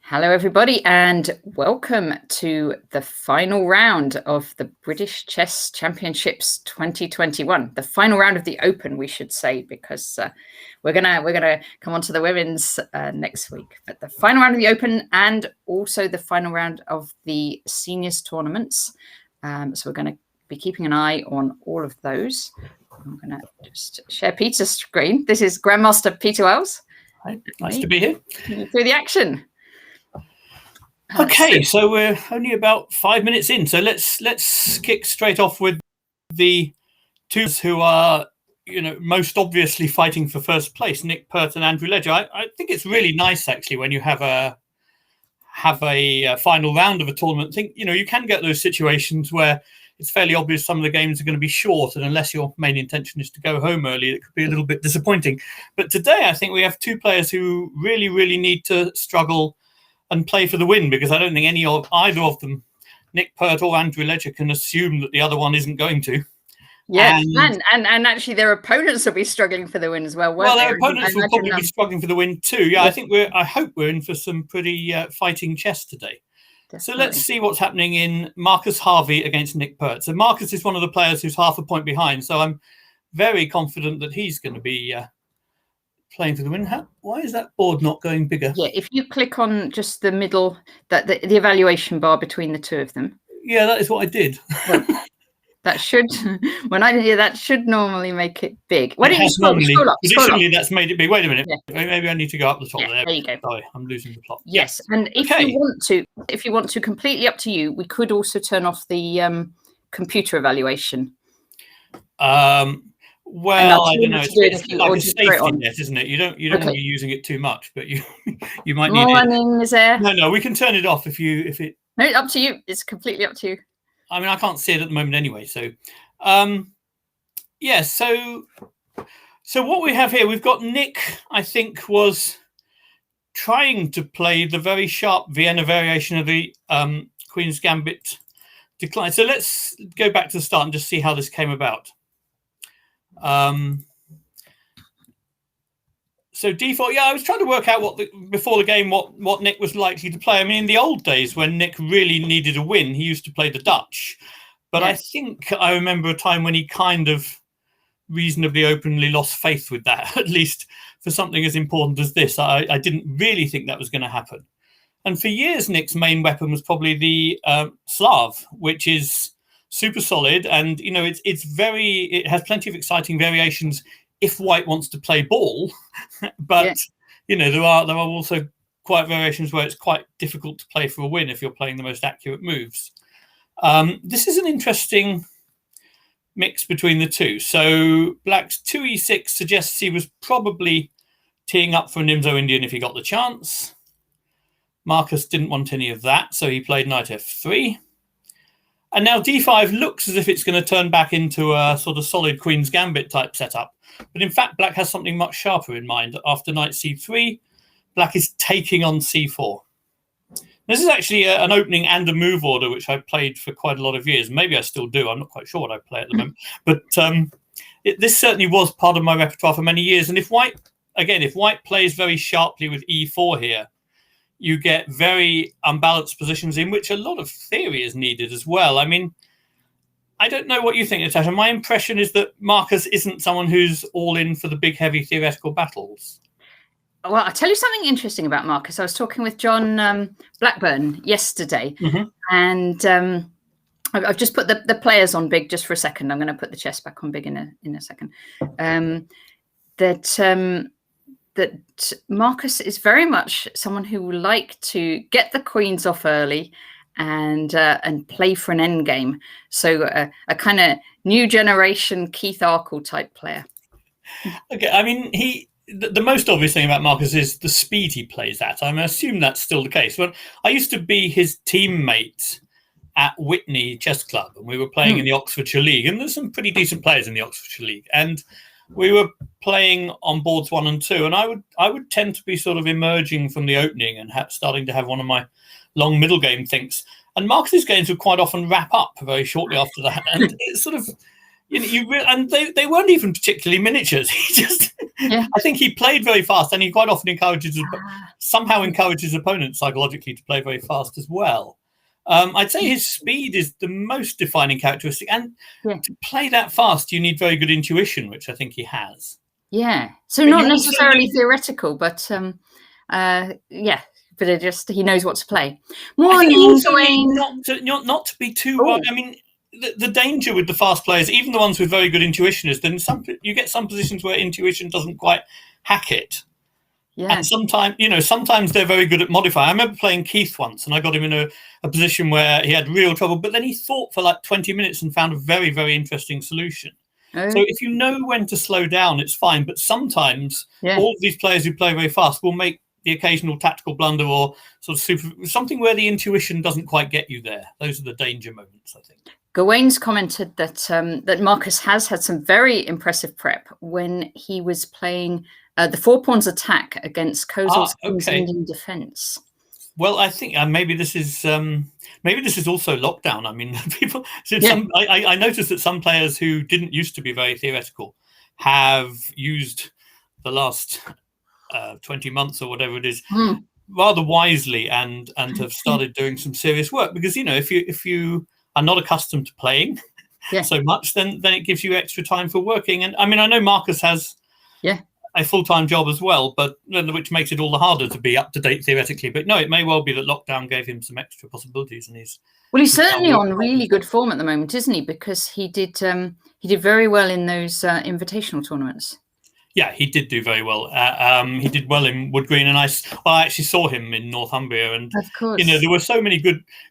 Hello, everybody, and welcome to the final round of the British Chess Championships 2021. The final round of the Open, we should say, because we're gonna come on to the women's next week. But the final round of the Open and also the final round of the seniors tournaments. So we're going to be keeping an eye on all of those. I'm going to just share Peter's screen. This is Grandmaster Peter Wells. Hi, nice to be here. Through the action. Okay, so we're only about 5 minutes in, so let's kick straight off with the two who are, most obviously fighting for first place, Nick Pertz and Andrew Ledger. I think it's really nice actually when you have a final round of a tournament. You can get those situations where it's fairly obvious some of the games are going to be short, and unless your main intention is to go home early, it could be a little bit disappointing. But today, I think we have two players who really need to struggle and play for the win, because I don't think either of them, Nick Pertz or Andrew Ledger, can assume that the other one isn't going to. Yeah, and actually their opponents will be struggling for the win as well. Well, their opponents will probably be struggling for the win too. Yeah, I hope we're in for some pretty fighting chess today. Definitely. So let's see what's happening in Marcus Harvey against Nick Pertz. So Marcus is one of the players who's half a point behind, so I'm very confident that he's going to be playing for the win. Why is that board not going bigger? Yeah, if you click on just the middle, the evaluation bar between the two of them. Yeah, that is what I did. Well, that should, when I hear that, should normally make it big. Why don't you scroll up? Traditionally, that's made it big. Wait a minute. Yeah. Maybe I need to go up the top there. There you go. Sorry, I'm losing the plot. Yes, and if you want to, completely up to you. We could also turn off the computer evaluation. Well, I don't know. It's like a safety net, isn't it? You don't want to be using it too much, but you might need it. Is there? No, we can turn it off if it. No, up to you. It's completely up to you. I mean, I can't see it at the moment anyway. So, yeah. So what we have here, we've got Nick. I think was trying to play the very sharp Vienna variation of the Queen's Gambit decline. So let's go back to the start and just see how this came about. So d4, yeah, I was trying to work out before the game what Nick was likely to play. I mean, in the old days when Nick really needed a win, he used to play the Dutch. But I think I remember a time when he kind of reasonably openly lost faith with that, at least for something as important as this. I didn't really think that was going to happen. And for years, Nick's main weapon was probably the Slav, which is super solid, and it has plenty of exciting variations if white wants to play ball, but there are also quite variations where it's quite difficult to play for a win if you're playing the most accurate moves. This is an interesting mix between the two. So black's 2e6 suggests he was probably teeing up for a Nimzo Indian if he got the chance. Marcus didn't want any of that, so he played knight f3. And now d5 looks as if it's going to turn back into a sort of solid Queen's Gambit type setup. But in fact, black has something much sharper in mind. After knight c3, black is taking on c4. This is actually an opening and a move order, which I've played for quite a lot of years. Maybe I still do. I'm not quite sure what I play at the moment. But this certainly was part of my repertoire for many years. And if white plays very sharply with e4 here, you get very unbalanced positions in which a lot of theory is needed as well. I mean, I don't know what you think, Natasha. My impression is that Marcus isn't someone who's all in for the big, heavy theoretical battles. Well, I'll tell you something interesting about Marcus. I was talking with John Blackburn yesterday, and I've just put the players on big just for a second. I'm going to put the chess back on big in a second. That Marcus is very much someone who would like to get the queens off early and play for an end game. So a kind of new generation Keith Arkle type player. Okay, I mean, the most obvious thing about Marcus is the speed he plays at. I assume that's still the case. Well, I used to be his teammate at Whitney Chess Club, and we were playing in the Oxfordshire League, and there's some pretty decent players in the Oxfordshire League, and we were playing on boards 1 and 2, and I would tend to be sort of emerging from the opening and starting to have one of my long middle game thinks. And Marcus's games would quite often wrap up very shortly after that, and it's sort of And they weren't even particularly miniatures. I think he played very fast, and he quite often somehow encourages opponents psychologically to play very fast as well. I'd say his speed is the most defining characteristic, and to play that fast, you need very good intuition, which I think he has. Yeah, so not necessarily theoretical, but yeah, but he knows what to play. Morning, Dwayne. Not to be too. I mean, the danger with the fast players, even the ones with very good intuition, is then you get some positions where intuition doesn't quite hack it. Yeah. And sometimes they're very good at modifying. I remember playing Keith once, and I got him in a position where he had real trouble, but then he thought for like 20 minutes and found a very, very interesting solution. So if you know when to slow down, it's fine. But sometimes all of these players who play very fast will make the occasional tactical blunder or sort of something where the intuition doesn't quite get you there. Those are the danger moments, I think. Gawain's commented that that Marcus has had some very impressive prep when he was playing the 4 pawns attack against Kozol's King's Indian defense. Well, I think maybe this is also lockdown. I mean, people. I noticed that some players who didn't used to be very theoretical have used the last 20 months or whatever it is rather wisely and have started doing some serious work, because if you are not accustomed to playing so much, then it gives you extra time for working. And I mean, I know Marcus has a full-time job as well, but which makes it all the harder to be up to date theoretically. But no, it may well be that lockdown gave him some extra possibilities, and he's certainly on really good form at the moment, isn't he? Because he did very well in those invitational tournaments. Yeah, he did do very well. He did well in Wood Green, and I actually saw him in Northumbria, and of course, there were so many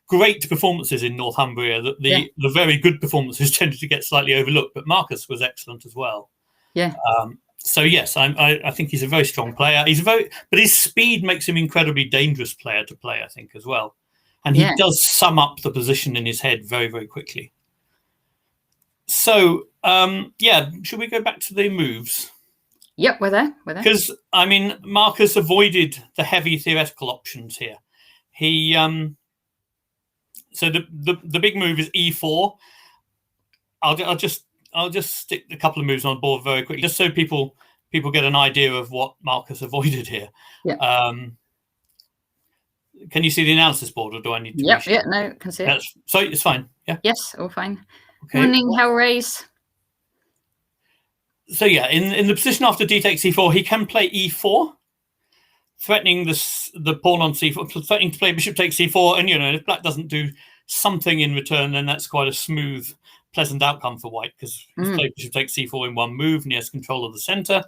great performances in Northumbria that the very good performances tended to get slightly overlooked. But Marcus was excellent as well. Yeah. So yes, I think he's a very strong player. But his speed makes him an incredibly dangerous player to play, I think, as well. And he does sum up the position in his head very, very quickly. So should we go back to the moves? Yep, we're there. Because I mean, Marcus avoided the heavy theoretical options here. He so the big move is e4. I'll just stick a couple of moves on the board very quickly, just so people get an idea of what Marcus avoided here. Yeah. Can you see the analysis board, or do I need to? No, can see it. So it's fine. Yeah. Yes, all fine. Okay. Morning, Hellraise. So in the position after d takes c4, he can play e4, threatening the pawn on c4, threatening to play bishop takes c4, and if black doesn't do something in return, then that's quite a smooth, pleasant outcome for white, because he's played bishop takes c4 in one move, and he has control of the center.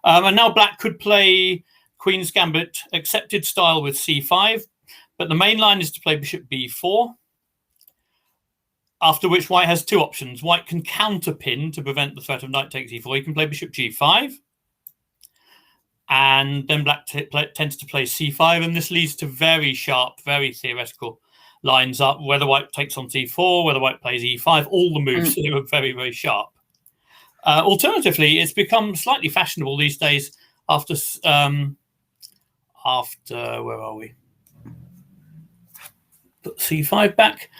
And now black could play Queen's Gambit accepted style with c5, but the main line is to play bishop b4. After which white has two options. White can counterpin to prevent the threat of knight takes e4. He can play bishop g5. And then black tends to play c5. And this leads to very sharp, very theoretical lines up. Whether white takes on c4, whether white plays e5, all the moves here are very, very sharp. Alternatively, it's become slightly fashionable these days after where are we? Put c5 back.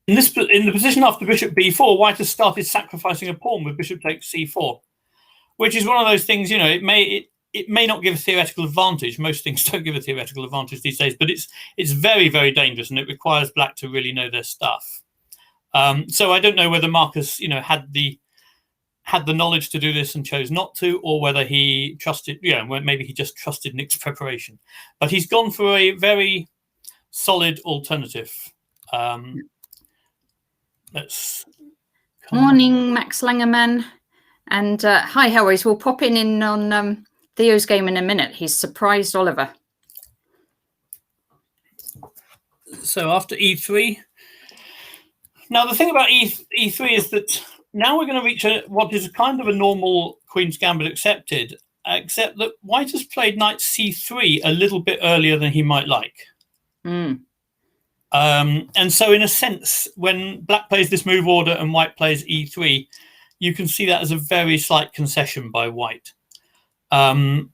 In the position after bishop b4, white has started sacrificing a pawn with bishop takes c4, which is one of those things. It may not give a theoretical advantage. Most things don't give a theoretical advantage these days, but it's very, very dangerous, and it requires black to really know their stuff. So I don't know whether Marcus, had the knowledge to do this and chose not to, or whether he trusted, maybe he just trusted Nick's preparation. But he's gone for a very solid alternative. Morning, Max Langerman. And hi, Hellraise. We'll pop in on Theo's game in a minute. He's surprised Oliver. So after e3. Now, the thing about e3 is that now we're going to reach what is kind of a normal Queen's Gambit accepted, except that white has played knight c3 a little bit earlier than he might like. And so in a sense, when black plays this move order and white plays e3, you can see that as a very slight concession by white. And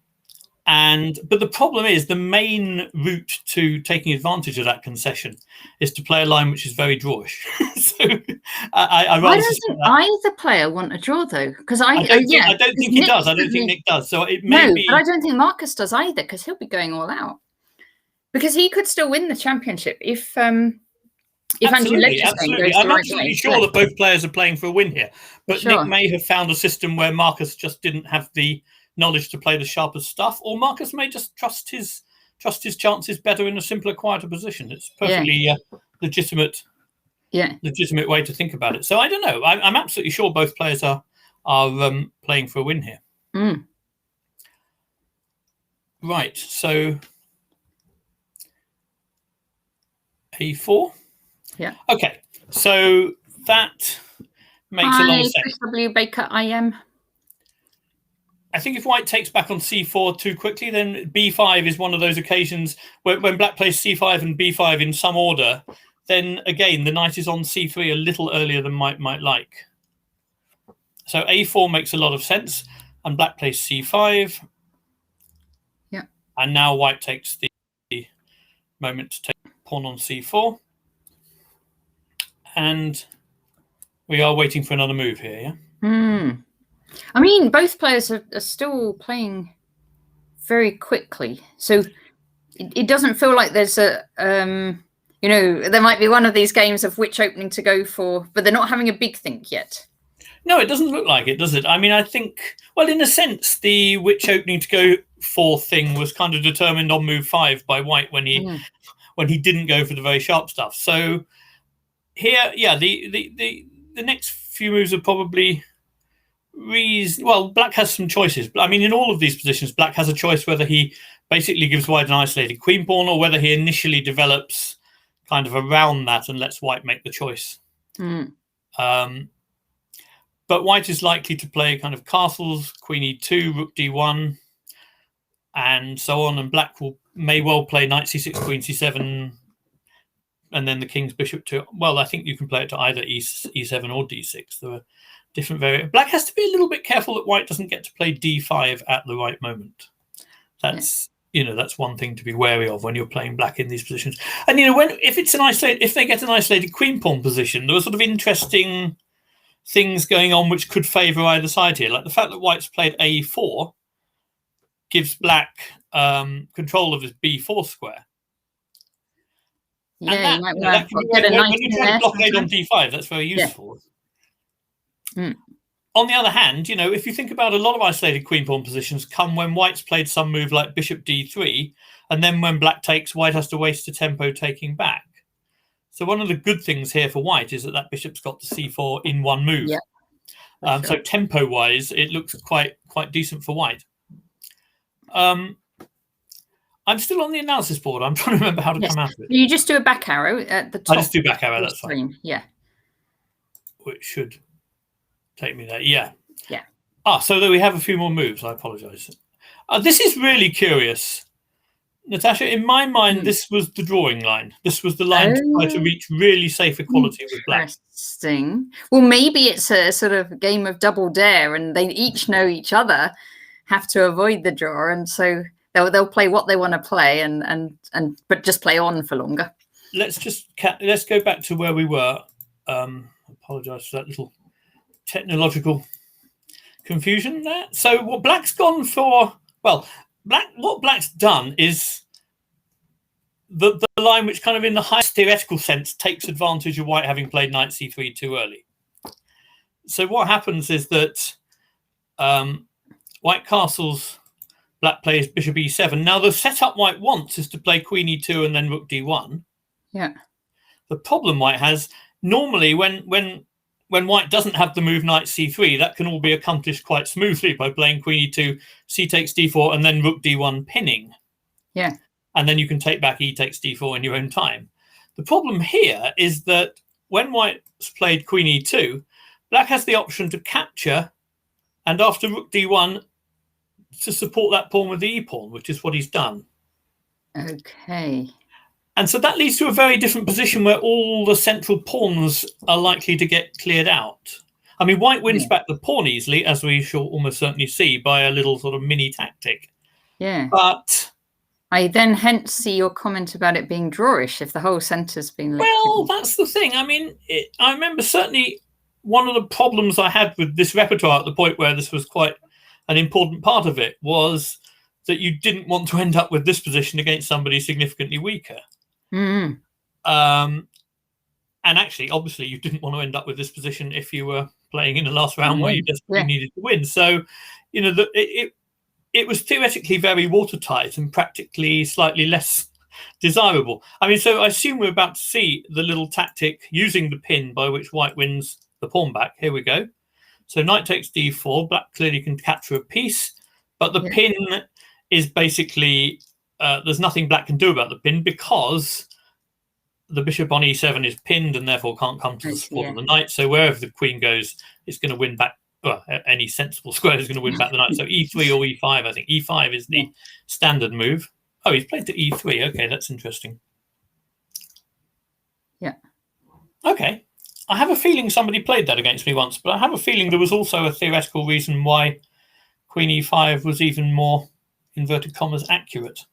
But the problem is the main route to taking advantage of that concession is to play a line which is very drawish. So I don't think either player want a draw though, because I don't think he does. I don't think Nick does. So it may be. But I don't think Marcus does either, because he'll be going all out. Because he could still win the championship if Andrew Absolutely. I'm absolutely sure that both players are playing for a win here. But Nick may have found a system where Marcus just didn't have the knowledge to play the sharpest stuff, or Marcus may just trust his chances better in a simpler, quieter position. It's perfectly legitimate way to think about it. So I don't know. I'm absolutely sure both players are playing for a win here. Right. So A4. Yeah. Okay. So that makes a lot of sense. Chris W. Baker, IM. I think if white takes back on c4 too quickly, then b5 is one of those occasions when black plays c5 and b5 in some order, then again the knight is on c3 a little earlier than might like. So a4 makes a lot of sense, and black plays c5. Yeah. And now white takes the moment to take pawn on c4. And we are waiting for another move here, yeah? I mean, both players are still playing very quickly. So it doesn't feel like there's a, there might be one of these games of which opening to go for, but they're not having a big think yet. No, it doesn't look like it, does it? I mean, I think, well, in a sense, the which opening to go for thing was kind of determined on move 5 by white when he didn't go for the very sharp stuff. So here, the next few moves are probably well, black has some choices. I mean, in all of these positions, black has a choice whether he basically gives white an isolated queen pawn or whether he initially develops kind of around that and lets white make the choice. But white is likely to play kind of castles, queen e2, rook d1, and so on. And black may well play knight c6, queen c7, and then the king's bishop to, well, I think you can play it to either e7 or d6. There are different variants. Black has to be a little bit careful that white doesn't get to play d5 at the right moment. That's that's one thing to be wary of when you're playing black in these positions. And if they get an isolated queen pawn position, there are sort of interesting things going on which could favour either side here. Like the fact that white's played a4 gives black control of his b4 square. Yeah, and that can be when you're trying to blockade on d5, that's very useful. On the other hand, if you think about a lot of isolated queen pawn positions come when white's played some move like bishop d3, and then when black takes, white has to waste a tempo taking back. So one of the good things here for white is that bishop's got to c4 in one move. Yeah, So tempo-wise, it looks quite decent for white. I'm still on the analysis board. I'm trying to remember how to come out of it. You just do a back arrow at the top. I just do back arrow, that's fine. Yeah. Which should take me there. Yeah. Yeah. So there we have a few more moves. I apologise. This is really curious. Natasha, in my mind, this was the drawing line. This was the line to try to reach really safe equality with black. Interesting. Well, maybe it's a sort of game of double dare, and they each know each other, have to avoid the draw, and so they'll play what they want to play, but just play on for longer. Let's go back to where we were. Apologise for that little technological confusion there. So what black's gone for? Well, what black's done is the line which kind of in the highest theoretical sense takes advantage of white having played knight c3 too early. So what happens is that white castles, black plays bishop e7. Now the setup white wants is to play queen e2 and then rook d1. Yeah. The problem white has, normally when white doesn't have the move knight c3, that can all be accomplished quite smoothly by playing queen e2, c takes d4, and then rook d1 pinning. Yeah. And then you can take back e takes d4 in your own time. The problem here is that when white's played queen e2, black has the option to capture, and after rook d1, to support that pawn with the e-pawn, which is what he's done. Okay. And so that leads to a very different position where all the central pawns are likely to get cleared out. I mean, white wins back the pawn easily, as we shall almost certainly see, by a little sort of mini tactic. Yeah. But I then hence see your comment about it being drawish if the whole centre's been licked. well, that's the thing. I mean, I remember certainly one of the problems I had with this repertoire at the point where this was quite an important part of it was that you didn't want to end up with this position against somebody significantly weaker. Mm. And actually, obviously, you didn't want to end up with this position if you were playing in the last round where you desperately needed to win. So, you know, it was theoretically very watertight and practically slightly less desirable. I mean, so I assume we're about to see the little tactic using the pin by which white wins the pawn back. Here we go. So knight takes d4. Black clearly can capture a piece, but the pin is basically, there's nothing black can do about the pin because the bishop on e7 is pinned and therefore can't come to the support of the knight. So wherever the queen goes, it's going to win back. Well, any sensible square is going to win back the knight. So e3 or e5, I think. e5 is the standard move. Oh, he's played to e3. Okay, that's interesting. Yeah. Okay. I have a feeling somebody played that against me once, but I have a feeling there was also a theoretical reason why queen e5 was even more, inverted commas, accurate.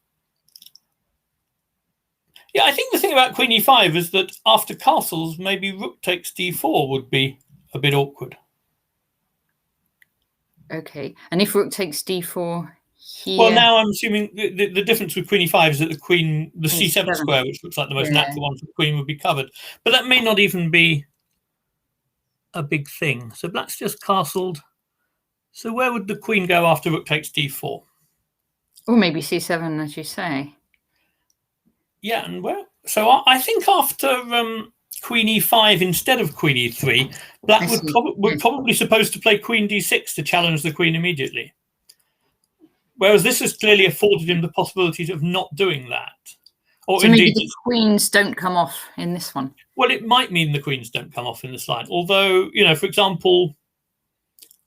Yeah, I think the thing about queen e5 is that after castles, maybe rook takes d4 would be a bit awkward. Okay, and if rook takes d4 here... Well, now I'm assuming the difference with queen e5 is that the c7 square, which looks like the most natural one for the queen, would be covered. But that may not even be a big thing. So black's just castled. So where would the queen go after rook takes d4? Or maybe c7, as you say. Yeah, and well, so I think after queen e5 instead of queen e3, black would probably supposed to play queen d6 to challenge the queen immediately. Whereas this has clearly afforded him the possibilities of not doing that. Or so indeed, maybe the queens don't come off in this one. Well, it might mean the queens don't come off in this line. Although, you know, for example,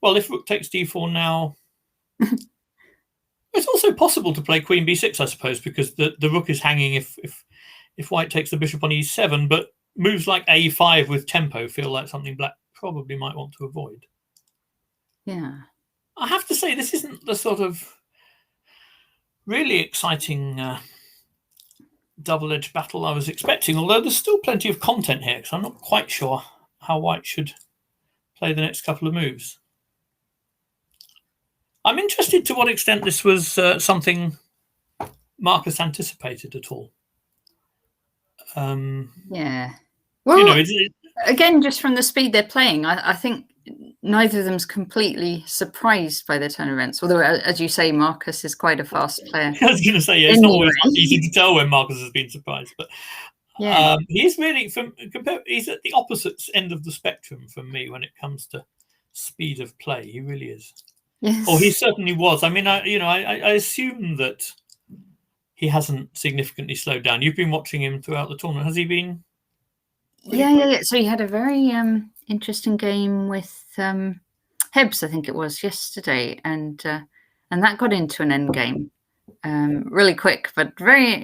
well, if rook takes d4 now, it's also possible to play queen b6, I suppose, because the rook is hanging if white takes the bishop on e7. But moves like a5 with tempo feel like something black probably might want to avoid. Yeah. I have to say, this isn't the sort of really exciting double-edged battle I was expecting, although there's still plenty of content here because I'm not quite sure how white should play the next couple of moves. I'm interested to what extent this was something Marcus anticipated at all. Yeah. Well, you know, again, just from the speed they're playing, I think neither of them's completely surprised by the turn of events. Although, as you say, Marcus is quite a fast player. I was going to say, yeah, it's not always easy to tell when Marcus has been surprised, but he's really he's at the opposite end of the spectrum from me when it comes to speed of play. He really is. Yes. Or he certainly was. I mean, I assume that he hasn't significantly slowed down. You've been watching him throughout the tournament. Has he been? Yeah. So he had a very interesting game with Hebs, I think it was yesterday, and that got into an end game really quick, but very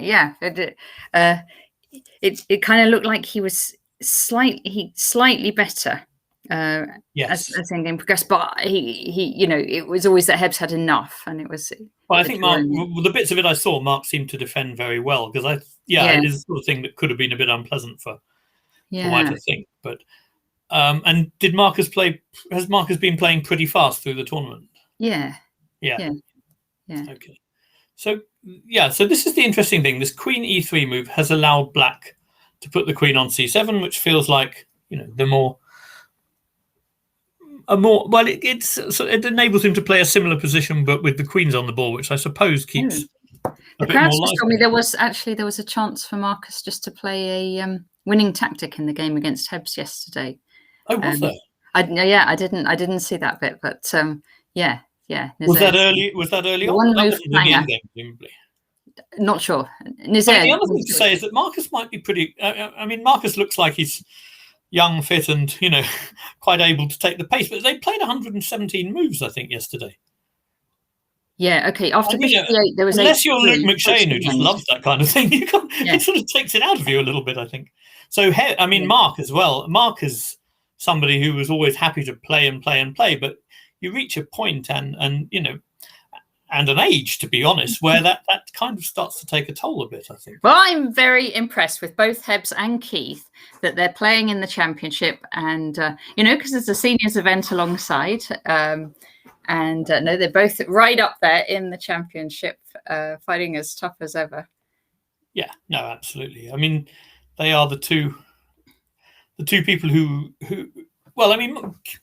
it kind of looked like he was slightly better. As the game progressed, but he you know, it was always that Hebs had enough, and it was. Well, I think Mark, the bits of it I saw, Mark seemed to defend very well because it is the sort of thing that could have been a bit unpleasant for White, I think. But and did Marcus play? Has Marcus been playing pretty fast through the tournament? Yeah. Okay. So so this is the interesting thing. This queen e3 move has allowed black to put the queen on c7, which feels like, you know, it enables him to play a similar position, but with the queens on the board, which I suppose keeps a bit more lively. Told me there was a chance for Marcus just to play a winning tactic in the game against Hebs yesterday. Oh, was there? I didn't see that bit, but yeah. Was that early? Was that early on? That wasn't the end game, presumably. Not sure. The other thing to say is that Marcus might be pretty. I mean, Marcus looks like he's young, fit, and, you know, quite able to take the pace. But they played 117 moves, I think, yesterday. Yeah. Okay. After bishop e8, there was unless you're Luke McShane, who just loves that kind of thing, it sort of takes it out of you a little bit, I think. So, I mean, Mark as well. Mark is somebody who was always happy to play and play and play, but you reach a point and you know, and an age, to be honest, where that kind of starts to take a toll a bit, I think. Well, I'm very impressed with both Hebs and Keith that they're playing in the championship, and because there's a seniors event alongside, no, they're both right up there in the championship, fighting as tough as ever. Yeah, no, absolutely. I mean, they are the two people who. Well, I mean,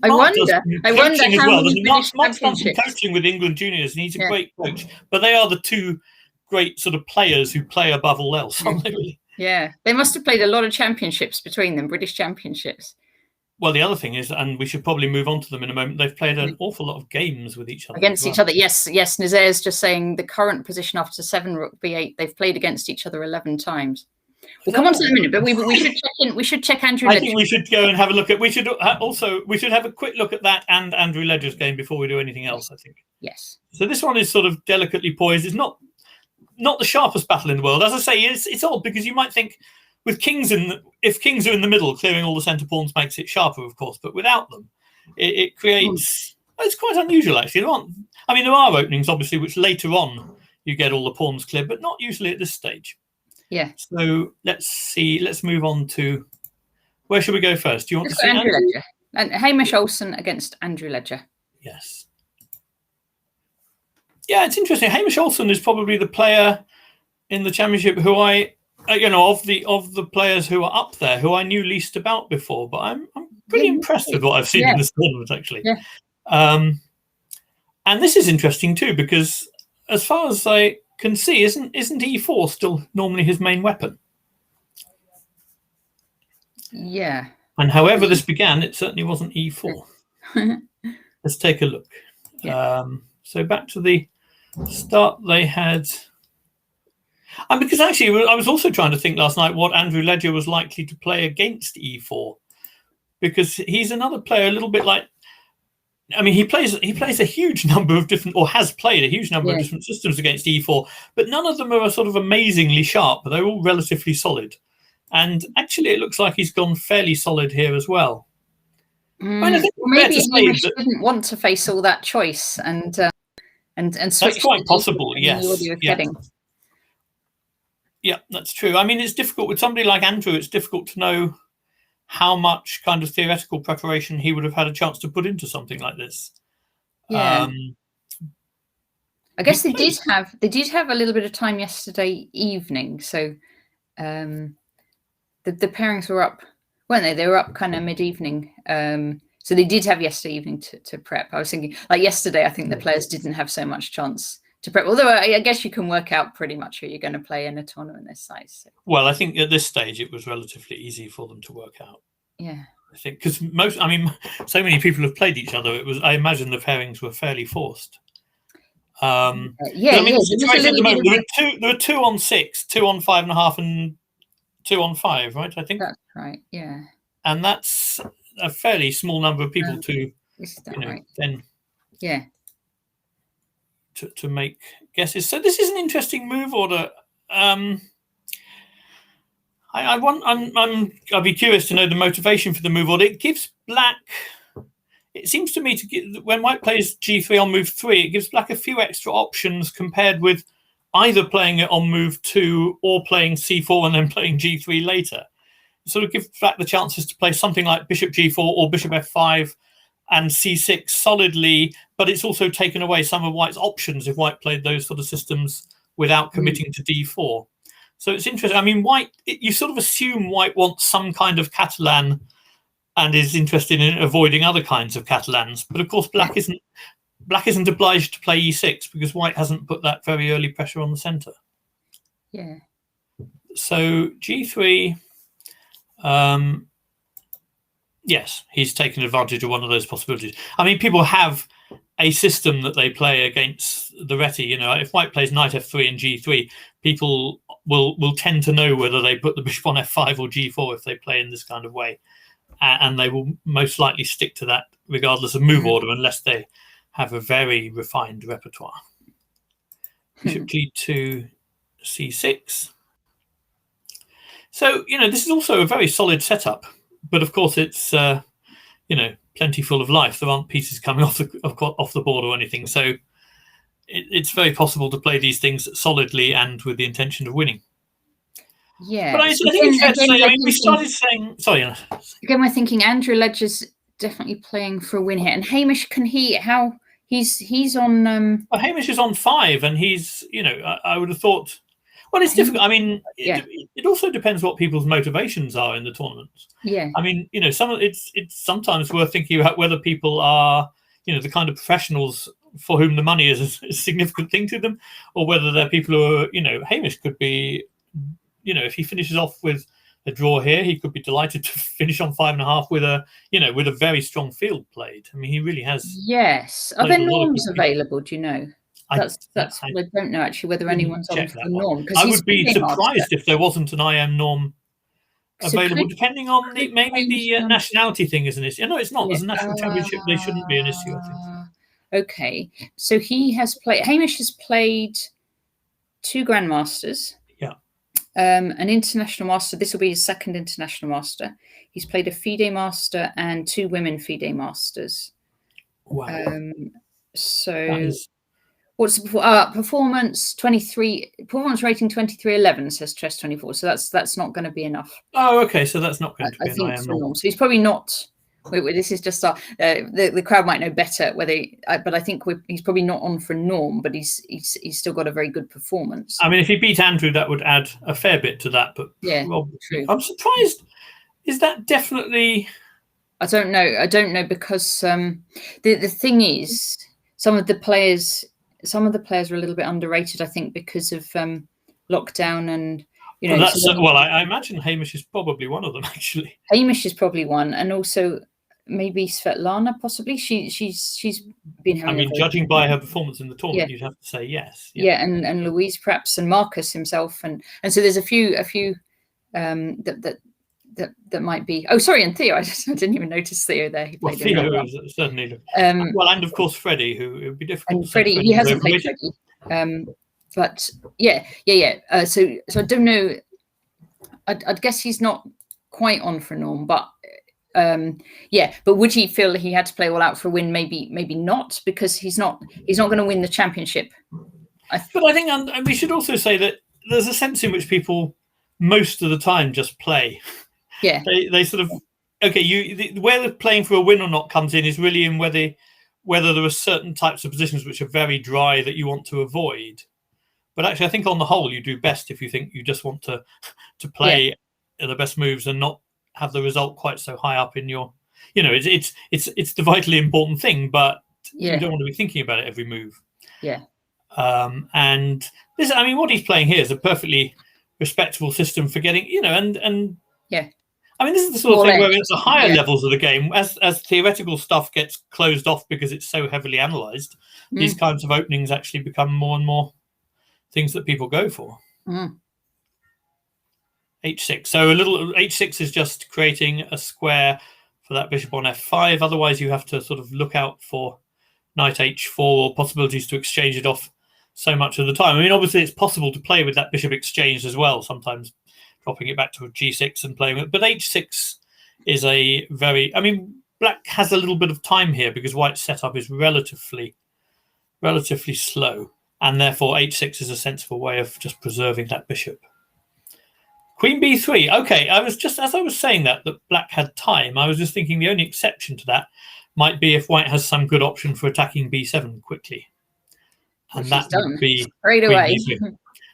I wonder how many Mark's done some coaching with England juniors, and he's a great coach. But they are the two great sort of players who play above all else, aren't they? Really? Yeah, they must have played a lot of championships between them, British championships. Well, the other thing is, and we should probably move on to them in a moment, they've played an awful lot of games with each other. Against each other, yes. Nazir's just saying the current position after 7 rook b8, they've played against each other 11 times. We'll come on to that in a minute, but we should check in. We should check Andrew. I think we should go and have a look at. We should have a quick look at that and Andrew Ledger's game before we do anything else. I think. Yes. So this one is sort of delicately poised. It's not the sharpest battle in the world. As I say, it's odd because you might think with kings if kings are in the middle, clearing all the centre pawns makes it sharper, of course. But without them, it creates. It's quite unusual actually. There are openings obviously which later on you get all the pawns cleared, but not usually at this stage. Yeah. So let's see. Let's move on to where should we go first? Do you want to see Andrew Ledger and Hamish Olsen against Andrew Ledger? Yes. Yeah, it's interesting. Hamish Olsen is probably the player in the championship who I, of the players who are up there, who I knew least about before. But I'm pretty impressed with what I've seen in this tournament actually. Yeah. And this is interesting too because as far as I can see, isn't E4 still normally his main weapon? Yeah. And however this began, it certainly wasn't E4. Let's take a look. Yeah. So back to the start they had. And because actually, I was also trying to think last night what Andrew Ledger was likely to play against E4. Because he's another player a little bit like, he plays a huge number of different, or has played a huge number of different systems against E4, but none of them are sort of amazingly sharp. They're all relatively solid. And actually, it looks like he's gone fairly solid here as well. I think maybe he didn't want to face all that choice and switch. That's quite possible, yes. Yeah, that's true. It's difficult with somebody like Andrew. It's difficult to know how much kind of theoretical preparation he would have had a chance to put into something like this. Yeah. I guess they did have a little bit of time yesterday evening. So the pairings were up, weren't they? They were up kind of mid-evening. So they did have yesterday evening to prep. I was thinking, like yesterday, I think the players didn't have so much chance to prep. Although I guess you can work out pretty much who you're going to play in a tournament this size. So. Well, I think at this stage it was relatively easy for them to work out. Yeah, I think because so many people have played each other. I imagine the pairings were fairly forced. The situation at the moment, there were 2 on 6, 2 on 5.5, and 2 on 5, right? I think that's right. Yeah, and that's a fairly small number of people to, then to make guesses. So this is an interesting move order. I'd be curious to know the motivation for the move order. It gives black. It seems to me when white plays G3 on move 3, it gives black a few extra options compared with either playing it on move 2 or playing C4 and then playing G3 later. It sort of gives black the chances to play something like Bishop G4 or Bishop F5 and C6 solidly, but it's also taken away some of white's options if white played those sort of systems without committing to D4. So it's interesting. White, you sort of assume white wants some kind of Catalan and is interested in avoiding other kinds of Catalans. But of course, black isn't obliged to play E6 because white hasn't put that very early pressure on the centre. Yeah. So G3, yes, he's taken advantage of one of those possibilities. People have a system that they play against the Reti. If white plays knight F3 and G3, people will tend to know whether they put the bishop on F5 or G4 if they play in this kind of way. And they will most likely stick to that regardless of move order unless they have a very refined repertoire. Bishop G2, C6. So, this is also a very solid setup. But of course, it's, plenty full of life. There aren't pieces coming off the board or anything. So it's very possible to play these things solidly and with the intention of winning. Yeah, but I think it's fair to say. I mean, we started saying. Sorry, Anna. Again, we're thinking Andrew Ledger's definitely playing for a win here, and Hamish can he? How he's on? Well, Hamish is on 5, and he's. I would have thought. Well, it's difficult. I mean, it also depends what people's motivations are in the tournaments. Yeah. I mean, it's sometimes worth thinking about whether people are, the kind of professionals for whom the money is a significant thing to them, or whether they're people who are, Hamish could be, if he finishes off with a draw here, he could be delighted to finish on 5.5 with a very strong field played. I mean, he really has. Yes. Are there norms available? Do you know? I don't know actually whether anyone's on for the norm. I would be surprised if there wasn't an IM norm available, depending on maybe the nationality thing is an issue. No, it's not. There's a national championship. They shouldn't be an issue, I think. Okay. So Hamish has played 2 Grandmasters. Yeah. An International Master. This will be his 2nd International Master. He's played a FIDE Master and 2 Women FIDE Masters. Wow. What's performance 23? Performance rating 2311 says Chess24. So that's not going to be enough. Oh, okay. So that's not going to be an IM norm. So he's probably not. This is just the crowd might know better but I think he's probably not on for norm, but he's still got a very good performance. I mean, if he beat Andrew, that would add a fair bit to that. But yeah, true. I'm surprised. Is that definitely? I don't know because the thing is, some of the players are a little bit underrated, I think, because of lockdown and. I imagine Hamish is probably one of them, actually. Hamish is probably one, and also maybe Svetlana, possibly. She's been having. I mean, judging by her performance in the tournament, you'd have to say yes. Yeah, and Louise perhaps, and Marcus himself, and so there's a few that might be. Oh, sorry, and Theo. I didn't even notice Theo there. He played Theo is certainly. And of course Freddie, who it would be difficult. And Freddie, he hasn't played Freddie. But yeah. So I don't know. I'd guess he's not quite on for norm, but But would he feel he had to play all out for a win? Maybe not, because he's not going to win the championship. But I think we should also say that there's a sense in which people most of the time just play. Yeah, they sort of where the playing for a win or not comes in is really in whether there are certain types of positions which are very dry that you want to avoid. But actually, I think on the whole, you do best if you think you just want to play the best moves and not have the result quite so high up in your. It's the vitally important thing, but you don't want to be thinking about it every move. Yeah. And this, I mean, what he's playing here is a perfectly respectable system for getting, and yeah. I mean, this is the sort of thing where at the higher levels of the game, as theoretical stuff gets closed off because it's so heavily analysed, these kinds of openings actually become more and more things that people go for. H6. So a little H6 is just creating a square for that bishop on F5. Otherwise, you have to sort of look out for knight H4 or possibilities to exchange it off so much of the time. I mean, obviously, it's possible to play with that bishop exchanged as well, sometimes dropping it back to a G6 and playing with it. But H6 is a very... I mean, black has a little bit of time here because white's setup is relatively slow. And therefore, H6 is a sensible way of just preserving that bishop. Queen B3. Okay, as I was saying that black had time, I was just thinking the only exception to that might be if white has some good option for attacking B7 quickly. And that would be straight away.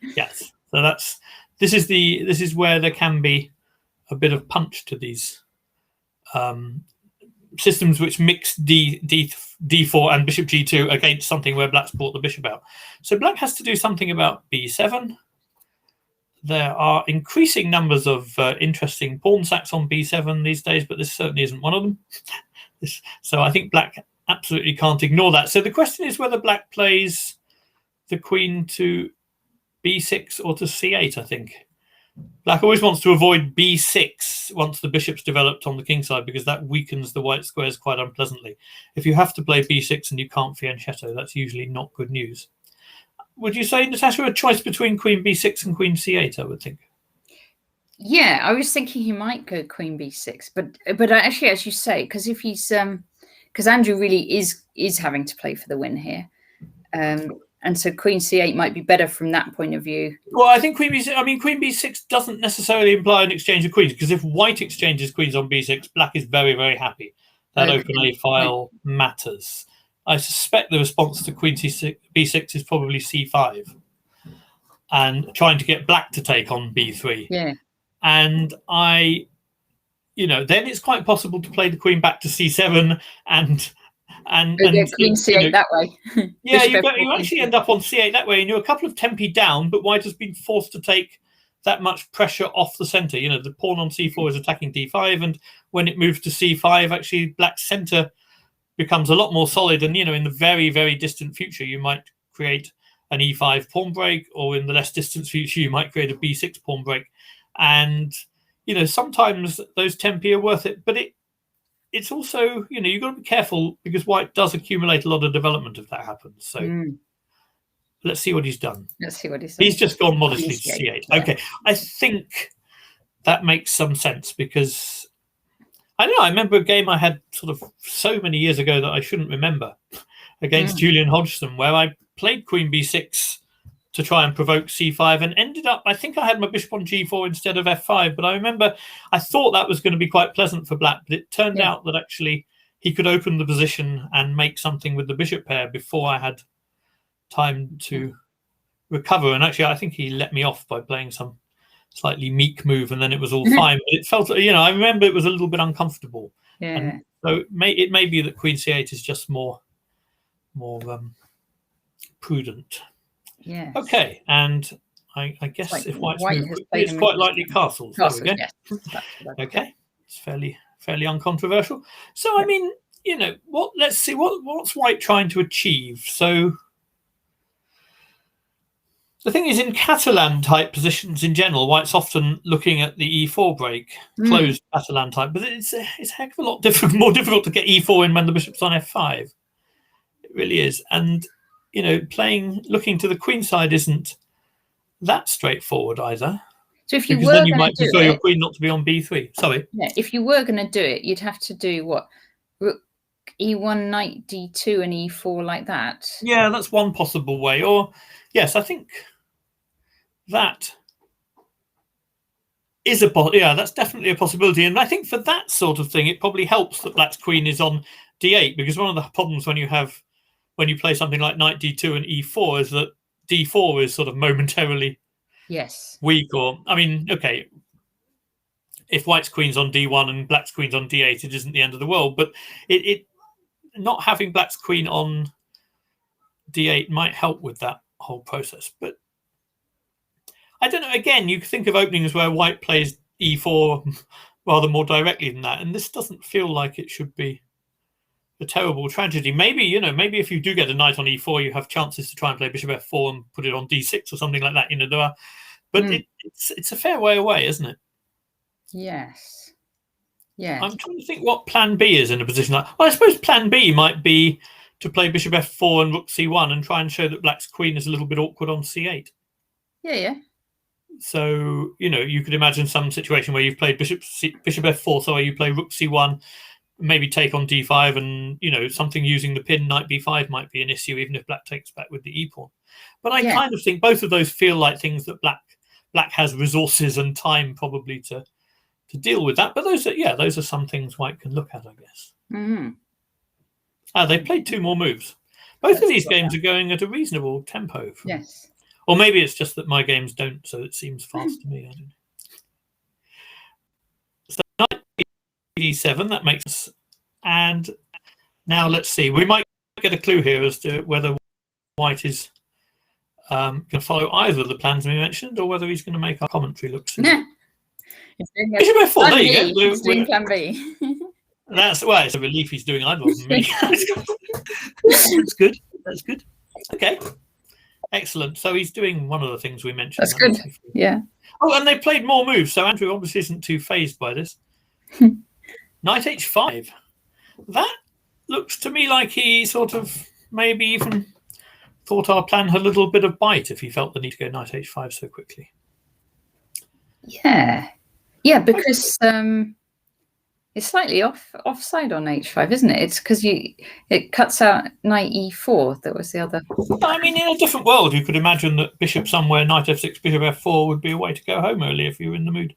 Yes. So this is where there can be a bit of punch to these systems which mix D4 and bishop G2 against something where black's brought the bishop out. So black has to do something about B7. There are increasing numbers of interesting pawn sacks on B7 these days, but this certainly isn't one of them. So I think black absolutely can't ignore that. So the question is whether black plays the queen to B6 or to C8, I think. Black always wants to avoid B6 once the bishop's developed on the king side, because that weakens the white squares quite unpleasantly. If you have to play B6 and you can't fianchetto, that's usually not good news. Would you say, Natasha, a choice between queen B6 and queen C8, I would think? Yeah, I was thinking he might go queen B6, but actually, as you say, because if he's because Andrew really is having to play for the win here. And so queen c8 might be better from that point of view. Well, I think queen b6 doesn't necessarily imply an exchange of queens, because if white exchanges queens on b6, black is very, very happy. That open A file matters. I suspect the response to queen b6 is probably c5 and trying to get black to take on b3. Yeah. And then it's quite possible to play the queen back to c7 and queen c8 that way. Yeah, you actually end up on c8 that way, and you're a couple of tempi down, but white has been forced to take that much pressure off the center. The pawn on c4 is attacking d5, and when it moves to c5, actually black's center becomes a lot more solid. And in the very, very distant future, you might create an e5 pawn break, or in the less distant future, you might create a b6 pawn break. And sometimes those tempi are worth it, but it's also you've got to be careful, because white does accumulate a lot of development if that happens. So let's see what he's done. He's just gone modestly to c8. Yeah. Okay, I think that makes some sense, because I remember a game I had sort of so many years ago that I shouldn't remember, against Julian Hodgson, where I played queen b6 to try and provoke c5 and ended up, I think I had my bishop on g4 instead of f5, but I remember I thought that was going to be quite pleasant for black, but it turned out that actually he could open the position and make something with the bishop pair before I had time to recover. And actually I think he let me off by playing some slightly meek move, and then it was all fine. But it felt, I remember it was a little bit uncomfortable. Yeah. And so it may be that queen c8 is just more prudent. Yeah. Okay, and I guess if white's moved quickly, it's quite likely castles. There we go. Yes. Okay, it's fairly uncontroversial. So let's see what's white trying to achieve. So the thing is, in Catalan type positions in general, white's often looking at the e4 break, closed Catalan type, but it's a heck of a lot more difficult to get e4 in when the bishop's on f5. It really is. And looking to the queen side isn't that straightforturt either. So if you because then you might prefer your queen not to be on b3. Sorry. Yeah, if you were going to do it, you'd have to do what? Rook e1, knight d2, and e4 like that. Yeah, that's one possible way. Or yes, I think that is that's definitely a possibility. And I think for that sort of thing, it probably helps that black's queen is on d8, because one of the problems when you play something like knight d2 and e4 is that d4 is sort of momentarily weak. Or if white's queen's on d1 and black's queen's on d8, it isn't the end of the world. But it not having black's queen on d8 might help with that whole process. But I don't know. Again, you think of openings where white plays e4 rather more directly than that, and this doesn't feel like it should be a terrible tragedy. Maybe if you do get a knight on e4, you have chances to try and play bishop f4 and put it on d6 or something like that. There are, but it's a fair way away, isn't it? Yes. Yeah. I'm trying to think what plan B is in a position like. Well, I suppose plan B might be to play bishop f4 and rook c1 and try and show that black's queen is a little bit awkward on c8. Yeah. So you could imagine some situation where you've played bishop f4, so you play rook c1. Maybe take on d5, and something using the pin knight b5 might be an issue, even if black takes back with the e pawn. But I kind of think both of those feel like things that black has resources and time probably to deal with that. But those are some things white can look at, I guess. They played two more moves. Both of these games are going at a reasonable tempo. Yes. Or maybe it's just that my games don't, so it seems fast to me. I don't know. So knight d7, that makes sense. And now let's see. We might get a clue here as to whether white is going to follow either of the plans we mentioned, or whether he's going to make our commentary look silly. Bishop f4, there you go. He's doing plan B. It's a relief he's doing either of them. That's good. Okay. Excellent. So he's doing one of the things we mentioned. That's good. Yeah. Oh, and they played more moves, so Andrew obviously isn't too phased by this. Knight h5. That looks to me like he sort of maybe even thought our plan had a little bit of bite if he felt the need to go knight h5 so quickly. Yeah, because It's slightly offside on h5, isn't it? It's because it cuts out knight e4. That was the other. I mean, in a different world, you could imagine that bishop somewhere, knight f6, bishop f4 would be a way to go home early if you were in the mood.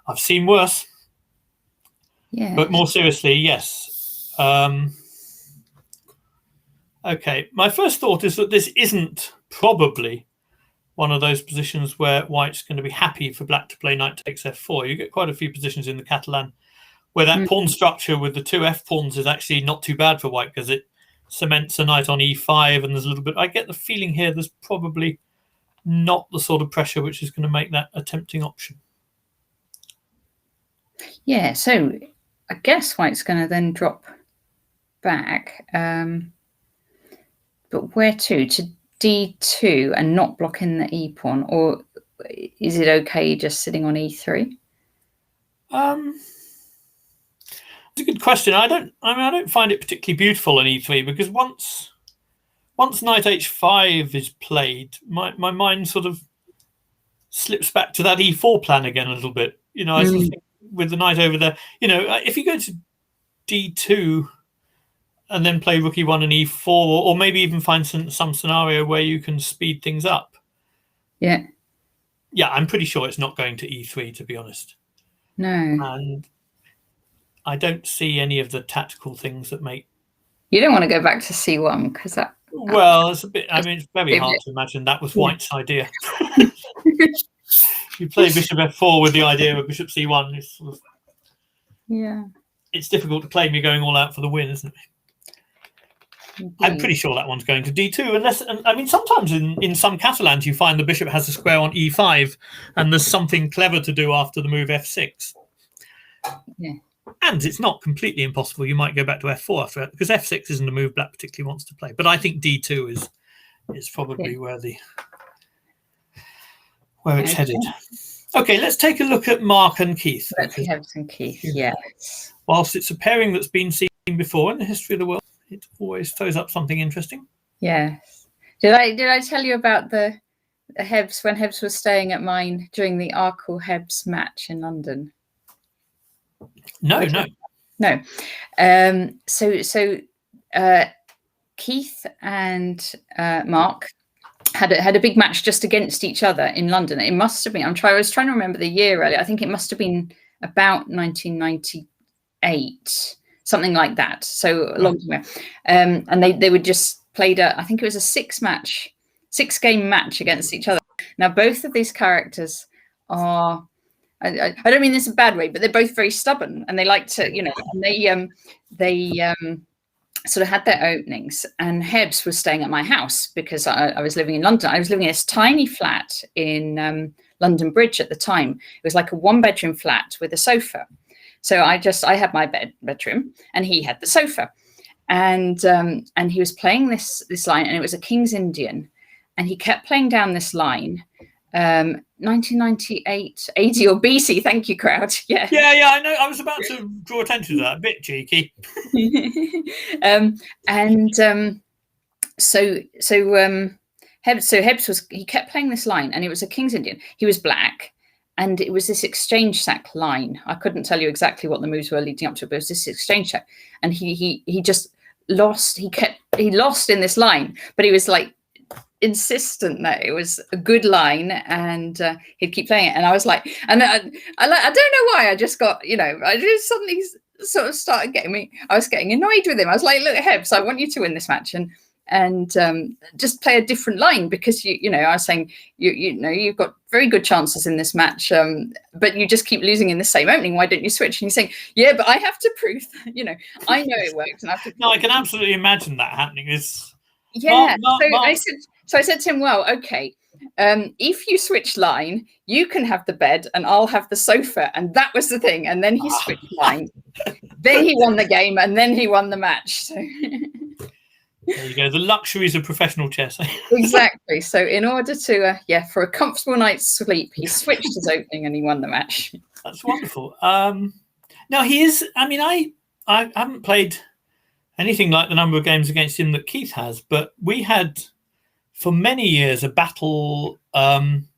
I've seen worse. Yeah. But more seriously, yes. Okay, my first thought is that this isn't probably one of those positions where white's going to be happy for black to play knight takes f4. You get quite a few positions in the Catalan where that pawn structure with the two f pawns is actually not too bad for white because it cements a knight on e5 and there's a little bit. I get the feeling here there's probably not the sort of pressure which is going to make that a tempting option. Yeah, so I guess white's going to then drop back. But where to? To d2 and not blocking the e pawn, or is it okay just sitting on e3? It's a good question. I don't find it particularly beautiful on e3 because once knight h5 is played, my mind sort of slips back to that e4 plan again a little bit. You know, I sort of think with the knight over there. You know, if you go to d2 and then play rook e1 and e4, or maybe even find some scenario where you can speed things up. Yeah. Yeah, I'm pretty sure it's not going to e3, to be honest. No. And I don't see any of the tactical things that make... You don't want to go back to c1 because that... Well, it's a bit... I mean, it's very hard to imagine that was white's idea. You play bishop f4 with the idea of bishop c1. It's sort of... Yeah. It's difficult to claim you're going all out for the win, isn't it? Indeed. I'm pretty sure that one's going to d2, unless, I mean, sometimes in some Catalans you find the bishop has a square on e5 and there's something clever to do after the move f6. Yeah. And it's not completely impossible. You might go back to f4 after it, because f6 isn't a move black particularly wants to play. But I think d2 is probably where it's headed. Okay, let's take a look at Mark and Keith. Let's have some Keith, yes. Whilst it's a pairing that's been seen before in the history of the world, it always throws up something interesting. Yes. Did I tell you about the Hebs when Hebs was staying at mine during the Arkle Hebs match in London? No. So Keith and Mark had a big match just against each other in London. It must have been. I was trying to remember the year earlier. I think it must have been about 1998. Something like that. So a long time ago. And they would just played I think it was a 6-game match against each other. Now, both of these characters are, I don't mean this in a bad way, but they're both very stubborn and they like to, you know, and they sort of had their openings. And Hebs was staying at my house because I was living in London. I was living in this tiny flat in London Bridge at the time. It was like a 1-bedroom flat with a sofa. So I had my bedroom and he had the sofa, and he was playing this line, and it was a King's Indian, and he kept playing down this line, 1998 AD or BC. Thank you, crowd. Yeah. I know. I was about to draw attention to that. A bit cheeky. Hebs he kept playing this line, and it was a King's Indian. He was black. And it was this exchange sack line. I couldn't tell you exactly what the moves were leading up to it, but it was this exchange sack. And he just lost. He lost in this line, but he was like insistent that it was a good line, and he'd keep playing it. And I was like, and I don't know why. I just got, you know, I just suddenly sort of started I was getting annoyed with him. I was like, look, Hebs, I want you to win this match, and just play a different line, because you know, I was saying you know, you've got very good chances in this match, but you just keep losing in the same opening. Why don't you switch? And he's saying, yeah, but I have to prove that, you know, I know it works, and I have to. No, I can absolutely imagine that happening. Mark. I said to him, well, okay, if you switch line, you can have the bed and I'll have the sofa. And that was the thing. And then he switched line. Then he won the game, and then he won the match. So. There you go, the luxuries of professional chess. Exactly. So in order to, for a comfortable night's sleep, he switched his opening and he won the match. That's wonderful. Now he is, I mean, I haven't played anything like the number of games against him that Keith has, but we had for many years a battle on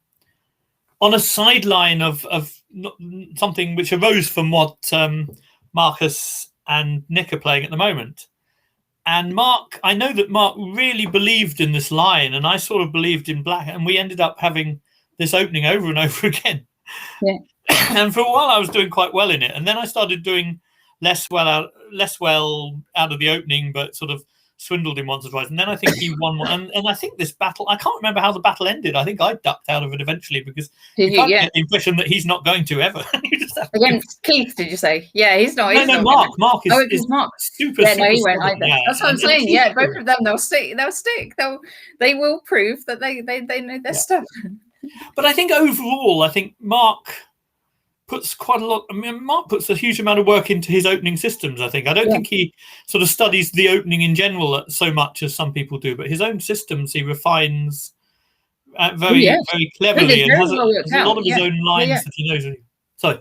a sideline of something which arose from what Marcus and Nick are playing at the moment. And Mark, I know that Mark really believed in this line, and I sort of believed in black, and we ended up having this opening over and over again. Yeah. And for a while, I was doing quite well in it, and then I started doing less well out of the opening, but sort of swindled him once or twice. And then I think he won one. And I think this battle, I can't remember how the battle ended. I think I ducked out of it eventually because you can't get the impression that he's not going to ever. Against Keith, did you say? Yeah, he's not. No, Mark. Mark is Mark. super. Yeah, super no, he won't solid. either. Yeah. That's what I'm saying. Yeah, both of them, they'll stick. They will prove that they know their stuff. But I think overall, Mark puts quite a lot. I mean, Mark puts a huge amount of work into his opening systems. I don't think he sort of studies the opening in general so much as some people do, but his own systems he refines very cleverly and has a lot of his own lines that he knows. So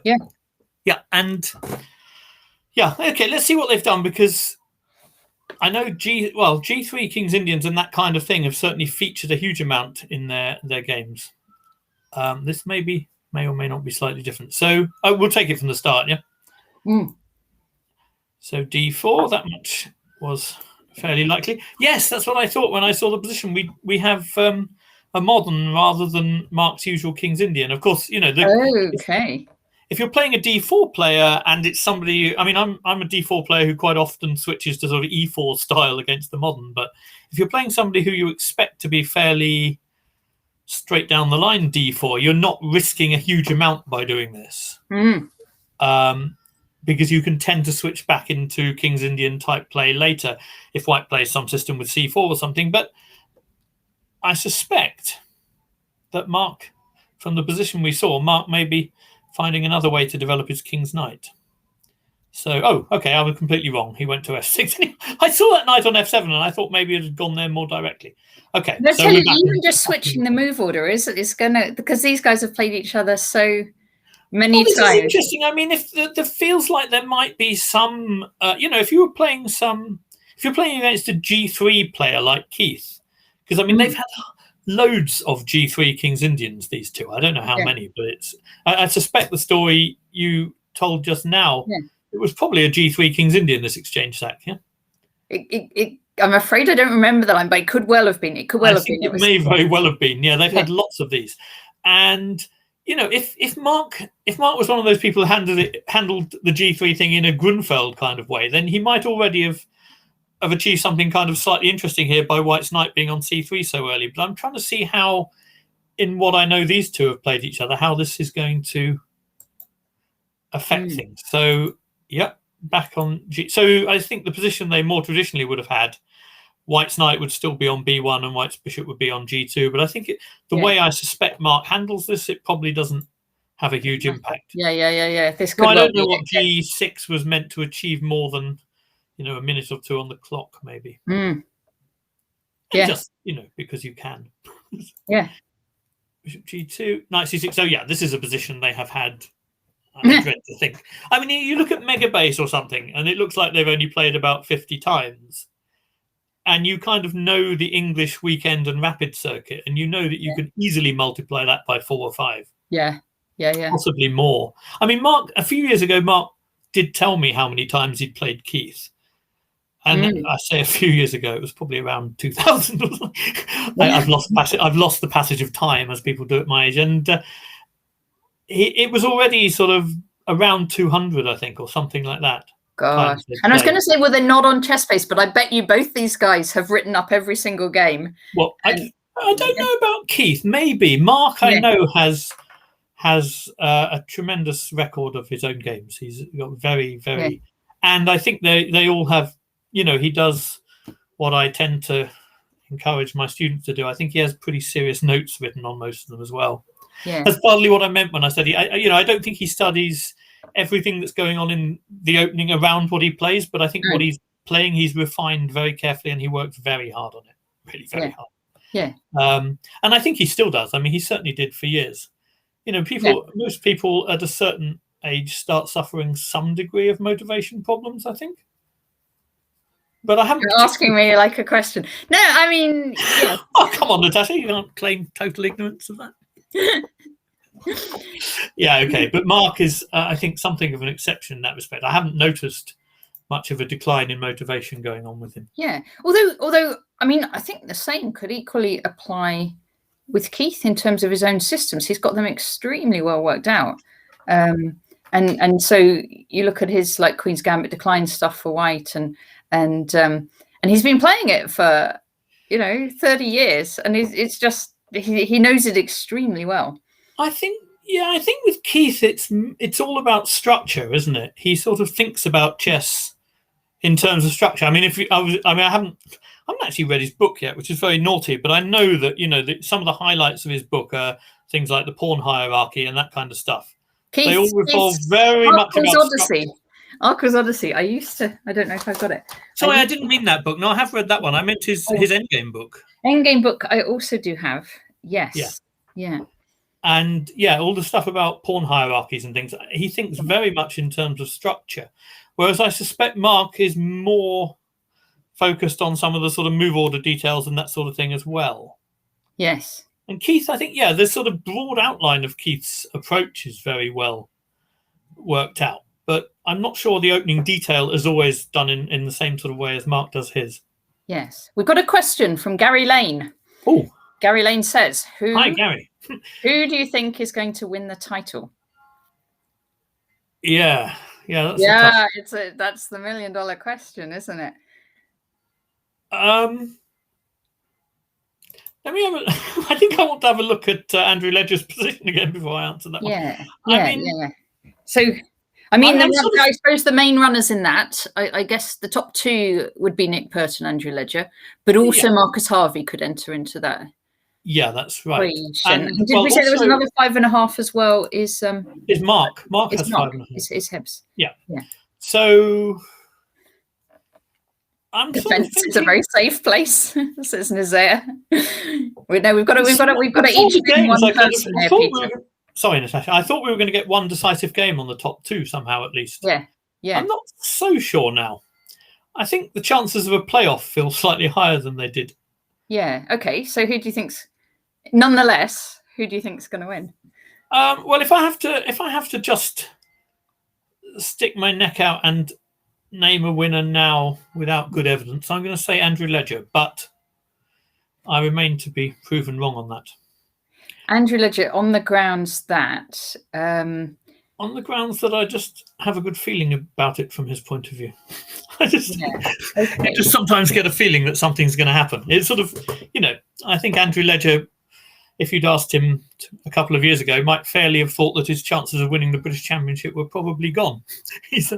okay. Let's see what they've done, because I know G3 Kings Indians and that kind of thing have certainly featured a huge amount in their games. This may or may not be slightly different. So we'll take it from the start, yeah? So D4, that much was fairly likely. Yes, that's what I thought when I saw the position. We have a modern rather than Mark's usual King's Indian. Of course, you know. If you're playing a D4 player and it's somebody, I mean, I'm a D4 player who quite often switches to sort of E4 style against the modern. But if you're playing somebody who you expect to be fairly straight down the line D4, you're not risking a huge amount by doing this, because you can tend to switch back into King's Indian type play later if white plays some system with C4 or something. But I suspect that Mark, from the position we saw, Mark may be finding another way to develop his King's Knight. So, okay, I was completely wrong. He went to F6. I saw that knight on F7, and I thought maybe it had gone there more directly. Okay. Let's tell you, even just switching the move order is gonna, because these guys have played each other so many times. This is interesting. I mean, if there feels like there might be some, if you're playing against a G3 player like Keith, because I mean they've had loads of G3 Kings Indians. These two, I don't know how many, but I suspect the story you told just now. Yeah. It was probably a G3 Kings Indian, this exchange sack, yeah? I'm afraid I don't remember the line, but it could well have been. It could well have been. It may very well have been. Yeah, they've had lots of these. And, you know, if Mark was one of those people who handled the G3 thing in a Grunfeld kind of way, then he might already have achieved something kind of slightly interesting here by White's knight being on C3 so early. But I'm trying to see how, in what I know these two have played each other, how this is going to affect things. So, back on G. So I think the position they more traditionally would have had, White's knight would still be on B1 and White's bishop would be on G2. But I think the way I suspect Mark handles this, it probably doesn't have a huge impact. Yeah. This could I don't know what G6 was meant to achieve more than, a minute or two on the clock, maybe. Just, because you can. Bishop G2, knight C6. So this is a position they have had. I dread to think. I mean, you look at Megabase or something, and it looks like they've only played about 50 times. And you kind of know the English weekend and rapid circuit, and you know that you could easily multiply that by 4 or 5. Yeah. Possibly more. I mean, Mark, a few years ago, Mark did tell me how many times he'd played Keith. And I say a few years ago, it was probably around 2000 or something. I've lost the passage of time, as people do at my age. And it was already sort of around 200, I think, or something like that. Gosh. And I was going to say, well, they're not on ChessBase, but I bet you both these guys have written up every single game. Well, I don't know about Keith. Maybe Mark, I know, has a tremendous record of his own games. He's got very, very, and I think they all have. He does what I tend to encourage my students to do. I think he has pretty serious notes written on most of them as well. Yeah. That's partly what I meant when I said I don't think he studies everything that's going on in the opening around what he plays, but I think what he's playing, he's refined very carefully, and he works very hard on it, really very hard. Yeah. And I think he still does. I mean, he certainly did for years. Most people at a certain age start suffering some degree of motivation problems, I think. But I haven't. You're asking me like a question. No, I mean. Oh, come on, Natasha! You can't claim total ignorance of that. Yeah, okay. But Mark is, I think, something of an exception in that respect. I haven't noticed much of a decline in motivation going on with him. Yeah. Although, I mean, I think the same could equally apply with Keith in terms of his own systems. He's got them extremely well worked out. And so you look at his like Queen's Gambit decline stuff for White, and he's been playing it for 30 years, and it's just he knows it extremely well. I think with Keith it's all about structure, isn't it? He sort of thinks about chess in terms of structure. I mean, I haven't actually read his book yet, which is very naughty, but I know that some of the highlights of his book are things like the pawn hierarchy and that kind of stuff. They all revolve very much about Odyssey. Arcus Odyssey. I don't know if I've got it. Sorry, I didn't mean that book. No, I have read that one. I meant his Endgame book. Endgame book I also do have. Yes. Yeah. And all the stuff about pawn hierarchies and things. He thinks very much in terms of structure. Whereas I suspect Mark is more focused on some of the sort of move order details and that sort of thing as well. Yes. And Keith, I think, the sort of broad outline of Keith's approach is very well worked out. But I'm not sure the opening detail is always done in the same sort of way as Mark does his. Yes. We've got a question from Gary Lane. Oh. Gary Lane says, Hi, Gary. Who do you think is going to win the title? Yeah. That's that's the $1 million question, isn't it? Let me have I think I want to have a look at Andrew Ledger's position again before I answer that one. Yeah. So, I mean, I suppose the main runners in that, I guess the top two would be Nick Pertz and Andrew Ledger, but also Marcus Harvey could enter into that. Yeah, that's right. And did we say there was another 5.5 as well? Is Mark? Mark has 5.5. Is Hebs. Yeah. So defense is a very safe place, says Nazir. We've got to each name one person here, Peter. Sorry, Natasha. I thought we were going to get one decisive game on the top two somehow, at least. Yeah. I'm not so sure now. I think the chances of a playoff feel slightly higher than they did. Yeah. Okay. So who do you think's? Nonetheless, who do you think's going to win? Well, if I have to just stick my neck out and name a winner now without good evidence, I'm going to say Andrew Ledger, but I remain to be proven wrong on that. Andrew Ledger, on the grounds that I just have a good feeling about it from his point of view. I just sometimes get a feeling that something's going to happen. It's sort of, I think Andrew Ledger, if you'd asked him a couple of years ago, might fairly have thought that his chances of winning the British Championship were probably gone. He's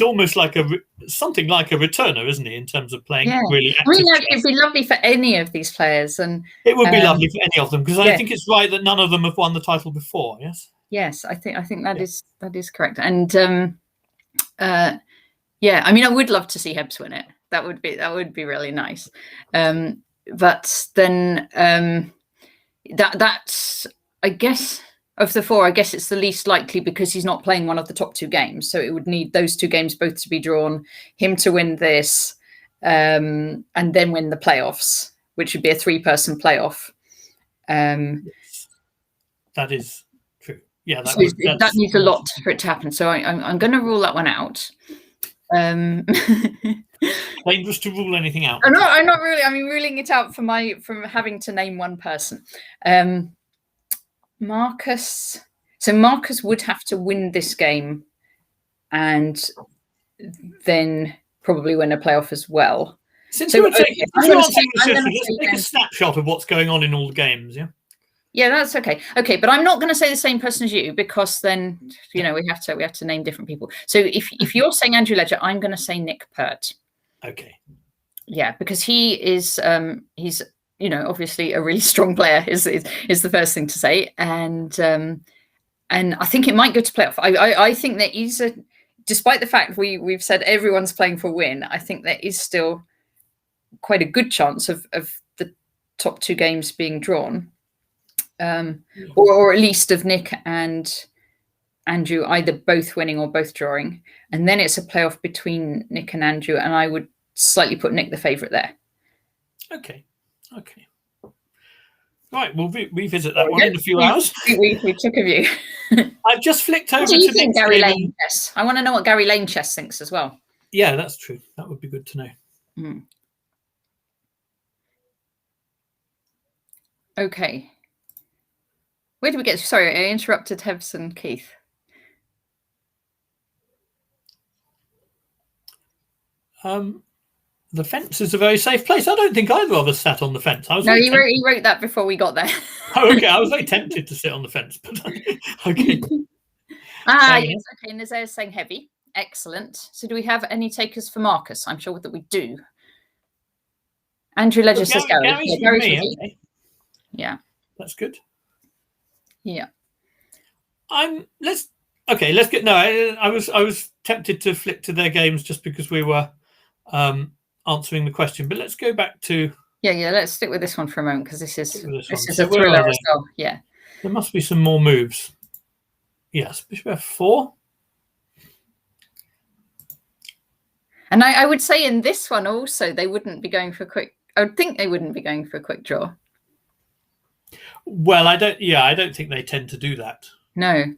almost like something like a returner, isn't he, in terms of playing really active. I mean, it'd be lovely for any of these players, and it would be lovely for any of them, because I think it's right that none of them have won the title before. Yes, I think that is correct, and I mean, I would love to see Hebs win it. That would be really nice, but then that's, I guess, of the four, I guess it's the least likely because he's not playing one of the top two games. So it would need those two games both to be drawn, him to win this, and then win the playoffs, which would be a 3-person playoff. That is true. Yeah, that needs a lot for it to happen. So I'm going to rule that one out. Dangerous to rule anything out. I'm not really. I mean, ruling it out from having to name one person. Marcus. So Marcus would have to win this game, and then probably win a playoff as well. Let's take a snapshot of what's going on in all the games. Yeah, that's okay. Okay, but I'm not going to say the same person as you, because then we have to name different people. So if you're saying Andrew Ledger, I'm going to say Nick Pertz. Okay. Yeah, because he is he's obviously a really strong player is the first thing to say, and I think it might go to playoff. I think that he's despite the fact we've said everyone's playing for win, I think there is still quite a good chance of the top two games being drawn. Or at least of Nick and Andrew either both winning or both drawing, and then it's a playoff between Nick and Andrew, and I would slightly put Nick the favourite there. Okay. Right, we'll revisit that one in a few hours. We took a view. I've just flicked over What do you to think, Nick's Gary game Lane chess? I want to know what Gary Lane chess thinks as well. Yeah, that's true. That would be good to know. Okay. Where did we get? Sorry, I interrupted Hebs and Keith. The fence is a very safe place. I don't think either of us sat on the fence. He wrote that before we got there. Oh, okay. I was very tempted to sit on the fence, but okay. Yes, okay. And Nazair's saying heavy. Excellent. So do we have any takers for Marcus? I'm sure that we do. Andrew Ledger says Gary. Gary's me, okay. Yeah. That's good. Yeah. Let's get I was tempted to flick to their games just because we were answering the question, but let's go back to let's stick with this one for a moment because this is a thriller as well. Yeah. There must be some more moves. Yes, Bishop F4. And I would say in this one also they wouldn't be going for a quick. I would think they wouldn't be going for a quick draw. Well, I don't think they tend to do that. No.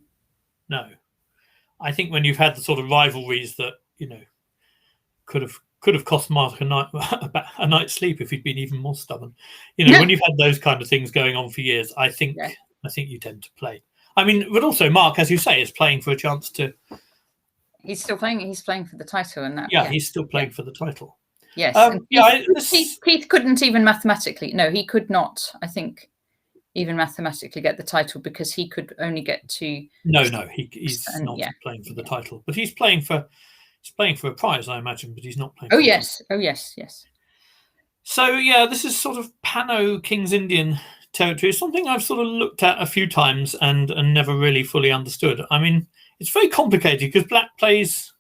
I think when you've had the sort of rivalries that could have cost Mark a night's sleep if he'd been even more stubborn. When you've had those kind of things going on for years, I think you tend to play. I mean, but also Mark, as you say, is playing for a chance to. He's still playing. He's playing for the title, and that. Yeah, he's still playing for the title. Yes. Keith couldn't even mathematically. No, he could not. I think. Even mathematically get the title because he could only get to. No, he's not playing for the title, but he's playing for a prize, I imagine. But he's not playing. Oh yes. So this is sort of Pano King's Indian territory. Something I've sort of looked at a few times and never really fully understood. I mean, it's very complicated because Black plays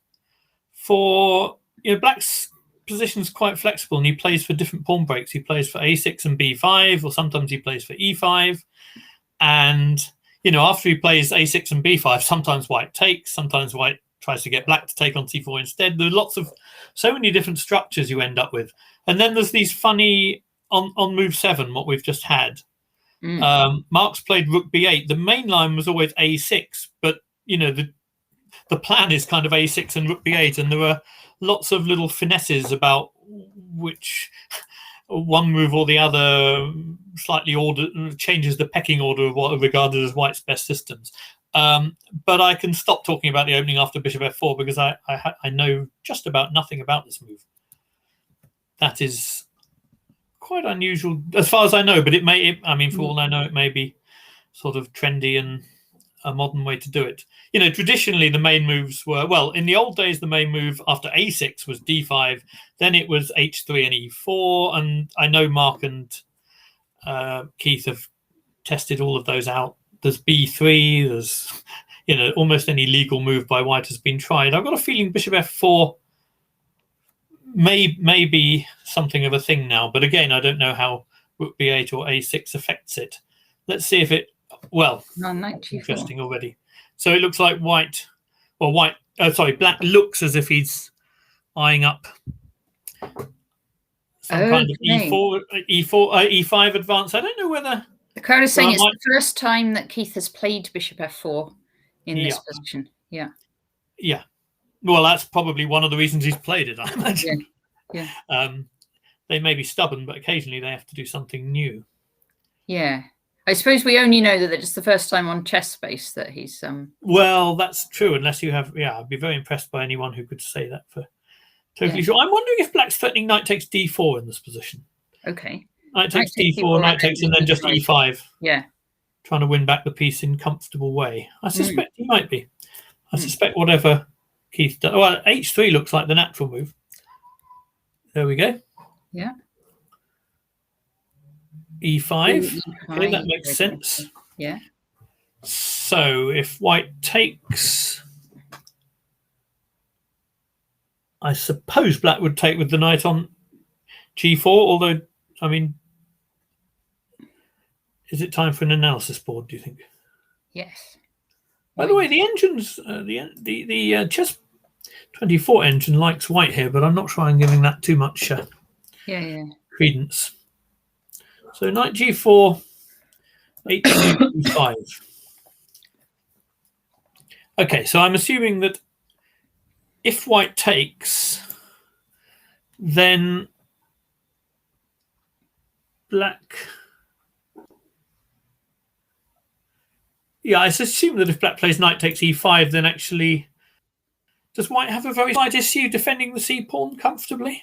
for Black's position's quite flexible and he plays for different pawn breaks. He plays for a6 and b5, or sometimes he plays for e5. And after he plays a6 and b5, sometimes White takes, sometimes White tries to get Black to take on c4 instead. There are so many different structures you end up with. And then there's these funny on move 7, what we've just had. Mark's played rook b8. The main line was always a6, but the plan is kind of a6 and rook b8, and there were lots of little finesses about which one move or the other slightly changes the pecking order of what are regarded as White's best systems. But I can stop talking about the opening after Bishop F4 because I know just about nothing about this move. That is quite unusual as far as I know, but for all I know, it may be sort of trendy and a modern way to do it. Traditionally the main moves were, in the old days, the main move after a6 was d5, then it was h3 and e4, and I know Mark and Keith have tested all of those out. There's b3, there's almost any legal move by White has been tried. I've got a feeling Bishop F4 may be something of a thing now, but again, I don't know how rook b8 or a6 affects it. Let's see if it interesting already. So it looks like Black looks as if he's eyeing up some kind of e5 advance. I don't know whether the card is saying it's the first time that Keith has played Bishop F4 in this position. Yeah. Well, that's probably one of the reasons he's played it, I imagine. Yeah. They may be stubborn, but occasionally they have to do something new. Yeah. I suppose we only know that it's the first time on Chess Space that he's. Well, that's true. Unless you have, I'd be very impressed by anyone who could say that for totally sure. I'm wondering if Black's threatening knight takes d4 in this position. Okay. Knight takes d4, knight takes, and then just e5. Yeah. Trying to win back the piece in comfortable way. I suspect he might be. I suspect whatever Keith does. Well, h3 looks like the natural move. There we go. Yeah. e5. Okay, that makes sense. Yeah. So if White takes, I suppose Black would take with the knight on g4, although, I mean, is it time for an analysis board, do you think? Yes. By the way, the engines, the Chess 24 engine likes White here, but I'm not sure I'm giving that too much credence. So knight g4. H2, E5. Okay, so I'm assuming that if white takes, then black... Yeah, I assume that if black plays knight takes E5, then actually... Does white have a very slight issue defending the c-pawn comfortably?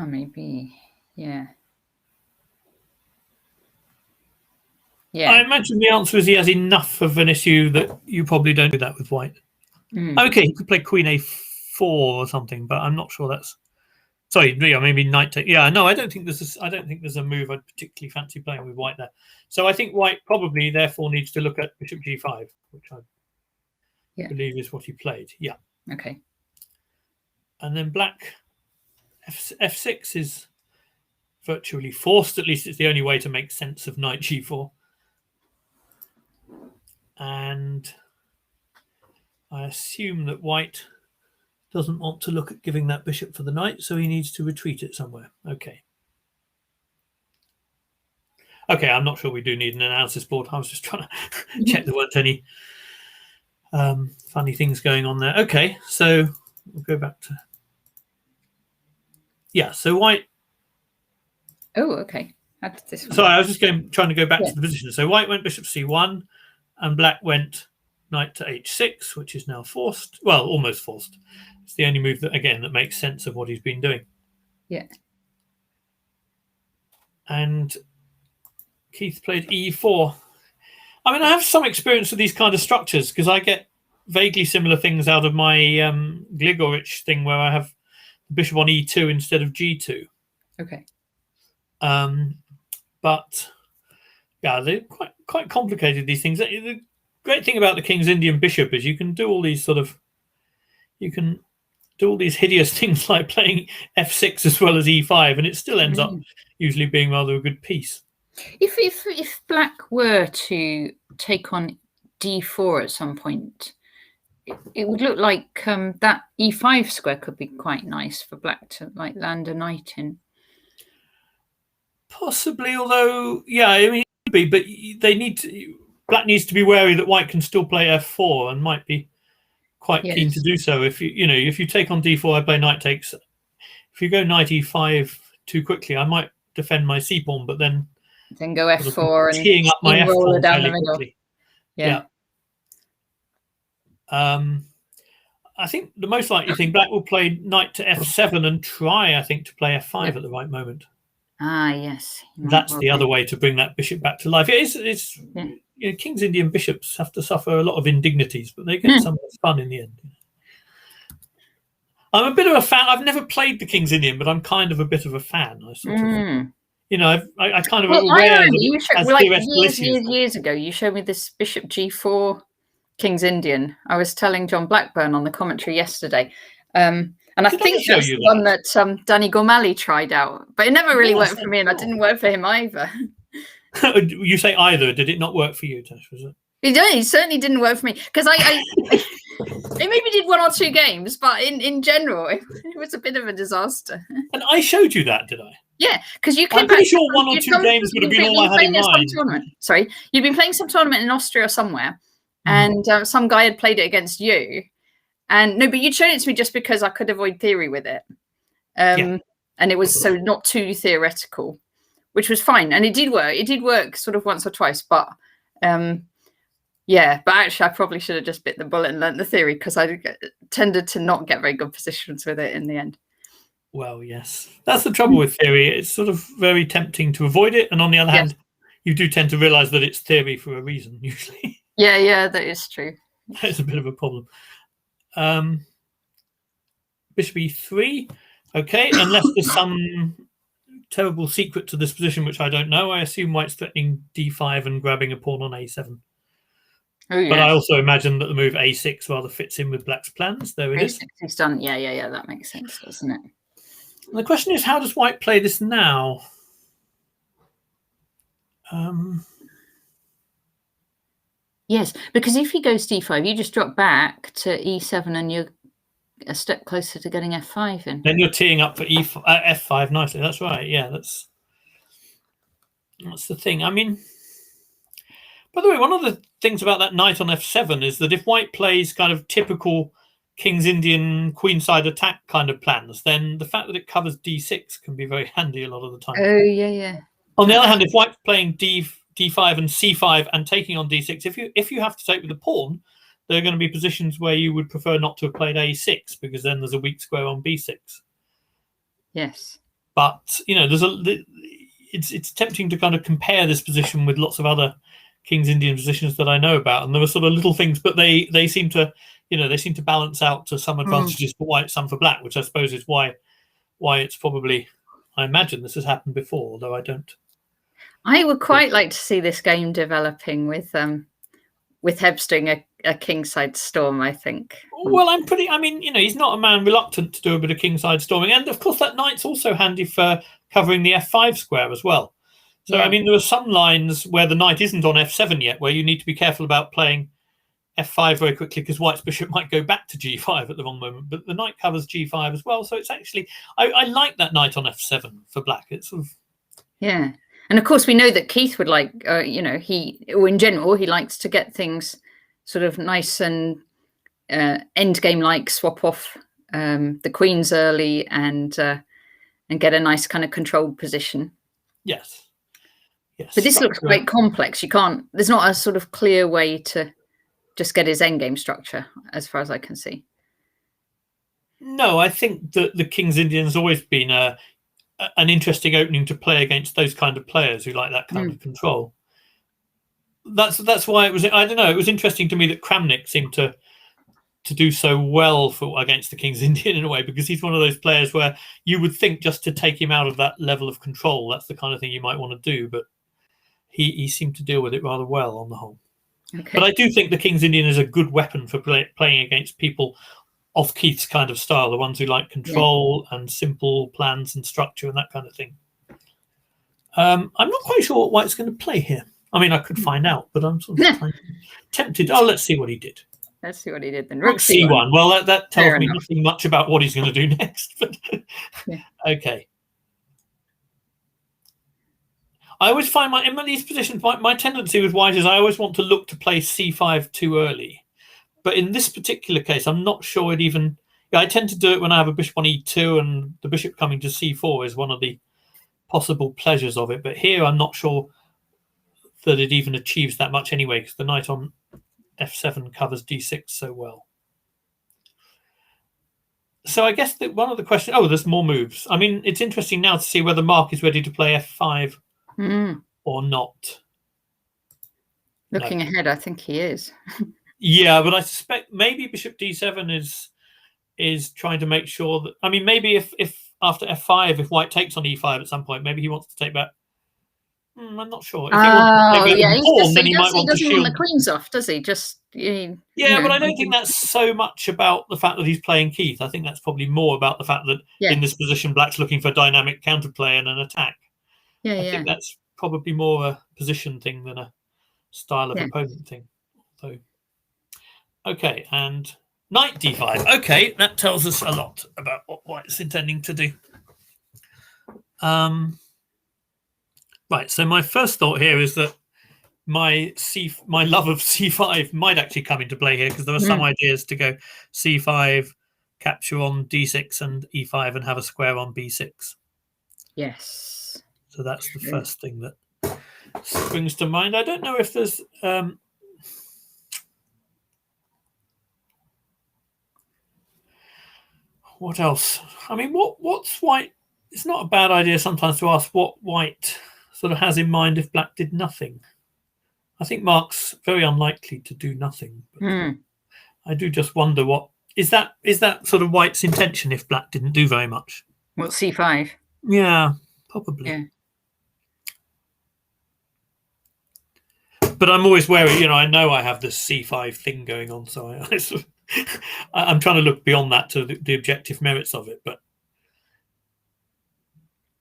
Maybe, yeah. I imagine the answer is he has enough of an issue that you probably don't do that with white. Okay, he could play queen a4 or something, but I'm not sure that's... Sorry, yeah, maybe knight take... Yeah, no, I don't think there's a move I'd particularly fancy playing with white there. So I think white probably therefore needs to look at bishop g5, which I believe is what he played. Yeah. Okay. And then black f6 is virtually forced. At least it's the only way to make sense of knight g4. And I assume that white doesn't want to look at giving that bishop for the knight, so he needs to retreat it somewhere. Okay. Okay, I'm not sure we do need an analysis board. I was just trying to check there weren't any funny things going on there. Okay, so we'll go back to... Yeah, so white... Oh, okay. How did this one... Sorry, I was just trying to go back to the position. So white went bishop c1, and black went knight to h6, which is now forced. Well, almost forced. It's the only move that, again, that makes sense of what he's been doing. Yeah. And Keith played e4. I mean, I have some experience with these kind of structures because I get vaguely similar things out of my Gligorich thing where I have bishop on e2 instead of g2. Okay. But yeah, they're quite complicated, these things. The great thing about the King's Indian bishop is you can do all these hideous things like playing f6 as well as e5, and it still ends up usually being rather a good piece. If black were to take on d4 at some point, it would look like that e5 square could be quite nice for black to like land a knight in. Possibly, although yeah, I mean, it could be, but black needs to be wary that white can still play f4 and might be quite keen to do so. If you take on d4, I play knight takes. If you go knight e5 too quickly, I might defend my c pawn, but then go f4 and teeing up my f pawn down the middle. Quickly. Yeah. I think the most likely thing, black will play knight to f7 and try, I think, to play f5 at the right moment. Ah, yes. That's the other way to bring that bishop back to life. It's King's Indian bishops have to suffer a lot of indignities, but they get some fun in the end. I'm a bit of a fan. I've never played the King's Indian, but I'm kind of a bit of a fan. I sort of, I kind of aware years ago, you showed me this bishop g4 King's Indian. I was telling John Blackburn on the commentary yesterday. And I think that's the one that Danny Gormally tried out, but it never really worked for me, and it didn't work for him either. You say either? Did it not work for you, Tash? Was it? It certainly didn't work for me because it maybe did one or two games, but in general, it was a bit of a disaster. And I showed you that, did I? Yeah, because you came I'm pretty sure one or two games would have been all I had in mind. Sorry, you'd been playing some tournament in Austria or somewhere, and some guy had played it against you. And no, but you'd shown it to me just because I could avoid theory with it. And it was so not too theoretical, which was fine. And it did work. It did work sort of once or twice. But but actually I probably should have just bit the bullet and learnt the theory because I tended to not get very good positions with it in the end. Well, yes. That's the trouble with theory. It's sort of very tempting to avoid it. And on the other hand, you do tend to realise that it's theory for a reason, usually. Yeah, that is true. That's a bit of a problem. Bishop e3. Okay, unless there's some terrible secret to this position, which I don't know. I assume white's threatening d5 and grabbing a pawn on a7. Oh, yes. But I also imagine that the move a6 rather fits in with black's plans. There it is. A6 is done. Yeah. That makes sense, doesn't it? And the question is, how does white play this now? Yes, because if he goes d5, you just drop back to e7 and you're a step closer to getting f5 in. Then you're teeing up for f5 nicely. That's right. Yeah, that's... That's the thing. I mean, by the way, one of the things about that knight on f7 is that if white plays kind of typical King's Indian queenside attack kind of plans, then the fact that it covers d6 can be very handy a lot of the time. Oh, yeah. On the other hand, if white's playing d5 and c5 and taking on d6, if you have to take with the pawn, there are going to be positions where you would prefer not to have played a6 because then there's a weak square on b6. Yes. But it's tempting to kind of compare this position with lots of other King's Indian positions that I know about, and there were sort of little things, but they seem to balance out to some advantages for white, some for black, which I suppose is why it's probably, I imagine this has happened before, although I don't. I would quite like to see this game developing with Hebs doing a kingside storm, I think. Well, he's not a man reluctant to do a bit of kingside storming, and of course that knight's also handy for covering the f5 square as well. So, yeah. There are some lines where the knight isn't on f7 yet, where you need to be careful about playing f5 very quickly because white's bishop might go back to g5 at the wrong moment. But the knight covers g5 as well. So it's actually, I like that knight on f7 for black. It's sort of... Yeah. And of course, we know that Keith would like, in general, he likes to get things sort of nice and endgame-like, swap off the queens early and get a nice kind of controlled position. Yes. But this looks quite complex. There's not a sort of clear way to just get his endgame structure, as far as I can see. No, I think that the King's Indian has always been an interesting opening to play against those kind of players who like that kind of control. That's why it was. I don't know. It was interesting to me that Kramnik seemed to do so well against the King's Indian in a way, because he's one of those players where you would think just to take him out of that level of control, that's the kind of thing you might want to do, but he seemed to deal with it rather well on the whole. Okay. But I do think the King's Indian is a good weapon for playing against people of Keith's kind of style, the ones who like control and simple plans and structure and that kind of thing. I'm not quite sure what white's going to play here. I could find out, but I'm sort of tempted. Oh, let's see what he did. Let's see what he did then. Rook c1. Well, that tells me nothing much about what he's going to do next. But okay. I always find in these positions, my tendency with white is I always want to look to play c5 too early. But in this particular case, I'm not sure it even... I tend to do it when I have a bishop on e2 and the bishop coming to c4 is one of the possible pleasures of it. But here, I'm not sure that it even achieves that much anyway, because the knight on f7 covers d6 so well. So I guess that one of the questions... Oh, there's more moves. It's interesting now to see whether Mark is ready to play f5 or not. Looking ahead, I think he is. Yeah, but I suspect maybe bishop d7 is trying to make sure that... maybe if after f5, if white takes on e5 at some point, maybe he wants to take back... I'm not sure. If he wants to take back the pawn, then he might want to shield... He doesn't want the queens off, does he? But I don't think that's so much about the fact that he's playing Keith. I think that's probably more about the fact that in this position, black's looking for dynamic counterplay and an attack. I think that's probably more a position thing than a style of opponent thing. So, okay, and knight d5. Okay, that tells us a lot about what white's intending to do. Right, so my first thought here is that my love of c5 might actually come into play here, because there are some ideas to go c5, capture on d6 and e5 and have a square on b6. Yes. So that's the first thing that springs to mind. I don't know if there's... what else? What's white? It's not a bad idea sometimes to ask what white sort of has in mind if black did nothing. I think Mark's very unlikely to do nothing. But I do just wonder what is that sort of white's intention if black didn't do very much. What, c5? Yeah, probably. Yeah. But I'm always wary, I know I have this c5 thing going on, so I'm trying to look beyond that to the objective merits of it. But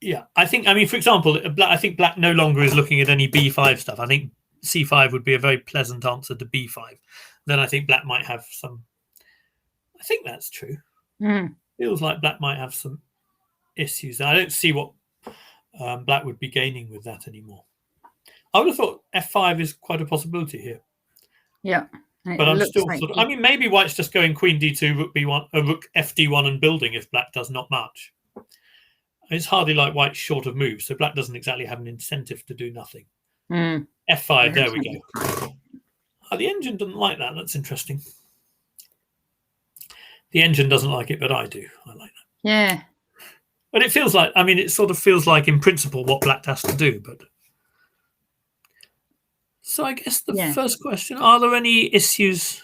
yeah, I think, for example, I think black no longer is looking at any b5 stuff. I think c5 would be a very pleasant answer to b5. Then I think black might have some... I think that's true. Feels like black might have some issues. I don't see what black would be gaining with that anymore. I would have thought f5 is quite a possibility here. Yeah. But I'm still sort of, I mean, maybe white's just going queen d2, rook b1, rook fd1 and building if black does not much. It's hardly like white's short of moves, so black doesn't exactly have an incentive to do nothing. F5, there we go. Oh, the engine doesn't like that. That's interesting. The engine doesn't like it, but I do. I like that. Yeah. But it feels like, I mean, it sort of feels like in principle what black has to do, but... So I guess the first question, are there any issues?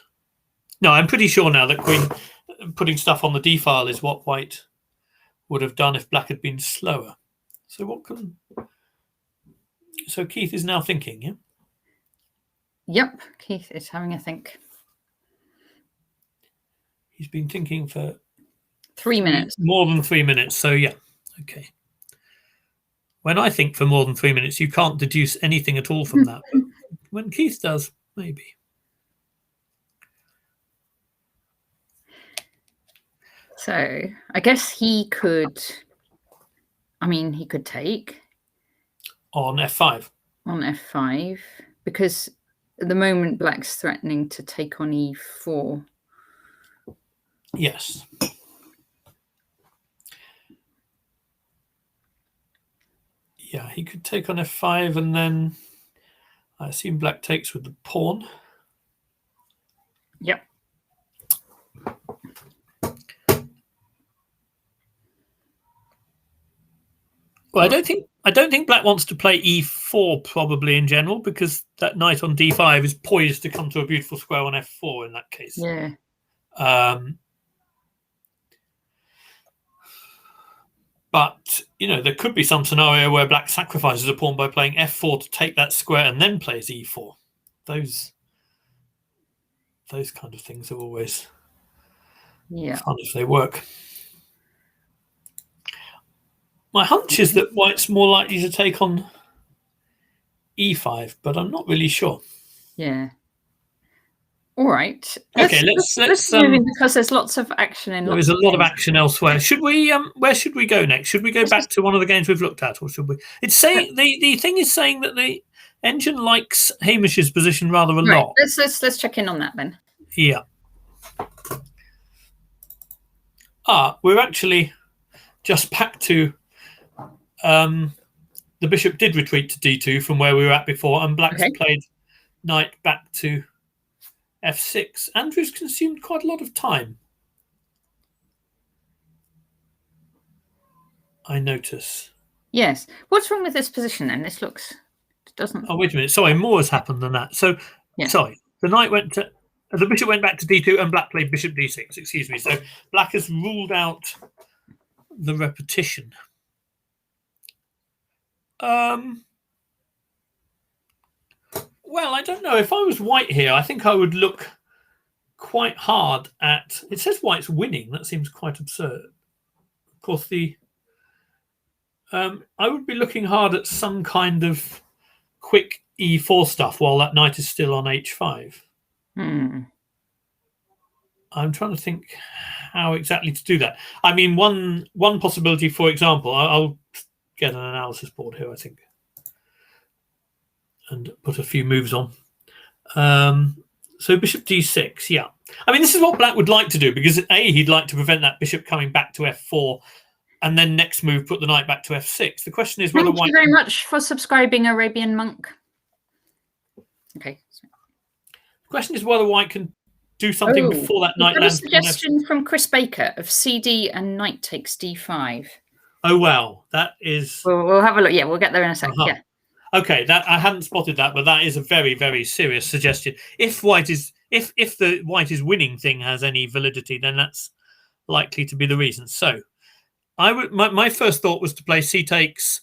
No, I'm pretty sure now that queen putting stuff on the d file is what white would have done if black had been slower. So what can... So Keith is now thinking, yeah? Yep, Keith is having a think. He's been thinking for 3 minutes. More than 3 minutes, so yeah, okay. When I think for more than 3 minutes, you can't deduce anything at all from that. But when Keith does, maybe. So I guess he could, I mean, he could take. On f5. On f5, because at the moment black's threatening to take on e4. Yes. Yeah, he could take on f5 and then I assume black takes with the pawn. Yep. Well, I don't think black wants to play e4 probably in general, because that knight on d5 is poised to come to a beautiful square on f4 in that case. Yeah. But, you know, there could be some scenario where black sacrifices a pawn by playing f4 to take that square and then plays e4. Those kind of things are always fun if they work. My hunch is that white's more likely to take on e5, but I'm not really sure. Yeah. All right. Okay, let's because there's lots of action in. There is a lot of action elsewhere. Should we? Where should we go next? Should we go back to one of the games we've looked at, or should we? It's saying the thing is saying that the engine likes Hamish's position rather a lot. Let's check in on that then. Yeah. We're actually just back to. The bishop did retreat to d2 from where we were at before, and black's played knight back to f6. Andrew's consumed quite a lot of time, I notice. Yes. What's wrong with this position then? This looks... It doesn't... Oh, wait a minute. Sorry, more has happened than that. So, sorry. The knight went to... The bishop went back to d2 and black played bishop d6. Excuse me. So black has ruled out the repetition. Well, I don't know. If I was white here, I think I would look quite hard at... It says white's winning. That seems quite absurd. Of course, I would be looking hard at some kind of quick e4 stuff while that knight is still on h5. I'm trying to think how exactly to do that. I mean, one possibility, for example, I'll get an analysis board here, I think, and put a few moves on. So bishop d6, yeah. I mean, this is what black would like to do, because A, he'd like to prevent that bishop coming back to f4, and then next move, put the knight back to f6. The question is whether Thank you very much for subscribing, Arabian Monk. Okay. The question is whether white can do something before that knight lands. A suggestion from Chris Baker of cd and knight takes d5. Oh, wow. That is... We'll have a look. Yeah, we'll get there in a second. Yeah. Okay, that I hadn't spotted that, but that is a very, very serious suggestion. If white is if the white is winning thing has any validity, then that's likely to be the reason. So I would my first thought was to play c takes,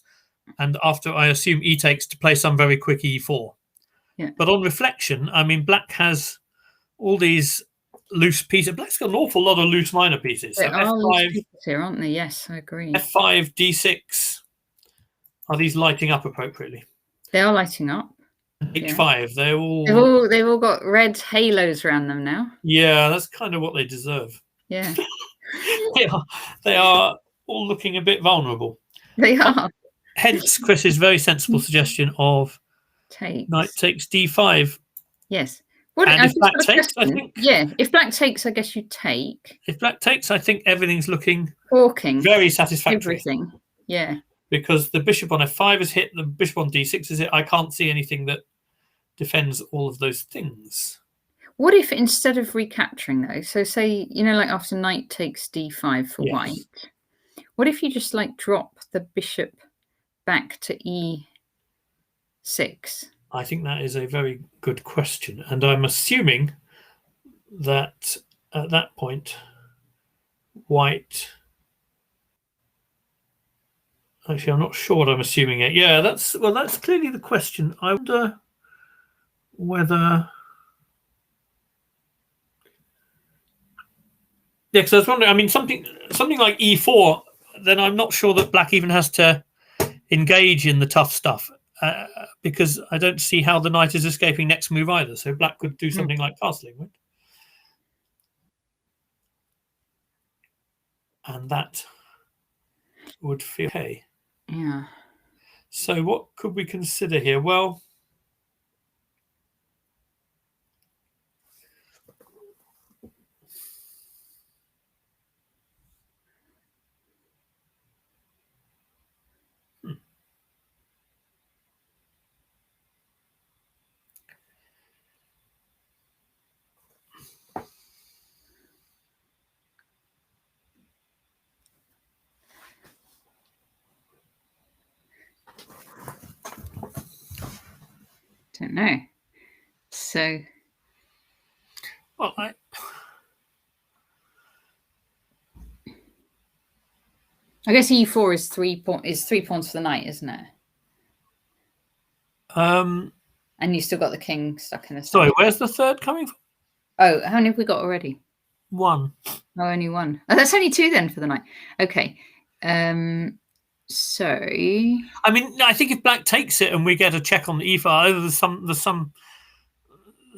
and after I assume e takes to play some very quick e4. Yeah. But on reflection, I mean, black has all these loose pieces. Black's got an awful lot of loose minor pieces. So there are loose pieces here, aren't they? Yes, I agree. f5, d6. Are these lighting up appropriately? They are lighting up. h5, they've all got red halos around them now. Yeah, that's kind of what they deserve. Yeah. they are all looking a bit vulnerable. They are. Hence Chris's very sensible suggestion of takes. Knight takes d5. Yes. What, And if black takes, I think. Yeah, if black takes, I guess you take. If black takes, I think everything's looking Forking. very satisfactory. Everything. Yeah. Because the bishop on f5 is hit, the bishop on d6 is hit. I can't see anything that defends all of those things. What if instead of recapturing though, so say, like after knight takes d5 for white, what if you just like drop the bishop back to e6? I think that is a very good question. And I'm assuming that at that point, white... Actually, I'm not sure what I'm assuming it. Yeah, that's clearly the question. I wonder whether... Yeah, because I was wondering, I mean, something like e4, then I'm not sure that black even has to engage in the tough stuff, because I don't see how the knight is escaping next move either. So black could do something like castling, right? And that would feel okay. Yeah. So what could we consider here? Well, Don't know. So, well, I guess e4 is 3 pawns for the knight, isn't it? And you still got the king stuck in the. Sorry, where's the third coming from? Oh, how many have we got already? 1. Oh, only 1. Oh, that's only 2 then for the knight. Okay. So I mean, I think if black takes it and we get a check on the e5, there's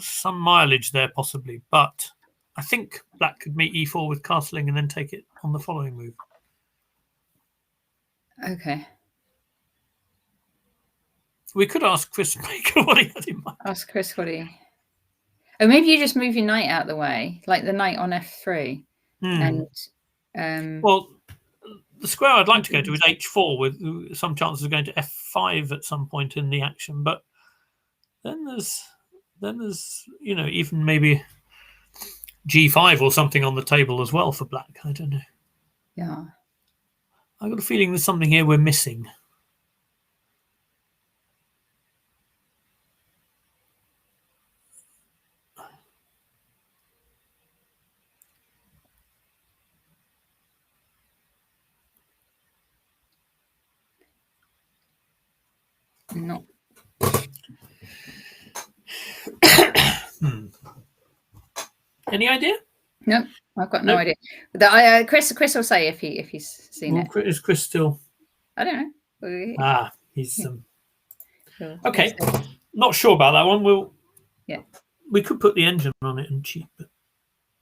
some mileage there possibly, but I think black could meet e4 with castling and then take it on the following move. Okay. We could ask Chris Baker what he had in mind. Ask Chris what he. Oh, maybe you just move your knight out of the way, like the knight on f3, and. Well, the square I'd like to go to is h4 with some chances of going to f5 at some point in the action, but then there's even maybe g5 or something on the table as well for black. I don't know. Yeah. I've got a feeling there's something here we're missing. No. Any idea? No, I've got no idea. But Chris will say if he's seen it. Is Chris still? I don't know. He's yeah. Okay. Not sure about that one. Yeah. We could put the engine on it and cheat, but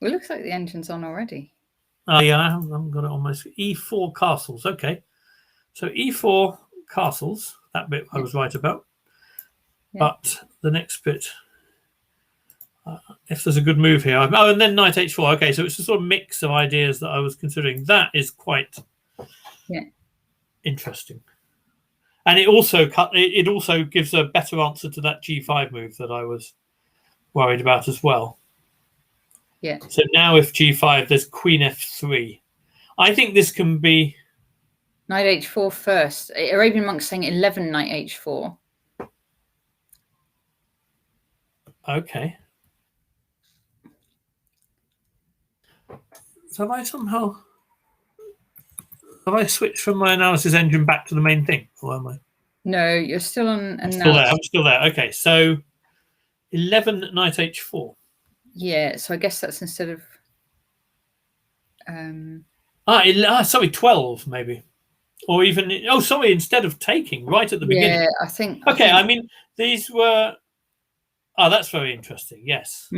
it looks like the engine's on already. Oh yeah, I haven't got it on my e4 castles. Okay, so e4 castles. That bit I was right about, but the next bit, if there's a good move here, and then knight h4. Okay, so it's a sort of mix of ideas that I was considering. That is quite interesting, and it also gives a better answer to that g5 move that I was worried about as well. Yeah. So now if g5, there's queen f3. I think this can be knight h4 first. Arabian Monk's saying 11 knight h4. Okay. So have I switched from my analysis engine back to the main thing, or am I? No, you're still on analysis. I'm still there. Okay, so 11 knight h4. Yeah, so I guess that's instead of. Sorry, 12 maybe, or even. Oh, sorry, instead of taking right at the beginning. Yeah, I think. Okay, I mean these were. Oh, that's very interesting. Yes.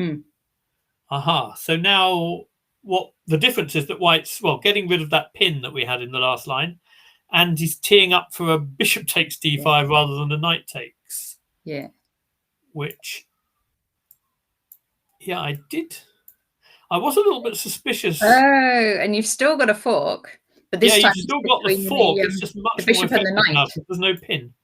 Aha. So now, what the difference is that white's getting rid of that pin that we had in the last line, and he's teeing up for a bishop takes d5 rather than a knight takes. Yeah. which, yeah, I did. I was a little bit suspicious. Oh, and you've still got a fork. But this time you've still got the fork. It's just much more bishop and the effective now knight. because there's no pin.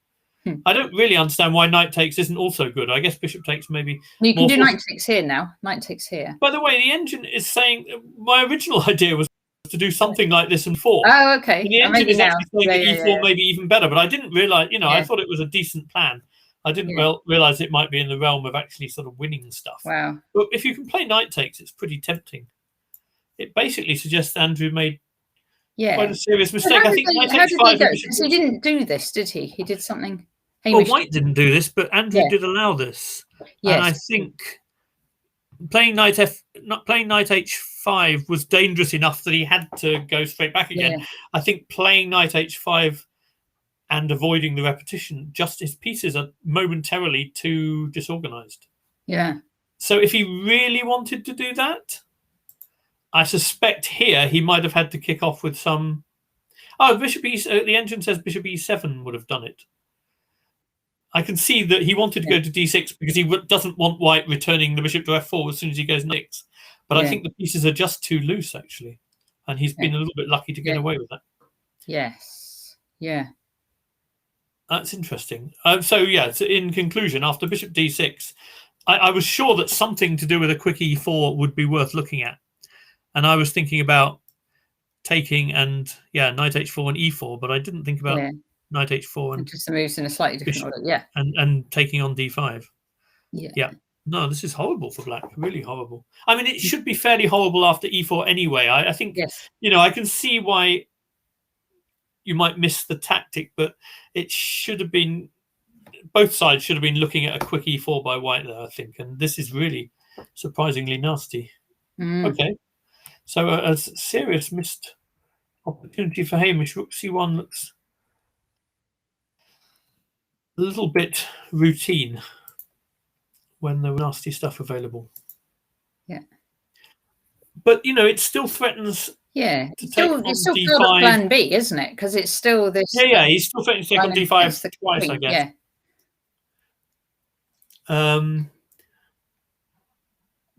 I don't really understand why knight takes isn't also good. I guess bishop takes maybe. You can do knight takes here now. Knight takes here. By the way, the engine is saying my original idea was to do something like this and fork. Oh, okay. And the engine is actually saying that e4 may be even better, but I didn't realize. I thought it was a decent plan. I didn't realize it might be in the realm of actually sort of winning stuff. Wow. But if you can play knight takes, it's pretty tempting. It basically suggests Andrew made quite a serious mistake. I think knight takes 5. Because he didn't do this, did he? He did something. Well, White didn't do this, but Andrew did allow this. Yes. And I think playing knight h5 was dangerous enough that he had to go straight back again. Yeah. I think playing knight h5 and avoiding the repetition, just his pieces are momentarily too disorganized. Yeah. So if he really wanted to do that, I suspect here he might have had to kick off with some. Oh, bishop e. The engine says bishop e7 would have done it. I can see that he wanted to go to d6 because he doesn't want White returning the bishop to f4 as soon as he goes next. But I think the pieces are just too loose, actually. And he's been a little bit lucky to get away with that. Yes. Yeah. That's interesting. So in conclusion, after bishop d6, I was sure that something to do with a quick e4 would be worth looking at. And I was thinking about taking and, knight h4 and e4, but I didn't think about knight h4 and just the moves in a slightly different order. And taking on d5. Yeah. No, this is horrible for black. Really horrible. I mean, it should be fairly horrible after e4 anyway. I think, I can see why you might miss the tactic, but it should have been, both sides should have been looking at a quick e4 by White there, I think. And this is really surprisingly nasty. Okay. So a serious missed opportunity for Hamish. Rook c1 looks a little bit routine when there was nasty stuff available. Yeah. But, it still threatens... Yeah, it's still got a plan B, isn't it? Because it's still this... Yeah, he's still threatening to take on d5 twice, I guess. Yeah.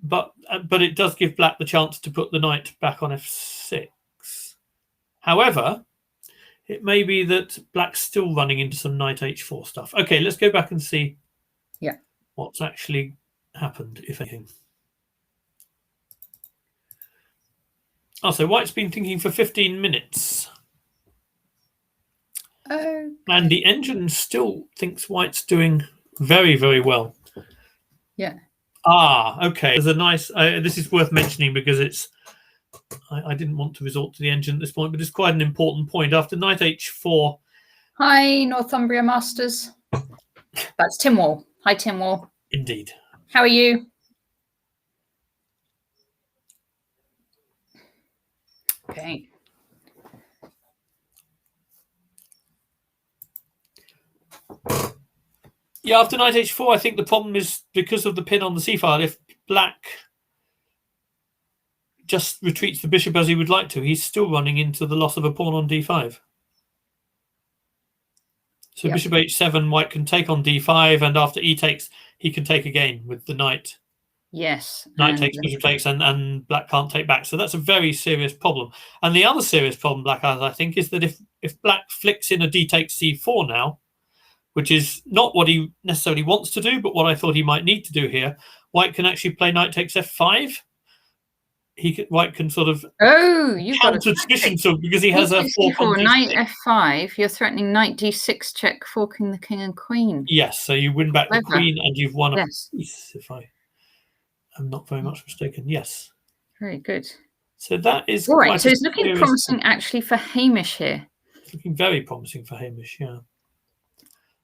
But it does give black the chance to put the knight back on f6. However, it may be that black's still running into some knight h4 stuff. Okay, let's go back and see what's actually happened, if anything. Oh, so White's been thinking for 15 minutes. Okay. And the engine still thinks White's doing very, very well. Yeah. Ah, okay. There's a nice... this is worth mentioning because it's... I didn't want to resort to the engine at this point, but it's quite an important point. After knight h4... Hi, Northumbria Masters. That's Tim Wall. Hi, Tim Wall. Indeed. How are you? Okay. Yeah, after knight h4, I think the problem is because of the pin on the c file. If black just retreats the bishop as he would like to, he's still running into the loss of a pawn on d5. So bishop h7, White can take on d5, and after e takes, he can take again with the knight. Yes. Knight takes, bishop takes, and black can't take back. So that's a very serious problem. And the other serious problem black has, I think, is that if black flicks in a d takes c4 now, which is not what he necessarily wants to do, but what I thought he might need to do here, White can actually play knight takes f5. White can sort of counter tradition because he has a fork on knight f5. You're threatening knight d6 check, forking the king and queen. Yes, so you win back the queen and you've won a piece, if I am not very much mistaken. Yes. Very good. So that is all right. So it's looking promising actually for Hamish here. It's looking very promising for Hamish, yeah.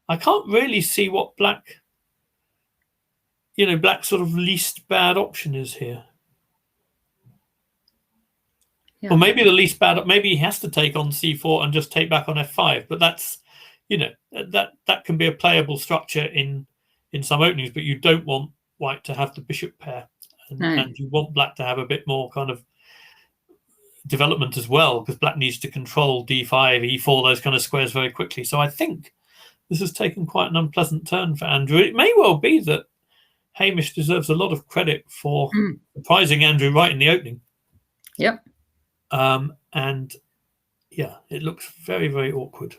I can't really see what black, black's sort of least bad option is here. Yeah. Or maybe the least bad, maybe he has to take on c4 and just take back on f5. But that's, that can be a playable structure in some openings, but you don't want White to have the bishop pair. And you want black to have a bit more kind of development as well, because black needs to control d5, e4, those kind of squares very quickly. So I think this has taken quite an unpleasant turn for Andrew. It may well be that Hamish deserves a lot of credit for surprising Andrew right in the opening. Yep. And yeah, it looks very, very awkward.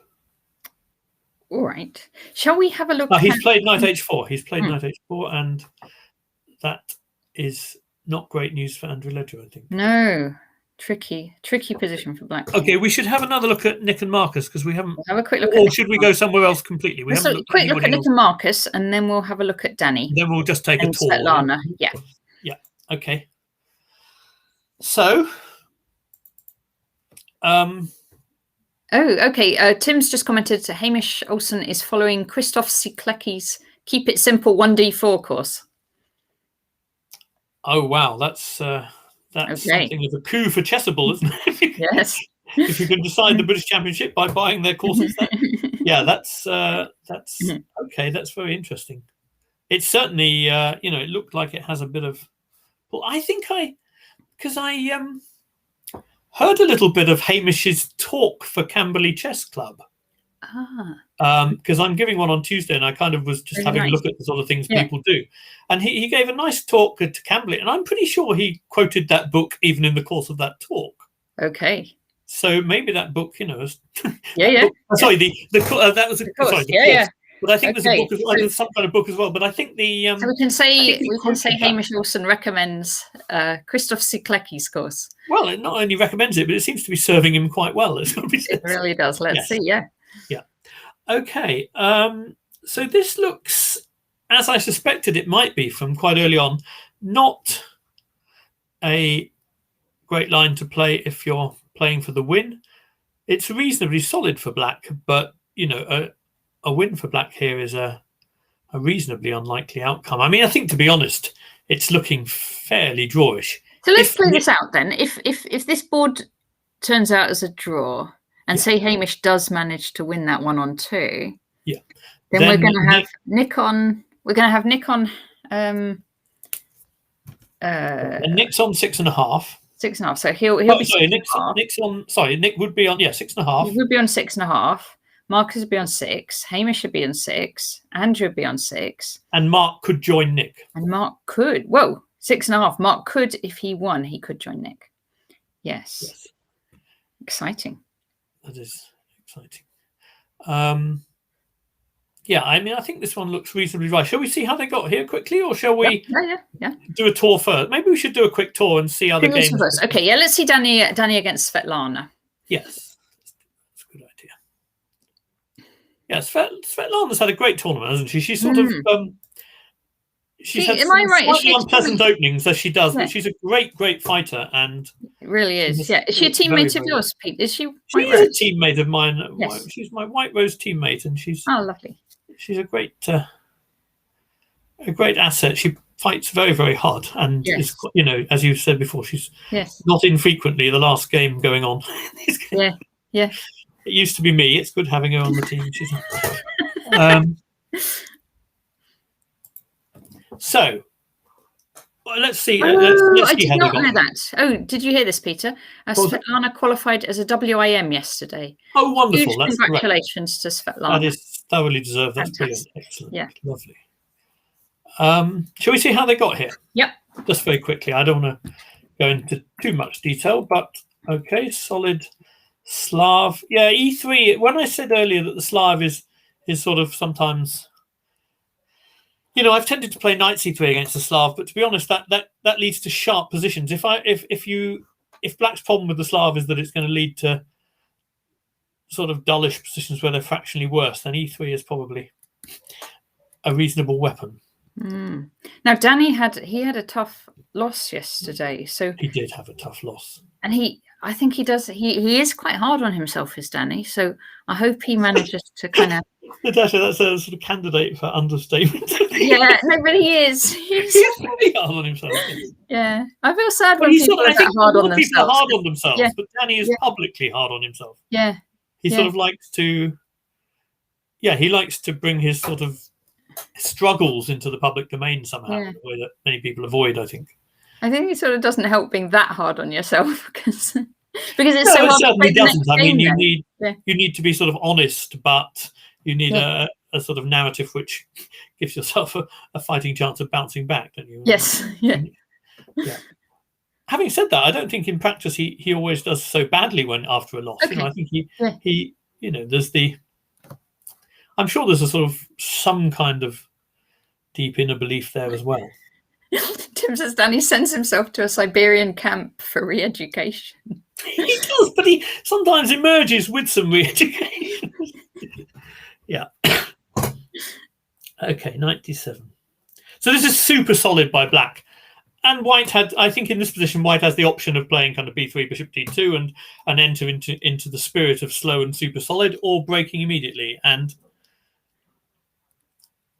All right. Shall we have a look? He's played knight h4. He's played knight h4, and that is not great news for Andrew Ledger, I think. No. Tricky position for black. Okay, we should have another look at Nick and Marcus, because we haven't. We'll have a quick look. Or should we go somewhere else completely? Let's have a quick look at Nick and Marcus, and then we'll have a look at Danny. Then we'll just take a tour. Svetlana. Yeah. Yeah. Okay. So. Oh, okay. Tim's just commented Hamish Olsen is following Krzysztof Siklecki's Keep It Simple 1D4 course. Oh wow, that's something of a coup for Chessable, isn't it? Yes. If you can decide the British Championship by buying their courses, that's okay. That's very interesting. It's certainly it looked like it has a bit of. Well, I think I heard a little bit of Hamish's talk for Camberley Chess Club. Because I'm giving one on Tuesday, and I kind of was just having a look at the sort of things people do. And he gave a nice talk to Camberley, and I'm pretty sure he quoted that book even in the course of that talk. Okay. So maybe that book, is Sorry, that was the course. But I think there's a book as well, some kind of book as well. But I think the so we can say Hamish Olsen recommends Krzysztof Siklecki's course. Well, it not only recommends it, but it seems to be serving him quite well. It really does. Let's see. Yeah. Okay. So this looks, as I suspected it might be from quite early on, not a great line to play if you're playing for the win. It's reasonably solid for black, but a win for black here is a reasonably unlikely outcome. I mean, I think, to be honest, it's looking fairly drawish. So let's play this out then. If this board turns out as a draw, and say Hamish does manage to win that 1 on 2, then we're going to have Nick on. We're going to have Nick on. And Nick's on 6.5. 6.5. So he'll be. Sorry, Nick's on. Sorry, Nick would be on 6.5. He would be on 6.5. Marcus would be on 6. Hamish should be on 6. Andrew would be on 6. And Mark could join Nick. And Mark could. Whoa, 6.5. Mark could, if he won, he could join Nick. Yes. Exciting. That is exciting. I mean, I think this one looks reasonably right. Shall we see how they got here quickly, or shall we do a tour first? Maybe we should do a quick tour and see how the game goes. Okay, yeah, let's see Danny against Svetlana. Yes, that's a good idea. Yeah, Svetlana's had a great tournament, hasn't she? She's sort of she's had slightly unpleasant openings, as she does, but she's a great fighter, and it really is. Yeah, is she a teammate of yours, Pete? Is she? She is a teammate of mine. Yes. She's my White Rose teammate, and she's lovely. She's a great asset. She fights very, very hard, and is, as you said before, she's not infrequently the last game going on. Yeah. It used to be me. It's good having her on the team. So, let's see. Let's I see did not know that. Oh, did you hear this, Peter? Svetlana qualified as a WIM yesterday. Oh, wonderful! Huge congratulations to Svetlana. That is thoroughly deserved. That's brilliant. Excellent. Yeah. Lovely. Shall we see how they got here? Yep. Just very quickly. I don't want to go into too much detail, but okay, solid Slav. Yeah, E3. When I said earlier that the Slav is sort of sometimes, I've tended to play knight C3 against the Slav, but to be honest, that leads to sharp positions. If Black's problem with the Slav is that it's going to lead to sort of dullish positions where they're fractionally worse, then E3 is probably a reasonable weapon. Now, Danny had a tough loss yesterday. So he did have a tough loss, and I think he does. He is quite hard on himself, is Danny. So I hope he manages to kind of. Natasha, that's a sort of candidate for understatement. Yeah, no, but he is. He's very hard on himself. Yeah, I feel sad when people are hard on themselves. People are hard on themselves, but Danny is publicly hard on himself. Yeah, he sort of likes to. Yeah, he likes to bring his sort of struggles into the public domain somehow, in a way that many people avoid, I think. I think it sort of doesn't help being that hard on yourself because it's so hard. It certainly doesn't. I mean, you need to be sort of honest, but you need a a sort of narrative which gives yourself a fighting chance of bouncing back, don't you? Yes. Yeah. Having said that, I don't think in practice he always does so badly when after a loss. Okay. I think he there's I'm sure there's a sort of some kind of deep inner belief there as well. Tim says Danny sends himself to a Siberian camp for re-education. He does, but he sometimes emerges with some re-education. Yeah. Okay, 97. So this is super solid by black. And white had, I think in this position, white has the option of playing kind of b3, bishop d2 and enter into the spirit of slow and super solid, or breaking immediately. And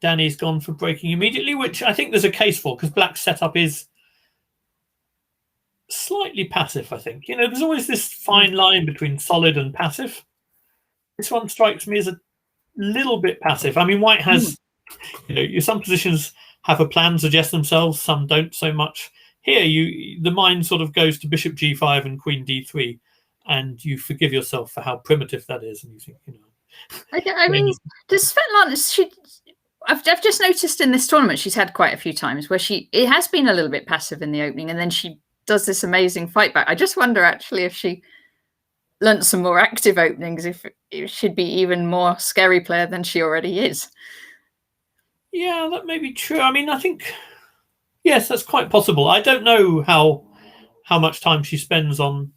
Danny's gone for breaking immediately, which I think there's a case for, because black's setup is slightly passive, I think. There's always this fine line between solid and passive. This one strikes me as a little bit passive. I mean, white has, some positions have a plan, suggest themselves, some don't so much. Here, the mind sort of goes to bishop g5 and queen d3, and you forgive yourself for how primitive that is, and you think, I mean, does Svetlana? I've just noticed in this tournament she's had quite a few times where it has been a little bit passive in the opening, and then she does this amazing fight back. I just wonder actually if she learnt some more active openings, if she'd be even more scary player than she already is. Yeah, that may be true. I mean, I think, yes, that's quite possible. I don't know how much time she spends on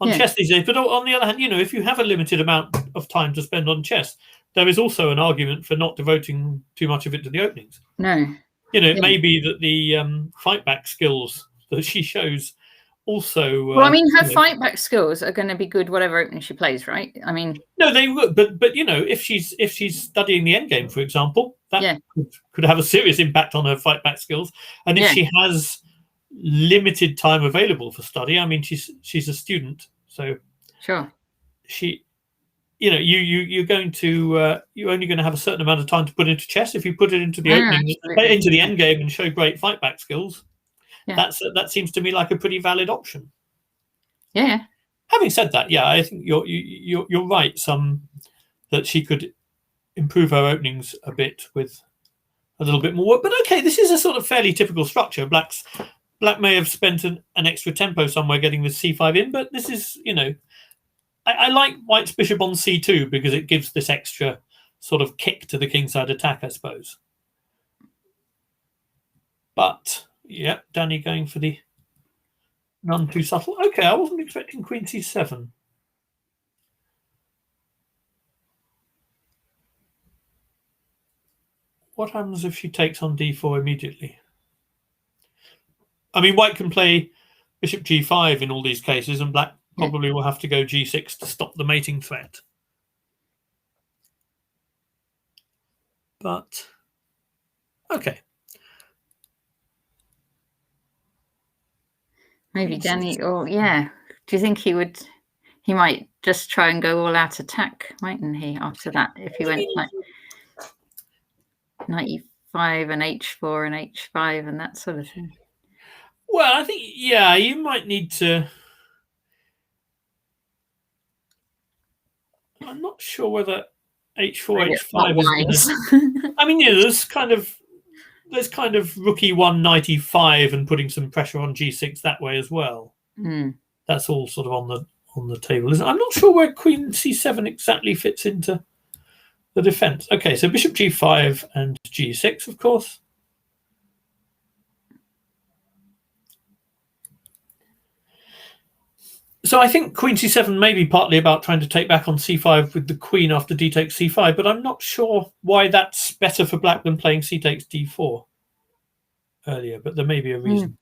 chess these days. But on the other hand, if you have a limited amount of time to spend on chess, there is also an argument for not devoting too much of it to the openings. No. It may be that the fight back skills that she shows also. Well, I mean, her fight back skills are going to be good whatever opening she plays, right? I mean, no, they would, but if she's studying the endgame, for example, that could have a serious impact on her fight back skills. And if she has limited time available for study, I mean, she's a student, so sure, she, you're going to you're only going to have a certain amount of time to put into chess. If you put it into the opening, into the endgame, and show great fight back skills. That seems to me like a pretty valid option. Yeah. Having said that, I think you're right. That she could improve her openings a bit with a little bit more work. But okay, this is a sort of fairly typical structure. Black may have spent an extra tempo somewhere getting the c5 in, but this is I like white's bishop on c2 because it gives this extra sort of kick to the kingside attack, I suppose. But yeah, Danny going for the none too subtle. Okay, I wasn't expecting queen c7. What happens if she takes on d4 immediately? I mean, white can play bishop g5 in all these cases, and black probably will have to go g6 to stop the mating threat. But, okay. Maybe Danny, do you think he might just try and go all out attack, mightn't he, after that, if he went like 95 and h4 and h5 and that sort of thing? Well, I think, you might need to... I'm not sure whether h4, h5 is gonna... I mean, there's kind of rookie 195 and putting some pressure on g6 that way as well. That's all sort of on the table, isn't it? I'm not sure where queen c7 exactly fits into the defense. Okay, so bishop g5 and g6, of course. So I think queen c7 may be partly about trying to take back on c5 with the queen after d takes c5, but I'm not sure why that's better for black than playing c takes d4 earlier, but there may be a reason.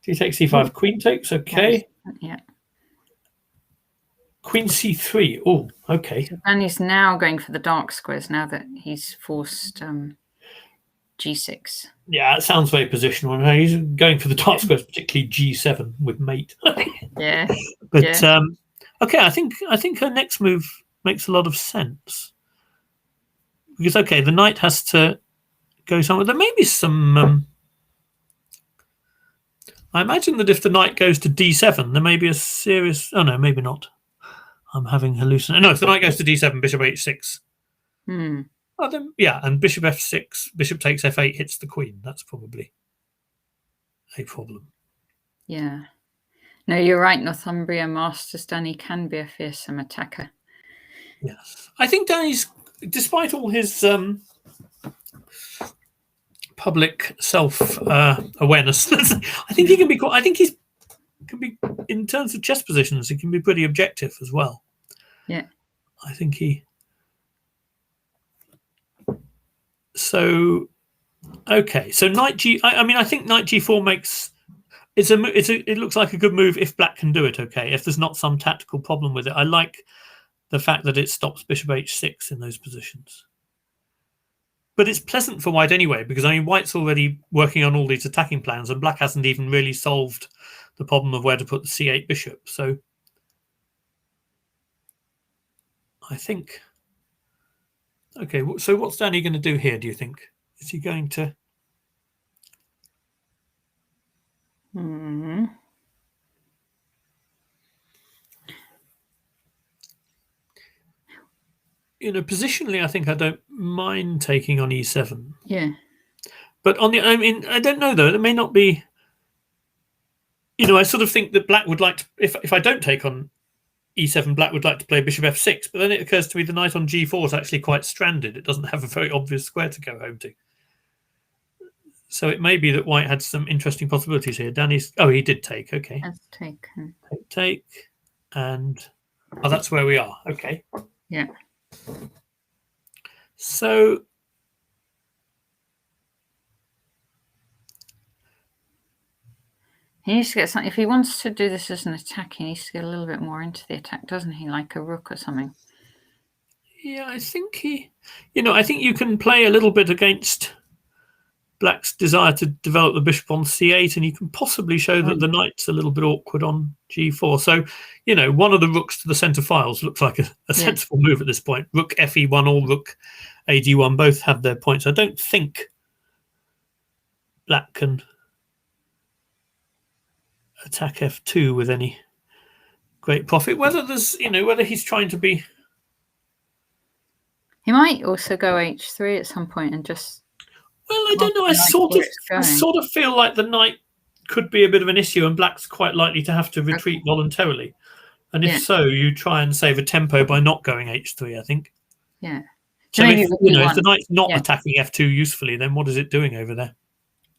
D takes c5, queen takes, okay. Yeah. Queen c3, oh, okay. So Danny's now going for the dark squares now that he's forced g6. Yeah, it sounds very positional. He's going for the dark squares, particularly g7 with mate. Yeah. But okay, I think her next move makes a lot of sense. Because okay, the knight has to go somewhere. There may be some I imagine that if the knight goes to d7, there may be a serious... Oh no, maybe not. I'm having hallucinations. No, if the knight goes to d7, bishop h6, Oh, then, yeah, and bishop f6, bishop takes f8 hits the queen. That's probably a problem. Yeah. No, you're right. Northumbria Masters Danny can be a fearsome attacker. Yes. I think Danny's, despite all his public self-awareness, I think he can be quite, I think he's can be, in terms of chess positions, he can be pretty objective as well. Yeah. I think he... So, okay. So knight g... I mean, I think knight g4 makes... It looks like a good move if black can do it, okay, if there's not some tactical problem with it. I like the fact that it stops bishop h6 in those positions. But it's pleasant for white anyway, because, I mean, white's already working on all these attacking plans, and black hasn't even really solved the problem of where to put the c8 bishop. So I think... Okay, so what's Danny going to do here, do you think? Is he going to... You know, positionally, I think I don't mind taking on e7. Yeah. But on the... I mean, I don't know, though. It may not be... You know, I sort of think that black would like to... If I don't take on e7, black would like to play bishop f6. But then it occurs to me the knight on g4 is actually quite stranded. It doesn't have a very obvious square to go home to. So it may be that white had some interesting possibilities here. Danny's... Oh, he did take. Okay. That's taken. Take. And... Oh, that's where we are. Okay. Yeah. So... He needs to get something. If he wants to do this as an attack, he needs to get a little bit more into the attack, doesn't he? Like a rook or something. Yeah, I think he... You know, I think you can play a little bit against black's desire to develop the bishop on c8, and you can possibly show that the knight's a little bit awkward on g4. So, you know, one of the rooks to the centre files looks like a sensible move at this point. Rook fe1 or rook ad1 both have their points. I don't think black can attack f2 with any great profit. Whether there's, you know, whether he's trying to be... He might also go h3 at some point and just... Well, I don't know. I sort of feel like the knight could be a bit of an issue, and black's quite likely to have to retreat voluntarily. And if so, you try and save a tempo by not going h3, I think. Yeah. So if the knight's not attacking f2 usefully, then what is it doing over there?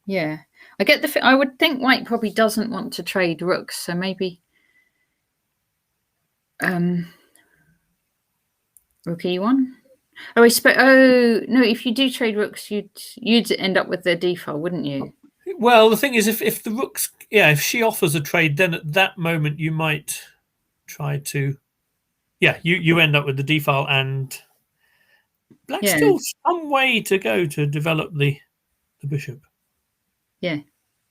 Yeah. I get the... I would think white probably doesn't want to trade rooks, so maybe... Rook e1? Oh, no! If you do trade rooks, you'd end up with their d-file, wouldn't you? Well, the thing is, if the rooks, if she offers a trade, then at that moment you might try to, you end up with the d-file, and black's still some way to go to develop the bishop. Yeah.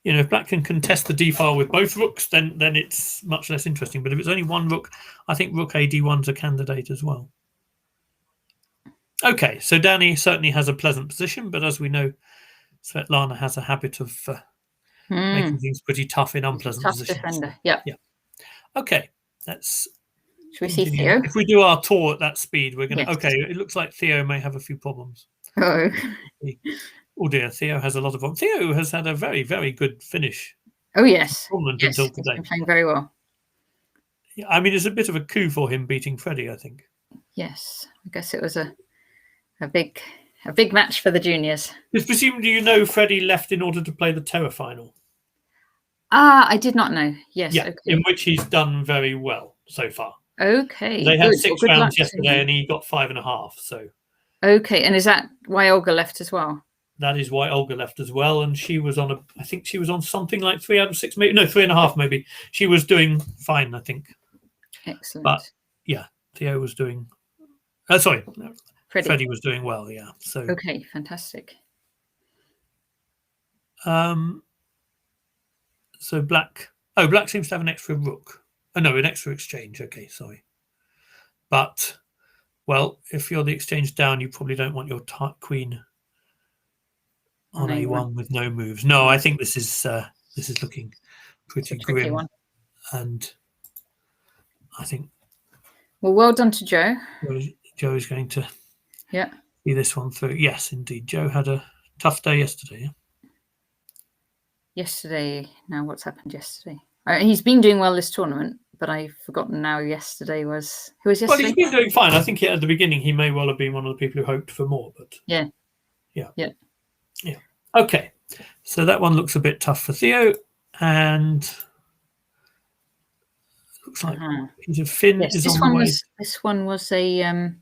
You know, if black can contest the d-file with both rooks, then it's much less interesting. But if it's only one rook, I think rook ad1's a candidate as well. Okay, so Danny certainly has a pleasant position, but as we know, Svetlana has a habit of making things pretty tough in unpleasant positions. Defender. Yeah. Okay, let's... Should we see Theo? If we do our tour at that speed, we're going to... Okay, it looks like Theo may have a few problems. Oh. Oh dear, Theo has a lot of problems. Theo has had a very, very good finish. Oh, yes. Until today. He's been playing very well. Yeah, I mean, it's a bit of a coup for him beating Freddie, I think. Yes, I guess it was a big match for the juniors. It's presumed, do you know Freddie left in order to play the Terra final? I did not know. Yes. Yeah, okay. In which he's done very well so far. Okay. They had 6 rounds yesterday and he got 5.5. So. Okay, and is that why Olga left as well? That is why Olga left as well, and she was on I think she was on something like 3 out of 6, maybe 3.5 maybe. She was doing fine, I think. Excellent. But yeah, Theo was doing. Freddie was doing well. Yeah. So. Okay, fantastic. So black. Black seems to have an extra rook. Oh no, an extra exchange. Okay, sorry. But well, if you're the exchange down, you probably don't want your queen on a1 with no moves. No, I think this is looking pretty grim. One. And I think. Well done to Joe. Joe is going to see this one through. Yes, indeed. Joe had a tough day yesterday. Yeah? Yesterday. Now, what's happened yesterday? He's been doing well this tournament, but I've forgotten now. Yesterday was who was yesterday? Well, he's been doing fine. I think at the beginning he may well have been one of the people who hoped for more, but yeah. Okay, so that one looks a bit tough for Theo, and looks like Peter Finn is on the way. This one was a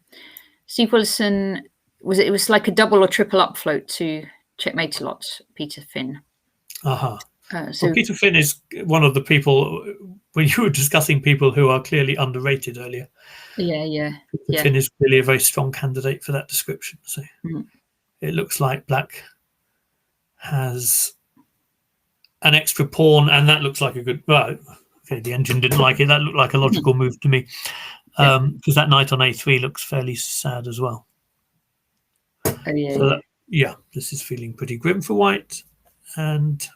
Steve Wilson. It was like a double or triple up float to checkmate a lot. Peter Finn. So Peter Finn is one of the people, when you were discussing people who are clearly underrated earlier. Yeah. Peter Finn is clearly a very strong candidate for that description. So it looks like Black has an extra pawn, and that looks like a good. Well, okay, the engine didn't like it. That looked like a logical move to me, because that knight on a3 looks fairly sad as well. This is feeling pretty grim for White, and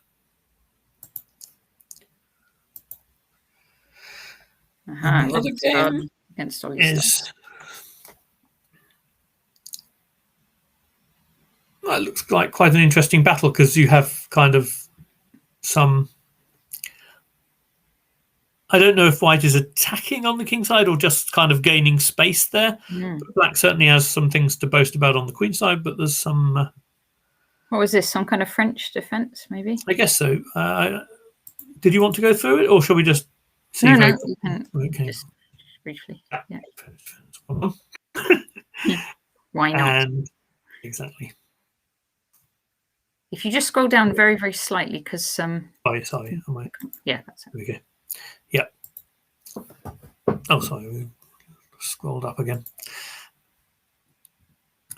the other game against is. Well, it looks like quite an interesting battle because you have kind of some. I don't know if White is attacking on the king side or just kind of gaining space there. But Black certainly has some things to boast about on the queen side, but there's some. What was this? Some kind of French defense, maybe? I guess so. Did you want to go through it, or shall we just see? No, you can just briefly. Why not? And exactly. If you just scroll down very, very slightly, because sorry, am I? Yeah, that's it. Okay. Yeah. Oh, sorry, we scrolled up again.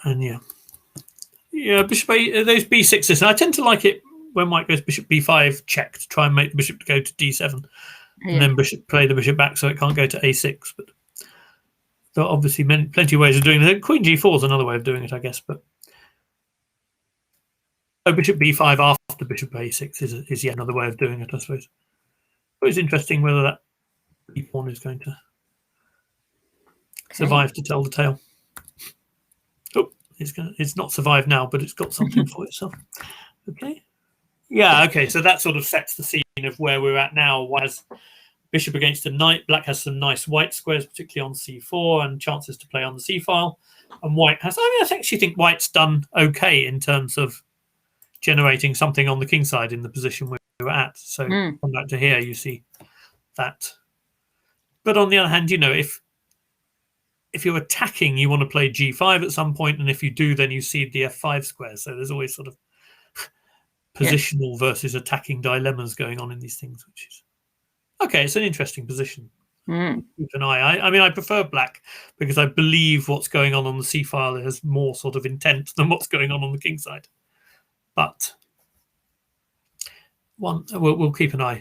And bishop A. Those b6s. And I tend to like it when White goes bishop b5 check to try and make the bishop go to d7, and then play the bishop back so it can't go to a6. But there are obviously plenty of ways of doing it. Queen g4 is another way of doing it, I guess, but. Bishop b5 after bishop a6 is yet another way of doing it, I suppose. But it's interesting whether that b pawn is going to survive to tell the tale. Oh, it's not survived now, but it's got something for itself. Okay. Yeah, okay, so that sort of sets the scene of where we're at now. White has bishop against a knight. Black has some nice white squares, particularly on c4, and chances to play on the c file. And White has, I actually think White's done okay in terms of generating something on the king side in the position we were at. So come back to here, you see that. But on the other hand, if you're attacking, you want to play g5 at some point, and if you do, then you cede the f5 square. So there's always sort of positional versus attacking dilemmas going on in these things, which is okay. It's an interesting position. Keep an eye. I prefer Black because I believe what's going on the c file has more sort of intent than what's going on the king side. But we'll keep an eye.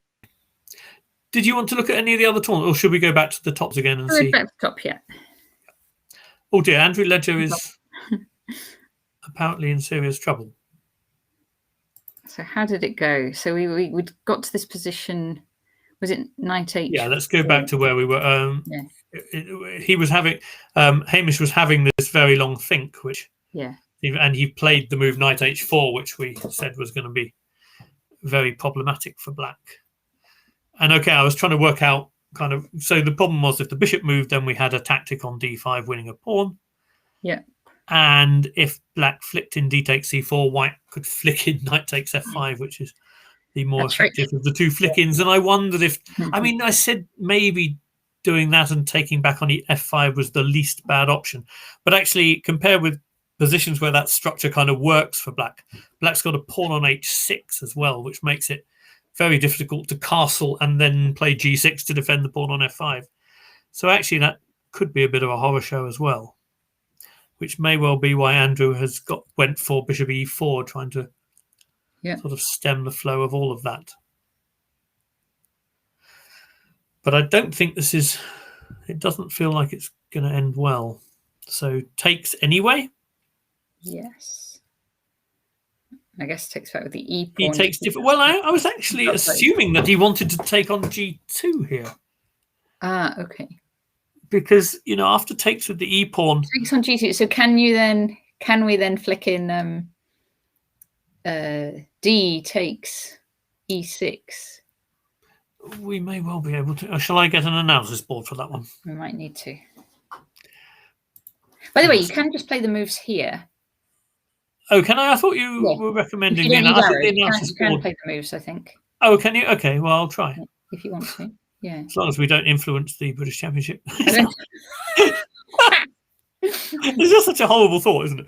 Did you want to look at any of the other tournaments, or should we go back to the tops again and see? Back to the top, yeah. Oh dear, Andrew Ledger is apparently in serious trouble. So how did it go? So we got to this position. Was it knight h4? Yeah, let's go back to where we were. He was having Hamish was having this very long think, which and he played the move knight h4, which we said was going to be very problematic for Black. And okay, I was trying to work out kind of. So the problem was if the bishop moved, then we had a tactic on d5, winning a pawn. Yeah. And if Black flicked in d takes c4, White could flick in knight takes f5, which is the more effective of the two flick-ins. And I wondered if, I said maybe doing that and taking back on f5 was the least bad option. But actually, compared with positions where that structure kind of works for Black, Black's got a pawn on h6 as well, which makes it very difficult to castle and then play g6 to defend the pawn on f5. So actually, that could be a bit of a horror show as well, which may well be why Andrew went for bishop e4, trying to sort of stem the flow of all of that. But I don't think it doesn't feel like it's going to end well. So takes anyway. Yes. I guess takes back with the e pawn. He takes different. Well, I was actually assuming that he wanted to take on g2 here. Okay. Because after takes with the e pawn, takes on g2. So can you then can we then flick in D takes E6? We may well be able to. Shall I get an analysis board for that one? We might need to. By the way, you can just play the moves here. Oh, can I? I thought you were recommending the analysis you can board. play the moves, I think. Oh, can you? Okay, well, I'll try. If you want to, yeah. As long as we don't influence the British Championship. It's just such a horrible thought, isn't it?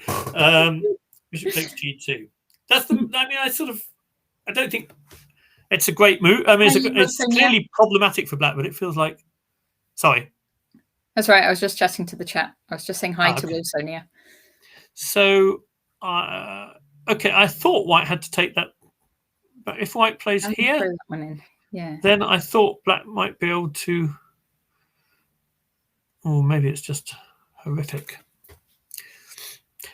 Bishop takes G2. That's the. I mean, I don't think it's a great move. I mean, it's clearly problematic for black, but it feels like. Sorry. That's right. I was just chatting to the chat. I was just saying hi to Will Sonia. So, okay, I thought white had to take that, but if white plays here, throw that one in. Yeah. Then I thought black might be able to. Oh, maybe it's just horrific.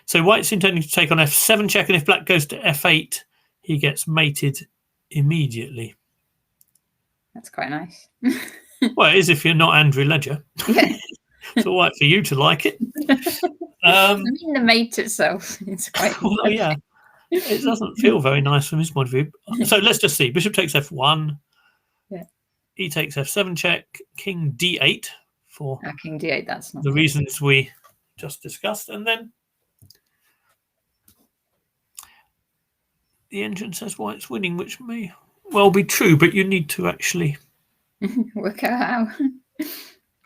So white's intending to take on F7 check, and if black goes to F8, he gets mated immediately. That's quite nice. Well, it is if you're not Andrew Ledger. Yeah. It's all right for you to like it. I mean, the mate itself is quite. Well, yeah, it doesn't feel very nice from his point of view. So let's just see. Bishop takes F1. Yeah. E takes F7 check. King D8 for King D8. That's not the reasons we just discussed, and then the engine says white's winning, which may well be true, but you need to actually work out how.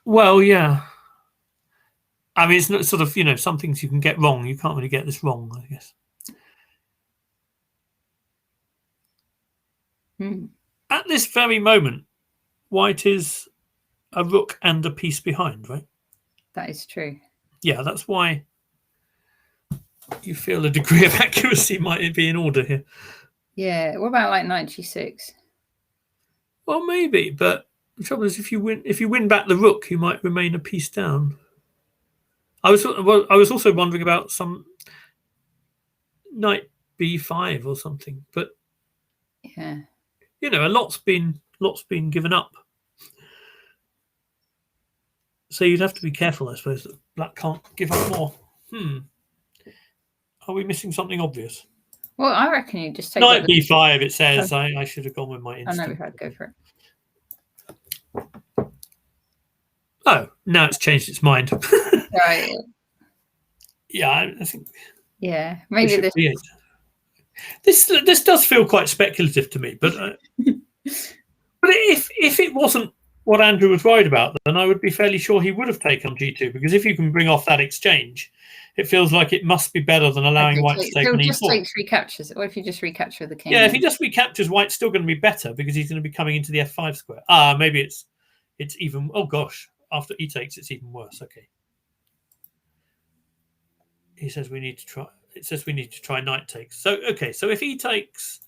Well, yeah. I mean, it's not sort of, some things you can get wrong. You can't really get this wrong, I guess. At this very moment, white is a rook and a piece behind, right? That is true. Yeah, that's why you feel a degree of accuracy might be in order here. Yeah. What about like knight G6? Well, maybe, but the trouble is, if you win back the rook, you might remain a piece down. I was also wondering about some knight B5 or something, but yeah, a lot's been given up. So you'd have to be careful, I suppose, that black can't give up more. Are we missing something obvious? Well, I reckon you just take knight B5. It says I should have gone with my instinct. I know we had to go for it. Oh, now it's changed its mind. Right. Yeah, I think. Yeah, maybe this does feel quite speculative to me, but but if it wasn't what Andrew was worried about, then I would be fairly sure he would have taken on G2, because if you can bring off that exchange, it feels like it must be better than allowing white to take on E4. Just take 3 captures. What if you just recapture the king? Yeah, if he just recaptures, white's still going to be better because he's going to be coming into the F5 square. Maybe it's even. Oh gosh, after E takes, it's even worse. Okay. He says we need to try. It says we need to try knight takes. So okay, so if E takes,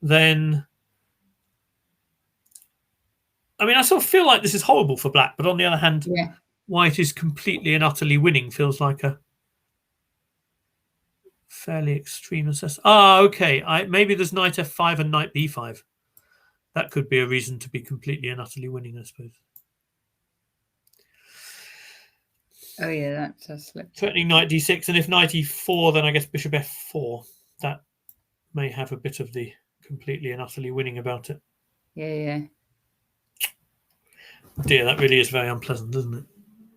then I mean, I sort of feel like this is horrible for black, but on the other hand, white is completely and utterly winning. Feels like a fairly extreme assessment. Okay. Maybe there's knight F5 and knight B5. That could be a reason to be completely and utterly winning, I suppose. Oh yeah, that does slip. Threatening knight D6, and if knight E4, then I guess bishop F4. That may have a bit of the completely and utterly winning about it. Yeah. Dear, that really is very unpleasant, doesn't it?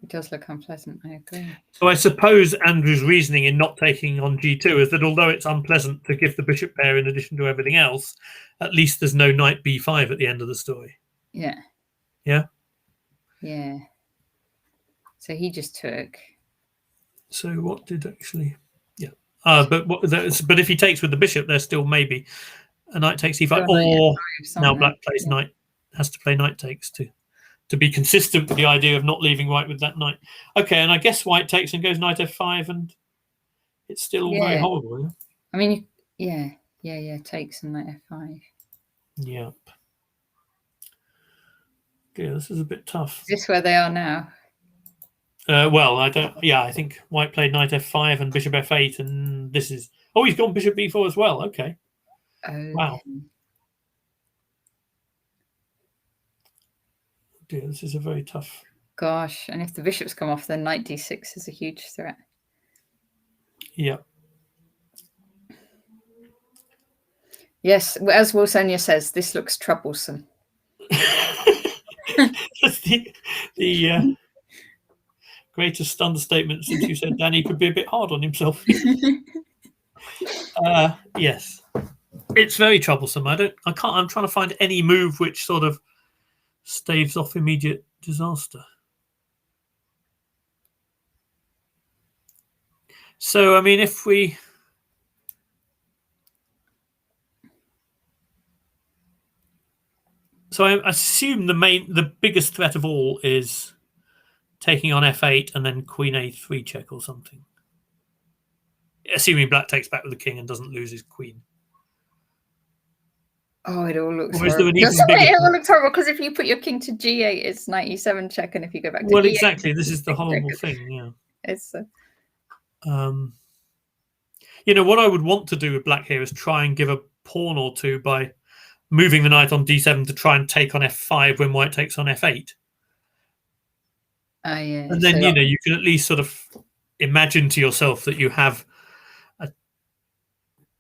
It does look unpleasant, I agree. So I suppose Andrew's reasoning in not taking on G2 is that although it's unpleasant to give the bishop pair in addition to everything else, at least there's no knight B5 at the end of the story. Yeah. Yeah? Yeah. So he just took. So what did actually... Yeah. But if he takes with the bishop, there's still maybe a knight takes E5. Or now black plays knight, has to play knight takes to be consistent with the idea of not leaving white with that knight. Okay, and I guess white takes and goes knight F5, and it's still all very horrible. Yeah? I mean, takes and knight F5. Yep. Yeah, this is a bit tough. Is this where they are now? Well, I don't. Yeah, I think white played knight F5 and bishop F8, and this is. Oh, he's gone bishop B4 as well. Okay. Oh. Wow. Dear, this is a very tough. Gosh, and if the bishops come off, then knight D6 is a huge threat. Yeah. Yes, as Wilsonia says, this looks troublesome. That's the greatest understatement since you said Danny could be a bit hard on himself. Yes, it's very troublesome. I'm trying to find any move which sort of staves off immediate disaster. So, I mean, if we... So I assume the biggest threat of all is taking on f8 and then queen a3 check or something. Assuming black takes back with the king and doesn't lose his queen. Oh, it all looks horrible. It all looks horrible because if you put your king to g8, it's knight e7 check, and if you go back to well, e8, exactly. This is the horrible thing. Yeah. It's you know, what I would want to do with black here is try and give a pawn or two by moving the knight on d7 to try and take on f5 when white takes on f8. Yeah. And then, you know, you can at least sort of imagine to yourself that you have a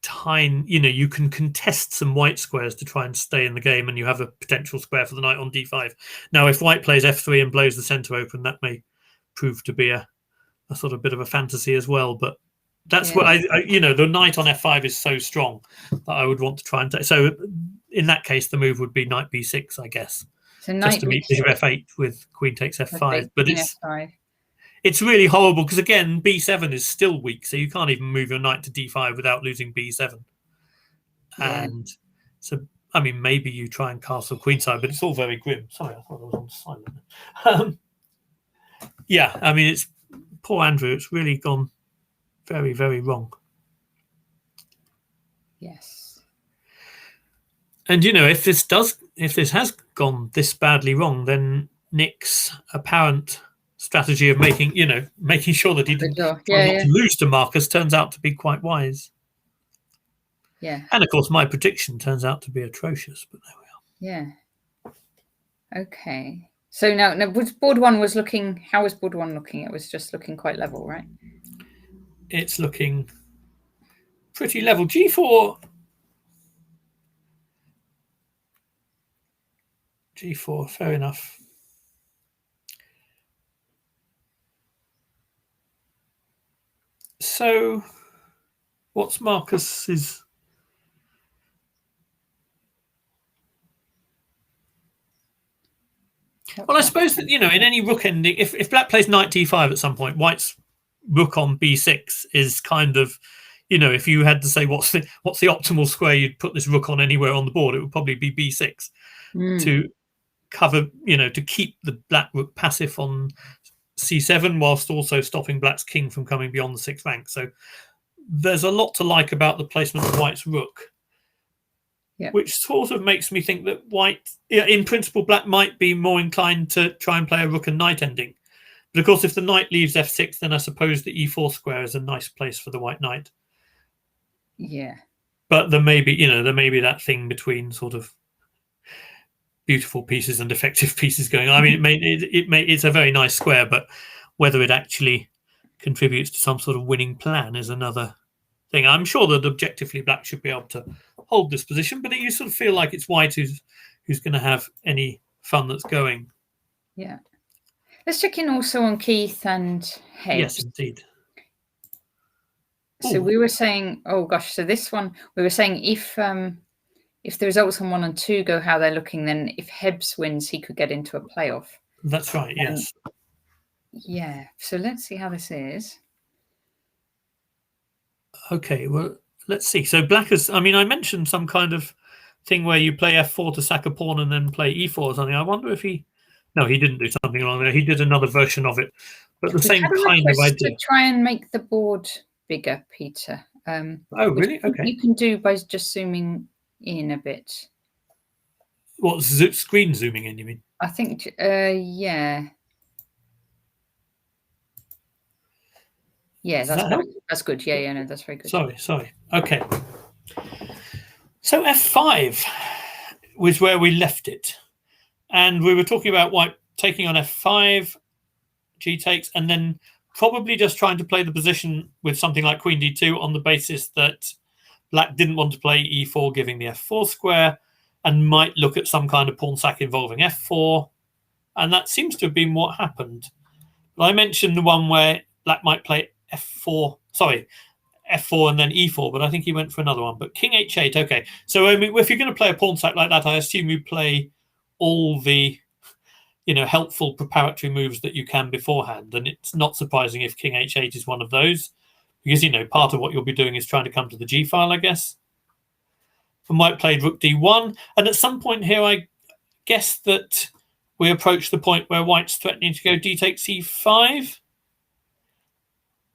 tiny, you know, you can contest some white squares to try and stay in the game, and you have a potential square for the knight on d5. Now, if white plays f3 and blows the center open, that may prove to be a sort of bit of a fantasy as well. But that's what I you know, the knight on f5 is so strong that I would want to try and take. So in that case, the move would be knight b6, I guess. So just to meet bishop f8 with queen takes f5. But it's really horrible because, again, b7 is still weak, so you can't even move your knight to d5 without losing b7. Yeah. And so, I mean, maybe you try and castle queenside, but it's all very grim. Sorry, I thought I was on silent. Yeah, I mean, it's poor Andrew. It's really gone very, very wrong. Yes. And, you know, if this has gone this badly wrong, then Nick's apparent strategy of making sure that he didn't not to lose to Marcus turns out to be quite wise. Yeah. And of course, my prediction turns out to be atrocious, but there we are. Yeah. Okay. So now board one was looking. How was board one looking? It was just looking quite level, right? It's looking pretty level. G4. G4, fair enough. So, what's Marcus's? Well, I suppose that, you know, in any rook ending, if black plays knight d5 at some point, white's rook on b6 is kind of, you know, if you had to say what's the optimal square you'd put this rook on anywhere on the board, it would probably be b6 to cover, you know, to keep the black rook passive on c7 whilst also stopping black's king from coming beyond the 6th rank. So there's a lot to like about the placement of white's rook, which sort of makes me think that white, in principle, black might be more inclined to try and play a rook and knight ending. But of course, if the knight leaves f6, then I suppose the e4 square is a nice place for the white knight. Yeah. But there may be that thing between sort of beautiful pieces and defective pieces going on. I mean, it's a very nice square, but whether it actually contributes to some sort of winning plan is another thing. I'm sure that objectively black should be able to hold this position, but you sort of feel like it's white who's going to have any fun that's going. Yeah. Let's check in also on Keith and Head. Yes, indeed. So we were saying, oh gosh, so this one, we were saying if the results on 1 and 2 go how they're looking, then if Hebbs wins, he could get into a playoff. That's right, yes. Yeah, so let's see how this is. Okay, well, let's see. So black has, I mean, I mentioned some kind of thing where you play f4 to sack a pawn and then play e4 or something. I wonder if no, he didn't do something along there. He did another version of it, but the same kind of idea. To try and make the board bigger, Peter. Oh, really? Okay. You can do by just zooming in a bit. What, screen zooming in, you mean? I think, yeah. Yeah, that's good. Yeah, no, that's very good. Sorry. Okay. So f5 was where we left it. And we were talking about white taking on f5, g takes, and then probably just trying to play the position with something like queen d2 on the basis that black didn't want to play e4, giving the f4 square, and might look at some kind of pawn sack involving f4. And that seems to have been what happened. But I mentioned the one where black might play f4 and then e4, but I think he went for another one. But king h8, okay. So I mean, if you're going to play a pawn sack like that, I assume you play all the helpful preparatory moves that you can beforehand. And it's not surprising if king h8 is one of those, because part of what you'll be doing is trying to come to the g file, I guess. And white played rook d1, and at some point here I guess that we approach the point where white's threatening to go d takes e5.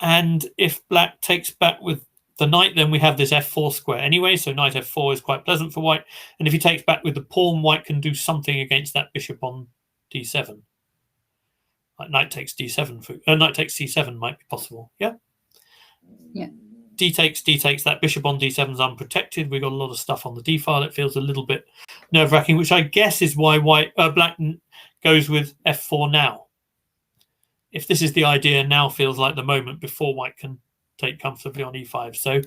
And if black takes back with the knight, then we have this f4 square anyway, so knight f4 is quite pleasant for white. And if he takes back with the pawn, white can do something against that bishop on d7. Like knight takes d7, knight takes c7 might be possible. Yeah? Yeah. D takes, that bishop on d7 is unprotected. We've got a lot of stuff on the d file. It feels a little bit nerve-wracking, which I guess is why black goes with f4 now. If this is the idea, now feels like the moment before white can take comfortably on e5. So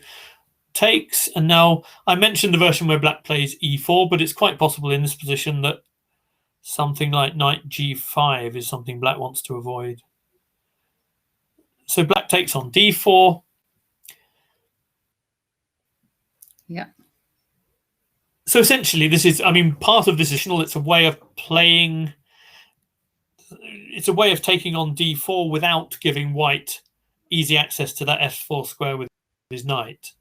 takes, and now I mentioned the version where black plays e4, but it's quite possible in this position that something like knight g5 is something black wants to avoid. So black takes on d4. Yeah. So essentially, this is, part of this is, it's a way of playing. It's a way of taking on d4 without giving white easy access to that f4 square with his knight.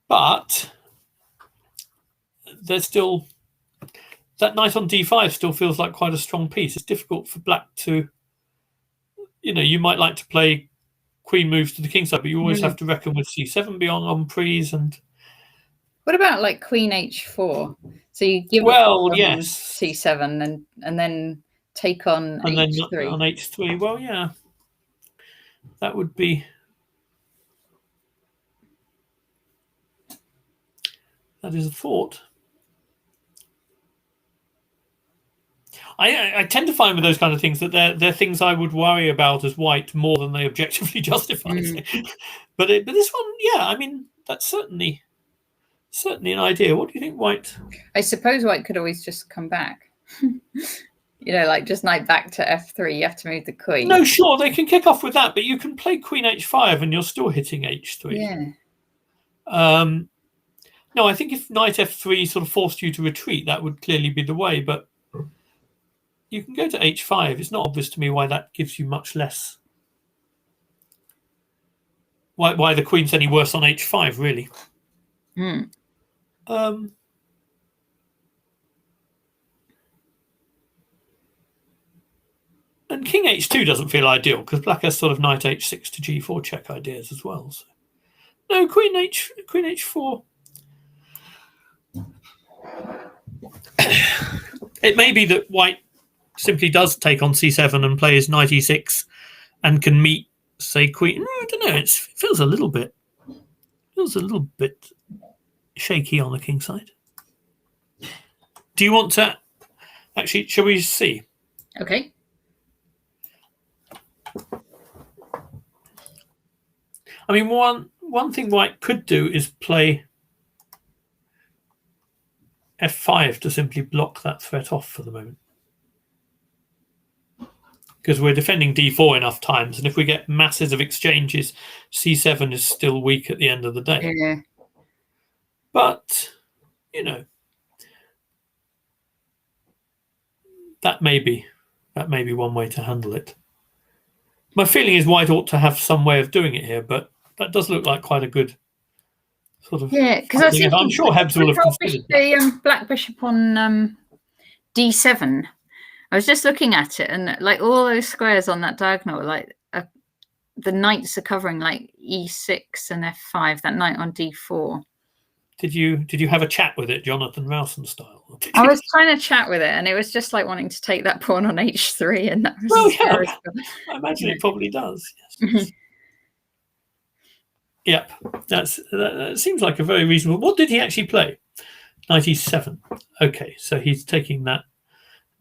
But there's still that knight on d5 still feels like quite a strong piece. It's difficult for black to, you might like to play queen moves to the king side, but you always have to reckon with c7 beyond on pres. And what about like queen h4? So you give yes, c7 and then take on and h3. Then on h3. Well, yeah, that would be. That is a thought. I tend to find with those kind of things that they're things I would worry about as white more than they objectively justify. But this one, yeah, that's certainly an idea. What do you think, white? I suppose white could always just come back. Like just knight back to f3. You have to move the queen. No, sure, they can kick off with that, but you can play queen h5 and you're still hitting h3. Yeah. No, I think if knight f3 sort of forced you to retreat, that would clearly be the way, but you can go to h5. It's not obvious to me why that gives you much less. Why the queen's any worse on h5, really. And king h2 doesn't feel ideal because black has sort of knight h6 to g4 check ideas as well. So. No, queen h4. It may be that white simply does take on c7 and plays knight e6 and can meet, say, queen. I don't know. It feels a little bit shaky on the king side. Do you want to actually? Shall we see? Okay. One thing white could do is play f5 to simply block that threat off for the moment. Because we're defending d4 enough times, and if we get masses of exchanges, c7 is still weak at the end of the day. Yeah. But, that may be one way to handle it. My feeling is white ought to have some way of doing it here, but that does look like quite a good sort of. Yeah, because I'm sure Hebs will have considered the black bishop on d7. I was just looking at it, and like all those squares on that diagonal, like the knights are covering like e6 and f5. That knight on d4. Did you have a chat with it, Jonathan Rowson style? I was trying to chat with it, and it was just like wanting to take that pawn on h3, and that was. I imagine it probably does. Yes. Yep, that seems like a very reasonable. What did he actually play? Knight e7. Okay, so he's taking that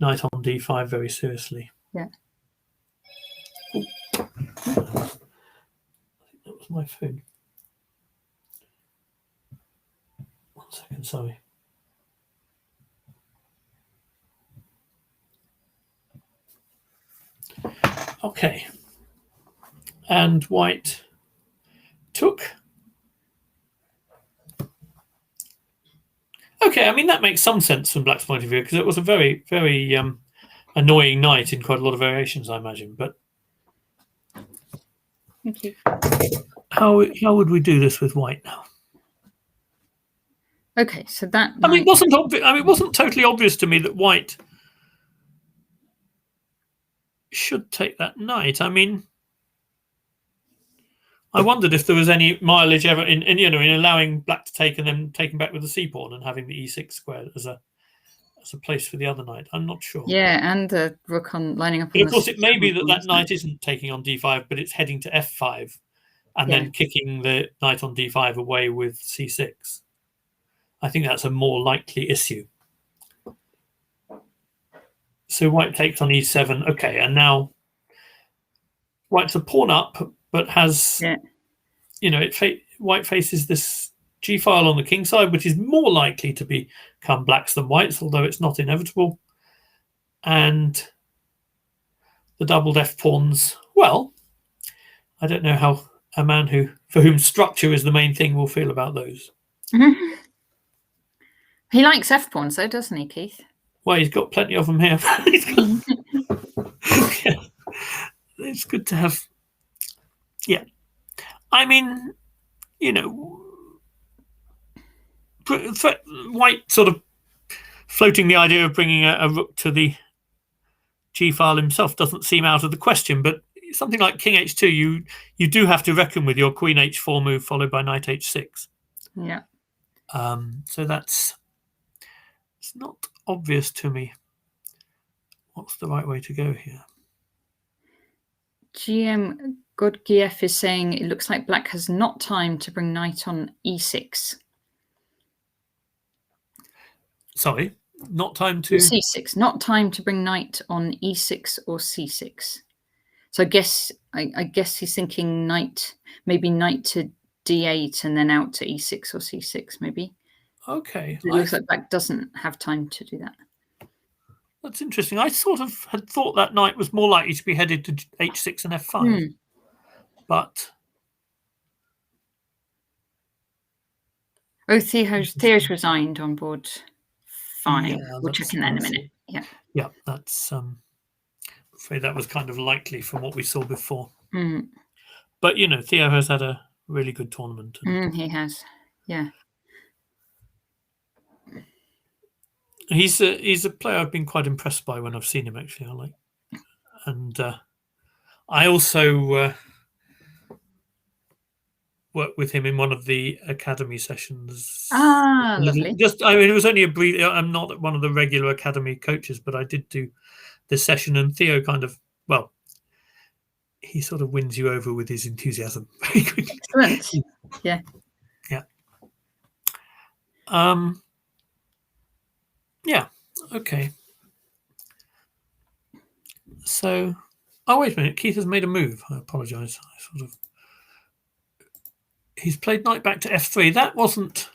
knight on d5 very seriously. Yeah. to my phone. 1 second, sorry. Okay. And white took. Okay, I mean, that makes some sense from black's point of view, because it was a very, very annoying knight in quite a lot of variations, I imagine. But Thank you. how would we do this with white now? Okay, so that. I mean, it wasn't obvious. I mean, it wasn't totally obvious to me that white should take that knight. I mean, I wondered if there was any mileage ever in allowing black to take and then taking back with the c pawn and having the e6 square as a place for the other knight. I'm not sure. Yeah, and the rook on lining up. But of course, it may be that knight isn't taking on d5, but it's heading to f5, and then kicking the knight on d5 away with c6. I think that's a more likely issue. So white takes on e7. Okay, and now white's a pawn up, but has, white faces this g file on the king side, which is more likely to become black's than white's, although it's not inevitable. And the doubled f pawns, well, I don't know how a man for whom structure is the main thing will feel about those. Mm-hmm. He likes f pawns, though, doesn't he, Keith? Well, he's got plenty of them here. Yeah. It's good to have. Yeah, I mean, white sort of floating the idea of bringing a rook to the g file himself doesn't seem out of the question. But something like king h2, you do have to reckon with your queen h4 move followed by knight h6. Yeah. So it's not obvious to me what's the right way to go here. GM Godgiev is saying it looks like black has not time to bring knight on e6. Sorry, not time to c6. Not time to bring knight on e6 or c6. So I guess he's thinking maybe knight to d8 and then out to e6 or c6, maybe. Okay. It looks like black doesn't have time to do that. That's interesting. I sort of had thought that knight was more likely to be headed to h6 and f5. But Theo's resigned on board 5. Yeah, we'll check in that in a minute. Yeah, that's I'm afraid that was kind of likely from what we saw before. Mm. But Theo has had a really good tournament. He has, yeah. He's a player I've been quite impressed by when I've seen him, actually. And I also worked with him in one of the academy sessions. Ah, lovely. It was only a brief. I'm not one of the regular academy coaches, but I did do this session, and Theo he sort of wins you over with his enthusiasm very quickly. Excellent. Yeah. Yeah. Okay. So, wait a minute. Keith has made a move. I apologise. He's played knight back to f3. That wasn't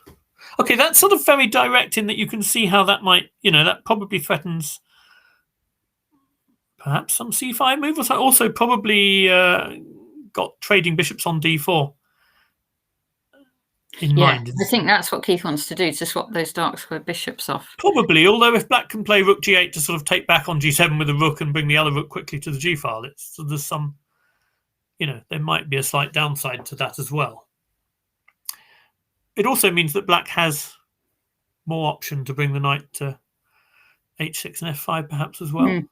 okay. That's sort of very direct in that you can see how that might, that probably threatens perhaps some c5 move, or also probably got trading bishops on d4 in mind. I think that's what Keith wants to do, to swap those dark square bishops off. Probably, although if black can play rook g8 to sort of take back on g7 with a rook and bring the other rook quickly to the g file, there's some, there might be a slight downside to that as well. It also means that black has more option to bring the knight to h6 and f5 perhaps as well.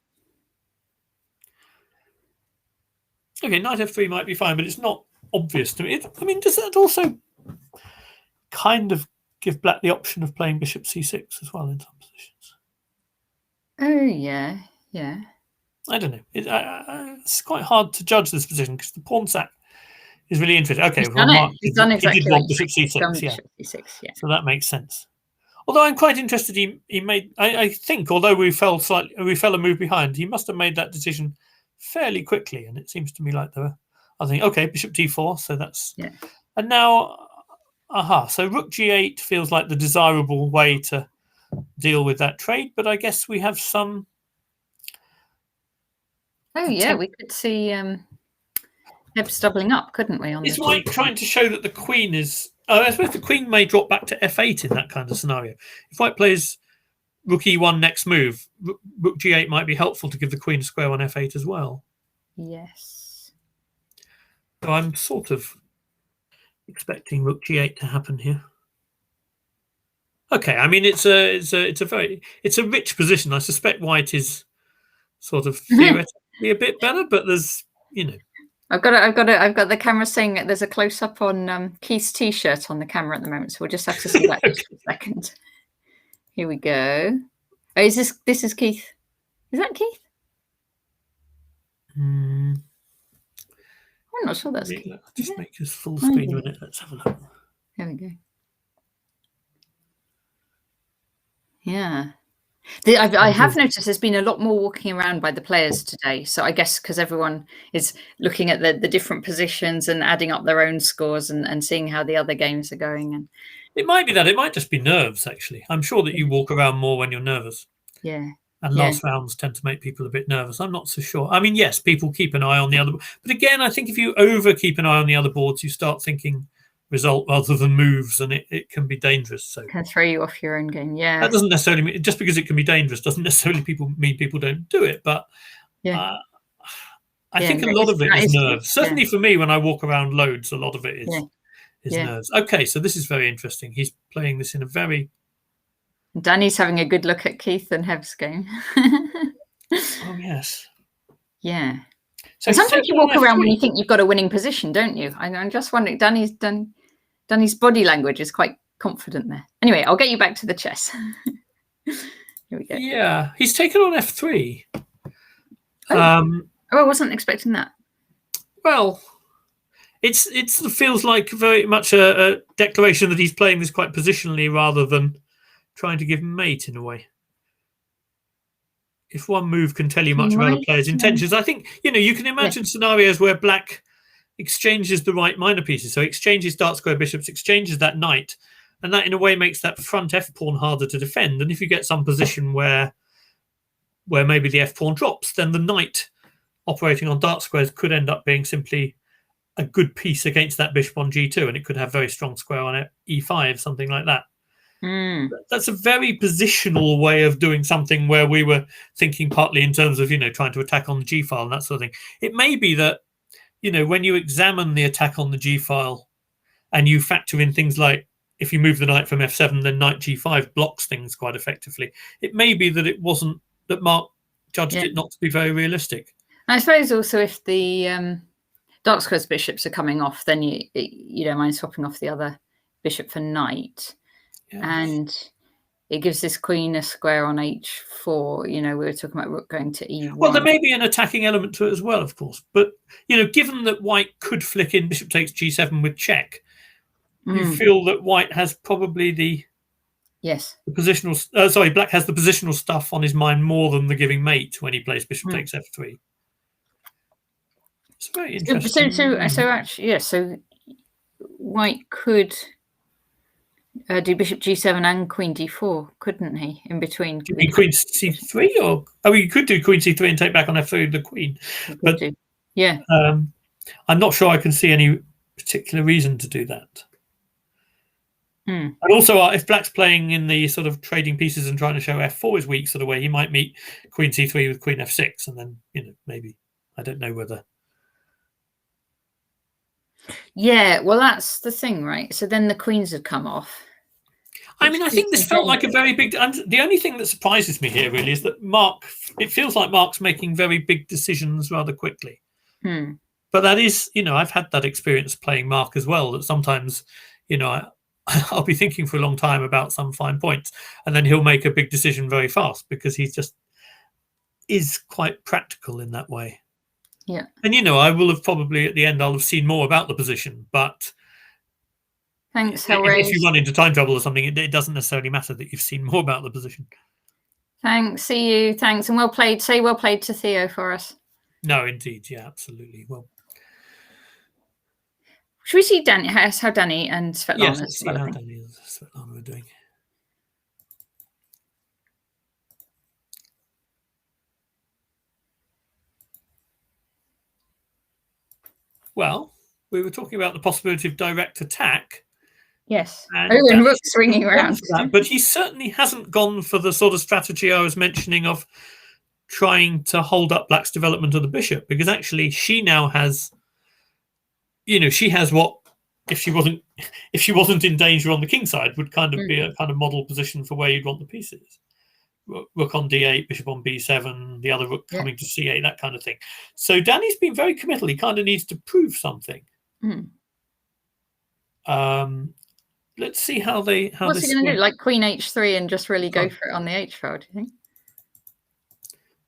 Okay, knight f3 might be fine, but it's not obvious to me. Does that also kind of give black the option of playing bishop c6 as well in some positions? Oh, yeah. I don't know. It's quite hard to judge this position because the pawn sack is really interesting. Okay, he's done exactly. He did want bishop c6, c6, yeah. So that makes sense. Although I'm quite interested, he made. I think, although we fell a move behind, he must have made that decision fairly quickly, and it seems to me like there were I think, okay, bishop d4. So that's... Yeah. And now, so rook g8 feels like the desirable way to deal with that trade. But I guess we have some... Oh, yeah, we could see Hebs doubling up, couldn't we? Is White trying to show that the queen is... I suppose the queen may drop back to f8 in that kind of scenario. If White plays rook e1 next move, rook g8 might be helpful to give the queen a square on f8 as well. Yes. So I'm sort of expecting rook g8 to happen here. Okay, I mean it's a rich position. I suspect White is sort of theoretically a bit better, but there's I've got the camera saying that there's a close up on Keith's t-shirt on the camera at the moment, so we'll just have to see that just for a second. Here we go. Oh, this is Keith? Is that Keith? I'm not sure that's Keith. Just make this full screen a minute. Let's have a look. There we go. Yeah. I have noticed there's been a lot more walking around by the players today. So I guess because everyone is looking at the different positions and adding up their own scores and seeing how the other games are going. And it might be that. It might just be nerves, actually. I'm sure that you walk around more when you're nervous. Yeah. And last rounds tend to make people a bit nervous. I'm not so sure. I mean, yes, people keep an eye on the other. But again, I think if you over keep an eye on the other boards, you start thinking result rather than moves, and it can be dangerous. So can throw you off your own game. Yeah. That doesn't necessarily mean, just because it can be dangerous doesn't necessarily mean people don't do it. But I think a lot of it is nerves. Certainly for me, when I walk around loads, a lot of it is nerves. Okay, so this is very interesting. He's playing this in a very... Danny's having a good look at Keith and Heb's game. Oh, yes. Yeah. So sometimes you walk around when you think you've got a winning position, don't you? I'm just wondering, Danny's body language is quite confident there. Anyway, I'll get you back to the chess. Here we go. Yeah, he's taken on f3. I wasn't expecting that. Well, it feels like very much a declaration that he's playing this quite positionally rather than trying to give mate in a way. If one move can tell you much about a player's intentions, I think you can imagine scenarios where Black exchanges the right minor pieces, so exchanges dark square bishops, exchanges that knight, and that in a way makes that front f pawn harder to defend. And if you get some position where maybe the f pawn drops, then the knight operating on dark squares could end up being simply a good piece against that bishop on g2, and it could have very strong square on e5, something like that. That's a very positional way of doing something where we were thinking partly in terms of trying to attack on the g file and that sort of thing. It may be that when you examine the attack on the g file and you factor in things like if you move the knight from f7, then knight g5 blocks things quite effectively. It may be that it wasn't that Mark judged it not to be very realistic. I suppose also if the dark squares bishops are coming off, then you don't mind swapping off the other bishop for knight. And it gives this queen a square on h4. We were talking about rook going to e1. Well, there may be an attacking element to it as well, of course. But, given that White could flick in bishop takes g7 with check, you feel that White has probably the positional... Black has the positional stuff on his mind more than the giving mate when he plays bishop takes f3. It's very interesting. So actually, so White could... do bishop g7 and queen d4, couldn't he? In between. Do you mean queen c3, or you could do queen c3 and take back on f3 with the queen. But I'm not sure I can see any particular reason to do that. And also, if Black's playing in the sort of trading pieces and trying to show f4 is weak sort of way, he might meet queen c3 with queen f6, and then maybe I don't know whether. Yeah, well, that's the thing, right? So then the queens had come off. I mean, I think this felt like a very big... And the only thing that surprises me here, really, is that it feels like Mark's making very big decisions rather quickly. But that is, I've had that experience playing Mark as well, that sometimes, I'll be thinking for a long time about some fine points, and then he'll make a big decision very fast because he just is quite practical in that way. Yeah. And, I will have probably at the end, I'll have seen more about the position, but thanks, if you run into time trouble or something, it doesn't necessarily matter that you've seen more about the position. Thanks. See you. Thanks. And well played. Say well played to Theo for us. No, indeed. Yeah, absolutely. Well, Should we see Danny? How Danny and Svetlana? Yes, let's see how Danny and Svetlana are doing. Well, we were talking about the possibility of direct attack. Yes. And Rook's swinging around. But he certainly hasn't gone for the sort of strategy I was mentioning of trying to hold up Black's development of the bishop, because actually she now has, she has what, if she wasn't in danger on the king side, would kind of be a kind of model position for where you'd want the pieces. Rook on d8, bishop on b7, the other rook coming to c8, that kind of thing. So Danny's been very committal. He kind of needs to prove something. Let's see how they. What's he going to do? Like queen h3 and just really go for it on the h file? Do you think?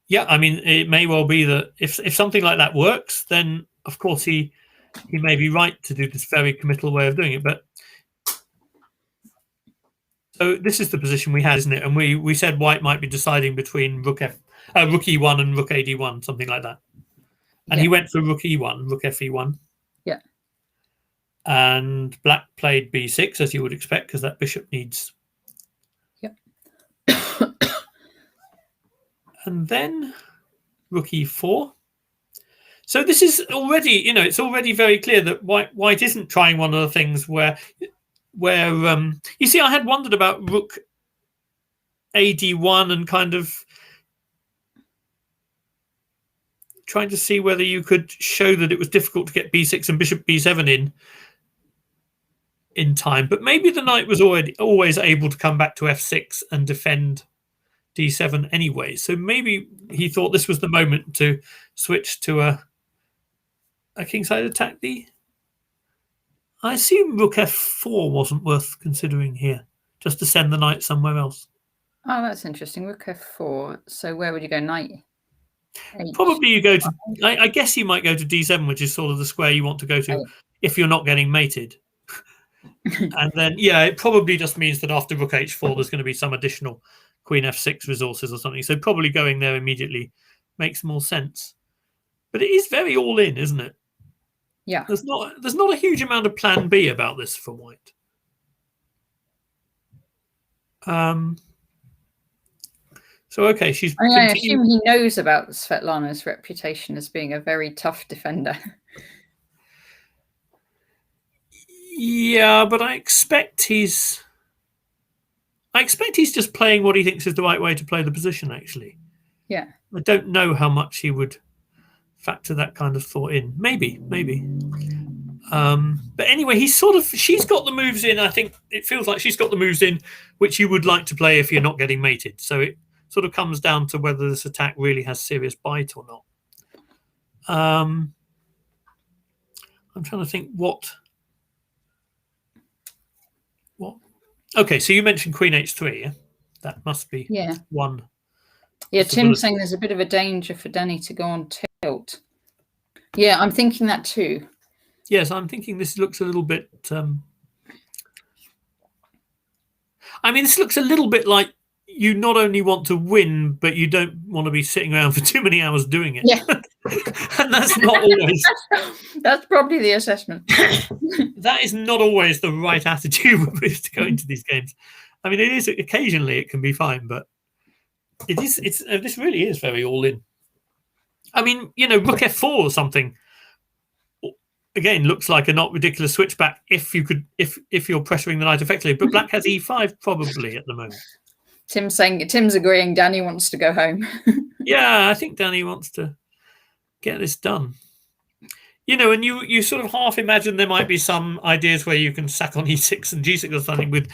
Yeah, I mean, it may well be that if something like that works, then of course he may be right to do this very committal way of doing it. But so this is the position we had, isn't it? And we said White might be deciding between rook e1 and rook ad1, something like that. And he went for rook e1, rook fe1. Yeah. And Black played b6, as you would expect, because that bishop needs. Yep. And then rook e4. So this is already, it's already very clear that White isn't trying one of the things where you see, I had wondered about rook ad1 and kind of trying to see whether you could show that it was difficult to get b6 and bishop b7 in time. But maybe the knight was always able to come back to f6 and defend d7 anyway. So maybe he thought this was the moment to switch to a kingside attack. I assume rook f4 wasn't worth considering here, just to send the knight somewhere else. Oh, that's interesting. Rook f4. So where would you go? Knight? Probably you go to. I guess you might go to d7, which is sort of the square you want to go to if you're not getting mated. And then, it probably just means that after rook h4, there's going to be some additional queen f6 resources or something. So probably going there immediately makes more sense. But it is very all in, isn't it? Yeah. There's not a huge amount of plan B about this for White. So okay, she's. I assume he knows about Svetlana's reputation as being a very tough defender. Yeah, but I expect he's just playing what he thinks is the right way to play the position, actually. Yeah. I don't know how much he would factor that kind of thought in. Maybe. But anyway, she's got the moves in. I think it feels like she's got the moves in which you would like to play if you're not getting mated. So it sort of comes down to whether this attack really has serious bite or not. I'm trying to think what. Okay, so you mentioned queen h3, yeah? That must be one. Yeah, Tim's saying there's a bit of a danger for Danny to go on tilt. Yeah, I'm thinking that too. Yes, I'm thinking this looks a little bit... this looks a little bit like you not only want to win, but you don't want to be sitting around for too many hours doing it. Yeah. And that's not always... That's probably the assessment. That is not always the right attitude to go into these games. I mean, it is occasionally it can be fine, but this really is very all in. I mean, rook f4 or something again looks like a not ridiculous switchback if you're pressuring the knight effectively. But Black has e5 probably at the moment. Tim's agreeing. Danny wants to go home. Yeah, I think Danny wants to get this done. And you sort of half imagine there might be some ideas where you can sack on e6 and g6 or something with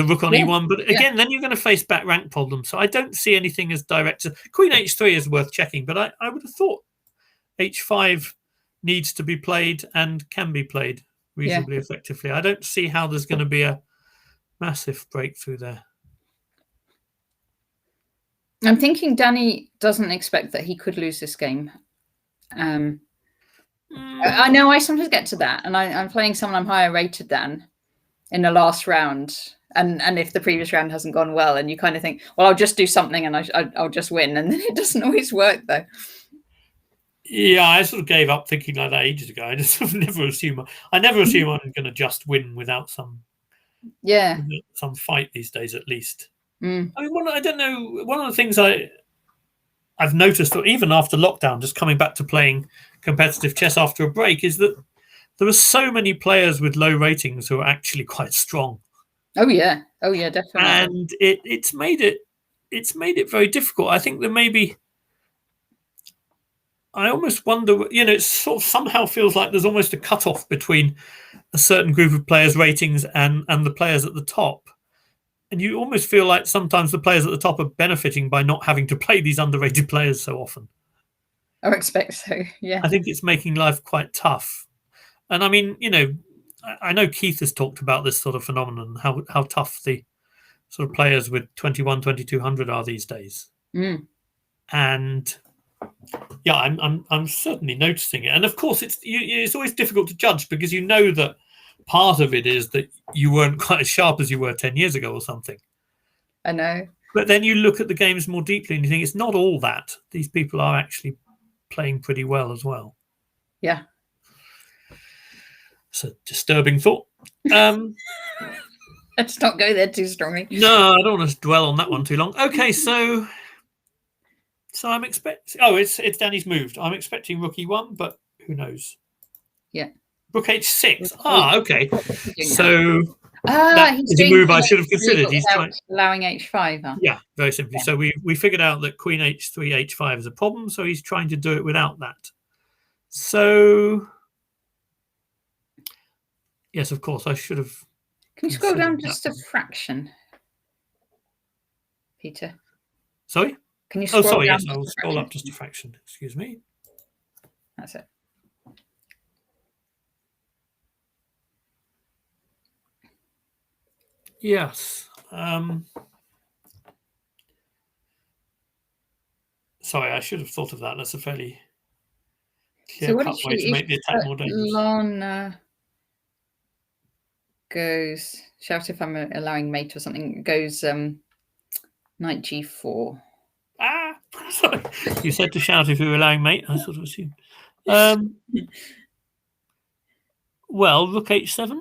a rook on e1. But again, then you're going to face back rank problems. So I don't see anything as direct. Queen h3 is worth checking, but I would have thought h5 needs to be played and can be played reasonably effectively. I don't see how there's going to be a massive breakthrough there. I'm thinking Danny doesn't expect that he could lose this game. I know I sometimes get to that, and I'm playing someone I'm higher rated than in the last round, and if the previous round hasn't gone well, and you kind of think, well, I'll just do something and I'll just win, and then it doesn't always work though. Yeah, I sort of gave up thinking like that ages ago. I just sort of never assume I'm going to just win without some fight these days, at least. Mm. I mean, I don't know. One of the things I've noticed, or even after lockdown, just coming back to playing competitive chess after a break, is that there are so many players with low ratings who are actually quite strong. Oh yeah, definitely. And it's made it very difficult. I think there may be. I almost wonder, it sort of somehow feels like there's almost a cutoff between a certain group of players' ratings and the players at the top. And you almost feel like sometimes the players at the top are benefiting by not having to play these underrated players so often. I expect so, yeah. I think it's making life quite tough. And I mean, I know Keith has talked about this sort of phenomenon, how tough the sort of players with 21, 2200 are these days. Mm. And yeah, I'm certainly noticing it. And of course, it's always difficult to judge because you know that part of it is that you weren't quite as sharp as you were 10 years ago or something. I know. But then you look at the games more deeply and you think it's not all that. These people are actually playing pretty well as well. Yeah. It's a disturbing thought. Let's not go there too strongly. No, I don't want to dwell on that one too long. Okay, so I'm expecting. Oh, it's Danny's moved. I'm expecting rook e1, but who knows? Yeah. Rook h6. Okay. So he's is a move I should have considered. He's allowing h5. Huh? Yeah, very simply. Yeah. So we figured out that queen h3, h5 is a problem. So he's trying to do it without that. So yes, of course, I should have. Can you scroll down just a fraction, Peter? Sorry? Can you scroll down? Yes, I will scroll up just a fraction. Excuse me. That's it. Yes. Sorry, I should have thought of that. That's a fairly clear-cut way to make the attack more dangerous. Lana goes, shout if I'm allowing mate or something, goes knight g4. Sorry. You said to shout if you were allowing mate. I sort of assumed. Well, rook h7.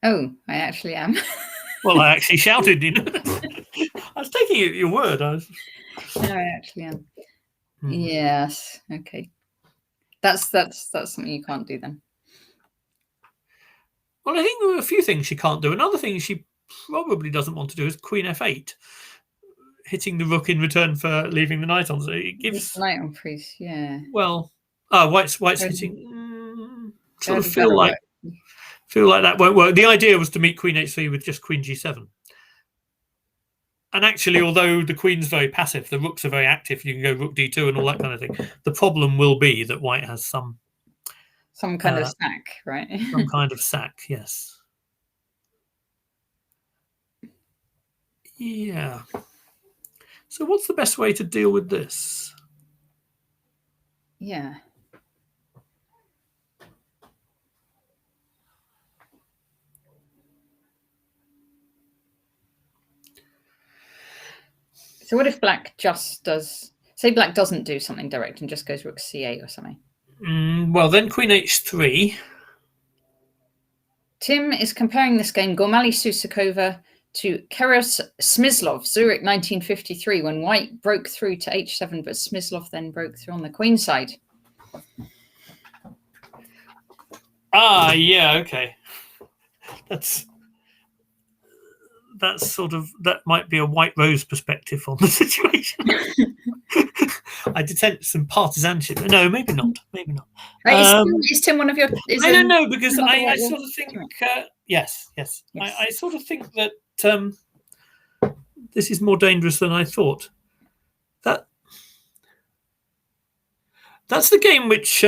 Oh, I actually am. Well, I actually shouted. I was taking it at your word. No, I actually am. Yes. Okay. That's something you can't do then. Well, I think there are a few things she can't do. Another thing she probably doesn't want to do is queen f8, hitting the rook in return for leaving the knight on. So it gives the knight on priest. Yeah. Well, white's hitting. Sort of feel like that won't work. The idea was to meet queen h3 with just queen g7. And actually, although the queen's very passive, the rooks are very active. You can go rook d2 and all that kind of thing. The problem will be that white has some kind of sack, right? Some kind of sack, yes. Yeah. So what's the best way to deal with this? Yeah. So what if black just does, say black doesn't do something direct and just goes rook c8 or something? Well, then queen h3. Tim is comparing this game, Gormali Susakova, to Keros Smyslov, Zurich 1953, when white broke through to h7, but Smyslov then broke through on the queen side. Yeah, okay. That might be a white rose perspective on the situation. I detect some partisanship. No, maybe not. Is Tim one of your? I don't know, because I sort of think yes. I sort of think that this is more dangerous than I thought. That's the game which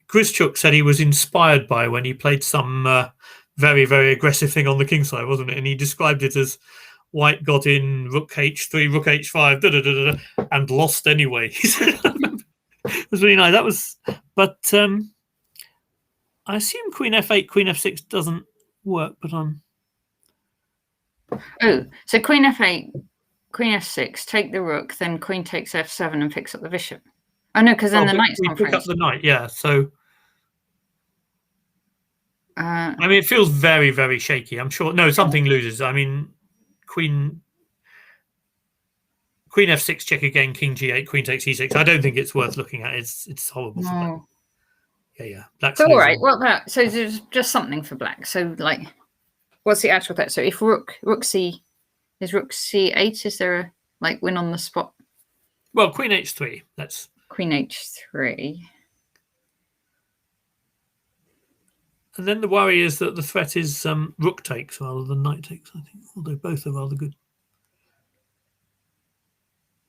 Grischuk said he was inspired by when he played some very, very aggressive thing on the king side, wasn't it? And he described it as white got in rook h3, rook h5, and lost anyway. It was really nice. But I assume queen f8, queen f6 doesn't work, but so queen f8 queen f6, take the rook, then queen takes f7 and picks up the bishop. Oh no, because then the knight's we pick up the knight. Yeah, so I mean, it feels very, very shaky. I'm sure. No, something loses. I mean, queen f6 check again, king g8, queen takes e6. I don't think it's worth looking at. It's horrible for black. Yeah. Black's so losing. all right. Well, so there's just something for black. So like, what's the actual threat? So if rook c is rook c8, is there a like win on the spot? Well, queen h3. That's queen h3. And then the worry is that the threat is rook takes rather than knight takes, I think, although both are rather good.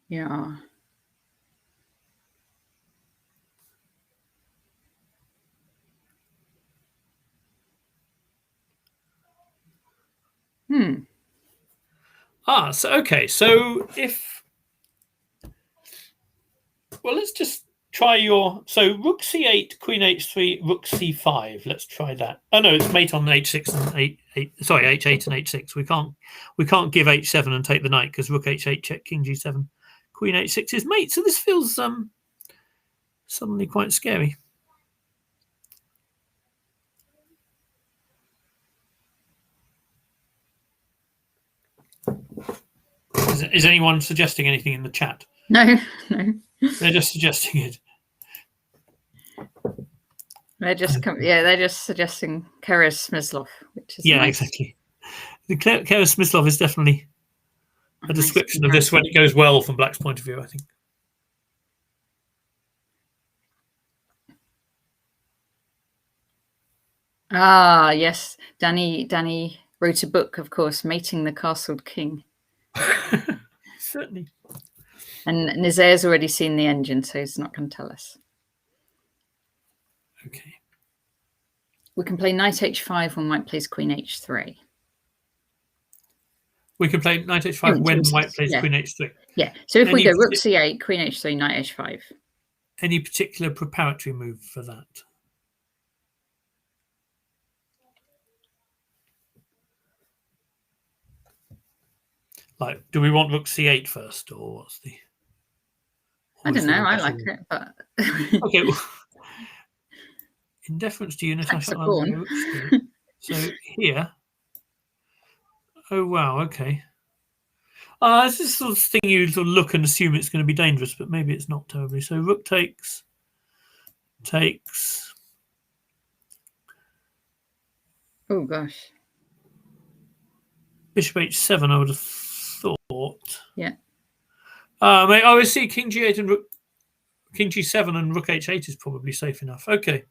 Yeah. So okay, so if let's just try so rook c8, queen h3, rook c5. Let's try that. Oh no, it's mate on h6 and h8 and h6. We can't give h7 and take the knight because rook h8 check, king g7, queen h6 is mate. So this feels suddenly quite scary. Is anyone suggesting anything in the chat? No. They're just suggesting it. They're just suggesting Keres Smyslov, which is nice. Exactly. The Keres Smyslov is definitely a description of this when it goes well from black's point of view, I think. Yes, Danny wrote a book, of course, Mating the Castled King. Certainly. And Nizair's already seen the engine, so he's not going to tell us. Okay. We can play knight h5 when white plays queen h3. We can play knight h5 when white plays queen h3. Yeah. So if we go rook c8, queen h3, knight h5. Any particular preparatory move for that? Like, do we want rook c8 first, or what's the? I don't know. I like it, but okay. Well, in deference to you, Natasha, so here. Oh wow. Okay. It's this sort of thing you sort of look and assume it's going to be dangerous, but maybe it's not terribly. So rook takes. Oh gosh. Bishop h7. I would have thought. Yeah. I would see king g8 and king g7 and rook h8 is probably safe enough. Okay.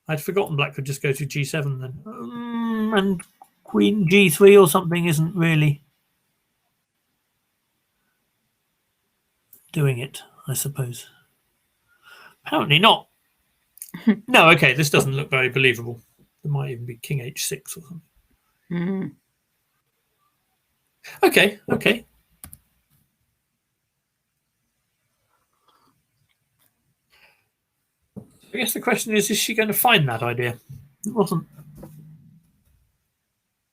I'd forgotten black could just go to g7 then. And queen g3 or something isn't really doing it, I suppose. Apparently not. No, okay, this doesn't look very believable. There might even be king h6 or something. Okay. I guess the question is she going to find that idea? It wasn't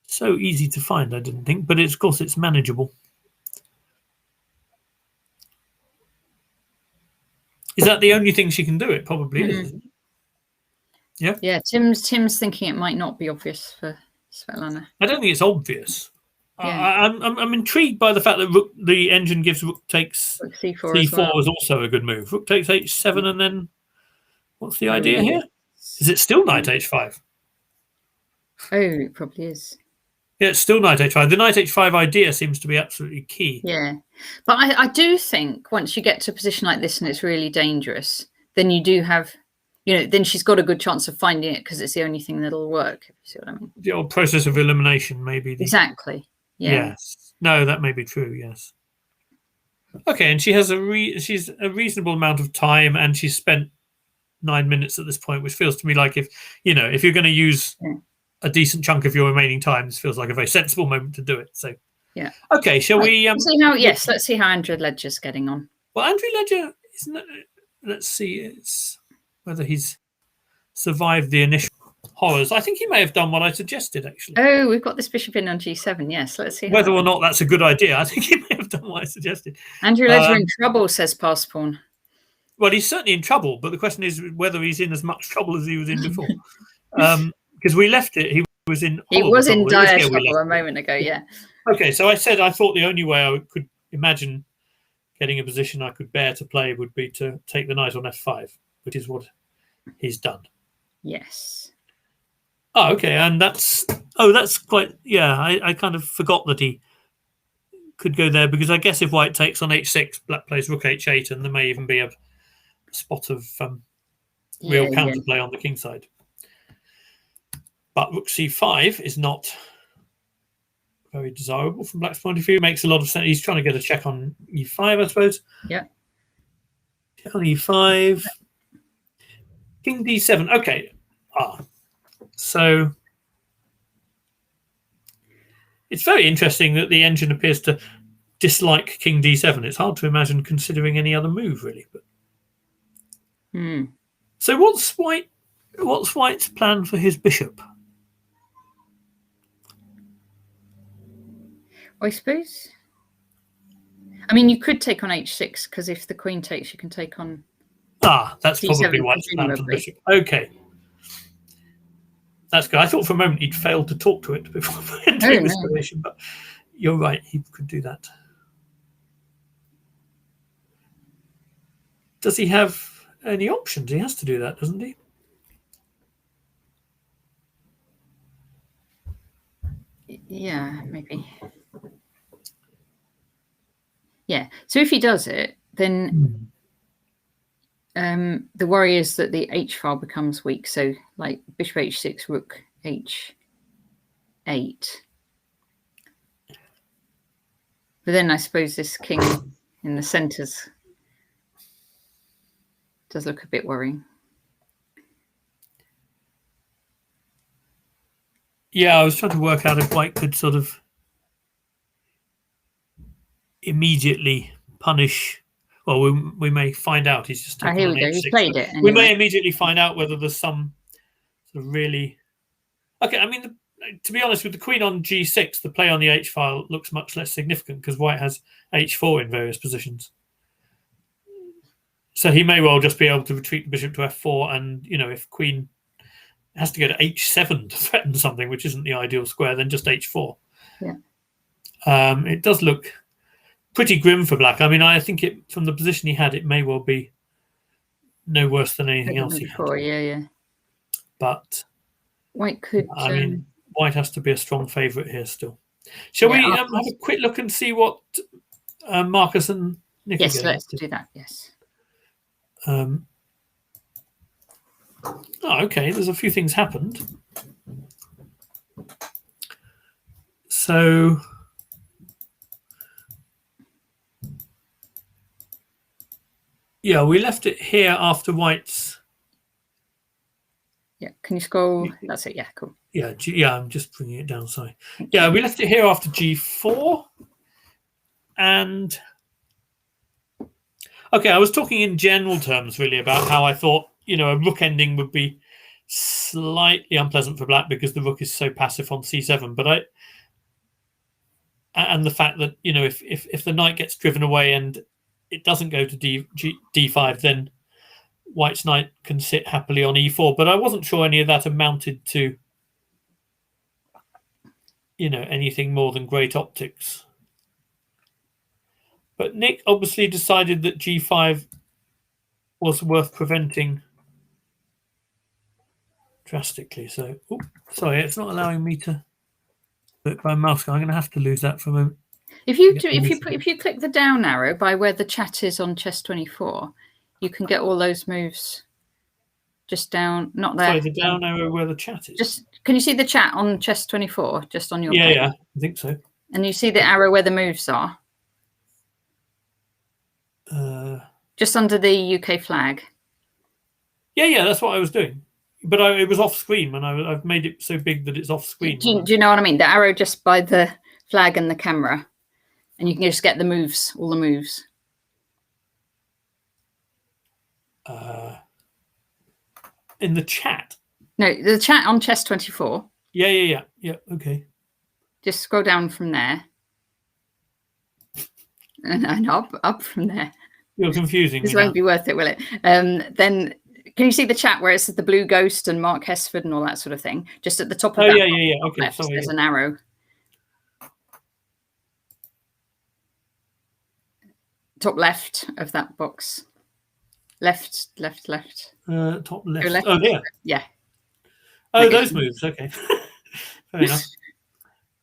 so easy to find, I didn't think, but of course it's manageable. Is that the only thing she can do? It probably is. Yeah. Yeah. Tim's thinking it might not be obvious for Svetlana. I don't think it's obvious. Yeah. I'm intrigued by the fact that the engine gives rook takes rook c4 is also a good move. Rook takes h7 and then what's the idea here? Is it still knight h5? Oh, it probably is. Yeah, it's still knight h5. The knight h5 idea seems to be absolutely key. Yeah. But I do think once you get to a position like this and it's really dangerous, then you do have, then she's got a good chance of finding it because it's the only thing that'll work, if you see what I mean. The old process of elimination, maybe. Exactly. Yeah. Yes. No, that may be true, yes. Okay, and she has she's a reasonable amount of time and she's spent 9 minutes at this point, which feels to me like if you're going to use a decent chunk of your remaining time, this feels like a very sensible moment to do it. So yeah. Okay, shall we let's see how Andrew Ledger's getting on. Well, Andrew Ledger isn't. Let's see, it's whether he's survived the initial horrors. I think he may have done what I suggested, actually. Oh, we've got this bishop in on G7. Yes, let's see. Whether or not that's a good idea, I think he may have done what I suggested. Andrew Ledger in trouble, says Pass Pawn. Well, he's certainly in trouble, but the question is whether he's in as much trouble as he was in before. Because we left it, he was in dire trouble a moment ago, yeah. Okay, so I said I thought the only way I could imagine getting a position I could bear to play would be to take the knight on f5, which is what he's done. Yes. Oh, okay, and that's quite, yeah, I kind of forgot that he could go there, because I guess if white takes on h6, black plays rook h8, and there may even be a spot of real counterplay on the king side. But rook c5 is not very desirable from black's point of view. It makes a lot of sense. He's trying to get a check on e5, I suppose. Yeah. Check on e5. King d7. Okay. So it's very interesting that the engine appears to dislike king d7. It's hard to imagine considering any other move, really. But so what's white's plan for his bishop? I suppose. I mean, you could take on h6, because if the queen takes, you can take on. That's probably white's plan for the bishop. Okay. That's good. I thought for a moment he'd failed to talk to it before entering this position, but you're right, he could do that. Does he have any options? He has to do that, doesn't he? Yeah, maybe. Yeah. So if he does it, then the worry is that the h file becomes weak. So like bishop h6, rook h8. But then I suppose this king in the centres does look a bit worrying. Yeah, I was trying to work out if white could sort of immediately punish. Well, we may find out. He's just taken on h6. He played it. Anyway. We may immediately find out whether there's some sort of really. Okay, I mean, to be honest, with the queen on g6, the play on the h file looks much less significant because white has h4 in various positions. So he may well just be able to retreat the bishop to f4, and if queen has to go to h7 to threaten something, which isn't the ideal square, then just h4. Yeah. It does look pretty grim for black. I mean, I think from the position he had, it may well be no worse than anything else he had. Yeah. But white could. I mean, white has to be a strong favourite here still. Shall we have a quick look and see what Marcus and Nick? Yes, let's do that. Yes. Okay. There's a few things happened. So. Yeah, we left it here after white's. Yeah, can you scroll? That's it. Yeah, cool. Yeah, I'm just bringing it down. Sorry. Yeah, we left it here after g4, and okay, I was talking in general terms really about how I thought a rook ending would be slightly unpleasant for black because the rook is so passive on c7. But and the fact that if the knight gets driven away and it doesn't go to d5, then white's knight can sit happily on e4. But I wasn't sure any of that amounted to anything more than great optics. But Nick obviously decided that g5 was worth preventing drastically. So, sorry, it's not allowing me to do it by mouse. I'm going to have to lose that for a moment. If you click the down arrow by where the chat is on chess24, you can get all those moves just down. Not there. Sorry, the down arrow where the chat is. Can you see the chat on chess24 just on your page? page? Yeah, I think so. And you see the arrow where the moves are. Just under the UK flag. Yeah, that's what I was doing. But it was off screen, and I've made it so big that it's off screen. Do you know what I mean? The arrow just by the flag and the camera. And you can just get the moves, all the moves. In the chat? No, the chat on chess24. Yeah. Okay. Just scroll down from there. And up from there. You're confusing This me won't be worth it, will it? Then can you see the chat where it says the Blue Ghost and Mark Hesford and all that sort of thing? Just at the top of that. Yeah. Okay, left, sorry. There's an arrow. Top left of that box. Left. Top left. Go left. Oh, there. Yeah. Oh, those moves. Okay. Fair enough.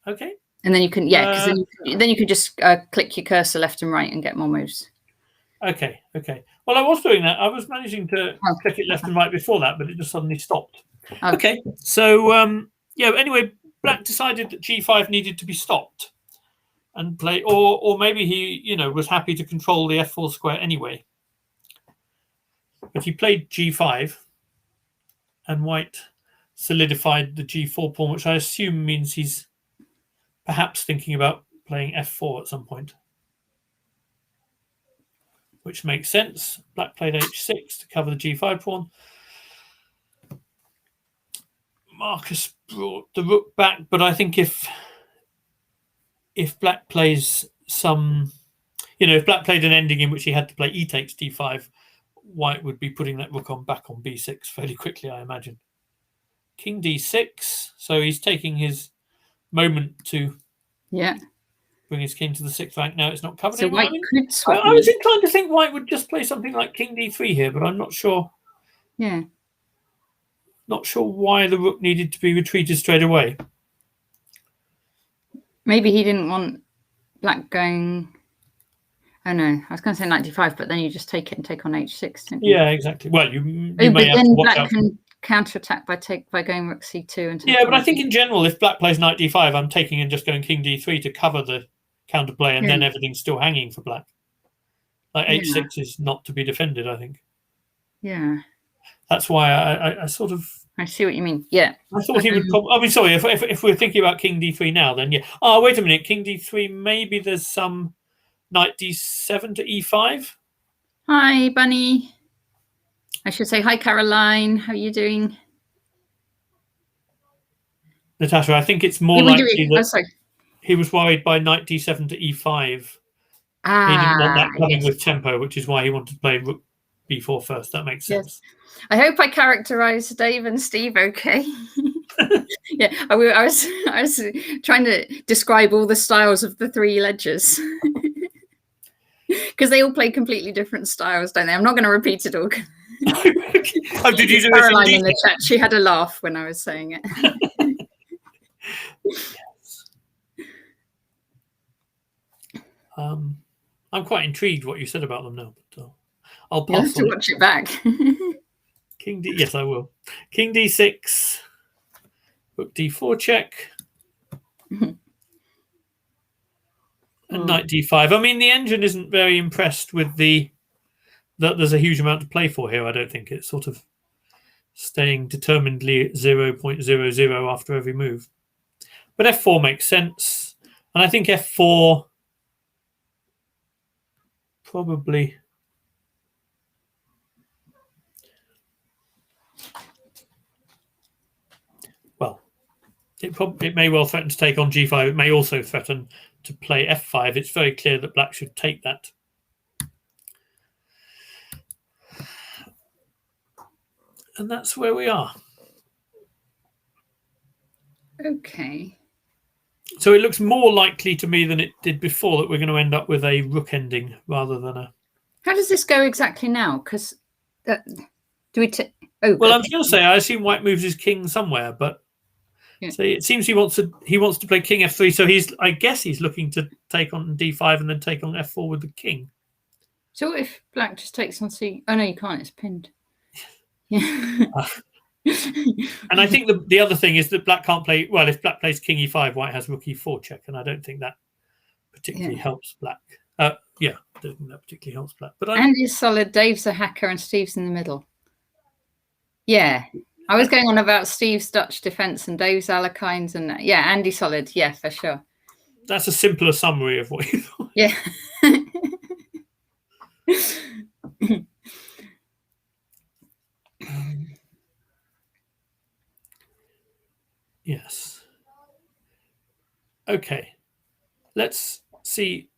Okay. And then you can, because then you can just click your cursor left and right and get more moves. Okay. Well, I was doing that. I was managing to click it left and right before that, but it just suddenly stopped. Okay. So, anyway, Black decided that G5 needed to be stopped and play, or maybe he, was happy to control the F4 square anyway. But he played G5 and White solidified the G4 pawn, which I assume means he's perhaps thinking about playing F4 at some point, which makes sense. Black played H6 to cover the G5 pawn. Marcus brought the rook back, but I think if Black plays some, if Black played an ending in which he had to play E takes D5, White would be putting that rook back on B6 fairly quickly, I imagine. King D6, so he's taking his moment to bring his king to the 6th rank. Now it's not covered anymore. White could swap. I was inclined to think White would just play something like King D3 here, but I'm not sure. Yeah. Not sure why the rook needed to be retreated straight away. Maybe he didn't want Black going. Oh no, I was going to say knight d5, but then you just take it and take on h6. Don't you? Yeah, exactly. Well, you but may have then to watch Black out. can counterattack by going rook c2 and. Yeah, but I think in general, if Black plays knight d5, I'm taking and just going King d3 to cover the counterplay, and then everything's still hanging for Black. Like h6 is not to be defended, I think. Yeah. That's why I sort of. I see what you mean. Yeah. I thought he would. Sorry. If we're thinking about King d3 now, then yeah. Oh, wait a minute. King d3. Maybe there's some knight d7 to e5. Hi, Bunny. I should say hi, Caroline. How are you doing, Natasha? I think it's more likely that he was worried by knight d7 to e5. He didn't want that coming with tempo, which is why he wanted to play rook b4 first. That makes sense. I hope I characterized Dave and Steve okay. Yeah, I was trying to describe all the styles of the 3 ledgers because they all play completely different styles, don't they? I'm not going to repeat it all. Oh, did you do Caroline in the chat? She had a laugh when I was saying it. I'm quite intrigued what you said about them now, but I'll pass. You'll have to watch it back. King D. Yes, I will. King D6. Rook D4 check. And knight D5. I mean, the engine isn't very impressed with that there's a huge amount to play for here. I don't think it's sort of staying determinedly 0.00 after every move. But F4 makes sense. And I think F4 probably. Well, it may well threaten to take on G5. It may also threaten to play F5. It's very clear that Black should take that. And that's where we are. Okay. So it looks more likely to me than it did before that we're going to end up with a rook ending rather than a. How does this go exactly now? Because do we? Well, I was going to say I assume White moves his king somewhere, but so it seems he wants to play King F3. So I guess he's looking to take on D5 and then take on F4 with the king. So what if Black just takes on C? Oh no, you can't. It's pinned. Yeah. And I think the other thing is that Black can't play. Well, if Black plays King E5, White has Rook E4 check, and I don't think that particularly helps Black. I don't think that particularly helps Black. But Andy's solid, Dave's a hacker, and Steve's in the middle. Yeah, I was going on about Steve's Dutch defense and Dave's Alakines, and Andy solid. Yeah, for sure. That's a simpler summary of what you thought. Yeah. Yes. Okay. Let's see.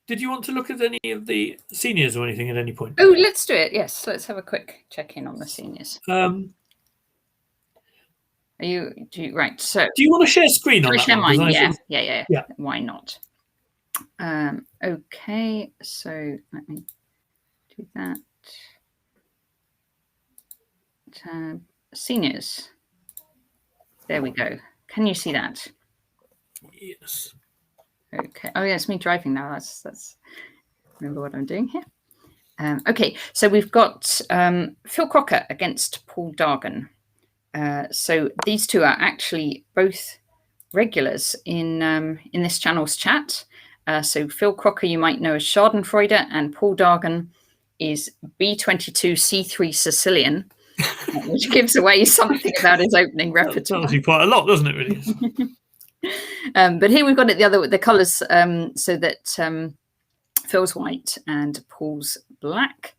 Did you want to look at any of the seniors or anything at any point? Oh, let's do it. Yes, let's have a quick check-in on the seniors. Right? So, do you want to share screen on that share one? mine? Yeah. Why not? Okay, so let me do that. Tab seniors. There we go. Can you see that? Yes. Okay. Oh yeah, it's me driving now. That's. Remember what I'm doing here. Okay, so we've got Phil Crocker against Paul Dargan. So these two are actually both regulars in this channel's chat. So Phil Crocker, you might know as Schadenfreude, and Paul Dargan is B22C3 Sicilian, which gives away something about his opening repertoire. Tells you quite a lot, doesn't it? Really. But here we've got it the colours, so that Phil's white and Paul's black.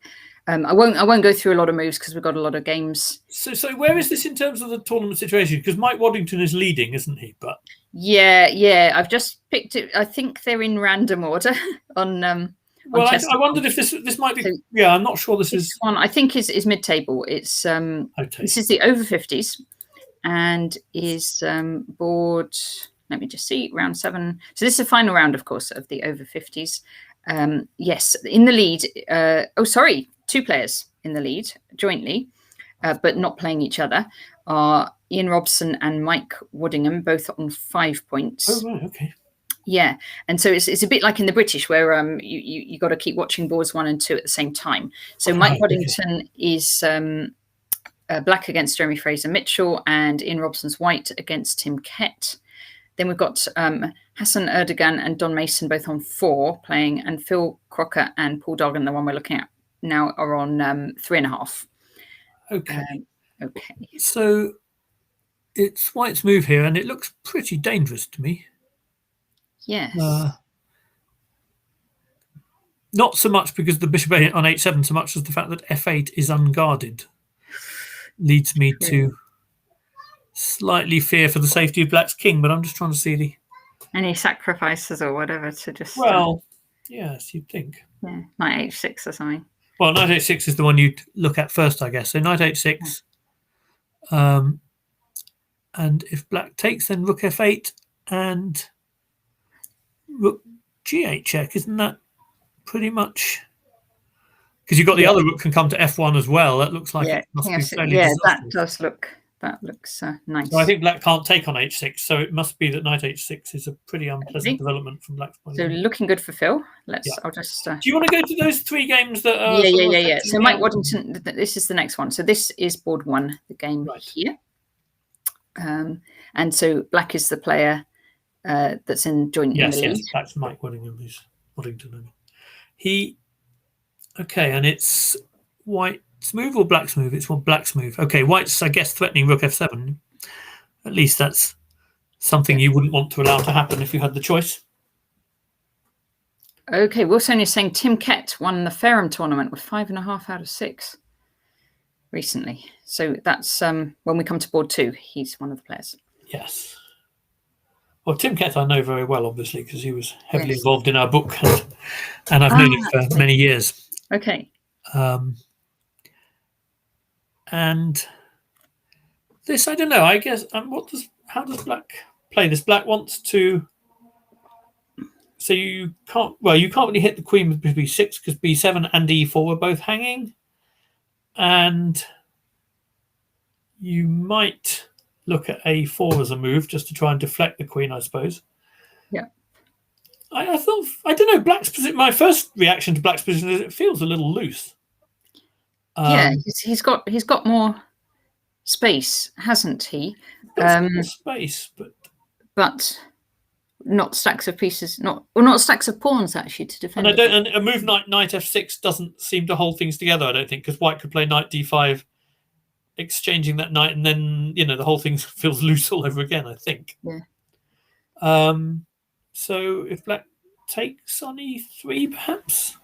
I won't go through a lot of moves because we've got a lot of games. So where is this in terms of the tournament situation? Because Mike Waddington is leading, isn't he? But yeah, I've just picked it. I think they're in random order on. Well, I wondered if this might be. So, yeah, I'm not sure. This one I think is mid-table. It's okay. This is the over 50s, and is board. Let me just see, round 7. So this is the final round, of course, of the over 50s. Yes, in the lead. 2 players in the lead jointly, but not playing each other, are Ian Robson and Mike Waddingham, both on 5 points. Oh, right, okay. Yeah, and so it's a bit like in the British, where you got to keep watching boards 1 and 2 at the same time. So Mike Waddington is black against Jeremy Fraser Mitchell, and Ian Robson's white against Tim Kett. Then we've got Hassan Erdogan and Don Mason both on 4 playing, and Phil Crocker and Paul Dargan, the one we're looking at now, are on 3.5. Okay. Okay. So it's white's move here, and it looks pretty dangerous to me. Yes. Not so much because the bishop on h7, so much as the fact that f8 is unguarded leads me to slightly fear for the safety of black's king. But I'm just trying to see any sacrifices or whatever to just. Well, yes, you'd think. Yeah, knight h6 or something. Well, knight h6 is the one you'd look at first, I guess. So knight h6, and if black takes, then rook f8 and rook g8 check. Isn't that pretty much? Because you've got the other rook can come to f1 as well. That looks like it must be fairly disastrous. That looks nice. So I think black can't take on h6, so it must be that knight h6 is a pretty unpleasant development from black's point of view. So looking good for Phil. I'll just. Do you want to go to those 3 games that are? Yeah. So Mike Waddington. This is the next one. So this is board 1, the game here. And so black is the player that's in joint. Yes, that's Mike Waddingham. Who's Waddington. Okay, and it's white's move or black's move? It's black's move. Okay, white's, I guess, threatening rook f7. At least that's something you wouldn't want to allow to happen if you had the choice. Okay, Wilson is saying Tim Kett won the Fareham tournament with 5.5 out of 6 recently. So that's when we come to board 2, he's one of the players. Yes. Well, Tim Kett I know very well, obviously, because he was heavily involved in our book, and I've known him for many years. Okay. And this, I don't know. I guess how does black play this? Black wants to. So you can't really hit the queen with b6 because b7 and e4 are both hanging, and you might look at a4 as a move just to try and deflect the queen, I suppose. Yeah. I thought, I don't know, black's position. My first reaction to black's position is it feels a little loose. He's got more space, hasn't he? Space, but not stacks of pieces, not stacks of pawns actually to defend. And a move knight f6 doesn't seem to hold things together, I don't think, because white could play knight d5, exchanging that knight, and then the whole thing feels loose all over again, I think. Yeah. So if black takes on e3, perhaps.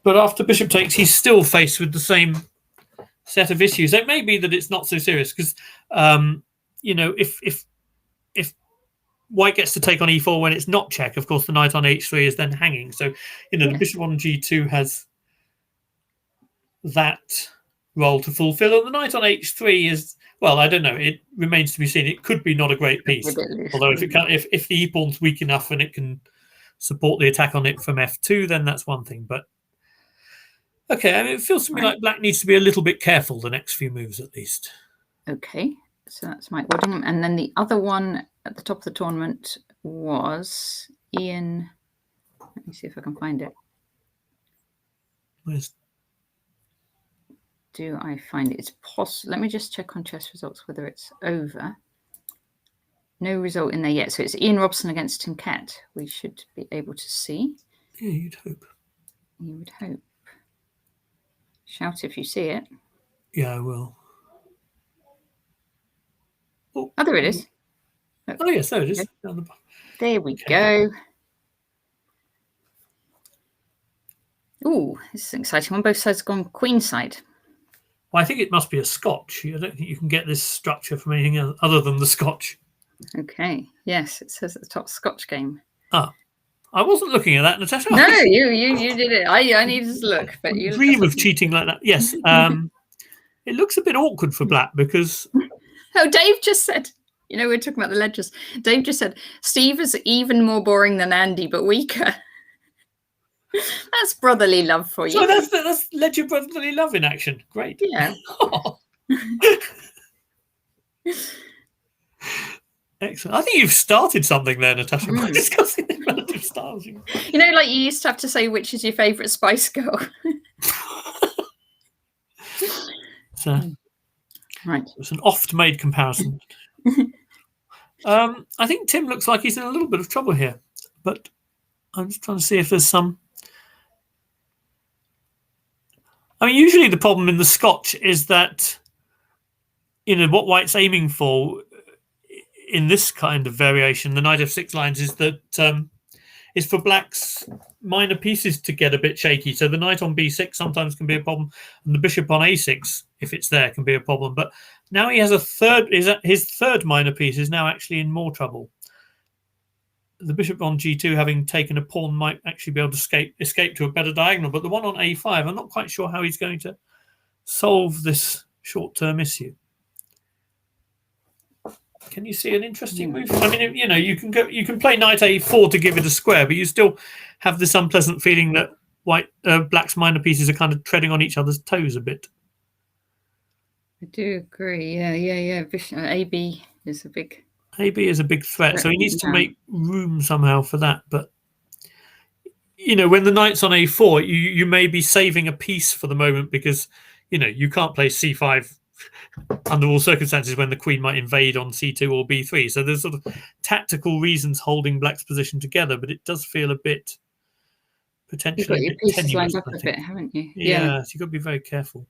But after bishop takes, he's still faced with the same set of issues. It may be that it's not so serious because, if white gets to take on e4 when it's not check, of course, the knight on h3 is then hanging. So, the bishop on g2 has that role to fulfill, and the knight on h3 is, well, I don't know. It remains to be seen. It could be not a great piece, although if the e pawn's weak enough and it can support the attack on it from f2, then that's one thing. But okay, I mean, it feels to me like black needs to be a little bit careful the next few moves at least. Okay, so that's Mike Waddingham, and then the other one at the top of the tournament was Ian. Let me see if I can find it. Do I find it? It's possible. Let me just check on chess results whether it's over. No result in there yet. So it's Ian Robson against Tim Catt. We should be able to see. Yeah, you'd hope. You would hope. Shout if you see it. Yeah, I will. Oh, there it is. Look. Oh, yes, there it is. Okay. There we go. Oh, this is an exciting one. Both sides have gone queen side. Well, I think it must be a Scotch. I don't think you can get this structure from anything other than the Scotch. Okay. Yes, it says at the top Scotch game. Ah, I wasn't looking at that, Natasha. No, you did it. I needed to look, but you dream of cheating like that. Yes. It looks a bit awkward for black because. Oh, Dave just said. We're talking about the ledgers. Dave just said Steve is even more boring than Andy, but weaker. That's brotherly love for you. So that's ledger brotherly love in action. Great. Yeah. Excellent. I think you've started something there, Natasha, by discussing the relative styles. Like you used to have to say which is your favourite Spice Girl. Right. It's an oft-made comparison. I think Tim looks like he's in a little bit of trouble here, but I'm just trying to see if there's some. I mean, usually the problem in the Scotch is that, what white's aiming for in this kind of variation, the knight f6 lines, is that is for black's minor pieces to get a bit shaky. So the knight on b6 sometimes can be a problem, and the bishop on a6, if it's there, can be a problem. But now he has his third minor piece is now actually in more trouble. The bishop on g2, having taken a pawn, might actually be able to escape to a better diagonal. But the one on a5, I'm not quite sure how he's going to solve this short-term issue. Can you see an interesting move? I mean, you can play knight a4 to give it a square, but you still have this unpleasant feeling that black's minor pieces are kind of treading on each other's toes a bit. I do agree. Yeah. AB is a big. AB is a big threat, so he needs to make room somehow for that. But when the knight's on a4, you may be saving a piece for the moment because you can't play c5 under all circumstances when the queen might invade on c2 or b3. So there's sort of tactical reasons holding black's position together, but it does feel a bit potentially. You've got your pieces lined up a bit, haven't you? Yeah, so you've got to be very careful,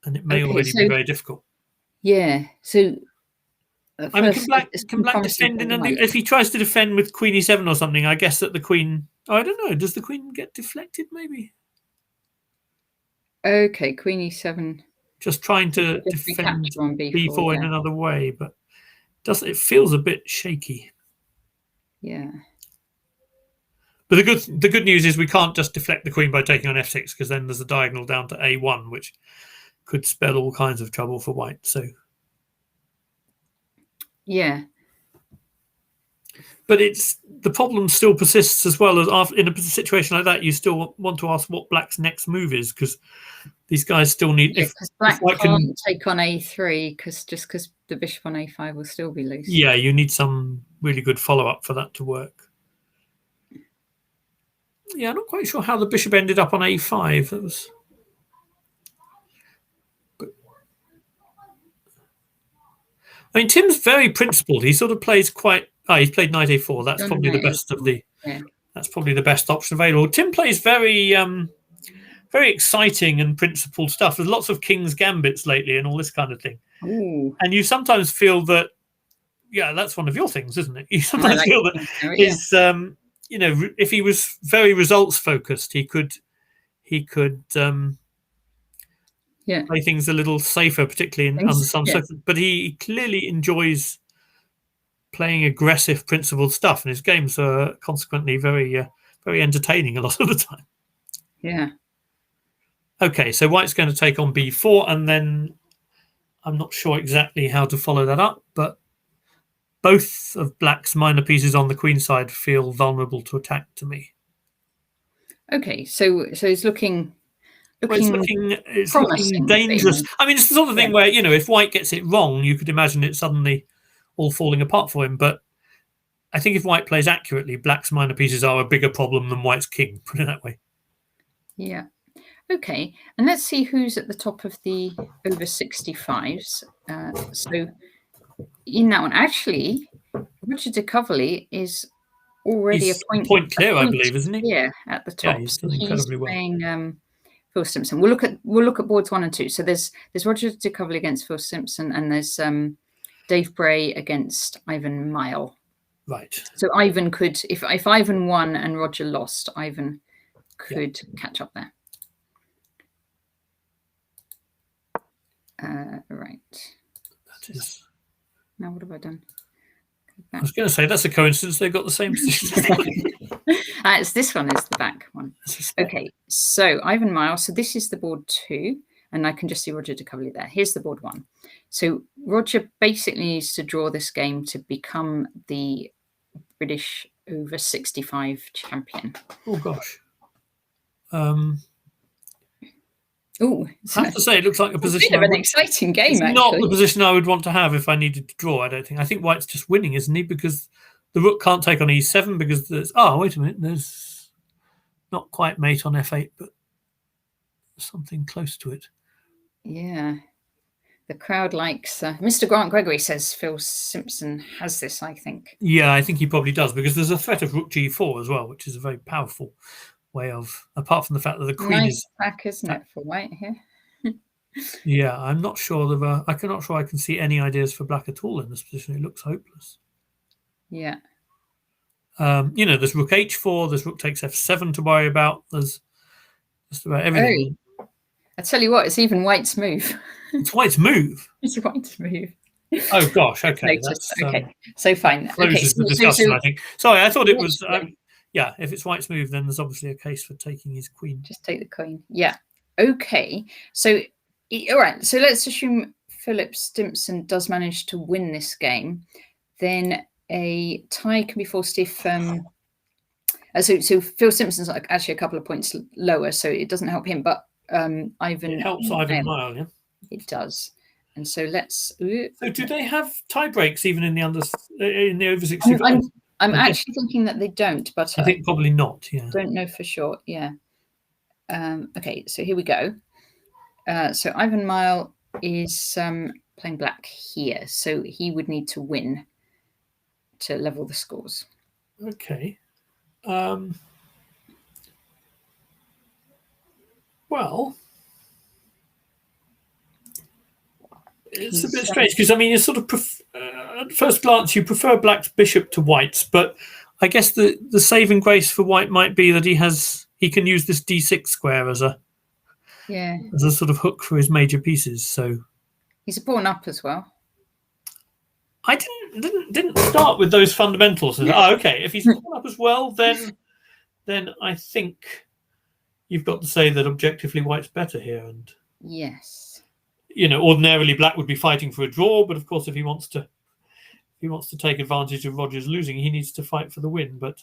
and it may already be very difficult. Yeah. So. I mean, can black defend if he tries to defend with queen e7 or something? I guess that the queen. I don't know. Does the queen get deflected? Maybe. Okay, queen e7. Just trying to defend on b4 in another way, but it feels a bit shaky. Yeah. But the good news is we can't just deflect the queen by taking on f6 because then there's a diagonal down to a1, which could spell all kinds of trouble for white. So. Yeah. But the problem still persists as well as in a situation like that. You still want to ask what black's next move is because these guys still need. Because black can't take on a3 because the bishop on a5 will still be loose. Yeah, you need some really good follow up for that to work. Yeah, I'm not quite sure how the bishop ended up on a5. That was. I mean, Tim's very principled. He sort of plays quite. He's played knight a4. That's probably the best of the. Yeah. That's probably the best option available. Tim plays very, very exciting and principled stuff. There's lots of king's gambits lately and all this kind of thing. Ooh. And you sometimes feel that, that's one of your things, isn't it? You sometimes feel that if he was very results focused, he could play things a little safer, particularly under some circumstances. But he clearly enjoys playing aggressive, principled stuff, and his games are consequently very, very entertaining a lot of the time. Yeah. Okay, so white's going to take on b4, and then I'm not sure exactly how to follow that up, but both of black's minor pieces on the queen side feel vulnerable to attack to me. Okay, so it's looking it's looking dangerous. I mean, it's the sort of thing where, if white gets it wrong, you could imagine it suddenly all falling apart for him. But I think if white plays accurately, black's minor pieces are a bigger problem than white's king, put it that way. Yeah. Okay, and let's see who's at the top of the over 65s. So in that one, actually, Roger de Coverley is already he's a point clear, I believe, isn't he? Yeah, at the top. Yeah, he's done incredibly well. Playing Phil Simpson. We'll look at boards 1 and 2. So there's Roger de Coverley against Phil Simpson, and there's Dave Bray against Ivan Mile. Right. So Ivan could, if Ivan won and Roger lost, Ivan could catch up there. Right. That is. Now what have I done? I was going to say that's a coincidence. They've got the same position. It's this one is the back one. Okay, so Ivan Miles. So this is the board 2, and I can just see Roger de Coverley there. Here's the board 1. So Roger basically needs to draw this game to become the British over 65 champion. Oh gosh. Oh, I have to say, it looks like a position. Bit of an exciting game. It's actually not the position I would want to have if I needed to draw. I don't think. I think white's just winning, isn't he? Because the rook can't take on e7 because there's. Oh, wait a minute. There's not quite mate on f8, but something close to it. Yeah, the crowd likes. Mr. Grant Gregory says Phil Simpson has this. I think. Yeah, I think he probably does because there's a threat of rook g4 as well, which is a very powerful way of, apart from the fact that the queen is back, isn't it, for white here? Yeah, I'm not sure I can see any ideas for black at all in this position. It looks hopeless. Yeah. There's rook h4, there's rook takes f7 to worry about. There's just about everything. Oh, I tell you what, it's even white's move. It's white's move. It's white's move. Oh gosh, okay. That's, okay, so fine. Closes the discussion, I think. Sorry, I thought it was. Yeah, if it's white's move, then there's obviously a case for taking his queen. Just take the queen. Yeah. Okay. So, all right. So let's assume Philip Simpson does manage to win this game. Then a tie can be forced if. So Phil Simpson's actually a couple of points lower, so it doesn't help him. But Ivan. It helps Ivan Mile, yeah. It does. And so let's. So do they have tie breaks even in the over 65? I'm actually thinking that they don't, but I think probably not. Yeah, don't know for sure. Yeah. Okay, so here we go. So Ivan Mile is playing black here, so he would need to win to level the scores. Okay. Well, it's a bit strange because, I mean, you sort of at first glance you prefer black's bishop to white's, but I guess the saving grace for white might be that he can use this d6 square as a sort of hook for his major pieces. So he's a pawn up as well. I didn't start with those fundamentals. Oh, okay. If he's a pawn up as well, then I think you've got to say that objectively white's better here. And yes. Ordinarily black would be fighting for a draw, but of course, if he wants to take advantage of Roger's losing, he needs to fight for the win. But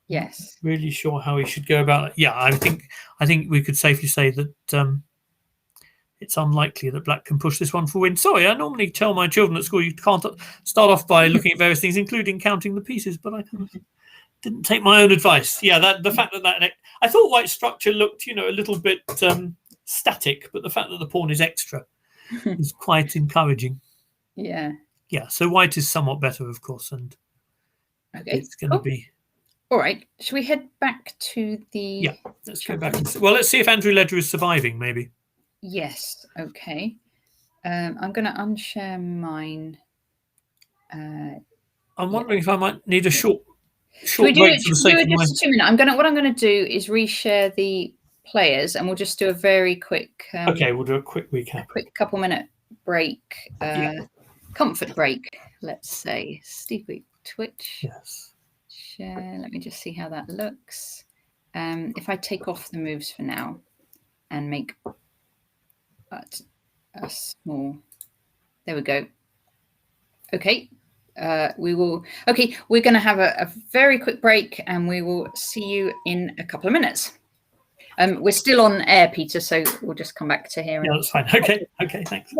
yes, not really sure how he should go about it. Yeah, I think we could safely say that it's unlikely that black can push this one for win. Sorry, I normally tell my children at school you can't start off by looking at various things, including counting the pieces, but I didn't take my own advice. Yeah, the fact that I thought white's structure looked, a little bit static, but the fact that the pawn is extra is quite encouraging. Yeah. Yeah, so white is somewhat better, of course, and it's going to be. All right, should we head back to the? Yeah, let's go back. Let's see if Andrew Ledger is surviving, maybe. Yes. Okay. I'm going to unshare mine. I'm wondering if I might need a short break for the sake of my. Just 2 minutes. What I'm going to do is reshare the players, and we'll just do a very quick. Okay, we'll do a quick recap. A quick couple-minute break, comfort break, let's say. Steve, Twitch. Yes. Share. Let me just see how that looks. If I take off the moves for now and make that a small. There we go. Okay. We will. Okay, we're going to have a very quick break, and we will see you in a couple of minutes. We're still on air, Peter, so we'll just come back to here. Yeah, that's fine. Okay, thanks.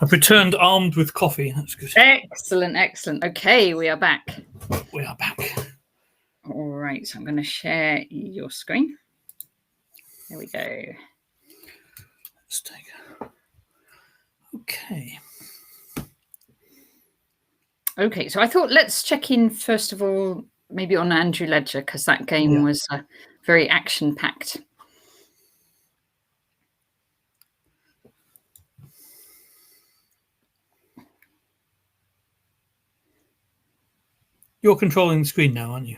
I've returned armed with coffee. That's good. Excellent, excellent. Okay, we are back. We are back. All right, so I'm going to share your screen. There we go. Let's take it. Okay. Okay, so I thought let's check in first of all, maybe on Andrew Ledger, because that game was very action-packed. You're controlling the screen now, aren't you?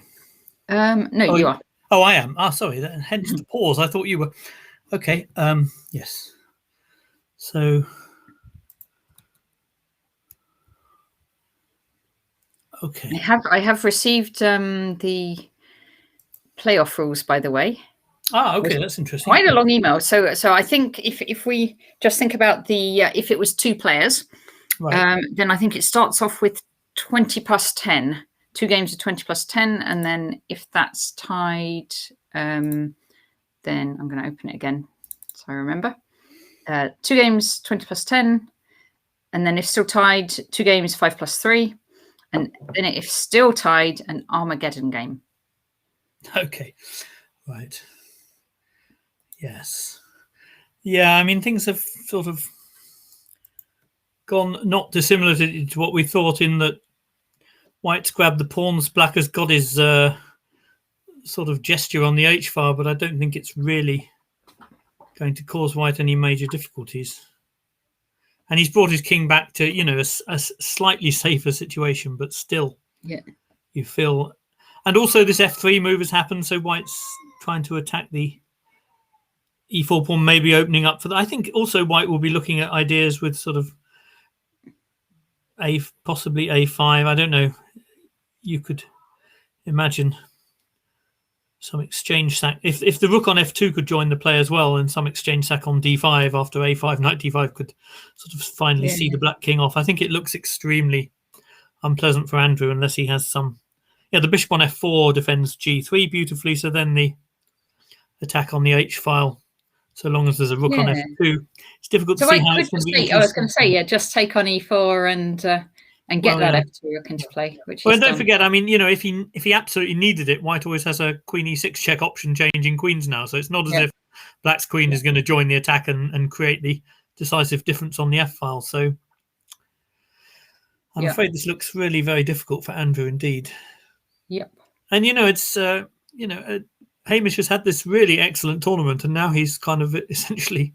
No, you are. Oh, I am. Sorry. Hence the pause. I thought you were. Okay. Yes. So. Okay. I have received the playoff rules, by the way. Okay, that's interesting. Quite a long email. So I think if we just think about the if it was 2 players, right. Then I think it starts off with 20 plus 10. 2 games of 20 plus 10, and then if that's tied, then I'm going to open it again so I remember. 2 games 20 plus 10, and then if still tied, 2 games 5 plus 3, and then if still tied, an Armageddon game. Okay, right. Yes. Yeah, I mean, things have sort of gone not dissimilar to what we thought, in that White's grabbed the pawns, Black has got his sort of gesture on the H file, but I don't think it's really going to cause White any major difficulties. And he's brought his king back to, a slightly safer situation, but still, you feel. And also this F3 move has happened, so White's trying to attack the E4 pawn, maybe opening up for that. I think also White will be looking at ideas with sort of possibly A5. I don't know. You could imagine some exchange sack. If the rook on F2 could join the play as well, and some exchange sack on D5 after A5, knight D5 could sort of finally see the black king off. I think it looks extremely unpleasant for Andrew unless he has some. Yeah, the bishop on F4 defends G3 beautifully. So then the attack on the H file, so long as there's a rook on F2, it's difficult to see how it's going to be. I was going to say, just take on E4 and get that F2 rook into play. Well, don't forget, I mean, if he absolutely needed it, White always has a Queen E6 check option changing queens now. So it's not as if Black's queen is going to join the attack and create the decisive difference on the F file. So I'm afraid this looks really very difficult for Andrew indeed. Yep. And it's Hamish has had this really excellent tournament, and now he's kind of essentially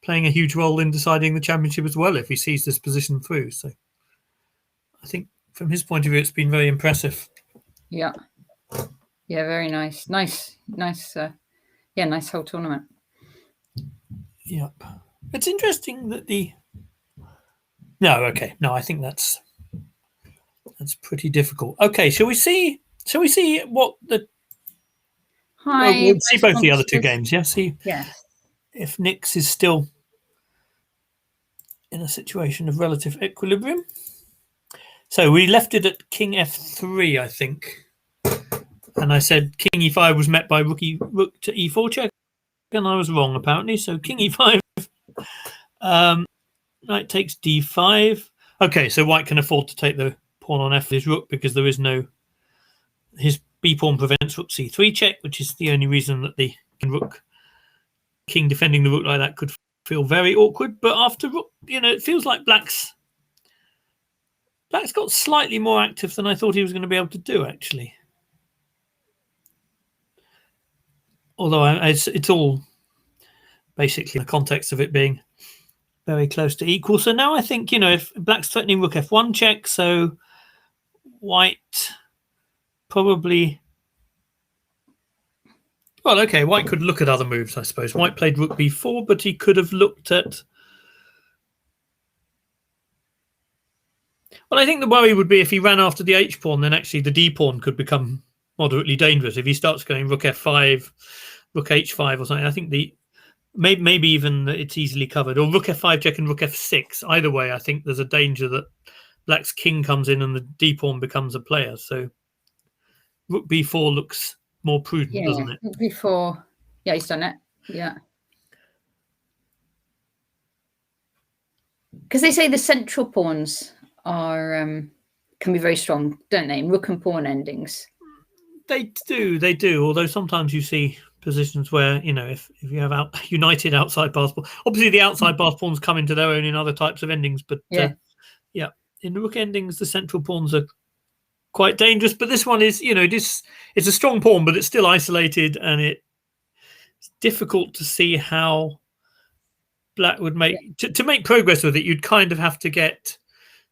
playing a huge role in deciding the championship as well if he sees this position through. So I think from his point of view, it's been very impressive. Yeah. Yeah, very nice. Nice whole tournament. Yep. It's interesting that I think that's pretty difficult. Okay, shall we see what the we'll see both the other 2 games, See if Nick's is still in a situation of relative equilibrium. So we left it at King F3, I think. And I said King E5 was met by rook to E4 check. And I was wrong, apparently. So King E5. Knight takes D5. Okay, so White can afford to take the pawn on F his rook because there is no... His B pawn prevents rook C3 check, which is the only reason that the king defending the rook like that could feel very awkward. But after rook, it feels like Black's got slightly more active than I thought he was going to be able to do, actually. Although it's all basically in the context of it being very close to equal. So now I think, if Black's threatening rook F1 check, so White probably... Well, okay, White could look at other moves, I suppose. White played rook B4, but he could have looked at... Well, I think the worry would be if he ran after the H pawn, then actually the D pawn could become moderately dangerous. If he starts going rook F5, rook H5 or something, I think maybe even it's easily covered. Or rook F5 check and rook F6. Either way, I think there's a danger that Black's king comes in and the D pawn becomes a player. So rook b4 looks more prudent, doesn't it? Before, yeah, he's done it. Yeah. Because they say the central pawns are can be very strong, don't they? Rook and pawn endings. They do. Although sometimes you see positions where, if you have united outside pass pawn, obviously the outside pass pawns come into their own in other types of endings. But in the rook endings, the central pawns are quite dangerous. But this one is, it's a strong pawn, but it's still isolated, and it's difficult to see how Black would make to make progress with it. You'd kind of have to get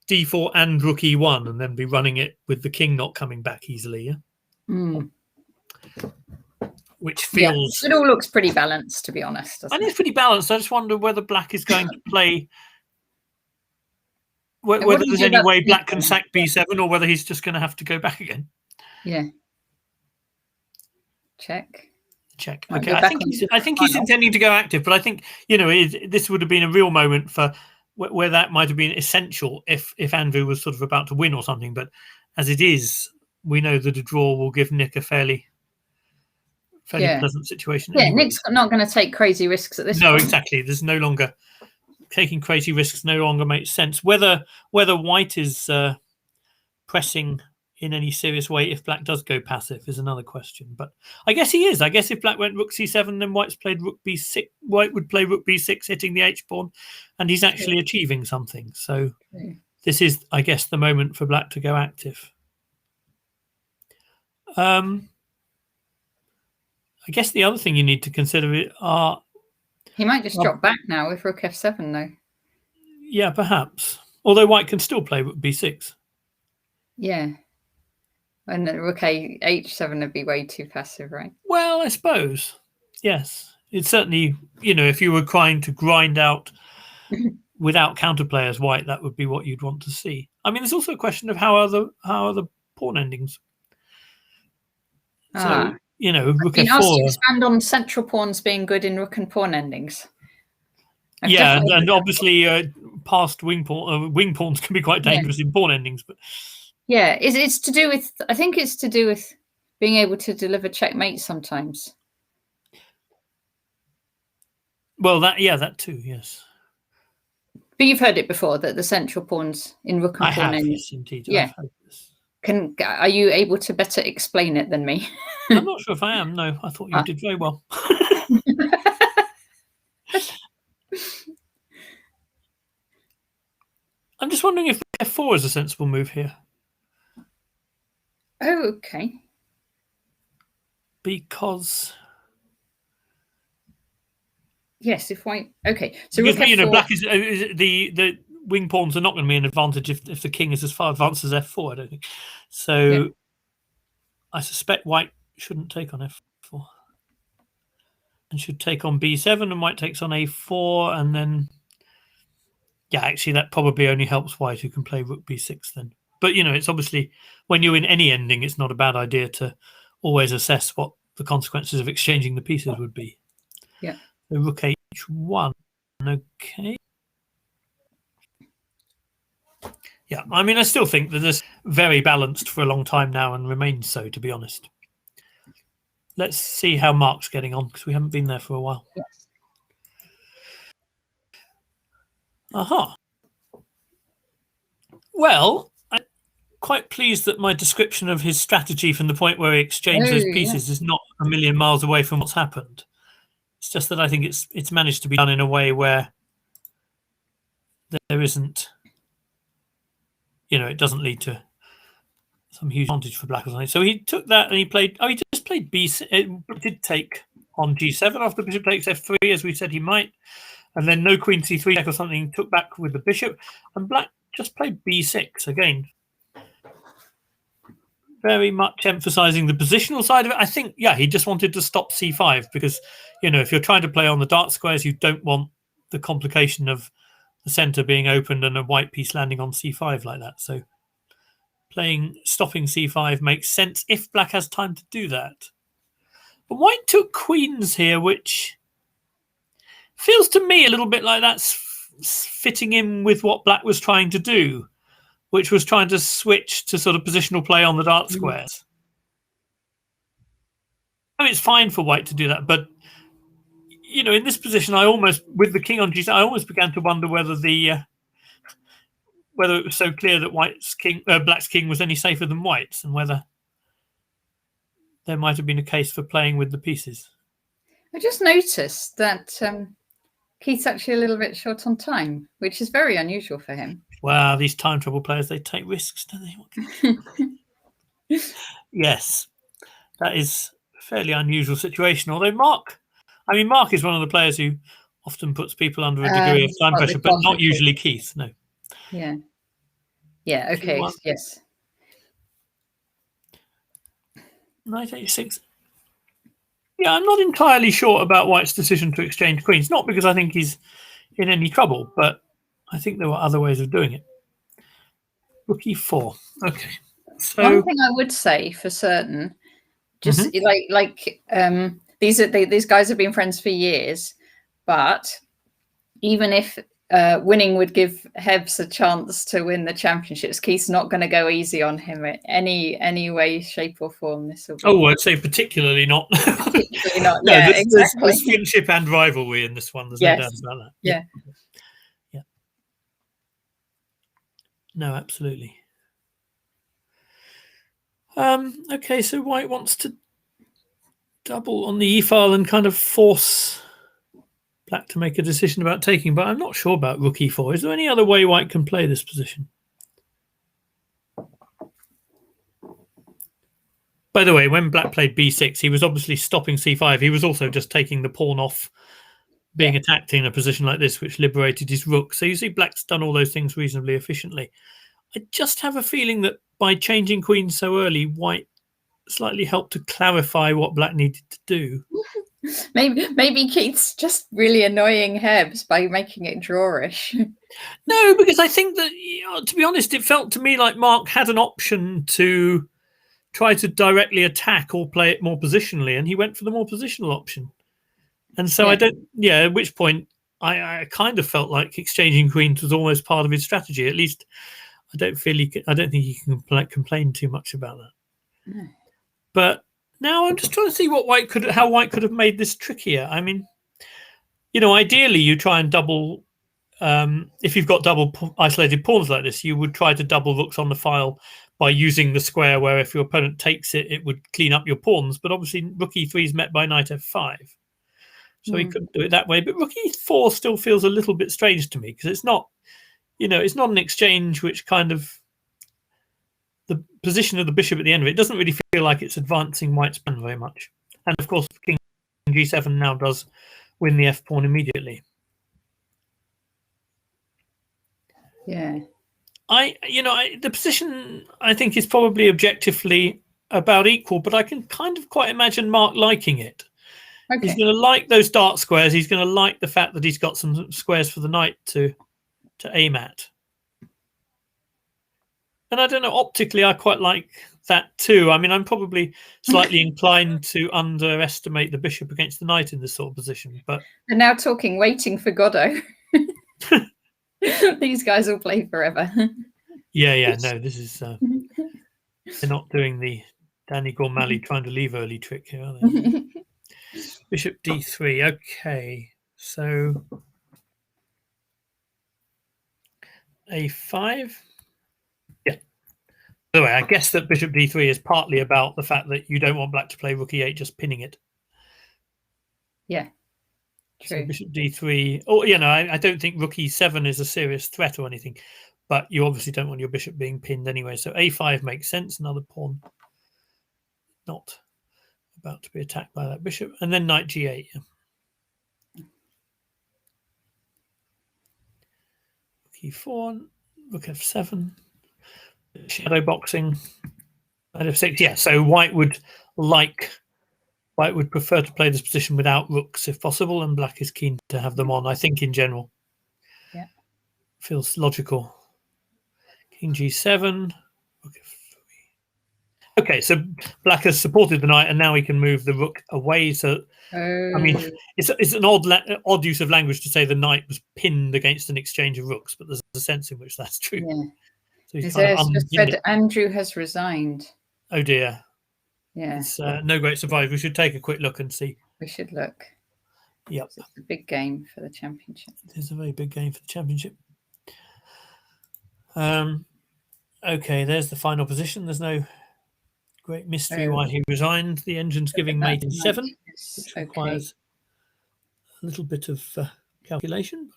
d4 and rook e1, and then be running it with the king not coming back easily. Yeah. Which feels it all looks pretty balanced, to be honest. And it's pretty balanced. I just wonder whether Black is going to play whether there's any way Black can sack b7, or whether he's just going to have to go back again. Yeah. Check. Okay, I think he's intending to go active, but I think this would have been a real moment for where that might have been essential if Andrew was sort of about to win or something. But as it is, we know that a draw will give Nick a fairly pleasant situation. Yeah, anyway. Nick's not going to take crazy risks at this point. No, exactly. There's no longer taking crazy risks. No longer makes sense. Whether White is pressing in any serious way if Black does go passive is another question. But I guess he is. I guess if Black went rook c7, then White's played rook b6. White would play rook b6, hitting the h pawn, and he's actually achieving something. So this is, I guess, the moment for Black to go active. I guess the other thing you need to consider are... He might just drop back now with rook f7, though. Yeah, perhaps. Although White can still play rook b6. Yeah. And rook h7 would be way too passive, right? Well, I suppose. Yes. It's certainly, if you were trying to grind out without counterplay as White, that would be what you'd want to see. I mean, there's also a question of how are the pawn endings. So, rook f4. Asked to expand on central pawns being good in rook and pawn endings. And obviously past wing pawns can be quite dangerous in pawn endings. But yeah, it's to do with, I think it's to do with being able to deliver checkmate sometimes. Well, that too, yes. But you've heard it before, that the central pawns in rook and pawn endings. Yes, indeed. Yeah. Are you able to better explain it than me? I'm not sure if I am. No, I thought you did very well. I'm just wondering if f4 is a sensible move here. Oh, okay. Because yes, if White. Okay, so because Black is the wing pawns are not going to be an advantage if the king is as far advanced as f4. I don't think so. I suspect White shouldn't take on f4 and should take on b7, and White takes on a4, and then actually that probably only helps White, who can play rook b6 then. But it's obviously, when you're in any ending, it's not a bad idea to always assess what the consequences of exchanging the pieces would be. Yeah. So rook h1. Okay. Yeah, I mean, I still think that this very balanced for a long time now and remains so, to be honest. Let's see how Mark's getting on, because we haven't been there for a while. Yes. Aha. Well, I'm quite pleased that my description of his strategy from the point where he exchanged those pieces is not a million miles away from what's happened. It's just that I think it's managed to be done in a way where there isn't, it doesn't lead to some huge advantage for Black or something. So he took that and he just played b6. It did take on g7 after the bishop takes f3, as we said he might. And then no queen c3 check or something, took back with the bishop. And Black just played b6 again. Very much emphasizing the positional side of it. I think, he just wanted to stop c5 because, if you're trying to play on the dark squares, you don't want the complication of the center being opened and a white piece landing on c5 like that. So stopping c5 makes sense if Black has time to do that. But White took queens here, which feels to me a little bit like that's fitting in with what Black was trying to do, which was trying to switch to sort of positional play on the dark squares. it's fine for white to do that, but in this position, I almost, with the king on g7, I almost began to wonder whether whether it was so clear that black's king was any safer than white's, and whether there might have been a case for playing with the pieces. I just noticed that Keith's actually a little bit short on time, which is very unusual for him. Wow, these time trouble players, they take risks, don't they? Yes, that is a fairly unusual situation. Although Mark is one of the players who often puts people under a degree of time pressure, but not usually Keith, no. Yeah. Yeah, okay, yes. Knight a6. Yeah, I'm not entirely sure about white's decision to exchange queens. Not because I think he's in any trouble, but I think there were other ways of doing it. Rook e4. Okay. So one thing I would say for certain, just these guys have been friends for years, but even if winning would give Hebs a chance to win the championships, Keith's not going to go easy on him in any way, shape, or form. This will be. Oh, I'd say particularly not. Particularly not. No, yeah, exactly. There's friendship and rivalry in this one. There's no doubt about that. Yeah. No, absolutely. Okay, so white wants to double on the e-file and kind of force black to make a decision about taking, but I'm not sure about rook e4. Is there any other way white can play this position? By the way, when black played b6, he was obviously stopping c5. He was also just taking the pawn off being attacked in a position like this, which liberated his rook. So you see black's done all those things reasonably efficiently. I just have a feeling that by changing queens so early, white slightly helped to clarify what black needed to do. Maybe Keith's just really annoying Hebs by making it drawish. No, because I think that, to be honest, it felt to me like Mark had an option to try to directly attack or play it more positionally, and he went for the more positional option. And so at which point I kind of felt like exchanging queens was almost part of his strategy. At least I don't think he can complain too much about that. No. But now I'm just trying to see how white could have made this trickier. I mean, ideally you try and double. If you've got double isolated pawns like this, you would try to double rooks on the file by using the square, where if your opponent takes it, it would clean up your pawns. But obviously rook e3 is met by knight f5. So he couldn't do it that way. But rook e4 still feels a little bit strange to me, because it's not, it's not an exchange which kind of, the position of the bishop at the end of it doesn't really feel like it's advancing white's plan very much. And of course, king g7 now does win the f pawn immediately. Yeah. The position I think is probably objectively about equal, but I can kind of quite imagine Mark liking it. Okay. He's going to like those dark squares. He's going to like the fact that he's got some squares for the knight to aim at. And I don't know, optically, I quite like that too. I mean, I'm probably slightly inclined to underestimate the bishop against the knight in this sort of position. But they're now talking waiting for Godot. These guys will play forever. Yeah. No, this is... they're not doing the Danny Gormally trying to leave early trick here, are they? Bishop d3. Okay, so a5. Yeah. By the way, I guess that bishop d3 is partly about the fact that you don't want black to play rook e8, just pinning it. Yeah. True. So bishop d3. Oh, I don't think rook e7 is a serious threat or anything, but you obviously don't want your bishop being pinned anyway. So a5 makes sense. Another pawn not about to be attacked by that bishop, and then knight g8. Yeah. Rook e4, rook f7, shadow boxing, knight f6. Yeah, so white would prefer to play this position without rooks if possible, and black is keen to have them on, I think, in general. Yeah. Feels logical. King g7, rook f3. Okay, so black has supported the knight, and now he can move the rook away. So, I mean, it's an odd use of language to say the knight was pinned against an exchange of rooks, but there's a sense in which that's true. Yeah. So he's just said Andrew has resigned. Oh dear. Yeah. It's no great surprise. We should take a quick look and see. We should look. Yep. It's a big game for the championship. It is a very big game for the championship. Okay, there's the final position. There's no great mystery why he resigned. The engine's giving mate in 7, which requires a little bit of calculation.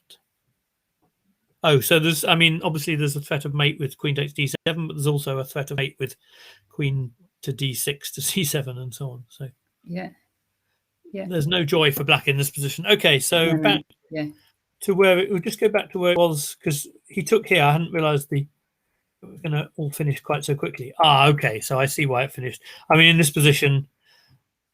But so there's, obviously there's a threat of mate with queen takes d7, but there's also a threat of mate with queen to d6 to c7 and so on. So yeah, there's no joy for black in this position. Okay, so back to where we'll just go back to where it was, because he took here. I hadn't realised it was going to all finish quite so quickly. Okay, so I see why it finished. In this position,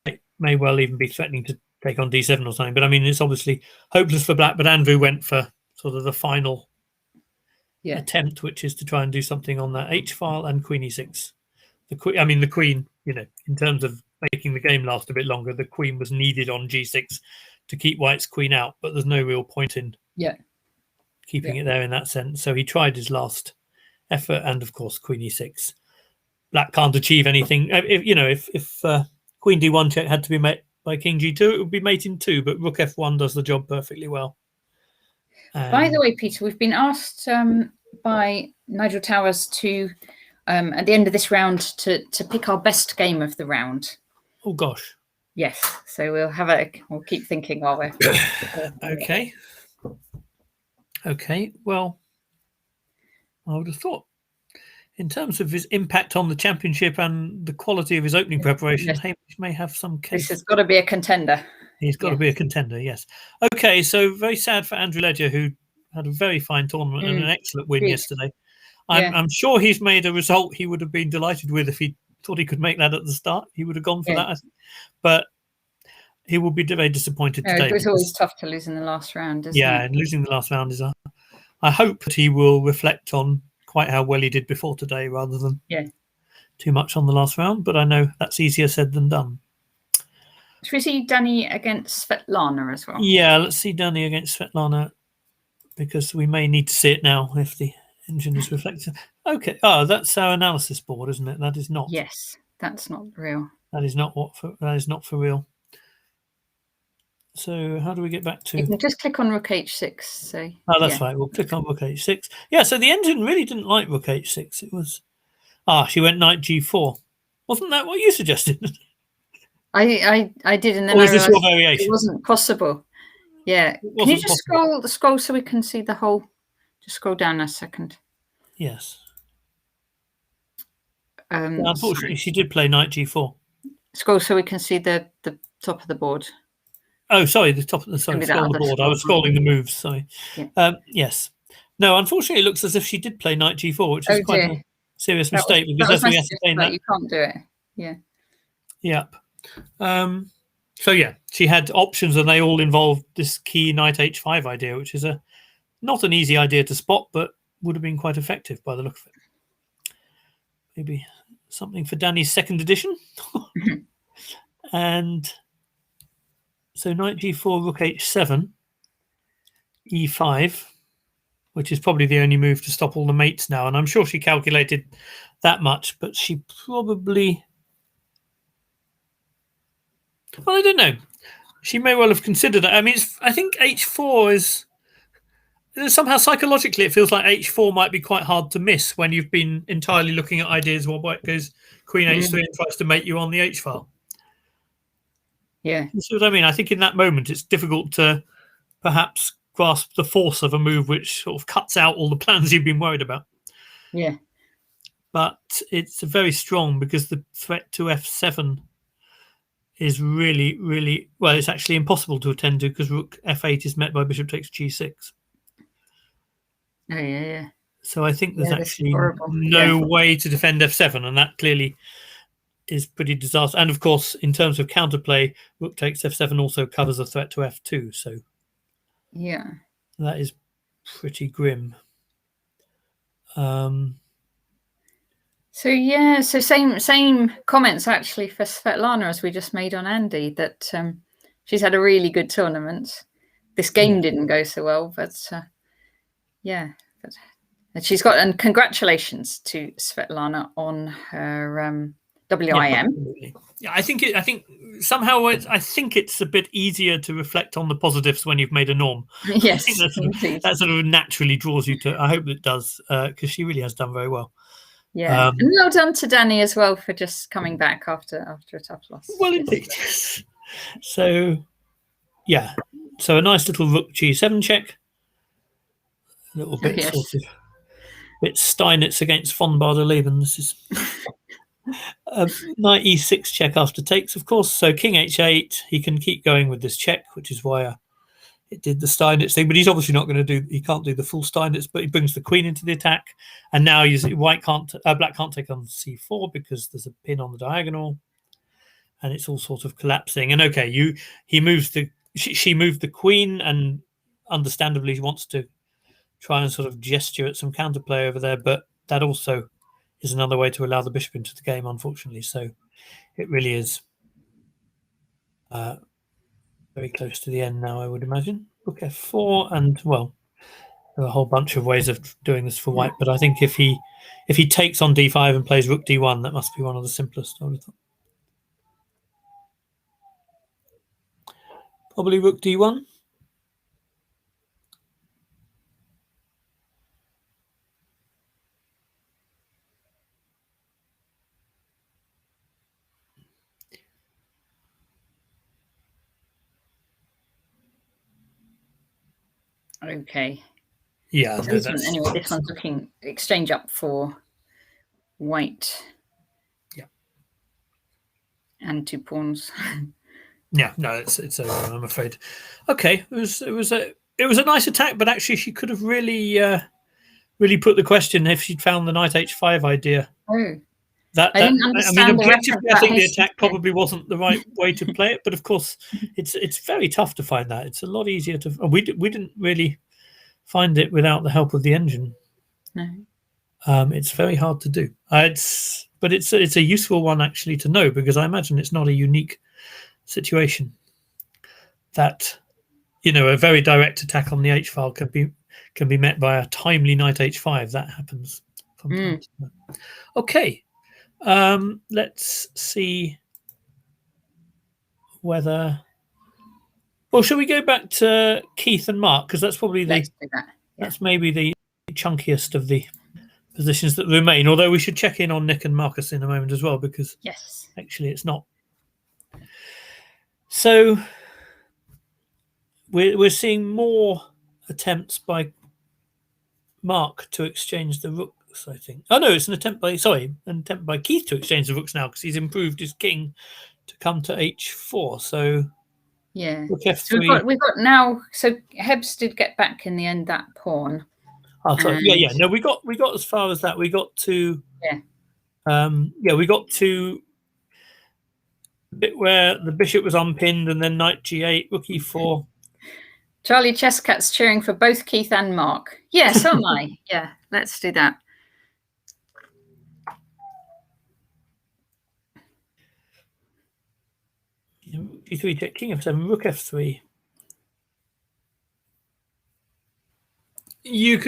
it may well even be threatening to take on d7 or something. But it's obviously hopeless for black. But Andrew went for sort of the final attempt, which is to try and do something on that h file and queen e6. The queen, in terms of making the game last a bit longer, the queen was needed on g6 to keep white's queen out, but there's no real point in keeping it there in that sense. So he tried his last effort, and of course queen e6. Black can't achieve anything. If queen d1 check had to be met by king g2, it would be mate in 2, but rook f1 does the job perfectly well. By the way, Peter, we've been asked by Nigel Towers to at the end of this round to pick our best game of the round. Oh gosh. Yes, so we'll keep thinking while we're okay. Well, I would have thought, in terms of his impact on the championship and the quality of his opening preparation, Hamish may have some case. This has got to be a contender. He's got to be a contender, yes. Okay, so very sad for Andrew Ledger, who had a very fine tournament and an excellent win yesterday. I'm sure he's made a result he would have been delighted with if he thought he could make that at the start. He would have gone for that, I think. But he will be very disappointed today. It was always tough to lose in the last round, isn't it? Yeah, and losing the last round is I hope that he will reflect on quite how well he did before today rather than too much on the last round. But I know that's easier said than done. Should we see Danny against Svetlana as well? Yeah, let's see Danny against Svetlana, because we may need to see it now if the engine is reflected. Okay. Oh, that's our analysis board, isn't it? That is not. Yes, that's not real. That is not for real. So how do we get back to? You can just click on rook h6. So. Oh, that's right. We'll click on rook h6. Yeah. So the engine really didn't like rook h6. It was. She went knight g4. Wasn't that what you suggested? I did, and then or is this your variation? It wasn't possible. Yeah. Can you just scroll so we can see the whole? Just scroll down a second. Yes. Unfortunately, she did play knight g4. Scroll so we can see the top of the board. Oh, sorry, the top of the board. I was scrolling the moves. Sorry. Yeah. Yes. No, unfortunately, it looks as if she did play knight g4, which is quite a serious mistake because as we ascertained that you can't do it. Yeah. Yep. So yeah, she had options, and they all involved this key knight h5 idea, which is not an easy idea to spot, but would have been quite effective by the look of it. Maybe something for Danny's second edition. And so knight g4, rook h7, e5, which is probably the only move to stop all the mates now. And I'm sure she calculated that much, but she probably... Well, I don't know. She may well have considered it. I think h4 is... Somehow psychologically, it feels like h4 might be quite hard to miss when you've been entirely looking at ideas while white goes queen h3 and tries to mate you on the h file. Yeah. You see what I mean? I think in that moment, it's difficult to perhaps grasp the force of a move which sort of cuts out all the plans you've been worried about. Yeah. But it's very strong because the threat to f7 is really, really... Well, it's actually impossible to attend to because rook f8 is met by bishop takes g6. Oh, yeah. So I think there's actually no way to defend f7, and that clearly is pretty disastrous. And of course, in terms of counterplay, rook takes f7 also covers a threat to f2. So yeah, that is pretty grim. So yeah, so same comments actually for Svetlana as we just made on Andy, that she's had a really good tournament. This game didn't go so well, but and she's got, and congratulations to Svetlana on her WIM. Absolutely. Yeah, I think somehow I think it's a bit easier to reflect on the positives when you've made a norm. Yes, I think that sort of naturally draws you to. I hope it does, because she really has done very well. Yeah, and well done to Danny as well for just coming back after a tough loss. Well, indeed. So, yeah. So a nice little rook g7 check. A little bit sort of bit Steinitz against von Bader-Leben. This is knight e6 check after takes, of course. So king h8. He can keep going with this check, which is why it did the Steinitz thing. But he's obviously not going to do. He can't do the full Steinitz. But he brings the queen into the attack, and now black can't take on c4 because there's a pin on the diagonal, and it's all sort of collapsing. And okay, she moved the queen, and understandably she wants to try and sort of gesture at some counterplay over there, but that also is another way to allow the bishop into the game, unfortunately. So it really is very close to the end now, I would imagine. Rook f4, and well, there are a whole bunch of ways of doing this for white, but I think if he takes on d5 and plays rook d1, that must be one of the simplest, I would have thought. Probably rook d1. Okay. Yeah. So this one's looking exchange up for white. Yeah. And 2 pawns. Yeah, no, it's over, I'm afraid. Okay, it was a nice attack, but actually she could have really put the question if she'd found the knight h5 idea. Oh. I didn't understand objectively, I think the attack probably wasn't the right way to play it, but of course, it's very tough to find that. It's a lot easier to. We didn't really find it without the help of the engine. No. It's very hard to do. It's a useful one actually to know, because I imagine it's not a unique situation that a very direct attack on the h file can be met by a timely knight h5. That happens from time to time. Okay. Let's see whether. Well, shall we go back to Keith and Mark, because that's probably that's maybe the chunkiest of the positions that remain. Although we should check in on Nick and Marcus in a moment as well, because actually it's not. So we're seeing more attempts by Mark to exchange the rooks, I think. Oh no, it's an attempt by Keith to exchange the rooks now, because he's improved his king to come to h4. So yeah, rook f3. So we've got now. So Hebs did get back in the end that pawn. Oh, sorry. Yeah. No, we got as far as that. We got to we got to the bit where the bishop was unpinned, and then knight g8, rook e4. Charlie Chesscat's cheering for both Keith and Mark. Yeah, so am I. Yeah, let's do that. G3 check, king f7, rook f3. You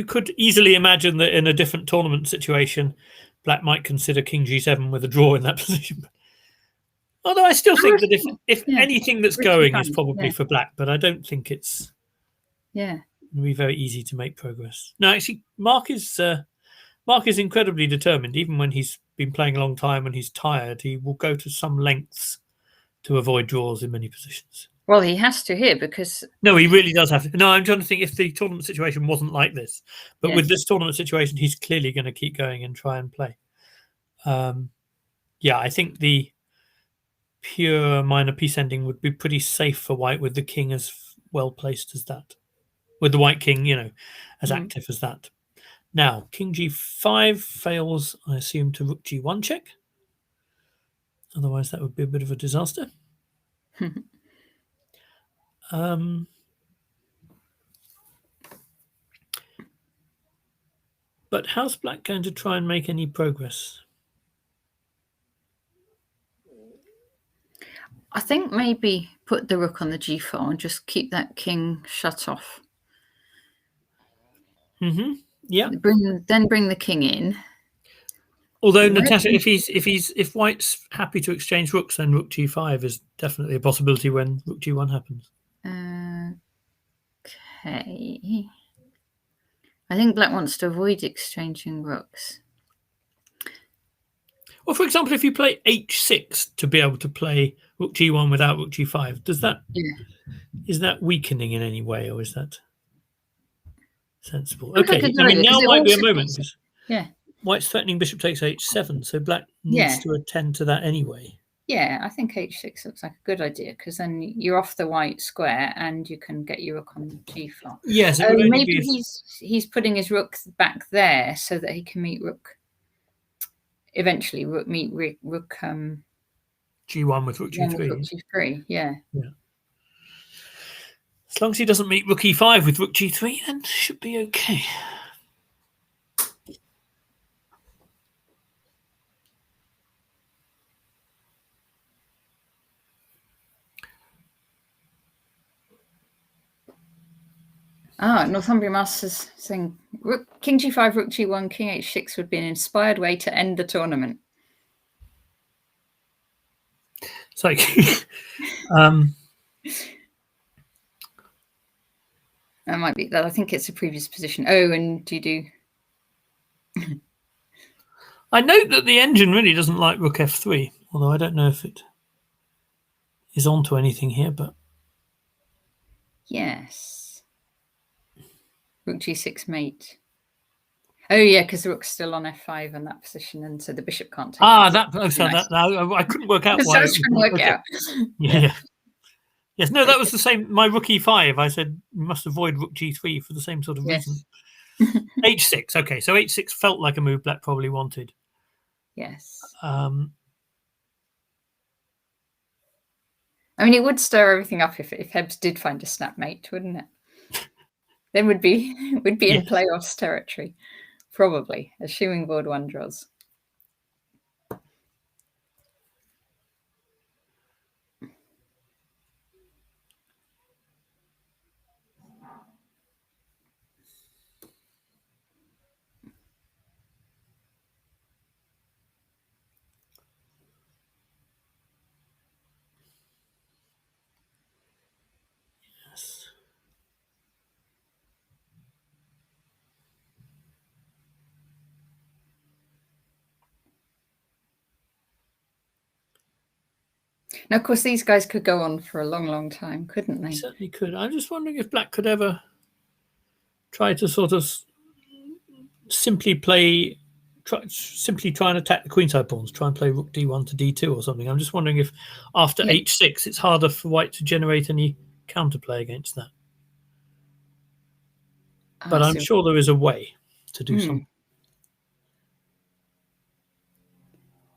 could easily imagine that in a different tournament situation, Black might consider king g7 with a draw in that position. Although I still think that if anything that's going is probably for Black, but I don't think it's going to be very easy to make progress. No, actually, Mark is incredibly determined. Even when he's been playing a long time and he's tired, he will go to some lengths to avoid draws in many positions. Well, he has to here, because... No, he really does have to. No, I'm trying to think if the tournament situation wasn't like this. But with this tournament situation, he's clearly going to keep going and try and play. I think the pure minor piece ending would be pretty safe for white, with the king as well placed as that. With the white king, as active as that. Now, king g5 fails, I assume, to rook g1 check. Otherwise, that would be a bit of a disaster. But how's Black going to try and make any progress? I think maybe put the rook on the g file and just keep that king shut off. Yeah. Bring the king in. Although Natasha, if White's happy to exchange rooks, then rook g5 is definitely a possibility when rook g1 happens. Okay. I think Black wants to avoid exchanging rooks. Well, for example, if you play h6 to be able to play rook g1 without rook g5, does that is that weakening in any way, or is that sensible? Okay, I mean now might be a moment because White's threatening bishop takes h7, so Black needs to attend to that anyway. Yeah, I think h6 looks like a good idea because then you're off the white square and you can get your rook on g4. Yes, maybe he's putting his rook back there so that he can meet rook. Eventually, rook g1 with rook g3. g3. Rook g3, yeah. As long as he doesn't meet rook e5 with rook g3, then it should be okay. Northumbria Masters saying king g5, rook g1, king h6 would be an inspired way to end the tournament. It's like, that might be that. I think it's a previous position. Oh, and do you do? I note that the engine really doesn't like rook f3, although I don't know if it is onto anything here, but yes. Rook g6 mate. Oh yeah, because the rook's still on f5 in that position, and so the bishop can't take. I couldn't work out why. Yeah. Yes, no, that was the same. My rook e5. I said you must avoid rook g3 for the same sort of reason. h6. Okay, so h6 felt like a move Black probably wanted. Yes. I mean, it would stir everything up if Hebbs did find a snap mate, wouldn't it? Then we'd be in playoffs territory, probably, assuming board one draws. Yes. Now, of course, these guys could go on for a long, long time, couldn't they? They certainly could. I'm just wondering if Black could ever try to sort of simply try and attack the queenside pawns, try and play rook d1 to d2 or something. I'm just wondering if after h6 it's harder for White to generate any counterplay against that. But I'm sure there is a way to do something.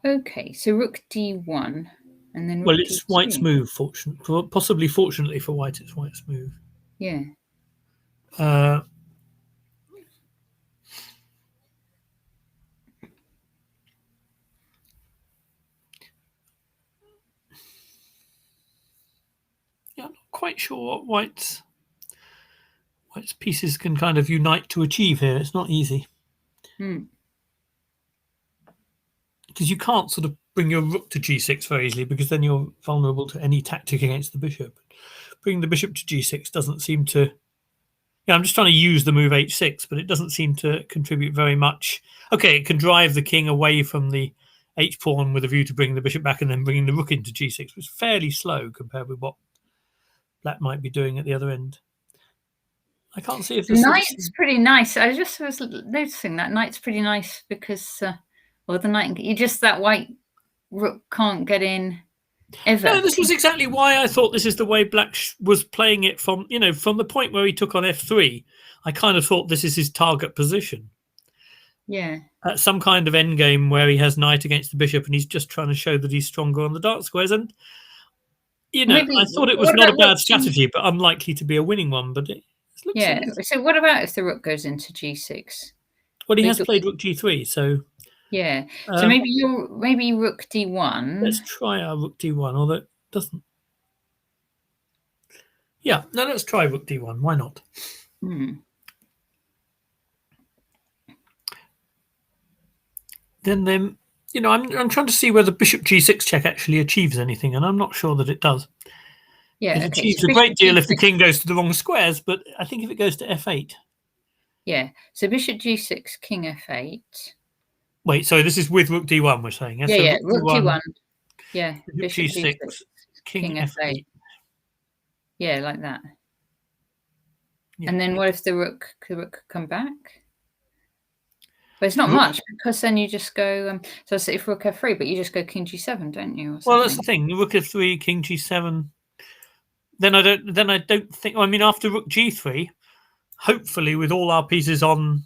Okay, so rook d1 and then rook well, it's d2. White's move, possibly fortunately for White, it's White's move. Yeah. I'm not quite sure what White's pieces can kind of unite to achieve here. It's not easy. Because you can't sort of bring your rook to g6 very easily, because then you're vulnerable to any tactic against the bishop. Bringing the bishop to g6 doesn't seem to... Yeah, I'm just trying to use the move h6, but it doesn't seem to contribute very much. Okay, it can drive the king away from the h-pawn with a view to bringing the bishop back and then bringing the rook into g6, which is fairly slow compared with what Black might be doing at the other end. I can't see if the knight's pretty nice. I just was noticing that knight's pretty nice because, well, the knight, that white rook can't get in ever. No, this was exactly why I thought this is the way Black was playing it from the point where he took on f3. I kind of thought this is his target position. Yeah. Some kind of endgame where he has knight against the bishop and he's just trying to show that he's stronger on the dark squares. And, maybe, I thought it was not a bad strategy, but unlikely to be a winning one. But yeah. So what about if the rook goes into g6? Well, he has played rook g3, so... Yeah. So maybe rook d1. Let's try our rook d1, although it doesn't... Yeah, no, let's try rook d1. Why not? then I'm trying to see whether bishop g6 check actually achieves anything, and I'm not sure that it does. Yeah, It okay. achieves So a great deal if the G6 king goes to the wrong squares, but I think if it goes to f8. Yeah, so bishop g6, king f8. Wait, so this is with rook d1, we're saying? Yes? Yeah, So yeah, rook d1. Yeah, bishop bishop g6, g6, king f8. Yeah, like that. Yeah. And then what if the rook could come back? But it's not Rook- much, because then you just go. So say if rook f3, but you just go king g7, don't you? Or Well, that's something? the thing. Rook f3, king g7. Then I don't think. I mean, after rook g3, hopefully with all our pieces on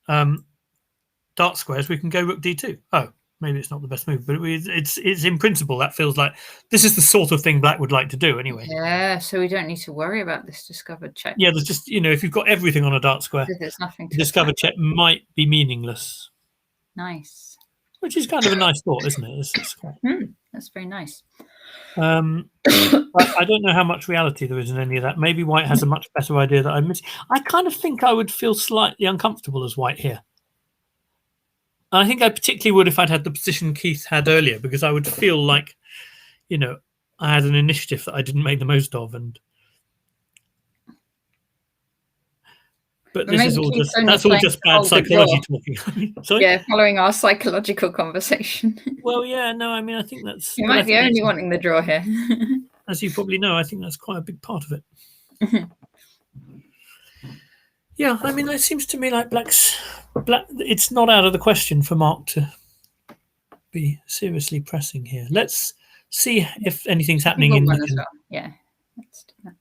dark squares, we can go rook d2. Oh, maybe it's not the best move, but it's in principle that feels like this is the sort of thing black would like to do anyway. Yeah, so we don't need to worry about this discovered check. Yeah, there's just if you've got everything on a dark square, There's nothing to discovered check might be meaningless. Nice. Which is kind of a nice thought, isn't it? It's quite... That's very nice. I don't know how much reality there is in any of that. Maybe white has a much better idea that I'm missing. I kind of think I would feel slightly uncomfortable as white here. I think I particularly would if I'd had the position Keith had earlier, because I would feel like, I had an initiative that I didn't make the most of, but this is all just bad psychology talking. Sorry? Yeah, following our psychological conversation. Well, yeah, no, I mean, I think that's... You might be only wanting the draw here. As you probably know, I think that's quite a big part of it. Yeah, I mean, it seems to me like black. It's not out of the question for Mark to be seriously pressing here. Let's see if anything's happening in... Well. Yeah, let's do that.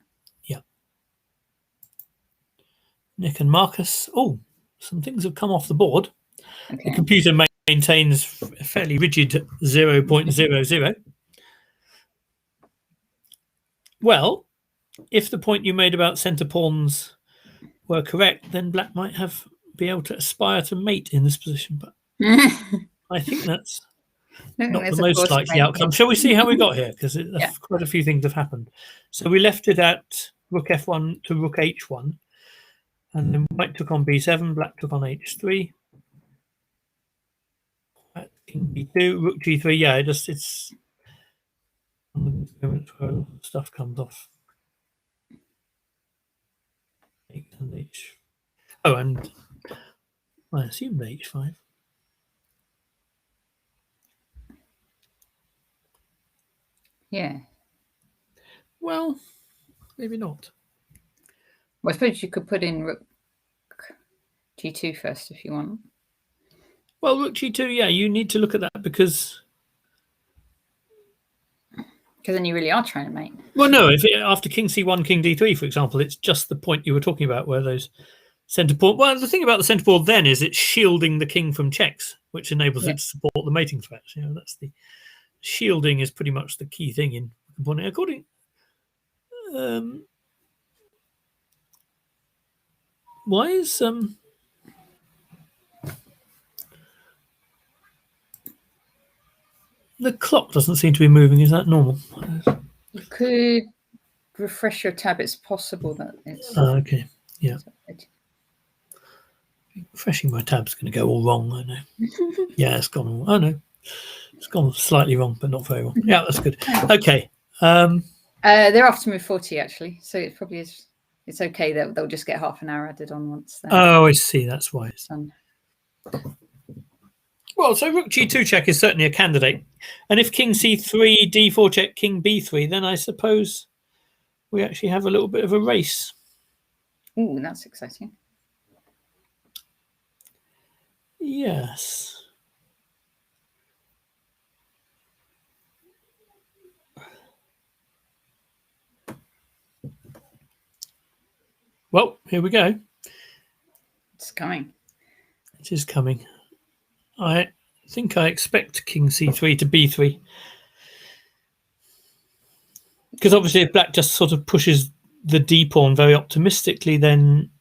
Yeah. Nick and Marcus. Oh, some things have come off the board. Okay. The computer maintains a fairly rigid 0.00. Well, if the point you made about centre pawns were correct, then black might be able to aspire to mate in this position. But I think that's not the most likely outcome. Shall we see how we got here? Because quite a few things have happened. So we left it at rook f1 to rook h1. And then white took on b7, black took on h3. King b2, rook g3. Yeah, it's moments where stuff comes off. And h. Oh, and I assumed h5. Yeah. Well, maybe not. Well, I suppose you could put in rook g2 first if you want. Well, rook g2, yeah, you need to look at that because then you really are trying to mate. Well, no, if after king c1, king d3, for example, it's just the point you were talking about where those centre pawn... Well, the thing about the centre pawn then is it's shielding the king from checks, which enables it to support the mating threats. That's the... Shielding is pretty much the key thing in pawn. According... why is... The clock doesn't seem to be moving. Is that normal? You could refresh your tab. It's possible that it's... okay, yeah. Refreshing my tab's going to go all wrong, I know. Yeah, it's gone all... Oh, no. It's gone slightly wrong, but not very wrong. Yeah, that's good. Okay. They're off to move 40, actually. So it probably is... It's okay. They'll just get half an hour added on once. Oh, I see. That's why it's done. Well, so rook g2 check is certainly a candidate. And if king c3, d4 check, king b3, then I suppose we actually have a little bit of a race. Ooh, that's exciting. Yes. Well, here we go. It's coming. It is coming. I think I expect king c3 to b3. Because obviously if black just sort of pushes the d pawn very optimistically, then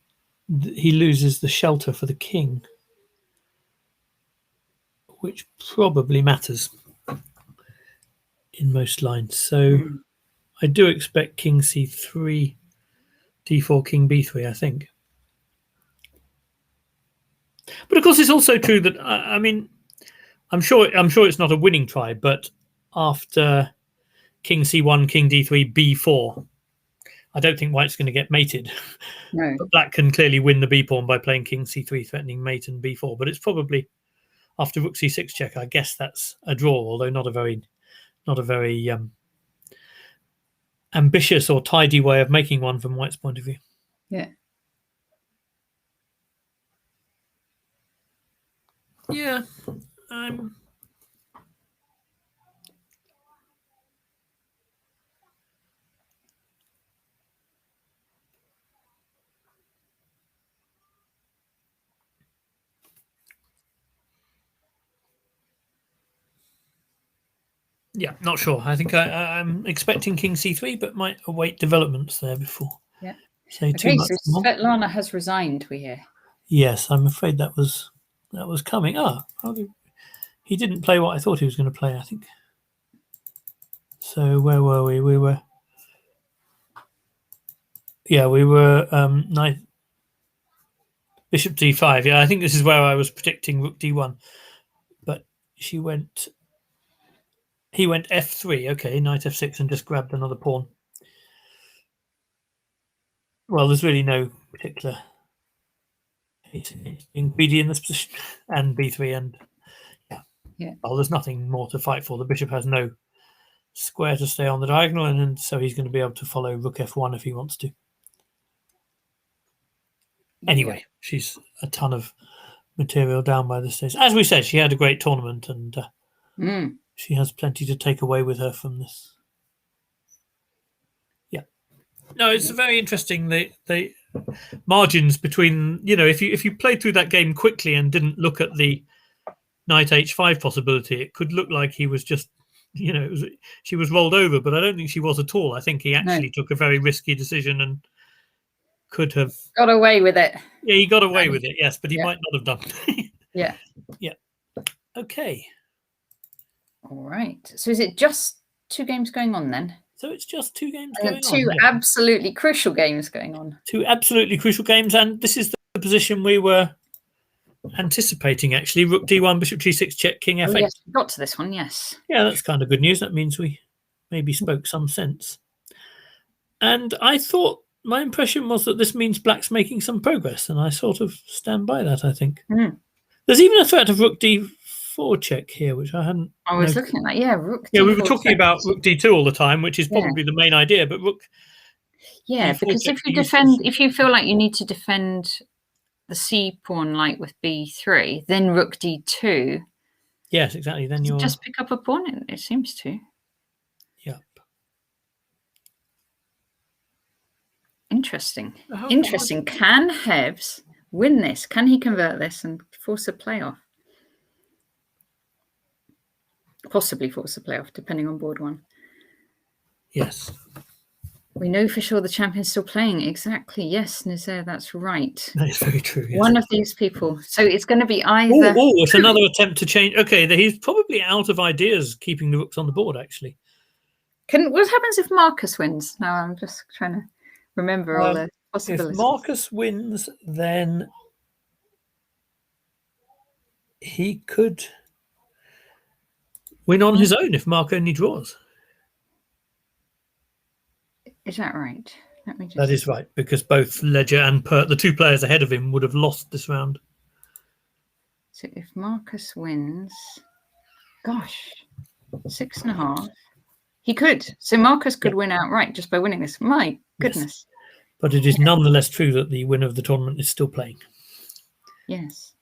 he loses the shelter for the king, which probably matters in most lines. So I do expect king c3, d4, king b3, I think. But of course, it's also true that, I mean, I'm sure it's not a winning try, but after King C1, King D3, B4, I don't think White's going to get mated. No. But Black can clearly win the B pawn by playing King C3, threatening mate and B4. But it's probably after Rook C6 check. I guess that's a draw, although not a very ambitious or tidy way of making one from White's point of view. Yeah. Yeah. Yeah, not sure. I think I'm expecting King C3, but might await developments there before. Yeah. Say too Okay, much so more. Svetlana has resigned, we hear. Yes, I'm afraid that was coming. He didn't play what I thought he was going to play, I think. So where were we? We were knight bishop d5. Yeah, I think this is where I was predicting rook d1, but he went f3. Okay, knight f6 and just grabbed another pawn. Well, there's really no particular in BD in this position, and b3, and yeah. Well, there's nothing more to fight for. The bishop has no square to stay on the diagonal, and so he's going to be able to follow rook f1 if he wants to. Anyway, she's a ton of material down by this stage. As we said, she had a great tournament, and she has plenty to take away with her from this. Yeah, no, it's very interesting. The margins between, if you played through that game quickly and didn't look at the knight h5 possibility, it could look like he was just, she was rolled over, but I don't think she was at all. I think he actually took a very risky decision and could have got away with it. Yeah, he got away with it, yes, but he might not have done. Yeah. Okay. All right. So is it just 2 games going on then? So it's just 2 games and going on. 2 absolutely crucial games going on. 2 absolutely crucial games, and this is the position we were anticipating, actually. Rook d1, bishop g6, check, king f8. Yes, we got to this one, yes. Yeah, that's kind of good news. That means we maybe spoke some sense. And I thought, my impression was that this means Black's making some progress, and I sort of stand by that, I think. There's even a threat of rook d4 check here, which I hadn't I was looking at that, yeah. Rook yeah, D4 we were talking check. about rook d2 all the time, which is probably the main idea, but rook Yeah, D4 because check if you feel like you need to defend the c pawn like with b3, then rook d2. Yes, exactly. Then you just pick up a pawn, it seems to. Yep. Interesting. Interesting. Can Hebs win this? Can he convert this and force a playoff? Possibly force a playoff, depending on board 1. Yes. We know for sure the champion's still playing. Exactly. Yes, Nazaire, that's right. That is very true. Yes. One of these people. So it's going to be either... Oh, it's another attempt to change. Okay, he's probably out of ideas keeping the rooks on the board, actually. What happens if Marcus wins? Now I'm just trying to remember all the possibilities. If Marcus wins, then he could win on his own if Mark only draws. Is that right? Let me just... That is right, because both Ledger and Pertz, the 2 players ahead of him, would have lost this round. So if Marcus wins, gosh, 6.5. He could. So Marcus could win outright just by winning this. My goodness. Yes. But it is nonetheless true that the winner of the tournament is still playing. Yes,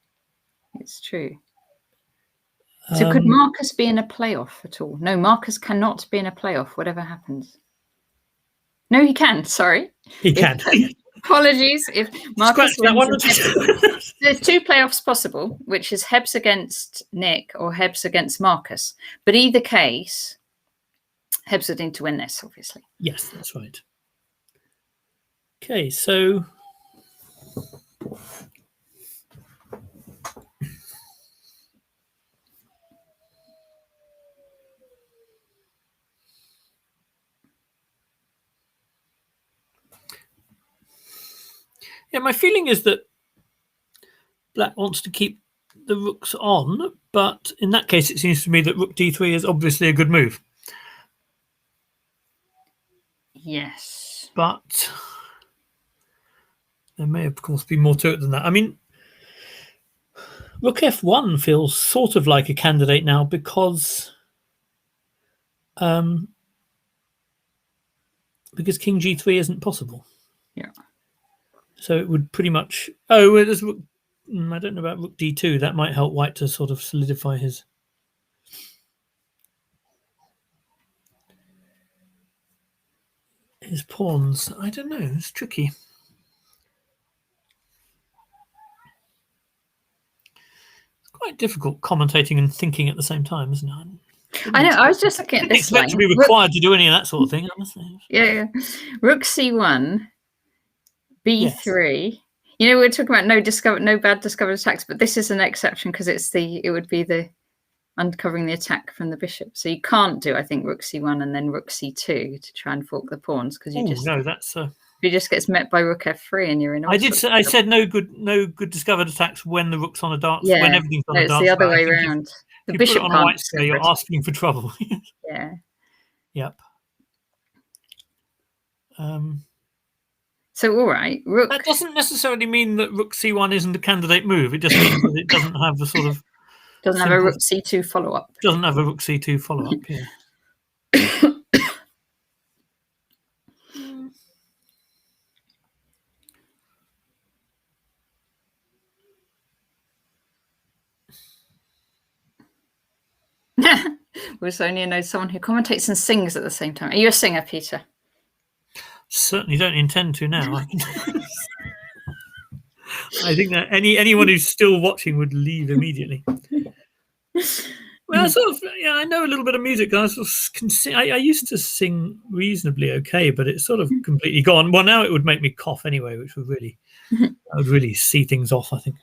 it's true. So could Marcus be in a playoff at all? No, Marcus cannot be in a playoff, whatever happens. No, he can. Sorry. He can. Apologies. If Marcus that one. There's 2 playoffs possible, which is Hebs against Nick or Hebs against Marcus. But either case, Hebs would need to win this, obviously. Yes, that's right. Okay, so yeah, my feeling is that Black wants to keep the rook's on, but in that case, it seems to me that rook d3 is obviously a good move. Yes. But there may, of course, be more to it than that. I mean, rook f1 feels sort of like a candidate now because king g3 isn't possible. Yeah. So it would pretty much... Oh, there's rook... I don't know about rook d2. That might help white to sort of solidify his... his pawns. I don't know. It's tricky. It's quite difficult commentating and thinking at the same time, isn't it? I know. I was just looking at this line. To be required to do any of that sort of thing, honestly. Yeah. Rook c1, b3. Yes. You know, we're talking about no bad discovered attacks, but this is an exception because it would be the uncovering the attack from the bishop. So you can't do, I think, rook c1 and then rook c2 to try and fork the pawns because you he just gets met by rook f3 and you're in. I said no good discovered attacks when the rook's on a dart. Yeah, when everything's on a dart. It's the other way around. The bishop on a white square, you're asking for trouble. Yeah. Yep. So all right, rook. That doesn't necessarily mean that rook c1 isn't a candidate move. It just means that it doesn't have the sort of have a rook c2 follow up. Doesn't have a rook c2 follow up. Yeah. Well, Sonia knows someone who commentates and sings at the same time. Are you a singer, Peter? Certainly don't intend to now. I think that anyone who's still watching would leave immediately. Well, I know a little bit of music. I used to sing reasonably okay, but it's sort of completely gone. Well, now it would make me cough anyway, which would really see things off, I think.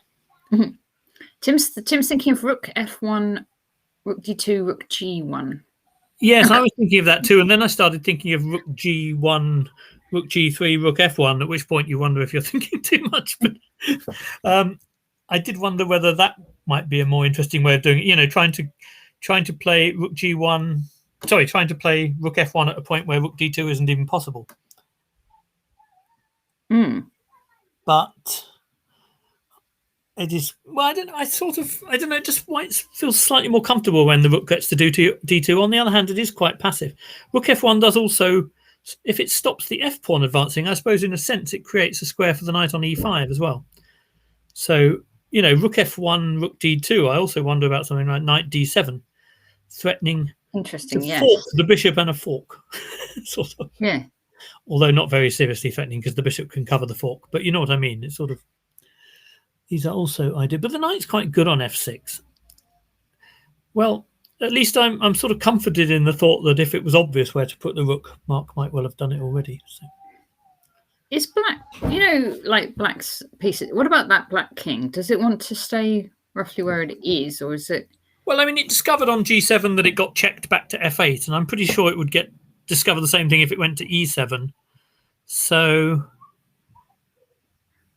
Tim's thinking of rook f1, rook d2, rook g1. Yes, I was thinking of that too, and then I started thinking of rook g1, rook g3, rook f1. At which point you wonder if you're thinking too much. But I did wonder whether that might be a more interesting way of doing it. You know, trying to play rook g1. Sorry, trying to play rook f1 at a point where rook d2 isn't even possible. But it is, well, I don't know, just white feels slightly more comfortable when the rook gets to d2. On the other hand, it is quite passive. Rook f1 does also, if it stops the f pawn advancing, I suppose in a sense it creates a square for the knight on e5 as well. So, you know, rook f1, rook d2, I also wonder about something like knight d7, threatening fork the bishop and a fork, sort of. Yeah. Although not very seriously threatening because the bishop can cover the fork. But you know what I mean? It's sort of, these are also ideal. But the knight's quite good on f6. Well, at least I'm sort of comforted in the thought that if it was obvious where to put the rook, Mark might well have done it already. So. Is black, you know, like black's pieces, what about that black king? Does it want to stay roughly where it is, or is it? Well, I mean, it discovered on g7 that it got checked back to f8, and I'm pretty sure it would discover the same thing if it went to e7. So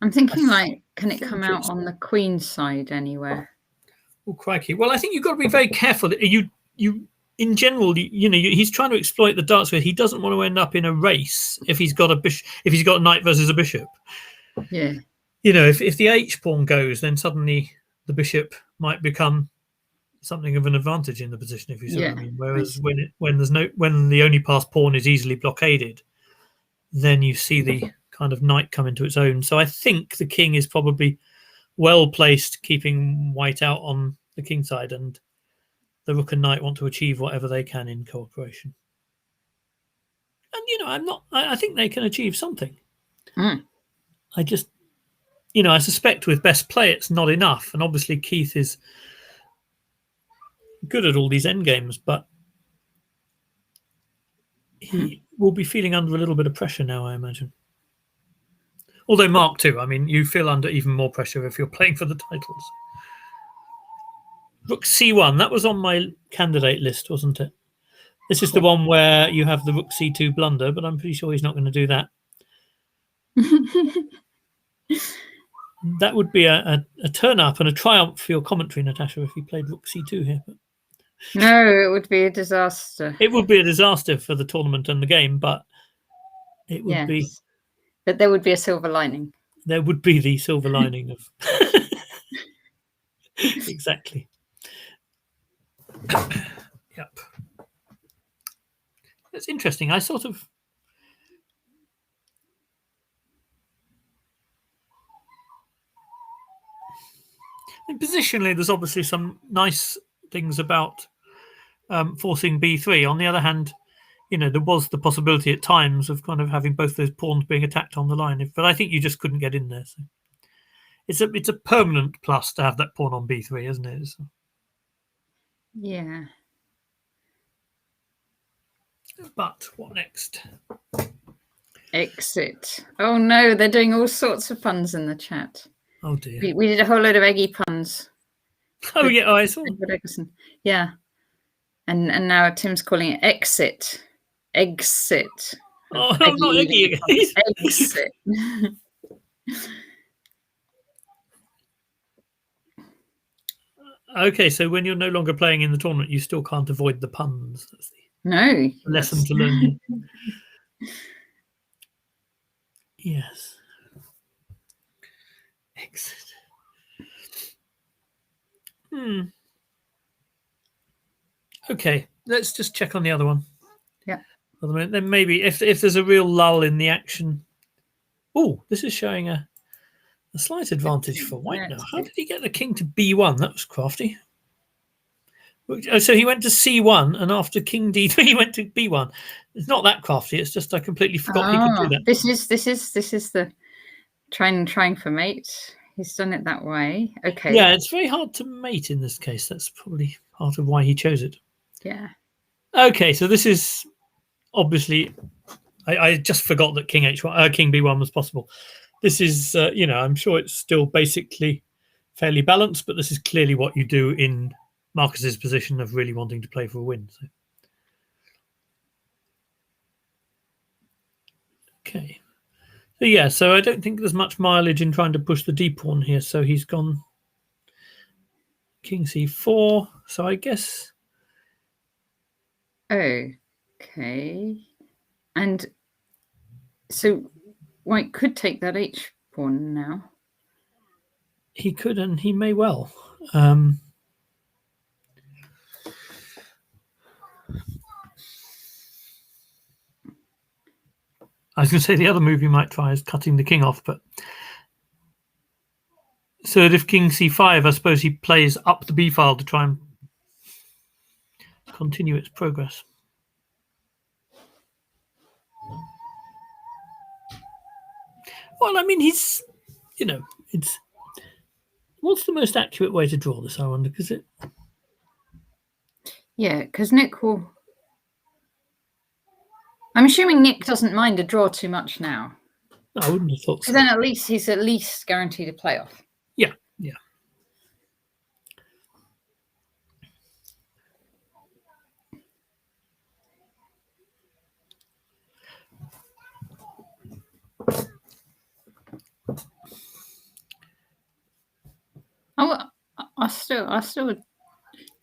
I'm thinking, like, can it come out on the queen side anywhere? Oh, crikey. Well, I think you've got to be very careful. You in general, he's trying to exploit the dark square. He doesn't want to end up in a race if he's got a knight versus a bishop. Yeah. You know, if the h pawn goes, then suddenly the bishop might become something of an advantage in the position, if you see what I mean. Whereas when the only passed pawn is easily blockaded, then you see the kind of knight come into its own. So I think the king is probably well placed, keeping white out on the king side, and the rook and knight want to achieve whatever they can in cooperation. And I think they can achieve something. I just, I suspect with best play it's not enough, and obviously Keith is good at all these endgames, but he will be feeling under a little bit of pressure now, I imagine. Although Mark too, I mean, you feel under even more pressure if you're playing for the titles. Rook c1, that was on my candidate list, wasn't it? This is the one where you have the rook c2 blunder, but I'm pretty sure he's not going to do that. That would be a turn up and a triumph for your commentary, Natasha, if you played rook c2 here. But No, it would be a disaster. it would be a disaster for the tournament and the game, but it would be. But there would be a silver lining. There would be the silver lining of. Exactly. Yep. It's interesting. I sort of. Positionally, there's obviously some nice things about forcing b3. On the other hand, there was the possibility at times of kind of having both those pawns being attacked on the line. But I think you just couldn't get in there. So it's a permanent plus to have that pawn on b3, isn't it? So. Yeah. But what next? Exit. Oh no, they're doing all sorts of puns in the chat. Oh dear. We did a whole load of eggy puns. Oh yeah, I saw. Yeah. And now Tim's calling it exit. Exit. Oh, not eggy again. Exit. Okay, so when you're no longer playing in the tournament, you still can't avoid the puns. That's the lesson to learn. Yes. Exit. Okay, let's just check on the other one. Yeah. Then maybe if there's a real lull in the action. Oh, this is showing a slight advantage for white now. How did he get the king to b1? That was crafty. So he went to c1, and after king d3, he went to b1. It's not that crafty. It's just I completely forgot he could do that. This is the trying for mate. He's done it that way. Okay. Yeah, it's very hard to mate in this case. That's probably part of why he chose it. Yeah. Okay, so this is obviously. I just forgot that king h1, king b1 was possible. This is, I'm sure it's still basically fairly balanced, but this is clearly what you do in Marcus's position of really wanting to play for a win. So. Okay. So yeah, so I don't think there's much mileage in trying to push the d pawn here. So he's gone king c4. So I guess. Okay. And so white could take that h pawn now. He could, and he may well. I was going to say the other move you might try is cutting the king off, but so that if king c5, I suppose he plays up the b file to try and continue its progress. Well, I mean, he's, it's. What's the most accurate way to draw this? I wonder, because it. Yeah, because Nick will. I'm assuming Nick doesn't mind a draw too much now. I wouldn't have thought so. Then at least he's guaranteed a playoff. Yeah. I still would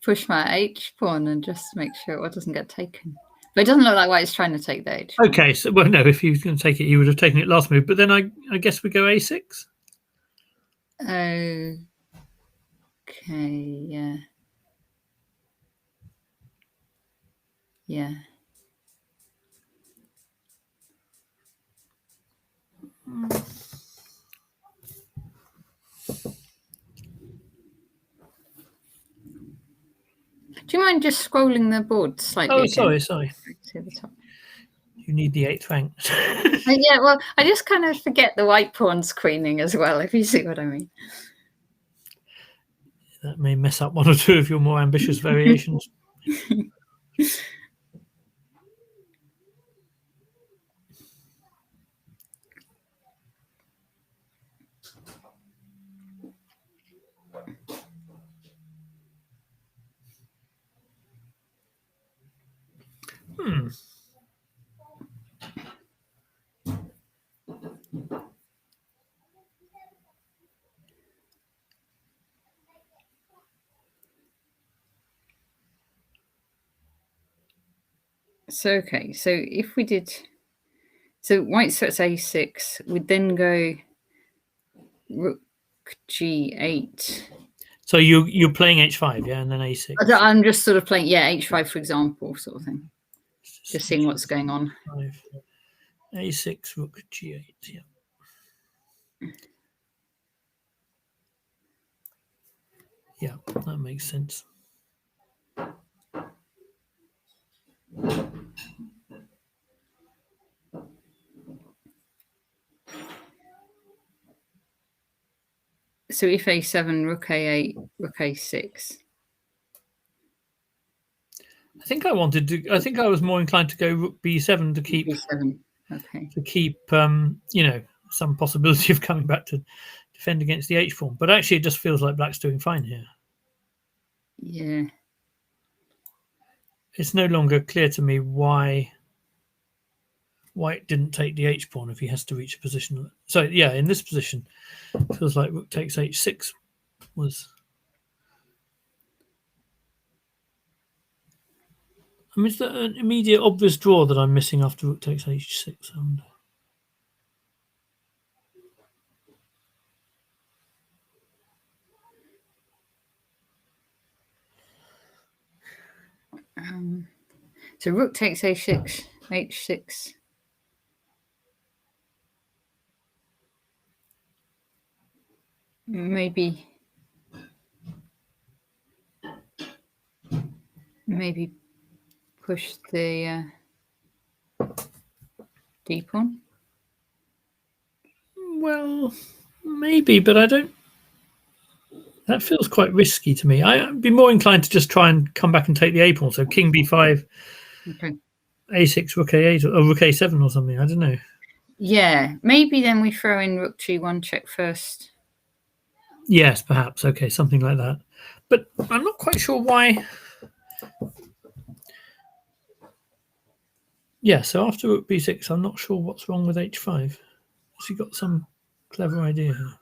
push my h pawn and just make sure it doesn't get taken. But it doesn't look like white's trying to take the h. Okay, so no, if he was going to take it, he would have taken it last move. But then I guess we go a6. Okay, yeah. Yeah. Do you mind just scrolling the board slightly? Oh, sorry. To the top. You need the 8th rank. Yeah, well, I just kind of forget the white pawn's queening as well, if you see what I mean. That may mess up one or two of your more ambitious variations. So okay, so if we did, so white starts a6, we'd then go rook g8. So you're playing h5, yeah, and then a6. I'm just sort of playing, yeah, h5 for example, sort of thing. Just seeing what's going on. A6, rook g8, yeah. Yeah, that makes sense. So if a7, rook a8, rook a6. I think I was more inclined to go rook b7 to keep b7. Okay. To keep some possibility of coming back to defend against the h pawn. But actually, it just feels like black's doing fine here. Yeah. It's no longer clear to me why white didn't take the h pawn if he has to reach a position. So yeah, in this position, it feels like rook takes h6 was. I mean, is there an immediate obvious draw that I'm missing after rook takes h6? So rook takes a6, h6. Maybe push the d pawn. Well, maybe, but I don't. That feels quite risky to me. I'd be more inclined to just try and come back and take the a pawn. So king b5, okay, a6, rook a8, or rook a7 or something. I don't know. Yeah, maybe then we throw in rook g1 check first. Yes, perhaps. Okay, something like that. But I'm not quite sure why. Yeah, so after rook b6, I'm not sure what's wrong with h5. Has he got some clever idea here?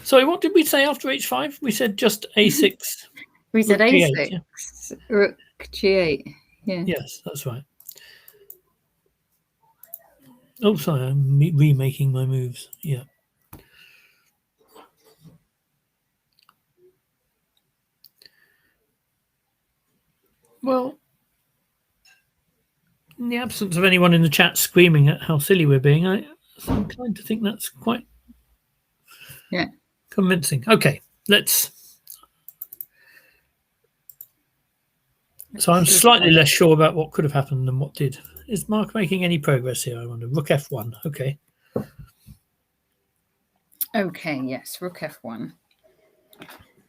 Sorry, what did we say after h5? We said just a6. We said rook a6, g8, yeah? rook g8. Yeah. Yes, that's right. Oh, sorry, I'm remaking my moves. Yeah. Well, in the absence of anyone in the chat screaming at how silly we're being, I'm inclined to think that's quite convincing. Okay, let's. So I'm slightly less sure about what could have happened than what did. Is Mark making any progress here, I wonder? Rook f1. Okay. Okay, yes, rook f1.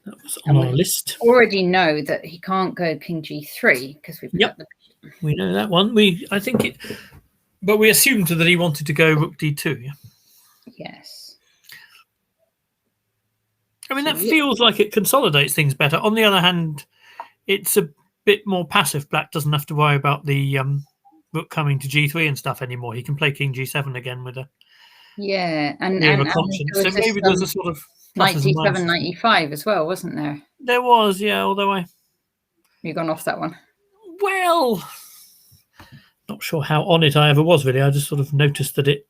That was on our list. Already know that he can't go king g3 because we've got the. We know that one. But we assumed that he wanted to go rook d2. Yeah. Yes. I mean, that feels like it consolidates things better. On the other hand, it's a bit more passive. Black doesn't have to worry about the rook coming to g3 and stuff anymore. He can play king g7 again with a and confidence. So maybe there's a sort of knight d7, knight e5 as well, wasn't there? There was, yeah. Although you gone off that one. Well, not sure how on it I ever was really. I just sort of noticed that it.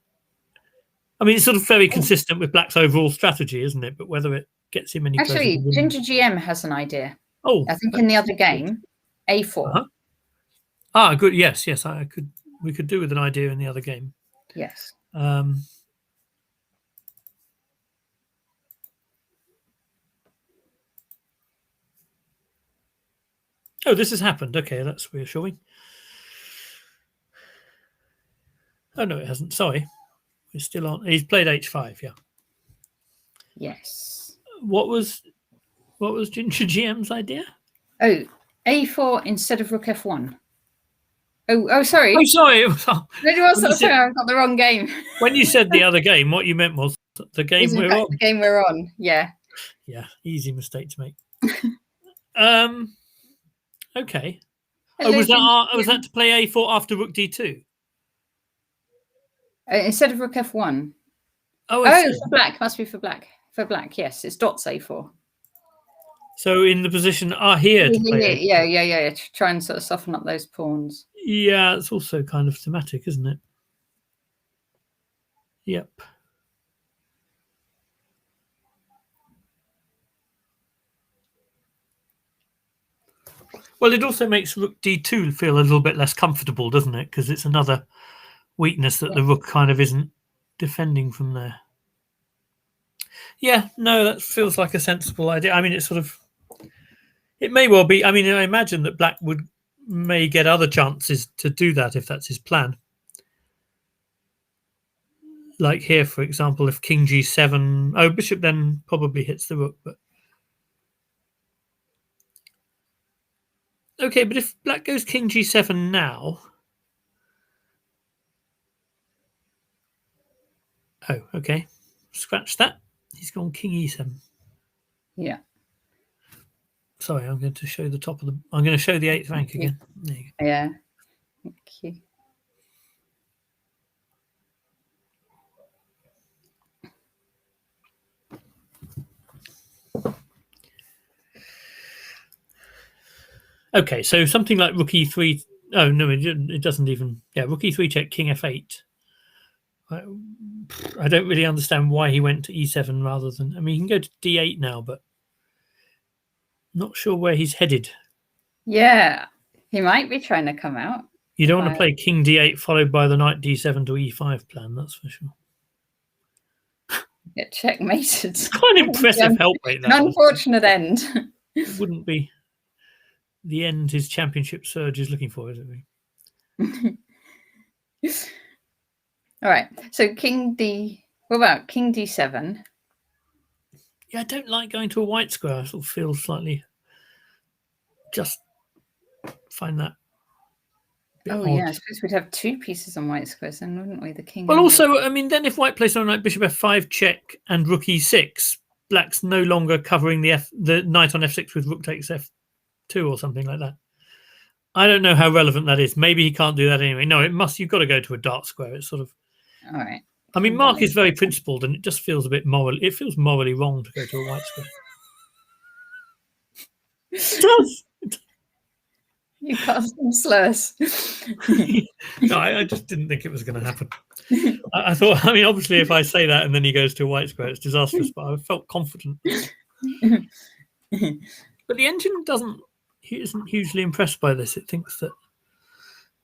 I mean, it's sort of very consistent with Black's overall strategy, isn't it? But whether it gets him any actually, Ginger GM has an idea. Oh, I think in the other game, a4. Ah, good. Yes. We could do with an idea in the other game. Yes. Oh, this has happened. Okay, that's reassuring. Oh no, it hasn't. Sorry, we're still on. He's played h5. Yeah. Yes. What was Ginger GM's idea? Oh, a4 instead of rook f1. Oh, sorry. Oh, sorry. Sorry, I've got the wrong game. When you said the other game, what you meant was the game we're on. The game we're on. Yeah. Yeah, easy mistake to make. Okay. Hello, was that to play a4 after rook d2? Instead of rook f1. Oh, for black. Must be for black. for black. Yes, it's dots a4. So in the position here to play. Yeah. To try and sort of soften up those pawns. Yeah, it's also kind of thematic, isn't it? Yep. Well, it also makes rook d2 feel a little bit less comfortable, doesn't it? Because it's another weakness that the rook kind of isn't defending from there. Yeah, no, that feels like a sensible idea. I mean, it's sort of... It may well be. I mean, I imagine that black may get other chances to do that if that's his plan. Like here, for example, if king g7... Oh, bishop then probably hits the rook, but... Okay, but if black goes king g7 now... Oh, okay. Scratch that. He's gone king e7. Yeah. Sorry, I'm going to show the top of the... I'm going to show the 8th rank again. There you go. Yeah. Thank you. Okay, so something like rook e3... Oh, no, it doesn't even... Yeah, rook e3 check, king f8. I don't really understand why he went to e7 rather than... I mean, he can go to d8 now, but not sure where he's headed. Yeah, he might be trying to come out. You don't want to play king d8 followed by the knight d7 to e5 plan, that's for sure. Get checkmated. It's quite an impressive help rate. An unfortunate end. It wouldn't be the end his championship surge is looking for, is it? All right. So king d. What about king d7? Yeah, I don't like going to a white square. I sort of feel slightly. Just find that. Oh odd. yeah, I suppose we'd have two pieces on white squares, then, wouldn't we? The king. Well, also, I mean, then if white plays something like bishop f5 check and rook e6, black's no longer covering the knight on f6 with rook takes f2 or something like that. I don't know how relevant that is. Maybe he can't do that anyway. No, it must. You've got to go to a dark square. It's sort of. All right. I mean, Mark is very principled, and it just feels a bit moral. It feels morally wrong to go to a white square. It does. You cast some slurs. No, I just didn't think it was going to happen. I thought, I mean, obviously, if I say that and then he goes to a white square, it's disastrous. But I felt confident. But the engine isn't hugely impressed by this. It thinks that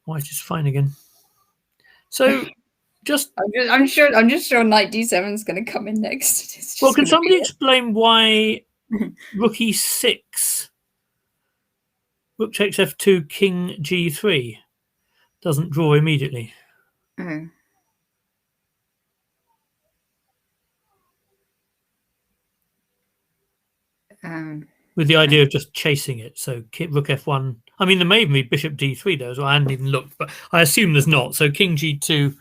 white is fine again. So, I'm just sure knight d7 is going to come in next. Well, can somebody explain why rook e6, rook takes f2, king g3 doesn't draw immediately? Oh. With the idea of just chasing it. So rook f1. I mean, there may even be bishop d3 though, as well. I hadn't even looked, but I assume there's not. So king g2,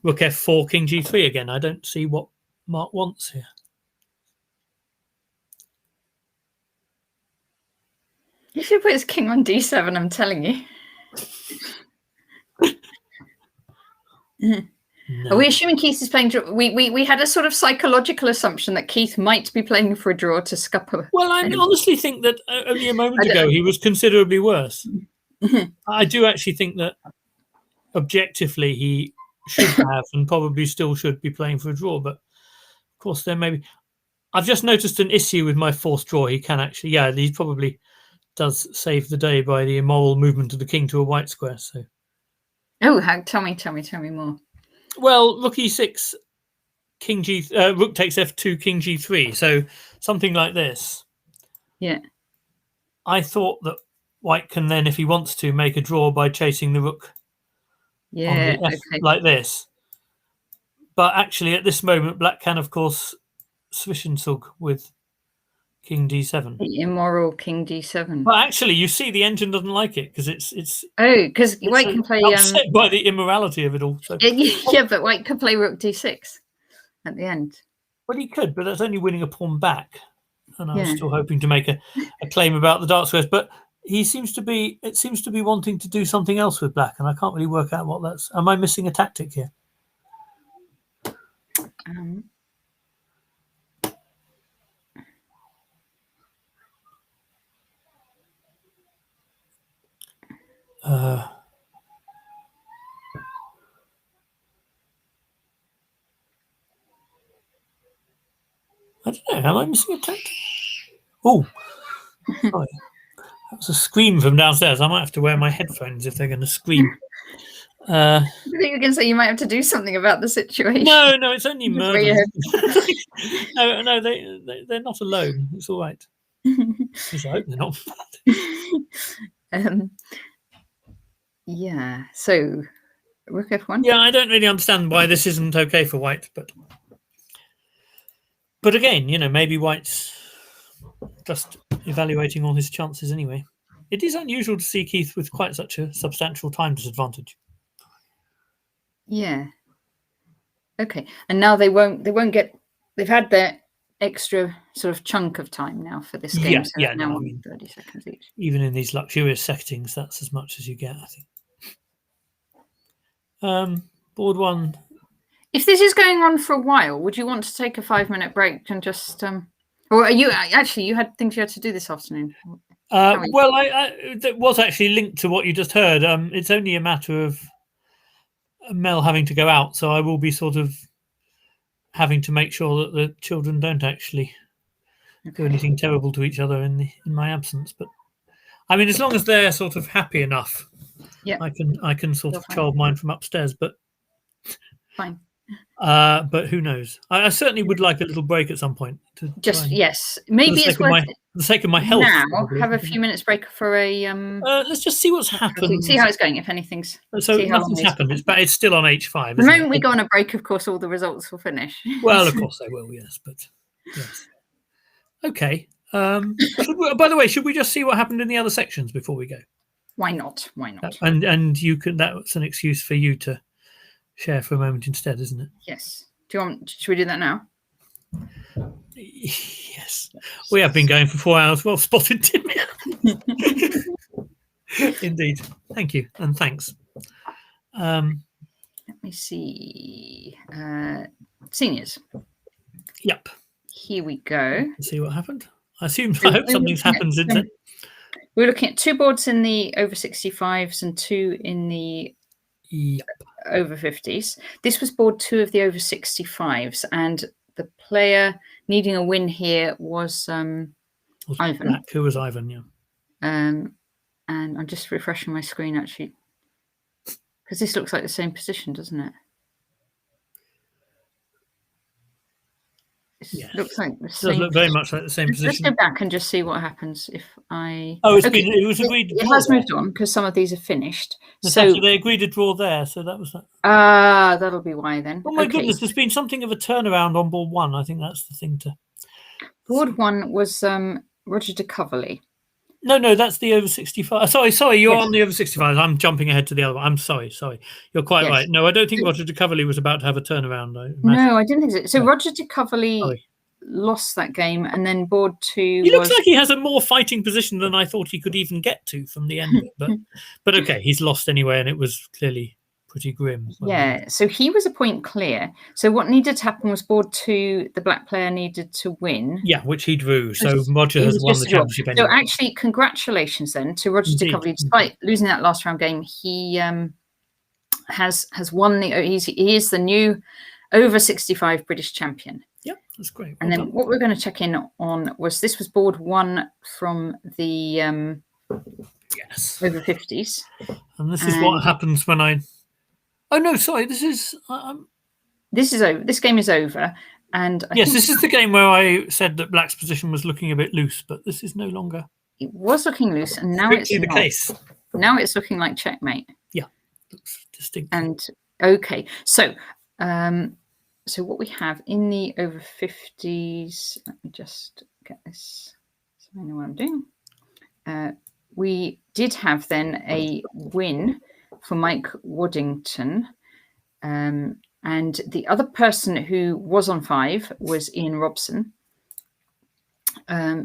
rook f4, king g3 again. I don't see what Mark wants here. You should put his king on d7, I'm telling you. No. Are we assuming Keith is playing? We had a sort of psychological assumption that Keith might be playing for a draw to scupper. Well, I honestly think that only a moment ago he was considerably worse. I do actually think that objectively he should have and probably still should be playing for a draw. But of course, there may be. I've just noticed an issue with my fourth draw. He can actually, yeah, he probably does save the day by the immoral movement of the king to a white square. So, tell me more. Well, rook e6, king g, rook takes f2, king g3. So something like this. Yeah. I thought that white can then, if he wants to, make a draw by chasing the rook. Yeah. On the like this. But actually, at this moment, black can, of course, Zwischenzug with king d7. The immoral king d7. But actually, you see, the engine doesn't like it because it's. Oh, because white can play. Upset by the immorality of it all. So. Yeah, but white could play rook d6 at the end. Well, he could, but that's only winning a pawn back. And I was still hoping to make a claim about the dark squares. But it seems to be wanting to do something else with black, and I can't really work out what that's. Am I missing a tactic here? I don't know. Am I missing a tactic? Oh, sorry. That was a scream from downstairs. I might have to wear my headphones if they're going to scream. I think you can say you might have to do something about the situation. No, it's only Just murder. wear your no, they're not alone. It's all right. At least I hope they're not. Yeah. So, rook f1. Yeah, I don't really understand why this isn't okay for white, but again, maybe white's just evaluating all his chances anyway. It is unusual to see Keith with quite such a substantial time disadvantage. Yeah. Okay. And now they won't get. They've had their extra sort of chunk of time now for this game. Yeah, now no, I on mean, 30 seconds each. Even in these luxurious settings, that's as much as you get, I think. Board one. If this is going on for a while, would you want to take a 5-minute break and just or are you actually you had things you had to do this afternoon? Well, that was actually linked to what you just heard. It's only a matter of Mel having to go out, so I will be sort of having to make sure that the children don't actually do anything terrible to each other in my absence. But I mean, as long as they're sort of happy enough, yeah, I can sort of child mine from upstairs. But fine. But who knows? I certainly would like a little break at some point. Yes, maybe it's worth for the sake of my health. Now, probably. have a few minutes break for a. Let's just see what's happened. See how it's going. If anything's nothing's happened. It's still on H5. The moment we go on a break, of course, all the results will finish. Well, of course they will. Yes, but yes. Okay. By the way, should we just see what happened in the other sections before we go? Why not? And you can. That's an excuse for you to share for a moment instead, isn't it? Yes. Should we do that now? Yes. We have been going for 4 hours. Well spotted, Tim. Indeed. Thank you. And thanks. Let me see. Seniors. Yep. Here we go. Let's see what happened. I hope something's happened since then. We're looking at 2 boards in the over 65s and 2 in the over 50s. This was board 2 of the over 65s, and the player needing a win here was Ivan. Who was Ivan? Yeah. And I'm just refreshing my screen actually, because this looks like the same position, doesn't it? Yes. Looks like the same. It does look very much like the same position. Let's go back and just see what happens if I. Oh, it was agreed. It has moved on because some of these are finished. So they agreed to draw there. So that was that. That'll be why then. Oh my goodness! There's been something of a turnaround on board 1. I think that's the thing to. Board 1 was Roger de Coverley. No, that's the over 65. Sorry, you're on the over 65. I'm jumping ahead to the other one. I'm sorry. You're quite right. No, I don't think Roger de Coverley was about to have a turnaround. No, I didn't think so. So Roger de Coverley lost that game, and then board 2 He looks like he has a more fighting position than I thought he could even get to from the end of it. But okay, he's lost anyway, and it was clearly pretty grim. Yeah, so he was a point clear. So what needed to happen was board 2, the black player needed to win. Yeah, which he drew. So Roger has won the championship anyway. So actually, congratulations then to Roger de Coverley. Despite losing that last round game, he has won the. He is the new over 65 British champion. Yeah, that's great. And then what we're going to check in on was this was board 1 from the over 50s. And this is what happens when I. Oh no! Sorry, this is. This is over. This game is over, and yes, this is the game where I said that Black's position was looking a bit loose, but this is no longer. It was looking loose, and now it's the case. Now it's looking like checkmate. Yeah, looks distinct. And okay, so so what we have in the over 50s. Let me just get this so I know what I'm doing. We did have then a win for Mike Waddington, and the other person who was on 5 was Ian Robson. I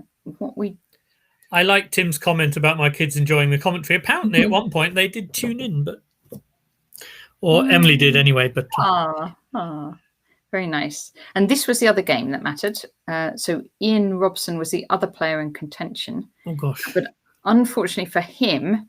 like Tim's comment about my kids enjoying the commentary. Apparently, at one point they did tune in, or Emily did anyway. But very nice. And this was the other game that mattered. So Ian Robson was the other player in contention. Oh gosh! But unfortunately for him,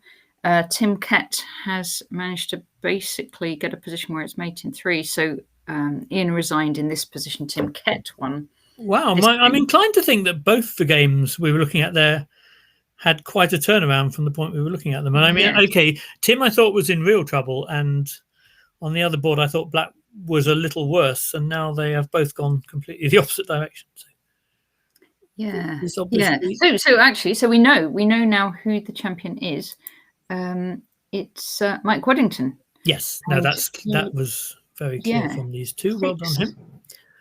Tim Kett has managed to basically get a position where it's mate in 3. So Ian resigned in this position. Tim Kett won. Wow, I'm inclined to think that both the games we were looking at there had quite a turnaround from the point we were looking at them. And I mean, okay, Tim I thought was in real trouble, and on the other board I thought Black was a little worse, and now they have both gone completely the opposite direction. So yeah. So actually, we know now who the champion is. It's Mike Waddington. Yes, no, that was very clear from these two. Well done him.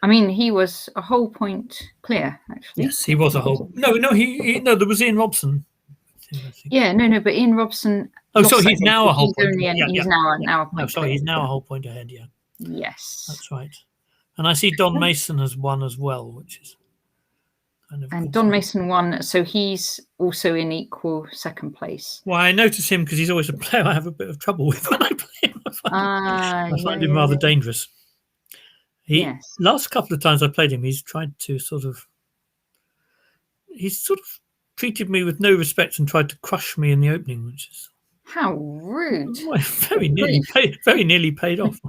I mean, he was a whole point clear, actually. Yes, he was a whole. No, there was Ian Robson. Yeah, no, but Ian Robson. Oh, so he's now a whole point. He's now a point. No, sorry, he's now a whole point ahead. Yeah. Yes, that's right. And I see Don Mason has won as well, which is kind of. And Don Mason won, so he's also in equal second place. Well, I notice him because he's always a player I have a bit of trouble with when I play him. I find him rather dangerous. Last couple of times I played him, he's sort of treated me with no respect and tried to crush me in the opening, which is how rude. Well, very nearly paid off.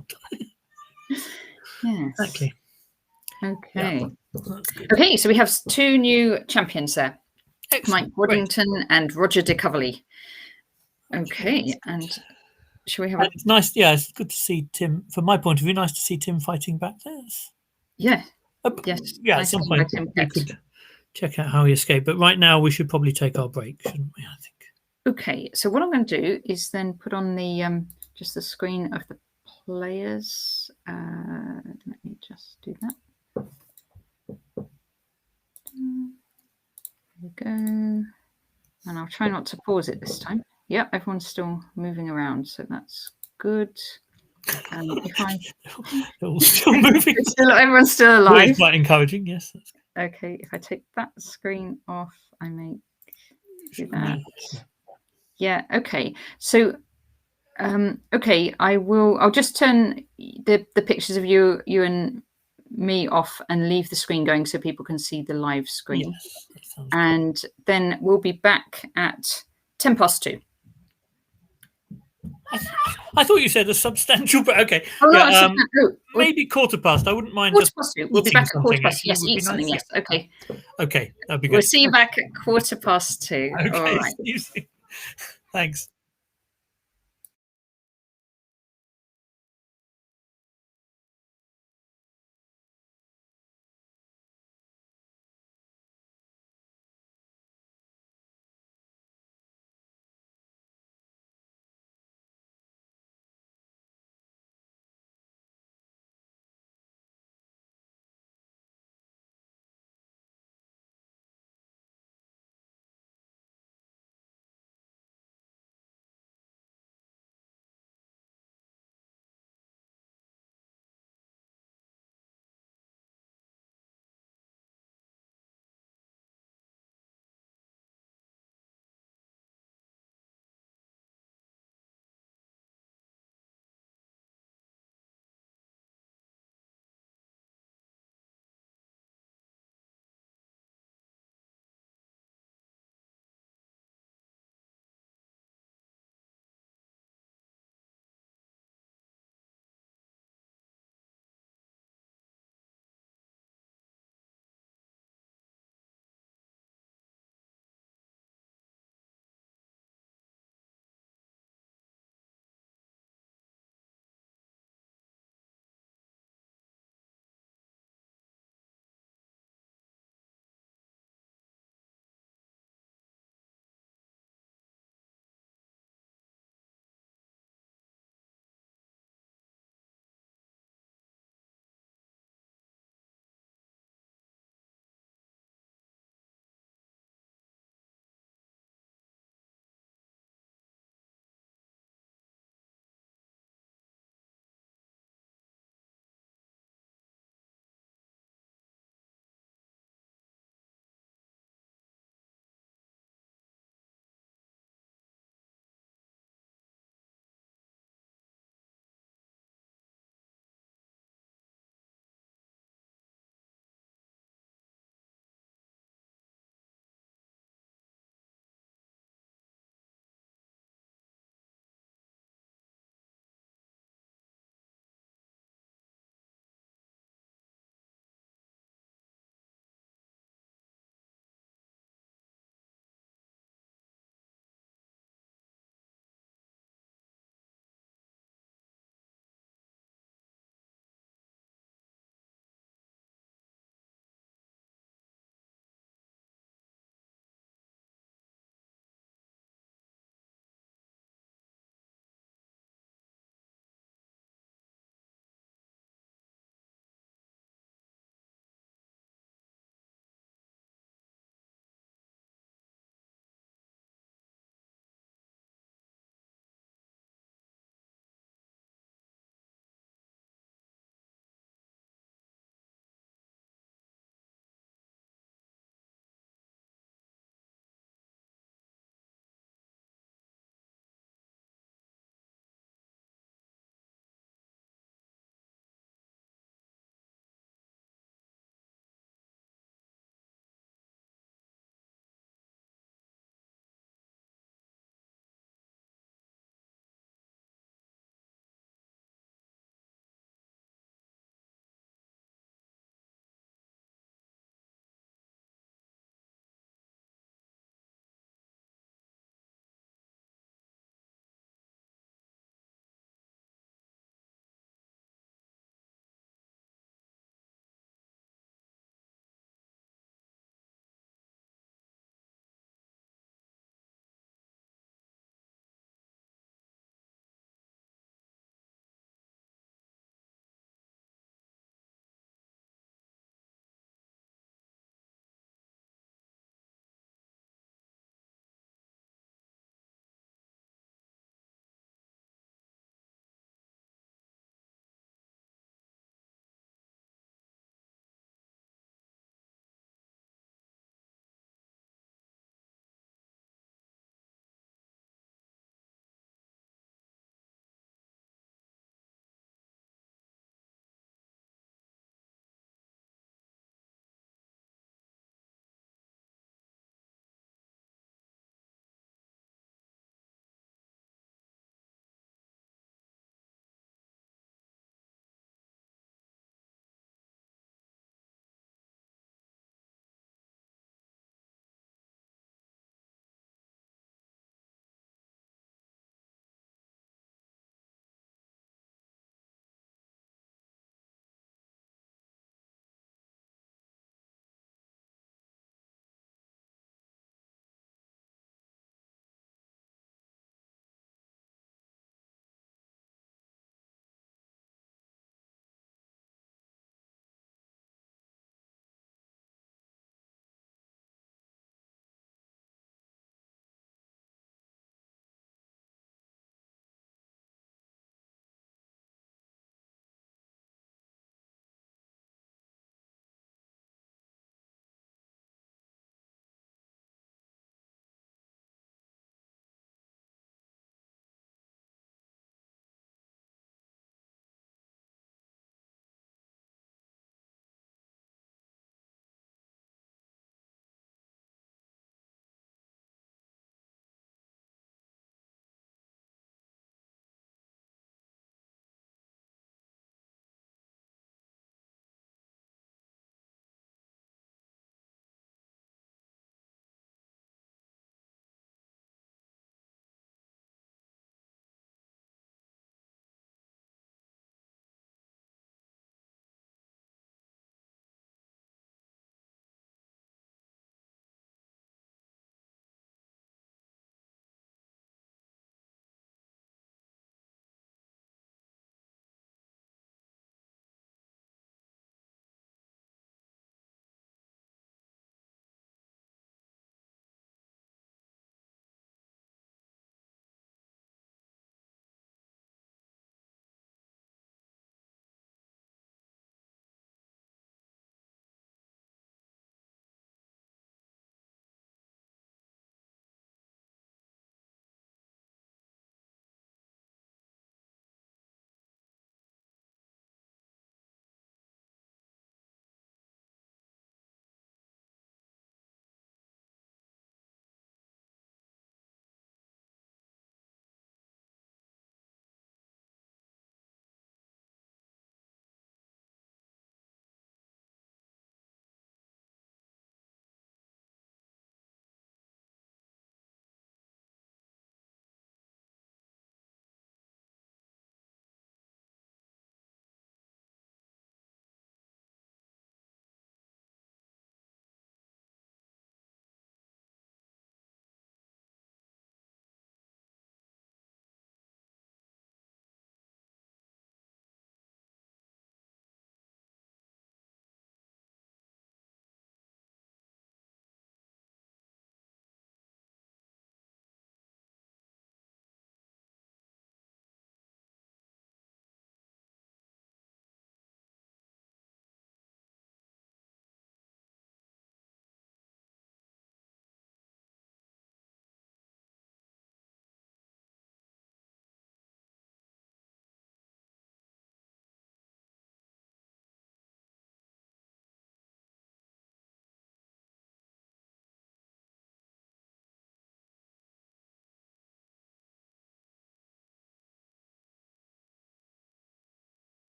Yes. Exactly. Okay. Yeah. Okay, so we have two new champions there. Excellent. Mike Waddington and Roger de Coverley. Okay, and shall we have It's nice, it's good to see Tim. From my point of view, nice to see Tim fighting back there. Yes. Yeah, at some point we could check out how he escaped. But right now we should probably take our break, shouldn't we, I think? Okay, so what I'm going to do is then put on the just the screen of the players. Let me just do that. There we go. And I'll try not to pause it this time. Yep, everyone's still moving around, so that's good. They're still moving. Everyone's still alive. Well, it's quite encouraging, yes. Okay, if I take that screen off, I may do that. Yeah, okay. So, okay, I'll just turn the pictures of you and me off and leave the screen going so people can see the live screen. Yes, and then we'll be back at 2:10. I thought you said a substantial, but okay. Maybe 2:15. I wouldn't mind. We'll be back at 2:15. Yes, eat something. Yes. Okay. Okay, that'd be good. We'll see you back at 2:15. Okay. All right. Thanks.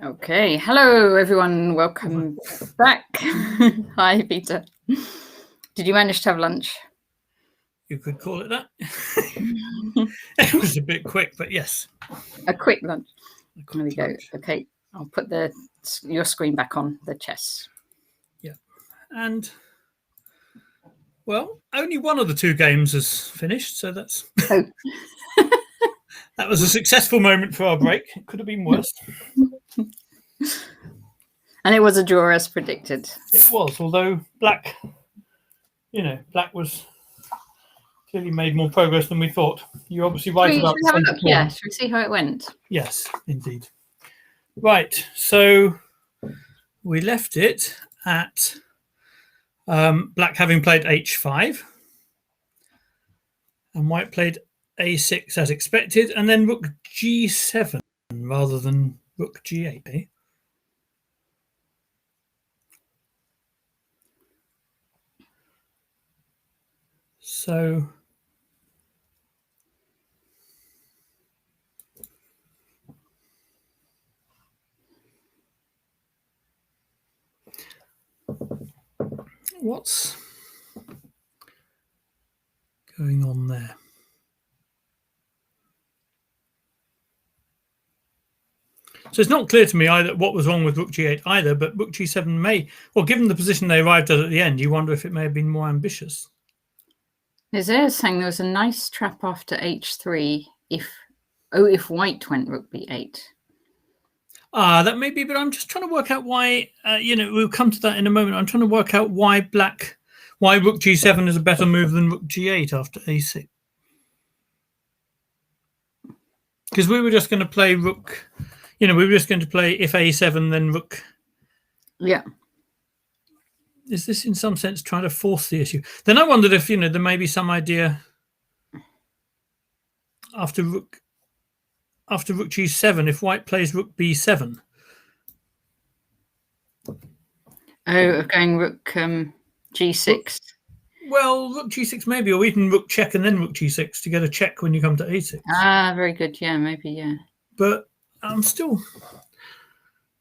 Okay, hello everyone, welcome back. Hi, Peter. Did you manage to have lunch? You could call it that. It was a bit quick, but yes. A quick lunch. A quick There we go. lunch. Okay, I'll put your screen back on, the chess. Yeah, and well, only one of the two games has finished, so that's Oh. that was a successful moment for our break. It could have been worse. And it was a draw as predicted. It was, although Black was clearly made more progress than we thought. You're obviously right about Should we have a look? Yeah, should we see how it went? Yes, indeed. Right, so we left it at Black having played h5, and White played a6 as expected, and then rook g7 rather than rook g8. Eh? So what's going on there? So it's not clear to me either what was wrong with rook g8 either, but rook g7 may, well, given the position they arrived at the end, you wonder if it may have been more ambitious. Is saying there was a nice trap after h3 if White went rook b8. That may be, but I'm just trying to work out why, we'll come to that in a moment. I'm trying to work out why rook g7 is a better move than rook g8 after a6. Because we were just going to play rook, we were just going to play if a7, then rook. Yeah. Is this in some sense trying to force the issue? Then I wondered if, there may be some idea after rook g7, if White plays rook b7. Oh, going rook g6. Well, rook g6 maybe, or even rook check and then rook g6 to get a check when you come to a6. Ah, very good. Yeah, maybe, yeah. But I'm still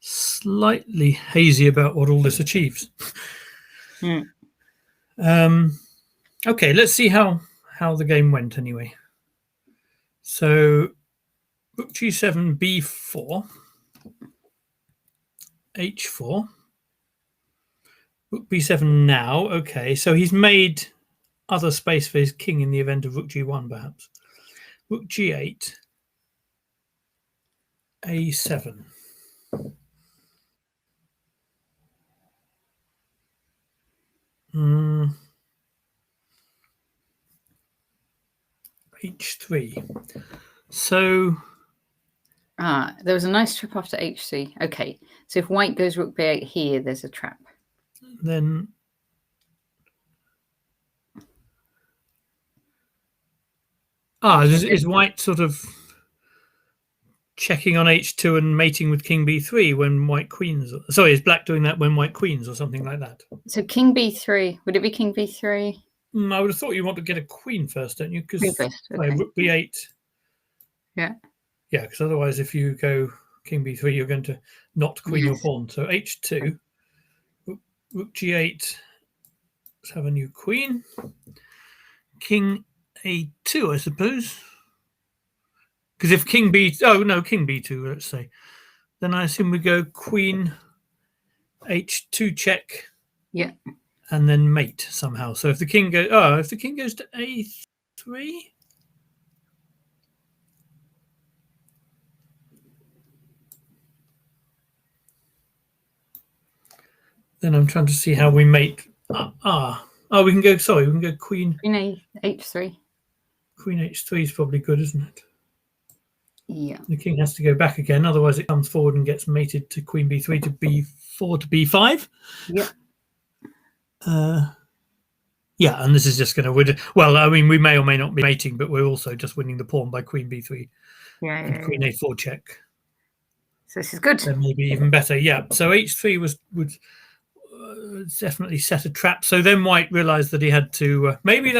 slightly hazy about what all this achieves. Okay, let's see how the game went anyway. So rook g7, b4, h4, rook b7 now. Okay, so he's made other space for his king in the event of rook g1, perhaps. Rook g8, a7. h3. So there was a nice trap after h3. Okay, so if White goes rook b8 here, there's a trap. Then is White sort of checking on h2 and mating with king b3 when White queens? Sorry, is Black doing that when White queens or something like that? So king b3, would it be king b3? I would have thought you want to get a queen first, don't you? Because okay. rook b8. Yeah. Yeah, because otherwise, if you go king b3, you're going to not queen your pawn. So h2, rook g8. Let's have a new queen. King a2, I suppose. Because if king king b2, let's say, then I assume we go queen h2 check. Yeah. And then mate somehow. So if the king goes, to a3, then I'm trying to see how we mate. We can go. Sorry, we can go queen. Queen h3. Queen h3 is probably good, isn't it? Yeah. The king has to go back again, otherwise it comes forward and gets mated to queen b3 to b4 to b5. Yeah. Yeah, and this is just going to well, I mean, we may or may not be mating, but we're also just winning the pawn by queen b3 and queen a4 check. So this is good. Then maybe even better. Yeah. So h3 would definitely set a trap. So then White realized that he had to maybe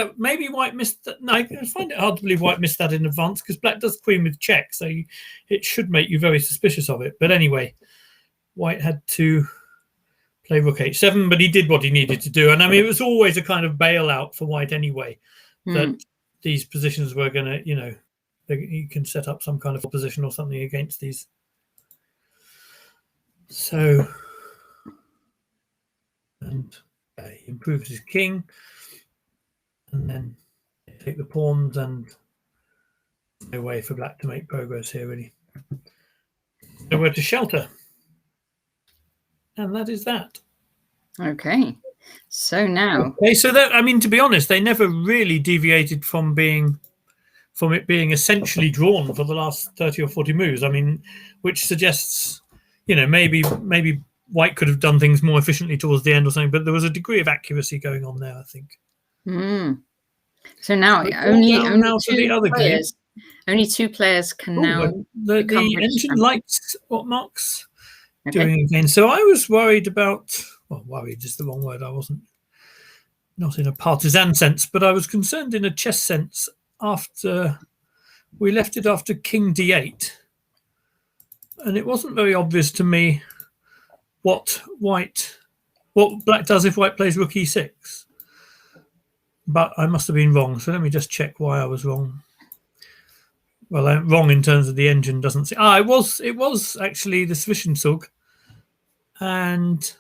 White missed that. No, I find it hard to believe White missed that in advance because Black does queen with check, so it should make you very suspicious of it. But anyway, White had to play rook h7, but he did what he needed to do. And I mean, it was always a kind of bailout for White anyway, that these positions were going to, you can set up some kind of opposition or something against these. So, and he improved his king, and then take the pawns, and no way for black to make progress here, really. Nowhere to shelter. And that is that. Okay. So now. Okay, so that, I mean, to be honest, they never really deviated from it being essentially drawn for the last 30 or 40 moves. I mean, which suggests, maybe White could have done things more efficiently towards the end or something, but there was a degree of accuracy going on there, I think. So now only two players can now. The engine likes what Mark's doing again. So I was worried about. Well, worried is the wrong word. I wasn't, not in a partisan sense, but I was concerned in a chess sense after we left it after King D8, and it wasn't very obvious to me what black does if White plays Rook E6. But I must have been wrong. So let me just check why I was wrong. Well, I'm wrong in terms of the engine doesn't see. It was actually the Zwischenzug, and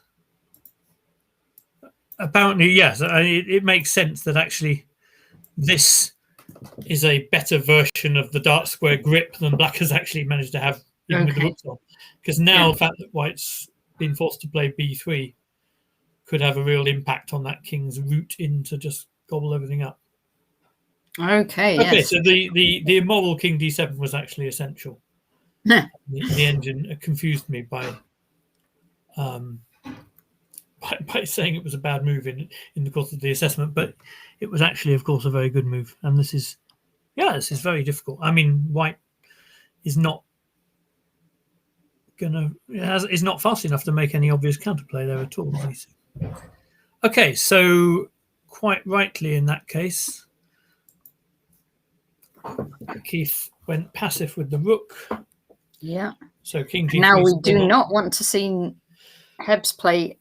apparently, yes, it makes sense that actually this is a better version of the dark square grip than black has actually managed to have even with the rooks on. Because now the fact that White's been forced to play B3 could have a real impact on that king's route in to just gobble everything up. Okay, yes. So the immoral King D7 was actually essential. the engine confused me by saying it was a bad move in the course of the assessment, but it was actually, of course, a very good move. And this is very difficult. I mean, White is not is not fast enough to make any obvious counterplay there at all. Okay, so quite rightly in that case, Keith went passive with the rook. Yeah. So King G3. Now we do not want to see Hebs play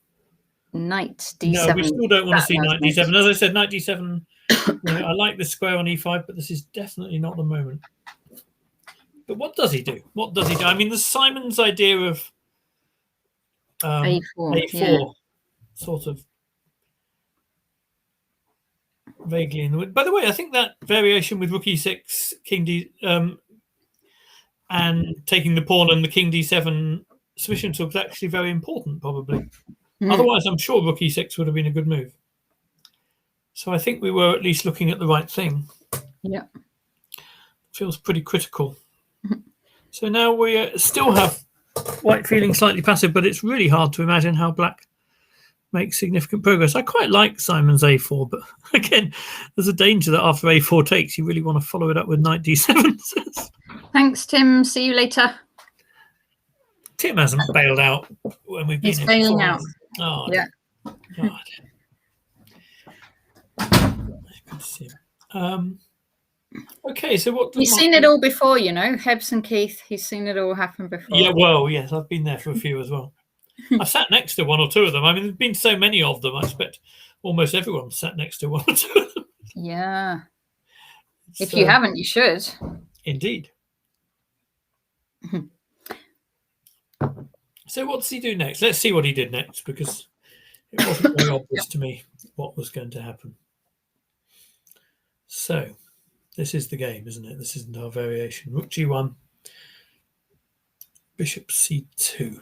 knight D7. No, we still don't want to see knight D7. As I said, knight D7. I like the square on E5, but this is definitely not the moment. But what does he do? I mean, there's Simon's idea of A4 sort of vaguely in the wind. By the way, I think that variation with rook E6, King D, and taking the pawn and the King D7 Zwischenzug is actually very important, probably. Otherwise, I'm sure rook E6 would have been a good move. So I think we were at least looking at the right thing. Yeah. Feels pretty critical. So now we still have White feeling slightly passive, but it's really hard to imagine how black makes significant progress. I quite like Simon's A4, but again, there's a danger that after A4 takes, you really want to follow it up with knight D7. Thanks, Tim. See you later. Tim hasn't bailed out when we've been. He's bailing out. Oh, yeah. God. Good to see him. Okay, so what? He's seen it all before, Hebs and Keith. He's seen it all happen before. Yeah, well, yes, I've been there for a few as well. I've sat next to one or two of them. I mean, there's been so many of them. I expect almost everyone sat next to one or two of them. Yeah. If you haven't, you should. Indeed. So what does he do next? Let's see what he did next, because it wasn't very obvious to me what was going to happen. So this is the game, isn't it? This isn't our variation. Rook G1, Bishop C2.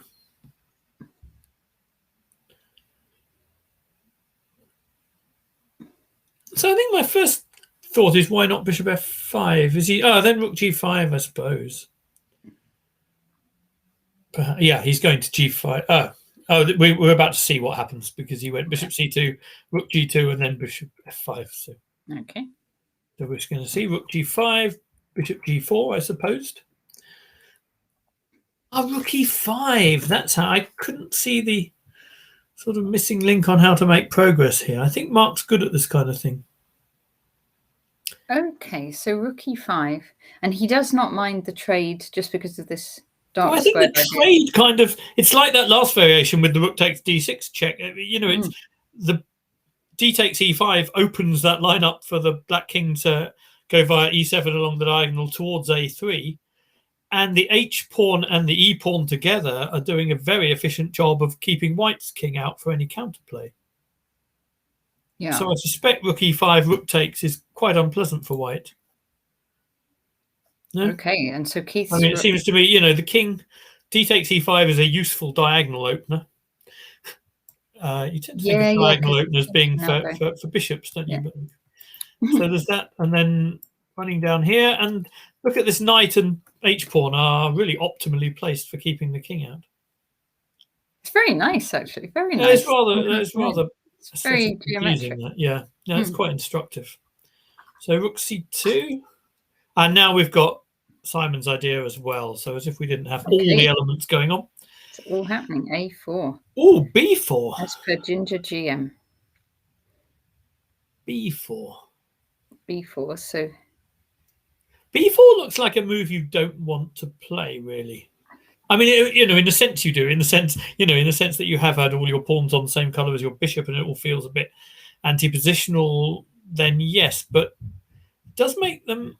So I think my first thought is, why not Bishop F5? Is he? Oh, then Rook G5, I suppose. Perhaps, yeah, he's going to G5. We're about to see what happens, because he went Bishop C2, Rook G2, and then Bishop F5. So okay. So we're just going to see Rook G5, Bishop G4, I supposed. Oh, Rook E5. That's how I couldn't see the sort of missing link on how to make progress here. I think Mark's good at this kind of thing. Okay, so Rook E5, and he does not mind the trade just because of this dark I think squared the idea. trade kind of, it's like that last variation with the rook takes d6 check. It's the d takes e5 opens that line up for the black king to go via e7 along the diagonal towards a3. And the h pawn and the e pawn together are doing a very efficient job of keeping white's king out for any counterplay. Yeah. So I suspect rook e5, rook takes is quite unpleasant for white. No? Okay, and so Keith's... I mean, it seems to me, the king, d takes e5 is a useful diagonal opener. You tend to think of diagonal openers being for bishops, don't you? But, so there's that, and then running down here, and look at this knight and h-pawn are really optimally placed for keeping the king out. It's very nice, actually. Very nice. It's rather it's very geometric. Yeah, it's quite instructive. So rook c2, and now we've got Simon's idea as well. So as if we didn't have all the elements going on. It's all happening. A4. Oh, b4. As per Ginger GM. b4. B4. So b4 looks like a move you don't want to play, really. I mean, in a sense you do. In the sense that you have had all your pawns on the same color as your bishop, and it all feels a bit anti-positional. Then yes, but it does make them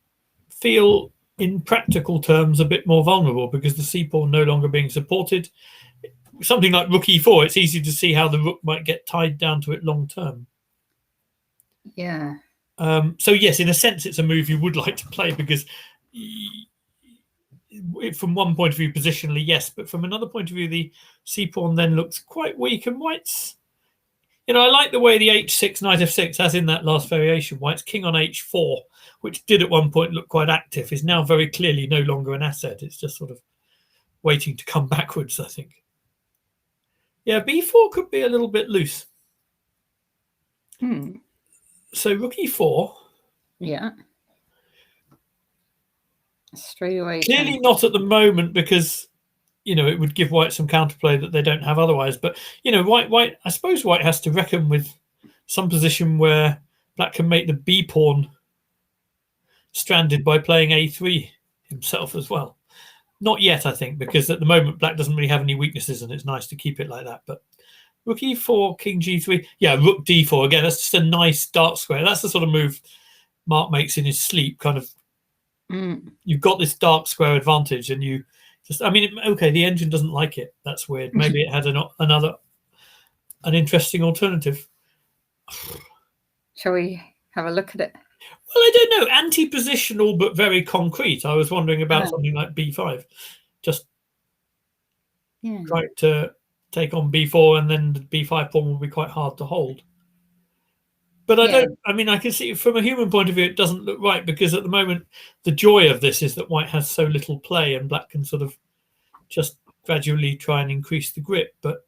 feel, in practical terms, a bit more vulnerable because the c-pawn no longer being supported. Something like rook e4, it's easy to see how the rook might get tied down to it long term. Yeah. So yes, in a sense, it's a move you would like to play because, from one point of view, positionally, yes, but from another point of view, the c-pawn then looks quite weak, and white's. I like the way the h6, knight f6, as in that last variation, white's king on h4, which did at one point look quite active, is now very clearly no longer an asset. It's just sort of waiting to come backwards, I think. Yeah, b4 could be a little bit loose. So rook e4. Yeah. Straight away. Clearly not at the moment because, it would give white some counterplay that they don't have otherwise. But, white, I suppose white has to reckon with some position where black can make the b pawn stranded by playing a3 himself as well. Not yet, I think, because at the moment black doesn't really have any weaknesses and it's nice to keep it like that. But rook e4, king g3. Yeah, rook d4. Again, that's just a nice dark square. That's the sort of move Mark makes in his sleep, kind of. You've got this dark square advantage and you just, okay, the engine doesn't like it. That's weird. Maybe it had an interesting alternative. Shall we have a look at it? Well, I don't know. Anti-positional, but very concrete. I was wondering about something like b5. Just try to take on b4, and then the b5 pawn will be quite hard to hold. But I can see from a human point of view, it doesn't look right because at the moment, the joy of this is that white has so little play and black can sort of just gradually try and increase the grip. But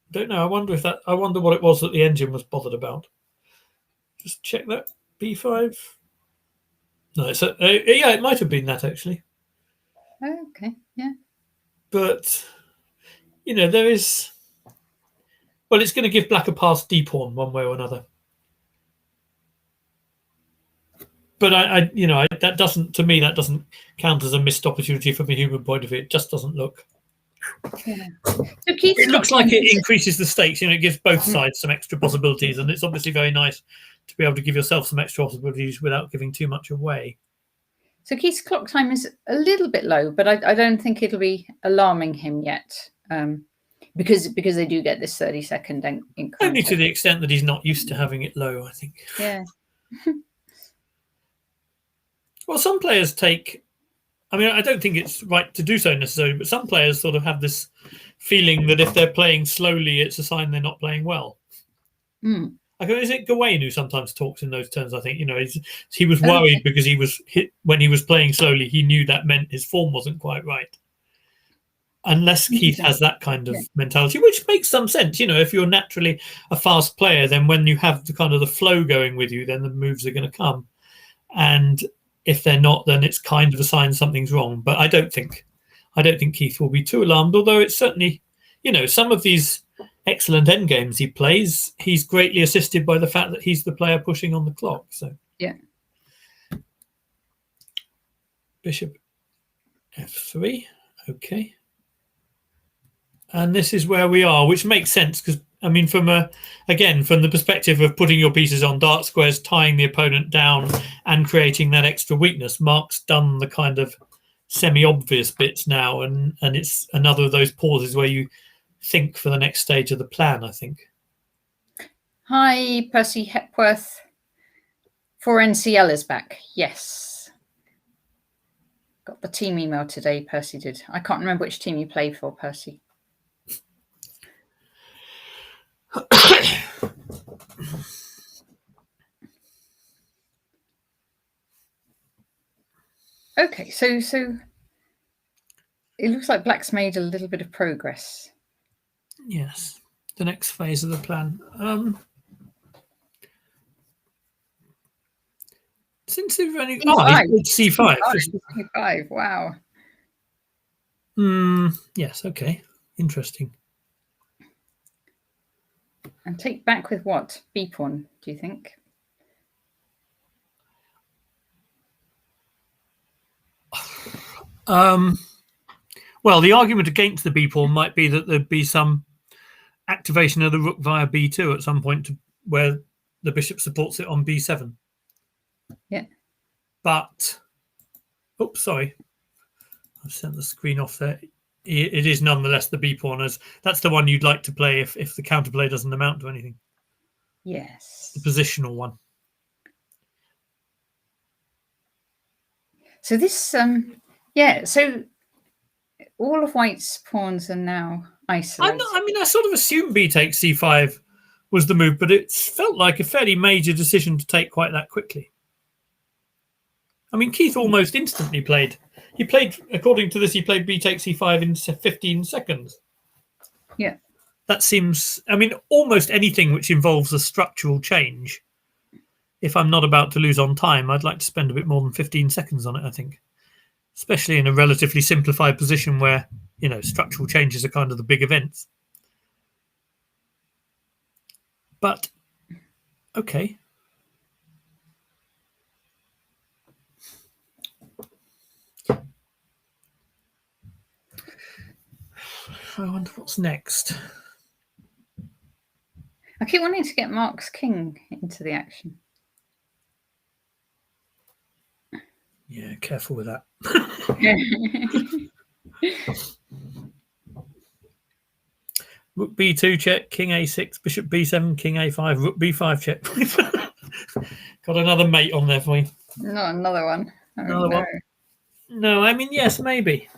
I don't know. I wonder what it was that the engine was bothered about. Just check that. b5. No, it might have been that actually. Okay, yeah. But there is. Well, it's going to give black a pass d pawn one way or another. But that doesn't count as a missed opportunity from a human point of view. It just doesn't look. Yeah. So Keith, it looks like it increases the stakes. It gives both sides some extra possibilities, and it's obviously very nice to be able to give yourself some extra possibilities without giving too much away. So Keith's clock time is a little bit low, but I don't think it'll be alarming him yet, because they do get this 30-second increment. Only to the extent that he's not used to having it low, I think. Yeah. Well, some players take. I don't think it's right to do so necessarily, but some players sort of have this feeling that if they're playing slowly, it's a sign they're not playing well. Is it Gawain who sometimes talks in those terms? I think he was worried because he was hit when he was playing slowly. He knew that meant his form wasn't quite right. Unless Keith has that kind of mentality, which makes some sense. If you're naturally a fast player, then when you have the kind of the flow going with you, then the moves are going to come. And if they're not, then it's kind of a sign something's wrong. But I don't think Keith will be too alarmed. Although it's certainly, some of these excellent endgames he plays, he's greatly assisted by the fact that he's the player pushing on the clock. So yeah. Bishop f3. Okay. And this is where we are, which makes sense because, I mean, from the perspective of putting your pieces on dark squares, tying the opponent down and creating that extra weakness, Mark's done the kind of semi-obvious bits now, and it's another of those pauses where you think for the next stage of the plan, I think. Hi, Percy Hepworth. 4NCL is back. Yes. Got the team email today, Percy did. I can't remember which team you played for, Percy. Okay, so it looks like Black's made a little bit of progress. Yes, the next phase of the plan. Since they've only C5. C5, wow. Yes, okay, interesting. And take back with what? B pawn, do you think? Well, the argument against the B pawn might be that there'd be some activation of the rook via B2 at some point where the bishop supports it on B7. Yeah. But, oops, sorry. I've sent the screen off there. It is nonetheless the B pawn, as that's the one you'd like to play if the counterplay doesn't amount to anything. Yes. The positional one. So this, so all of White's pawns are now isolated. I sort of assumed B takes C5 was the move, but it felt like a fairly major decision to take quite that quickly. I mean, Keith almost instantly played. He played, according to this, he played B takes C5 in 15 seconds. Yeah. That seems, I mean, almost anything which involves a structural change. If I'm not about to lose on time, I'd like to spend a bit more than 15 seconds on it, I think. Especially in a relatively simplified position where, you know, structural changes are kind of the big events. But, okay. I wonder what's next. I keep wanting to get Mark's king into the action. Yeah, careful with that. Rook B2 check, king A6, bishop B7, king A5, rook B5 check. Got another mate on there for you. Not another one. Oh, another one. No, I mean, yes, maybe.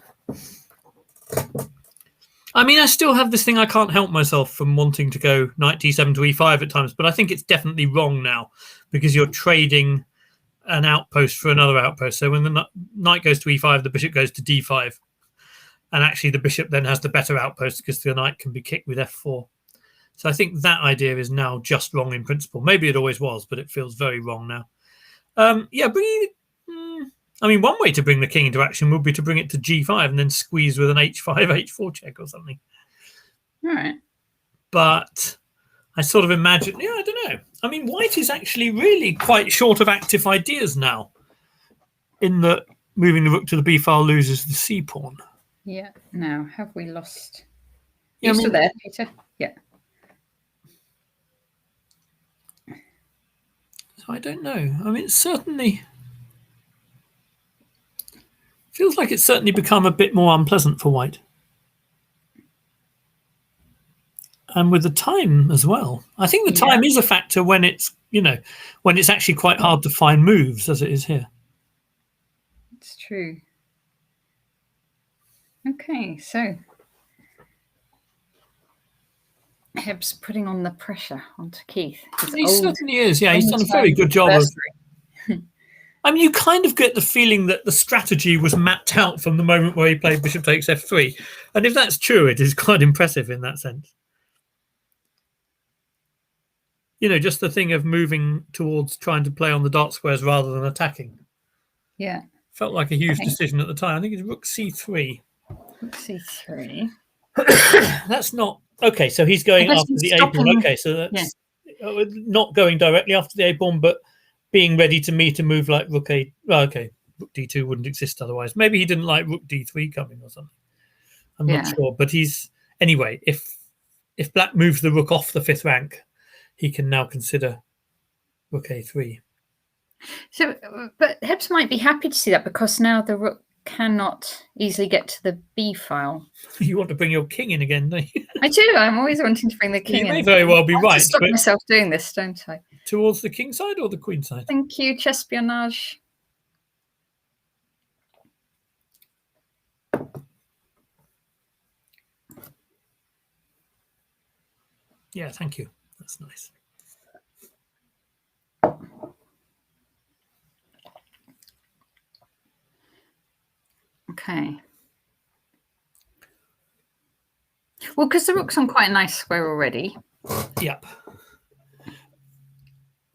I mean, I still have this thing. I can't help myself from wanting to go knight D7 to E5 at times, but I think it's definitely wrong now because you're trading an outpost for another outpost. So when the knight goes to E5, the bishop goes to D5. And actually the bishop then has the better outpost because the knight can be kicked with F4. So I think that idea is now just wrong in principle. Maybe it always was, but it feels very wrong now. I mean, one way to bring the king into action would be to bring it to G5 and then squeeze with an H5, H4 check or something. All right. But I sort of imagine, I don't know. I mean, White is actually really quite short of active ideas now in that moving the rook to the B file loses the C pawn. Yeah. Now, have we lost? Yeah, You're still there, Peter? Yeah. So I don't know. I mean, it certainly feels like it's certainly become a bit more unpleasant for White. And with the time as well. I think the time is a factor when it's, when it's actually quite hard to find moves as it is here. It's true. Okay, so Heb's putting on the pressure onto Keith. He certainly is. Yeah, he's done a very good job of. I mean, you kind of get the feeling that the strategy was mapped out from the moment where he played bishop takes F3. And if that's true, it is quite impressive in that sense. Just the thing of moving towards trying to play on the dark squares rather than attacking. Yeah. Felt like a huge decision at the time. I think it's rook C3. Rook C3. That's not... Okay, so he's going after the A pawn. Okay, so that's not going directly after the A pawn, but being ready to meet a move like rook A. Well, okay, rook D2 wouldn't exist otherwise. Maybe he didn't like rook D3 coming or something. I'm not sure, but he's anyway. If Black moves the rook off the 5th rank, he can now consider rook a3. So, but Hebs might be happy to see that because now the rook cannot easily get to the b file. You want to bring your king in again, don't you? I do. I'm always wanting to bring the king in. You may very well be I have right. to stop but myself doing this, don't I? towards the king side or the queen side? Thank you, Chespionage. Yeah, thank you. That's nice. Okay. Well, because the rook's on quite a nice square already. Yep.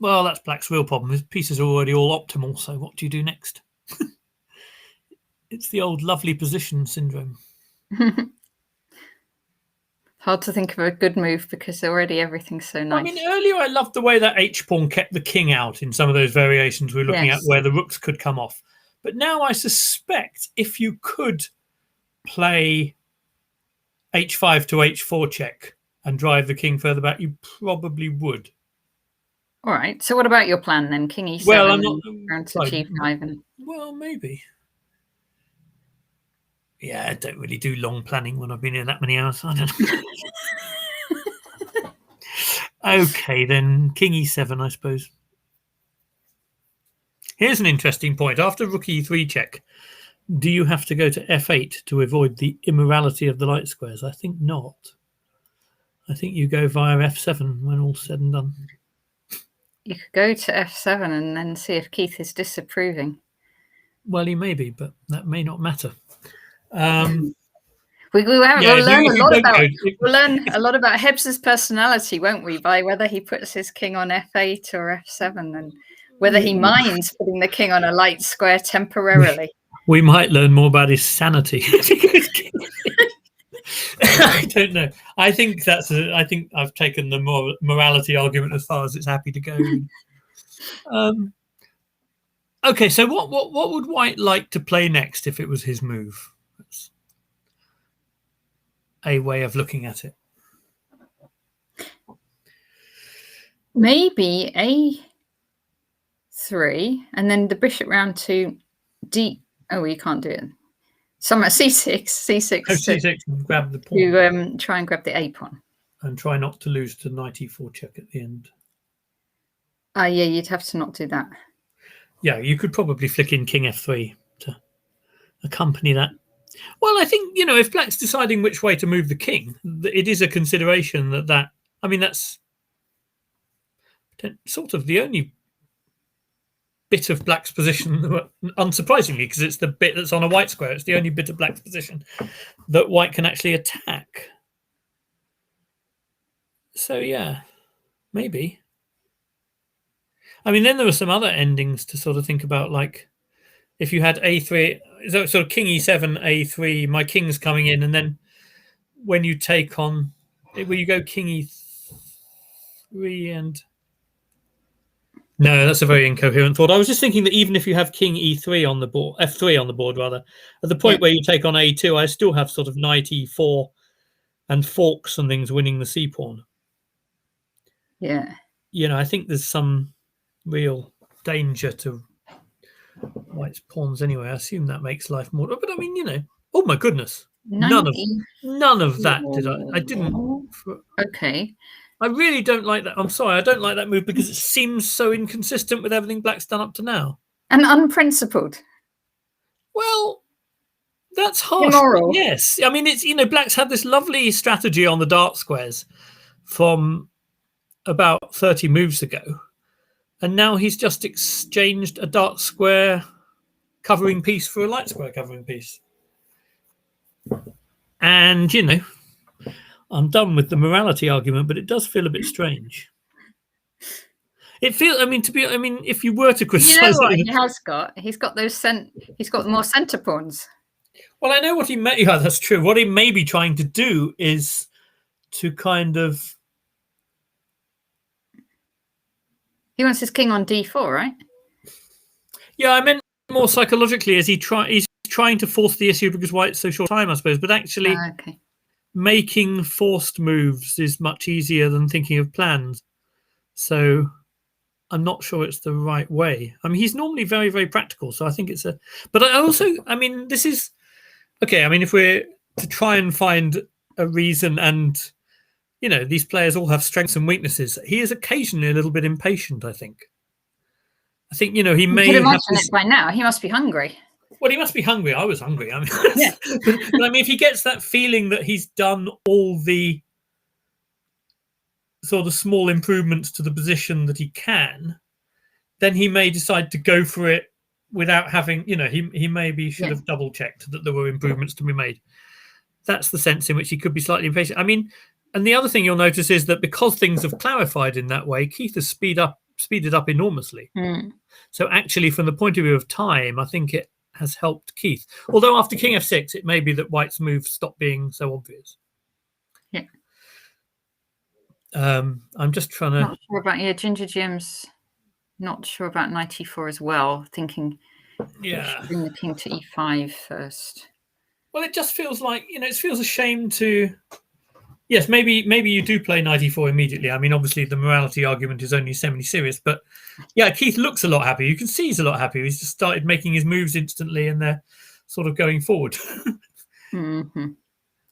Well, that's Black's real problem. His pieces are already all optimal, so what do you do next? It's the old lovely position syndrome. Hard to think of a good move because already everything's so nice. I mean, earlier I loved the way that H-pawn kept the king out in some of those variations we were looking at where the rooks could come off. But now I suspect if you could play H5 to H4 check and drive the king further back, you probably would. All right. So what about your plan then? King E7 well, I'm not, round to G5 and... Well, maybe. Yeah, I don't really do long planning when I've been here that many hours. I don't know. Okay, then King E7, I suppose. Here's an interesting point. After rook E3 check, do you have to go to F8 to avoid the immorality of the light squares? I think not. I think you go via F7 when all's said and done. You could go to F7 and then see if Keith is disapproving. Well, he may be, but that may not matter. We'll learn a lot about Hebs's personality, won't we, by whether he puts his king on F8 or F7 and whether he minds putting the king on a light square temporarily. We might learn more about his sanity. I don't know. I think I think I've taken the morality argument as far as it's happy to go. Okay, so what would White like to play next if it was his move? That's a way of looking at it. Maybe A3 and then the bishop round to D. Oh, you can't do it. Some at C6, C6. Oh, C6 and grab the pawn. To try and grab the A pawn. And try not to lose to knight E4 check at the end. Yeah, you'd have to not do that. Yeah, you could probably flick in King F3 to accompany that. Well, I think, if Black's deciding which way to move the king, it is a consideration that I mean, that's sort of the only bit of Black's position, unsurprisingly, because it's the bit that's on a white square. It's the only bit of Black's position that White can actually attack. So, yeah, maybe. I mean, then there were some other endings to sort of think about, like if you had A3, so sort of King E7, A3, my king's coming in, and then when you take on, will you go King E3 and... No, that's a very incoherent thought. I was just thinking that even if you have King E3 on the board, F3 on the board rather, at the point where you take on A2, I still have sort of knight E4 and forks and things winning the C pawn. Yeah. I think there's some real danger to White's pawns anyway. I assume that makes life more. But I mean, oh my goodness, none of that did I didn't. Okay. I really don't like that. I'm sorry, I don't like that move because it seems so inconsistent with everything Black's done up to now. And unprincipled. Well, that's harsh. Immoral. Yes. I mean, it's, Black's had this lovely strategy on the dark squares from about 30 moves ago. And now he's just exchanged a dark square covering piece for a light square covering piece. And, I'm done with the morality argument, but it does feel a bit strange. It feels, if you were to criticize what he has got? He's got he's got more centre pawns. Well, I know what he may, yeah, that's true. What he may be trying to do is to kind of... He wants his king on D4, right? Yeah, I meant more psychologically as he's trying to force the issue because White's so short time, I suppose. But actually, Okay. making forced moves is much easier than thinking of plans. So I'm not sure it's the right way. I mean, he's normally very, very practical. So I think it's a... But I also, I mean, this is... Okay, I mean, if we're to try and find a reason, and, you know, these players all have strengths and weaknesses, he is occasionally a little bit impatient, I think. I think, you know, he may You could have imagine this... it by now. He must be hungry. Well, he must be hungry. I was hungry. I mean, Yeah. but I mean, if he gets that feeling that he's done all the sort of small improvements to the position that he can, then he may decide to go for it without having, you know, he maybe should have double checked that there were improvements to be made. That's the sense in which he could be slightly impatient. I mean, and the other thing you'll notice is that because things have clarified in that way, Keith has speeded up enormously. So actually, from the point of view of time, I think it has helped Keith. Although after King F6, it may be that White's move stopped being so obvious. Yeah. I'm just trying to... Not sure about, Ginger Jim's not sure about knight e4 as well, thinking bring the king to e5 first. Well, it just feels like, you know, it feels a shame to... Yes, maybe you do play knight e4 immediately. I mean, obviously the morality argument is only semi-serious, but yeah, Keith looks a lot happier. You can see he's a lot happier. He's just started making his moves instantly, and they're sort of going forward.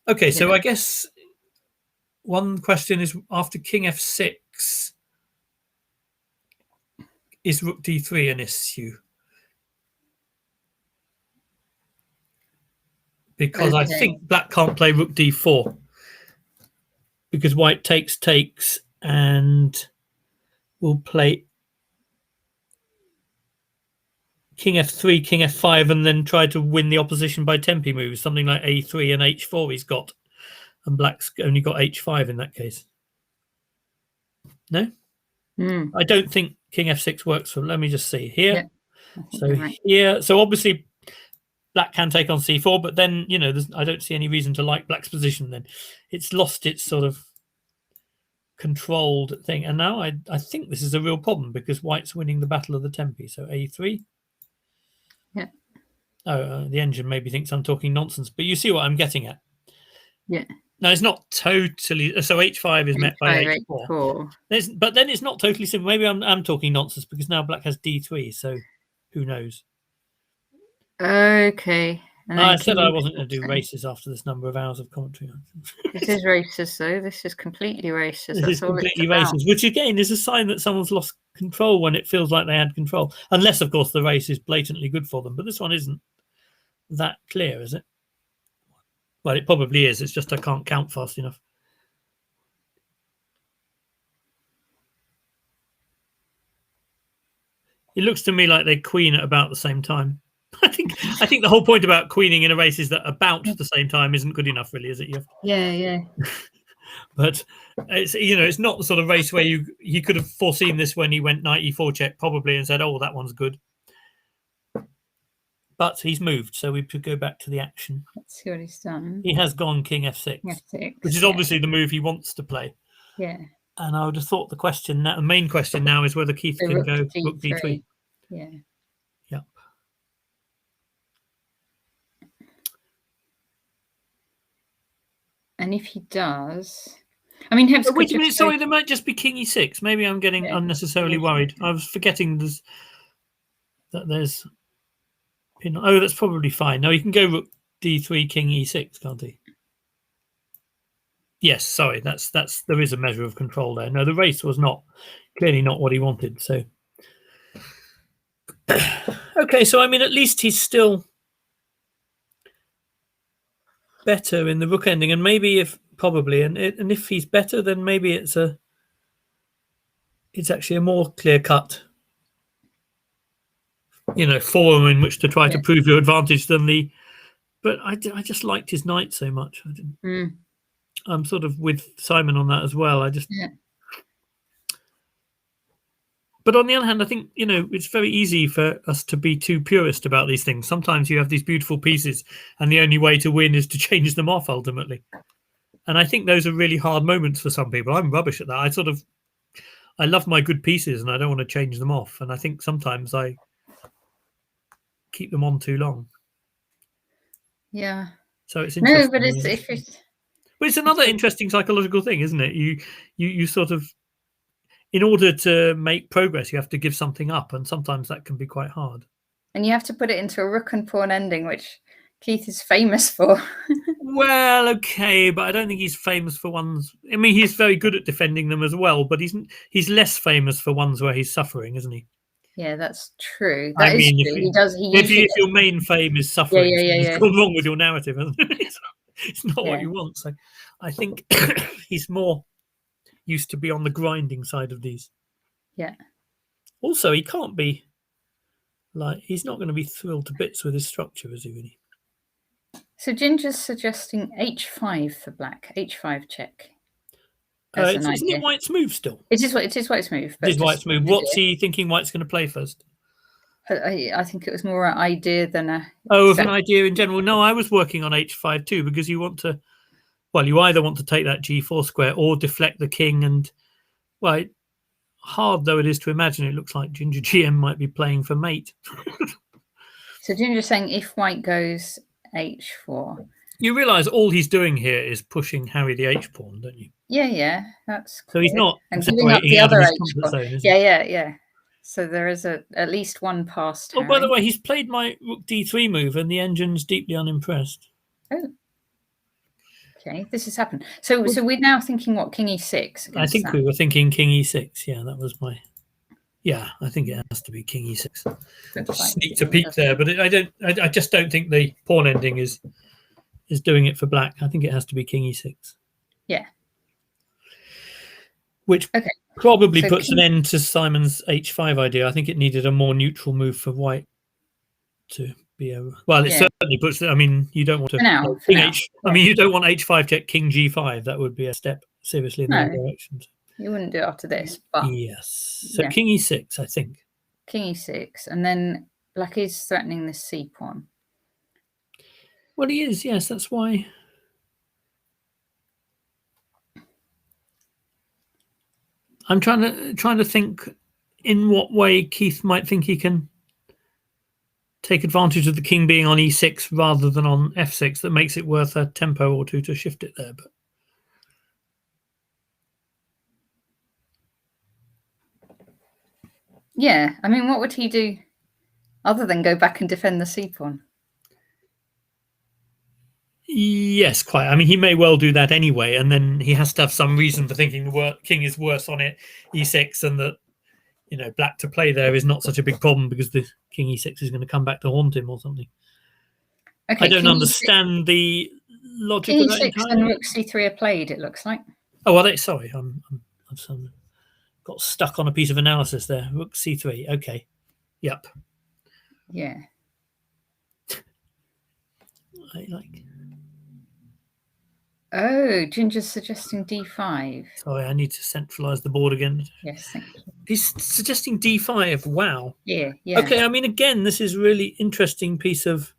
Okay, so I guess one question is, after King F6, is Rook D3 an issue? Because I think Black can't play Rook D4. Because White takes, and will play King F3, King F5, and then try to win the opposition by tempi moves, something like A3 and H4 he's got. And Black's only got H5 in that case. No? I don't think King F6 works for... Let me just see. Here. So here. So obviously Black can take on C4, but then, you know, I don't see any reason to like Black's position then. It's lost its sort of controlled thing. And now I think this is a real problem because White's winning the battle of the tempi. So A3. Yeah. Oh, the engine maybe thinks I'm talking nonsense, but you see what I'm getting at. Yeah. No, it's not totally... So H5 is met by H4. But then it's not totally simple. Maybe I'm talking nonsense because now Black has D3, so who knows? Okay. I said I wasn't going to do races after this number of hours of commentary. This is races, though. This is completely races. This is completely races, which again is a sign that someone's lost control when it feels like they had control. Unless, of course, the race is blatantly good for them. But this one isn't that clear, is it? Well, it probably is. It's just I can't count fast enough. It looks to me like they queen at about the same time. I think the whole point about queening in a race is that about the same time isn't good enough, really, is it? Yeah. But it's, you know, it's not the sort of race where he could have foreseen this when he went knight e4 check probably and said, oh, that one's good. But he's moved, so we could go back to the action. Let's see what he's done. He has gone King F6, which is obviously the move he wants to play. Yeah. And I would have thought the main question now is whether Keith can go Rook D3. Yeah. Yep. And if he does, I mean, wait a minute, sorry, there might just be King E6. Maybe I'm getting unnecessarily worried. I was forgetting that there's. Oh, that's probably fine. No, he can go Rook D3, King E6, can't he? Yes, sorry, that's there is a measure of control there. No, the race was clearly not what he wanted. So, okay, so I mean, at least he's still better in the rook ending, and maybe if he's better, then maybe it's actually a more clear cut, you know, forum in which to try to prove your advantage than the. But I just liked his knight so much. I didn't. I'm sort of with Simon on that as well. But on the other hand, I think, you know, it's very easy for us to be too purist about these things. Sometimes you have these beautiful pieces and the only way to win is to change them off ultimately. And I think those are really hard moments for some people. I'm rubbish at that. I love my good pieces and I don't want to change them off. And I think sometimes I keep them on too long. Yeah. So it's No, interesting. but It's another interesting psychological thing, isn't it? You sort of, in order to make progress, you have to give something up, and sometimes that can be quite hard. and you have to put it into a rook and pawn ending, which Keith is famous for. Well, okay, but I don't think he's famous for ones. I mean, he's very good at defending them as well, but he's less famous for ones where he's suffering, isn't he? Yeah, that's true. I That is mean, true. He does. He if usually your main fame is suffering, yeah. something's gone wrong with your narrative, isn't it? It's not what Yeah. you want. So I think he's more used to be on the grinding side of these. Yeah. Also, he can't be he's not going to be thrilled to bits with his structure, is he really? So Ginger's suggesting h5 for black. h5 check. As an Isn't idea. it white's move still? It is white's move. It is white's move. What's he thinking white's going to play first? I think it was more an idea than a. Oh, of an idea in general. No, I was working on h5 too, because you want to. Well, you either want to take that g4 square or deflect the king, and well, hard though it is to imagine, it looks like Ginger GM might be playing for mate. So Ginger's saying if white goes h4. You realise all he's doing here is pushing Harry the h pawn, don't you? Yeah, that's. So he's not and giving up the out of other his h comfort pawn. zone, is he? Yeah. So there is at least one past. Oh, by the way, he's played my rook d3 move, and the engine's deeply unimpressed. Oh. Okay, this has happened. So we're now thinking what, king e6? I think we were thinking king e6. Yeah, that was my. Yeah, I think it has to be king e6. Sneaked a peek there, but I just don't think the pawn ending is doing it for black. I think it has to be king e6. Yeah. Which probably puts an end to Simon's h5 idea. I think it needed a more neutral move for white to be over. Well, it certainly puts. I mean, you don't want to. I mean, you don't want h5 check king g5. That would be a step seriously in the wrong direction. You wouldn't do it after this, but yes. So king e6, I think. King e6, and then black is threatening this c pawn. Well, he is. Yes, that's why. I'm trying to think in what way Keith might think he can take advantage of the king being on e6 rather than on f6. That makes it worth a tempo or two to shift it there. But yeah, I mean, what would he do other than go back and defend the c pawn? Yes, quite. I mean, he may well do that anyway, and then he has to have some reason for thinking the king is worse on it e6, and that black to play there is not such a big problem because the king e6 is going to come back to haunt him or something. Okay, I don't understand the logic king of that. e6 and rook c3 are played. It looks like. Oh, are they? Sorry, I've got stuck on a piece of analysis there. Rook c3. Okay. Yep. Yeah. I like. Oh, Ginger's suggesting d5. Sorry, I need to centralize the board again. Yes, thank you. He's suggesting d5. Wow. Yeah. Okay, I mean, again, this is really interesting piece of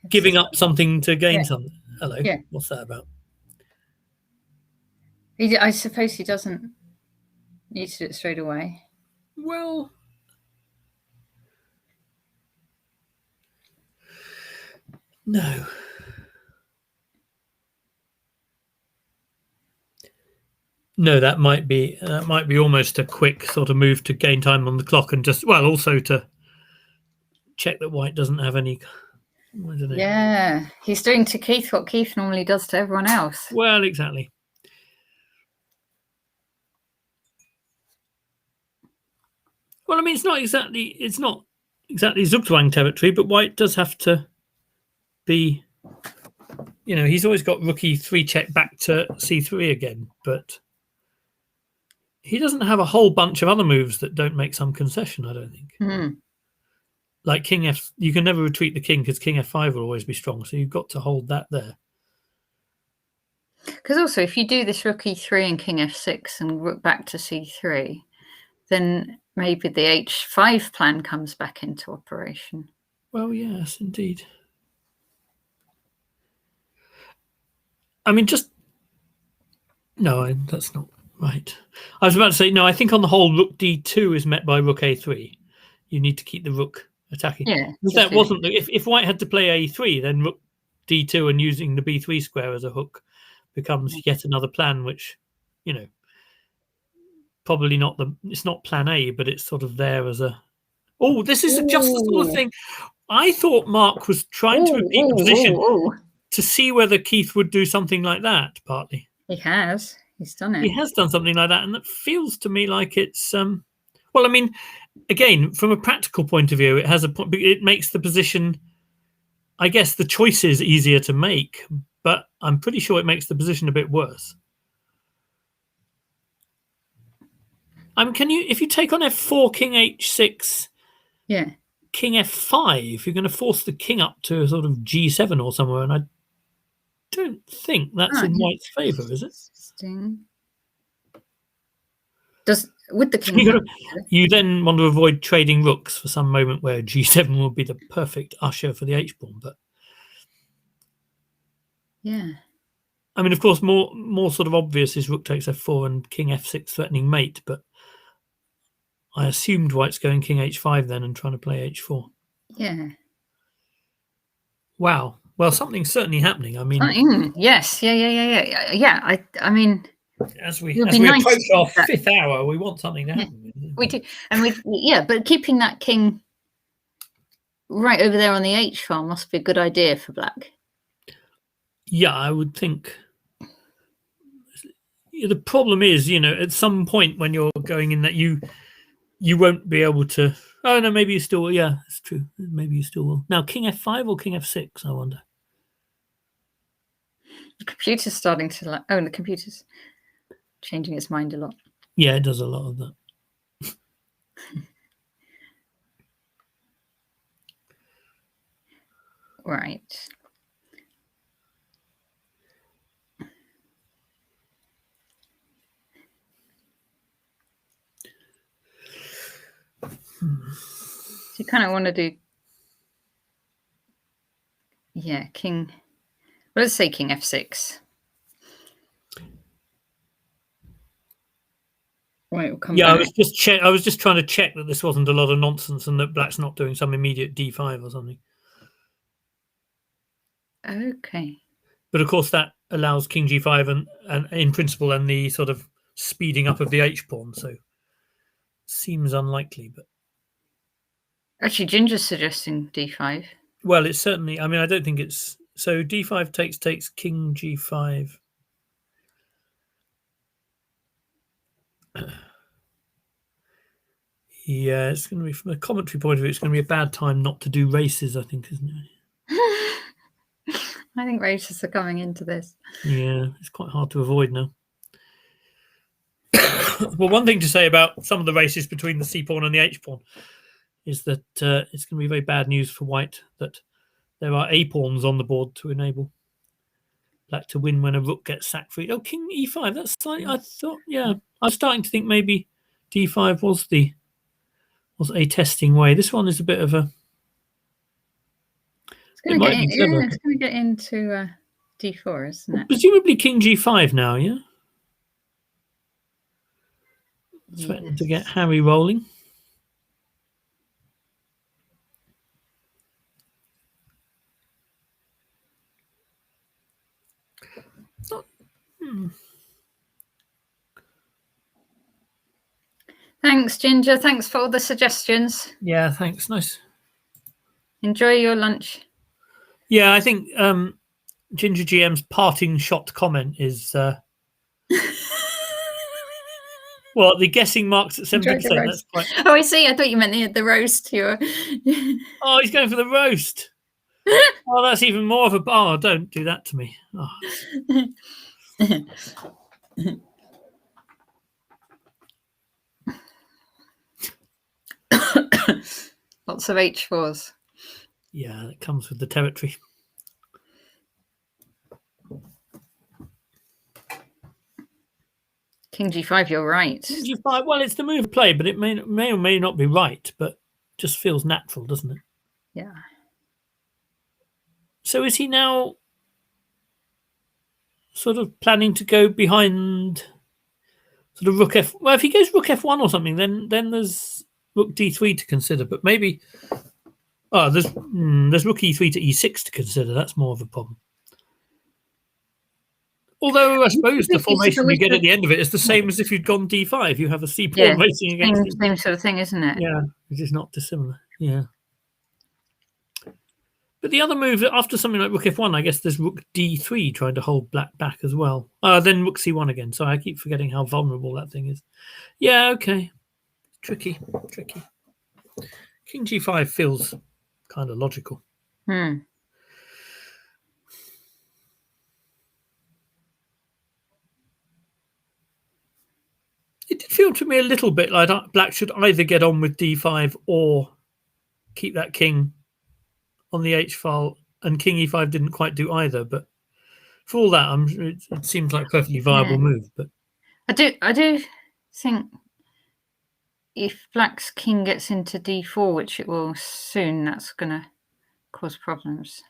giving up something to gain something. Hello. Yeah. What's that about? I suppose he doesn't need to do it straight away. Well, no. No, that might be almost a quick sort of move to gain time on the clock and also to check that white doesn't have any. Yeah, he's doing to Keith what Keith normally does to everyone else. Well, exactly. Well, I mean, it's not exactly Zugzwang territory, but white does have to be. He's always got rook e3 check back to c3 again, but he doesn't have a whole bunch of other moves that don't make some concession, I don't think. Mm. Like king f, you can never retreat the king because king f5 will always be strong, so you've got to hold that there. Because also, if you do this rook e3 and king f6 and rook back to c3, then maybe the h5 plan comes back into operation. Well, yes, indeed. I mean, no, that's not right. I was about to say, no, I think on the whole, rook d2 is met by rook a3. You need to keep the rook attacking. Yeah, That wasn't if White had to play A3, then rook D2 and using the B3 square as a hook becomes yet another plan, which, you know, probably not it's not plan A, but it's sort of there as a. Oh, this is just the sort of thing. I thought Mark was trying to repeat the position to see whether Keith would do something like that. Partly, he has. He's done it. He has done something like that, and that feels to me like it's. Well, I mean, again, from a practical point of view, it has it makes the position. I guess the choices easier to make, but I'm pretty sure it makes the position a bit worse. If you take on F4, King H6, King F5, you're going to force the king up to a sort of G7 or somewhere, and I don't think that's in White's favour, is it? With the king, you then want to avoid trading rooks for some moment where G7 will be the perfect usher for the H-pawn, but yeah. I mean, of course, more sort of obvious is rook takes F4 and King F6 threatening mate, but I assumed White's going King H5 then and trying to play H4. Yeah. Wow. Well, something's certainly happening. I mean, yes, yeah. I mean, as we approach our fifth hour, we want something to happen. Yeah, we do, and but keeping that king right over there on the H file must be a good idea for Black. Yeah, I would think. The problem is, at some point when you're going in that you won't be able to. Oh no, maybe you still will. Yeah, it's true. Maybe you still will. Now, King F5 or King F6? I wonder. The computer's starting to the computer's changing its mind a lot. Yeah, it does a lot of that. Right. So you kind of want to do, king. Well, let's say King F6. Right, we'll come back. I was just trying to check that this wasn't a lot of nonsense and that Black's not doing some immediate D5 or something. Okay. But of course, that allows King G5 and in principle and the sort of speeding up of the H pawn. So seems unlikely, but actually, Ginger's suggesting D5. Well, it's certainly. I mean, I don't think it's so. D5 takes King G5. Yeah, it's going to be, from a commentary point of view, it's going to be a bad time not to do races, I think, isn't it? I think races are coming into this. Yeah, it's quite hard to avoid now. Well, one thing to say about some of the races between the C pawn and the H pawn is that it's going to be very bad news for White that there are A pawns on the board to enable Black to win when a rook gets sack free. Oh, King E5. That's slightly. I thought. Yeah, I was starting to think maybe D5 was a testing way. This one is a bit of a. It's going to get into D4, isn't it? Presumably King G5 now. Yeah. Threatening to get Harry rolling. Thanks, Ginger. Thanks for all the suggestions. Yeah, thanks. Nice. Enjoy your lunch. Yeah, I think Ginger GM's parting shot comment is well, the guessing marks at 70%. That's quite. Oh, I see. I thought you meant the roast. Oh, he's going for the roast. Oh, that's even more of a bar. Don't do that to me. Oh. Lots of H4s. Yeah, it comes with the territory. King G5, you're right. King G5, well, it's the move of play, but it may or may not be right, but just feels natural, doesn't it? Yeah. So is he now sort of planning to go behind sort of rook F? Well, if he goes rook F1 or something, then there's rook D3 to consider. But maybe Oh, there's rook e3 to e6 to consider. That's more of a problem. Although I suppose the formation you get at the end of it is the same as if you'd gone d5. You have a c pawn racing against it. Same sort of thing, isn't it? Yeah, which is not dissimilar. Yeah. But the other move after something like rook f1, I guess there's rook d3 trying to hold black back as well. Then rook c1 again. So I keep forgetting how vulnerable that thing is. Yeah, okay. Tricky. King g5 feels kind of logical. Hmm. It did feel to me a little bit like black should either get on with d5 or keep that king on the h file, and king e5 didn't quite do either. But for all that, it seems like a perfectly viable move. But I do think if black's king gets into d4, which it will soon, that's going to cause problems.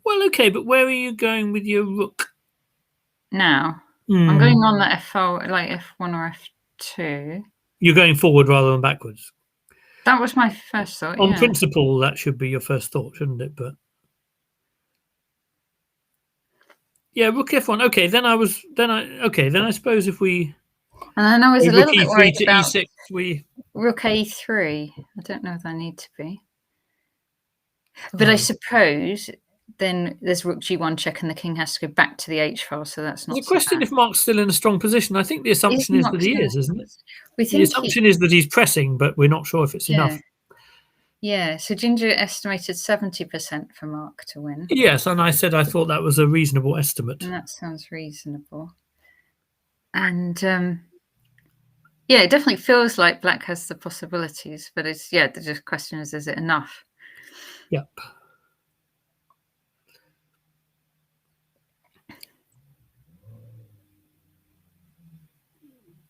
Well, okay, but where are you going with your rook? Now, I'm going on the f file, like f1 or f2. You're going forward rather than backwards. That was my first thought. On principle, that should be your first thought, shouldn't it? But yeah, rook f1. Okay, then I suppose if we and then I was a little bit worried to about e6, rook a3. I don't know if I need to be, but I suppose then there's rook g1 check, and the king has to go back to the h file. So that's not the question. If Mark's still in a strong position, I think the assumption is that he is, isn't it? The assumption is that he's pressing, but we're not sure if it's enough. Yeah, so Ginger estimated 70% for Mark to win. Yes, and I said I thought that was a reasonable estimate. And that sounds reasonable. And it definitely feels like black has the possibilities, but it's the question is it enough? Yep.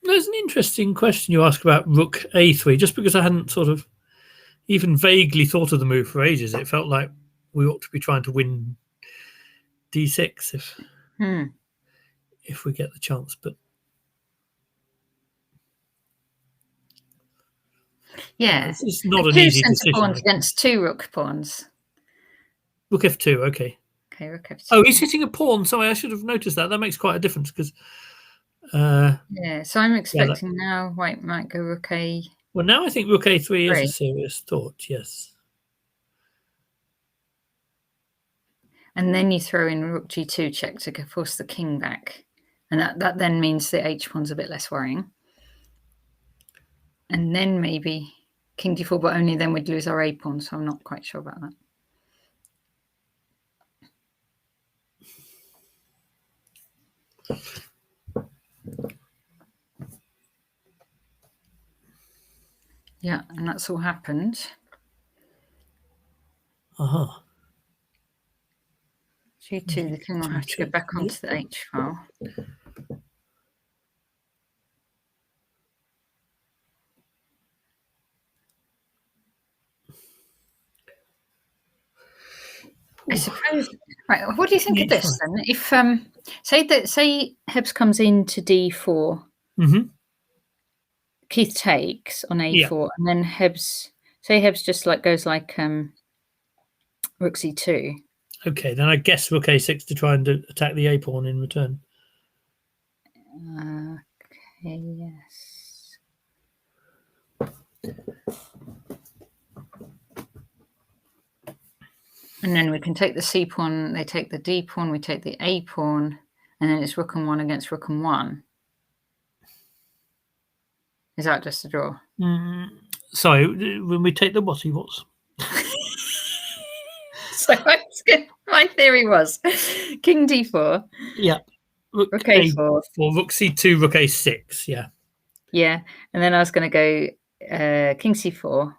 There's an interesting question you ask about rook a3, just because I hadn't sort of even vaguely thought of the move for ages. It felt like we ought to be trying to win d6 if we get the chance. But it's not an easy decision. Pawns against two rook pawns. Rook f2, okay. Okay, rook f2. Oh, he's hitting a pawn. Sorry, I should have noticed that. That makes quite a difference because. So I'm expecting now white might go rook a. Well, now I think rook a3 is a serious thought. Yes. And then you throw in rook g2 check to force the king back, and that then means the h pawn's a bit less worrying. And then maybe king d4, but only then we'd lose our a pawn. So I'm not quite sure about that. Yeah, and that's all happened. G2, the king will have to go back onto the H file. I suppose. Right. What do you think of this then? If say Hebs comes into d4, Keith takes on a4, and then Hebs just goes like rook c2. Okay, then I guess rook a6 to try and attack the a pawn in return. Okay. Yes. And then we can take the c pawn, they take the d pawn, we take the a pawn, and then it's rook and 1 against rook and 1. Is that just a draw? Sorry, when we take the what he was. So my theory was king d4. Yeah. Rook a4. Rook c2, rook a6, yeah. Yeah, and then I was going to go king c4.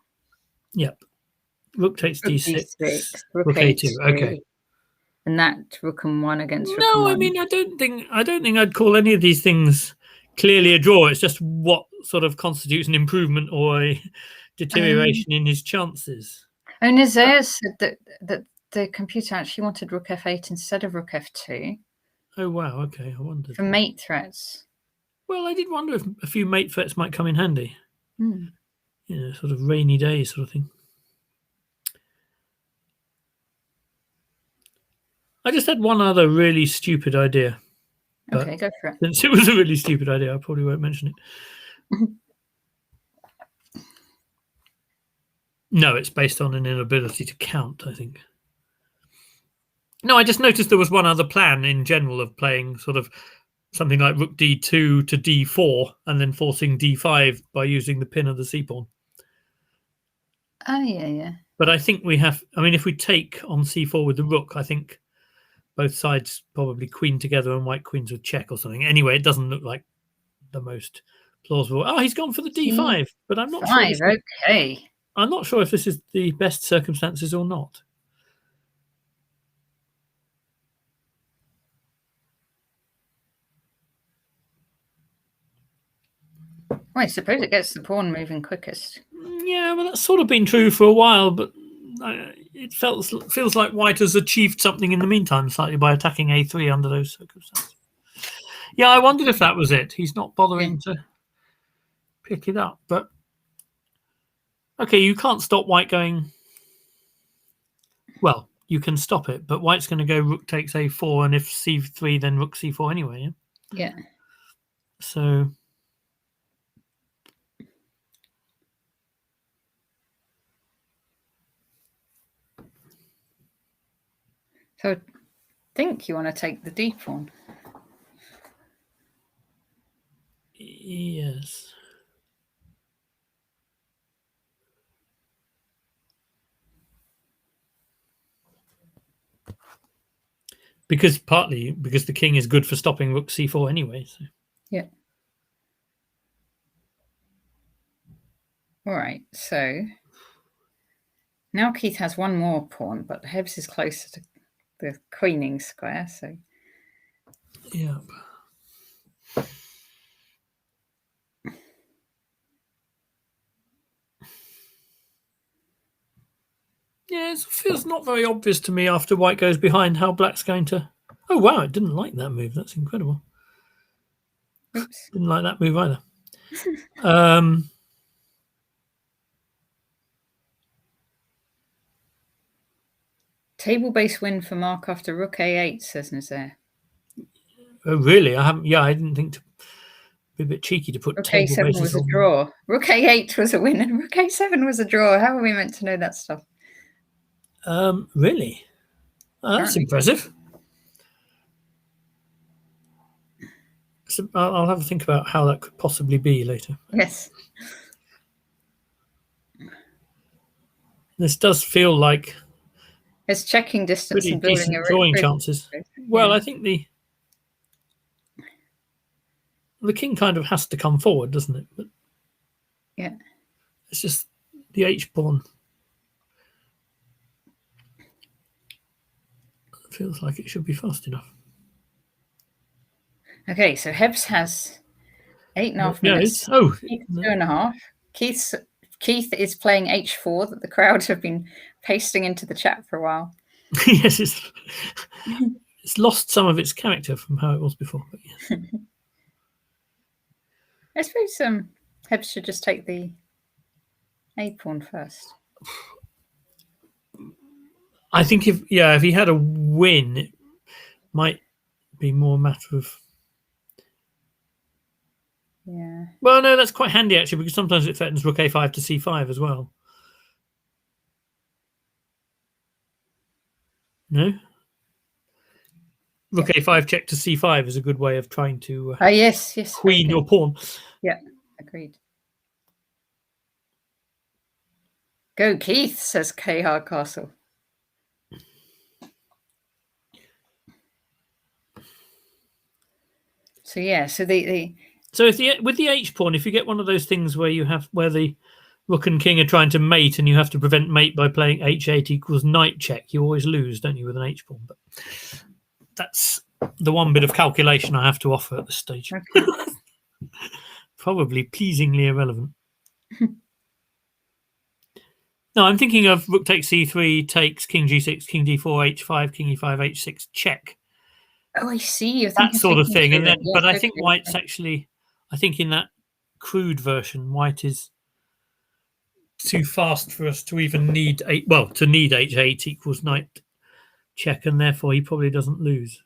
Yep. Rook takes d6, rook a2. Okay. And that rook and 1 against rook and 1. I mean, I don't think I'd call any of these things clearly a draw. It's just what sort of constitutes an improvement or a deterioration in his chances. And Isaiah said that the computer actually wanted rook f8 instead of rook f2. Oh, wow. Okay, I wondered. For mate threats. Well, I did wonder if a few mate threats might come in handy. Sort of rainy day sort of thing. I just had one other really stupid idea. Okay, go for it. Since it was a really stupid idea, I probably won't mention it. No, it's based on an inability to count, I think. No, I just noticed there was one other plan in general of playing sort of something like rook d2 to d4 and then forcing d5 by using the pin of the c-pawn. Oh, yeah. But I think we have... I mean, if we take on c4 with the rook, I think both sides probably queen together and white queens would check or something. Anyway, it doesn't look like the most plausible. Oh, he's gone for the d5, but I'm not sure. Okay. I'm not sure if this is the best circumstances or not. Well, I suppose it gets the pawn moving quickest. Yeah, well, that's sort of been true for a while, but it feels like white has achieved something in the meantime slightly by attacking a3 under those circumstances. Yeah, I wondered if that was it. He's not bothering to pick it up, but okay, you can't stop white going. Well, you can stop it, but white's going to go rook takes a4, and if c3, then rook c4 anyway. Yeah. So I think you want to take the d pawn. yes. Partly because the king is good for stopping rook c4 anyway. So. Yeah. All right. So now Keith has one more pawn, but Hebs is closer to the queening square. So yeah. Yeah, it feels not very obvious to me after white goes behind how black's going to... Oh, wow, it didn't like that move. That's incredible. oops. Didn't like that move either. Table-based win for Mark after rook a8, says Nazaire. Oh, really? I didn't think to be a bit cheeky to put rook table a7 bases was a on. draw. Rook a8 was a win and rook a7 was a draw. How are we meant to know that stuff? Really? Oh, that's impressive. So I'll have a think about how that could possibly be later. Yes. This does feel like It's checking distance pretty and building decent a drawing chances. Well, yeah. I think the king kind of has to come forward, doesn't it? But yeah. It's just the h-pawn. Feels like it should be fast enough. Okay, so Hebs has 8.5 minutes. Oh, Keith 2.5. Keith is playing h4 that the crowd have been pasting into the chat for a while. Yes, it's lost some of its character from how it was before. But yes. I suppose Hebs should just take the a pawn first. I think if he had a win, it might be more a matter of. Yeah. Well, no, that's quite handy actually, because sometimes it threatens rook a5 to c5 as well. No? Rook a5 check to c5 is a good way of trying to yes, queen your pawn. Yeah, agreed. Go Keith, says K Hardcastle. So yeah, so so with the h pawn, if you get one of those things where the rook and king are trying to mate and you have to prevent mate by playing h8 equals knight check, you always lose, don't you, with an h pawn? But that's the one bit of calculation I have to offer at this stage. Okay. Probably pleasingly irrelevant. No, I'm thinking of rook takes c3, takes king g6, king d4, h5, king e5, h6, check. Oh, I see. That sort of thing. And then, yes, but I think white's actually, I think in that crude version, white is too fast for us to even need to need h8 equals knight check, and therefore he probably doesn't lose.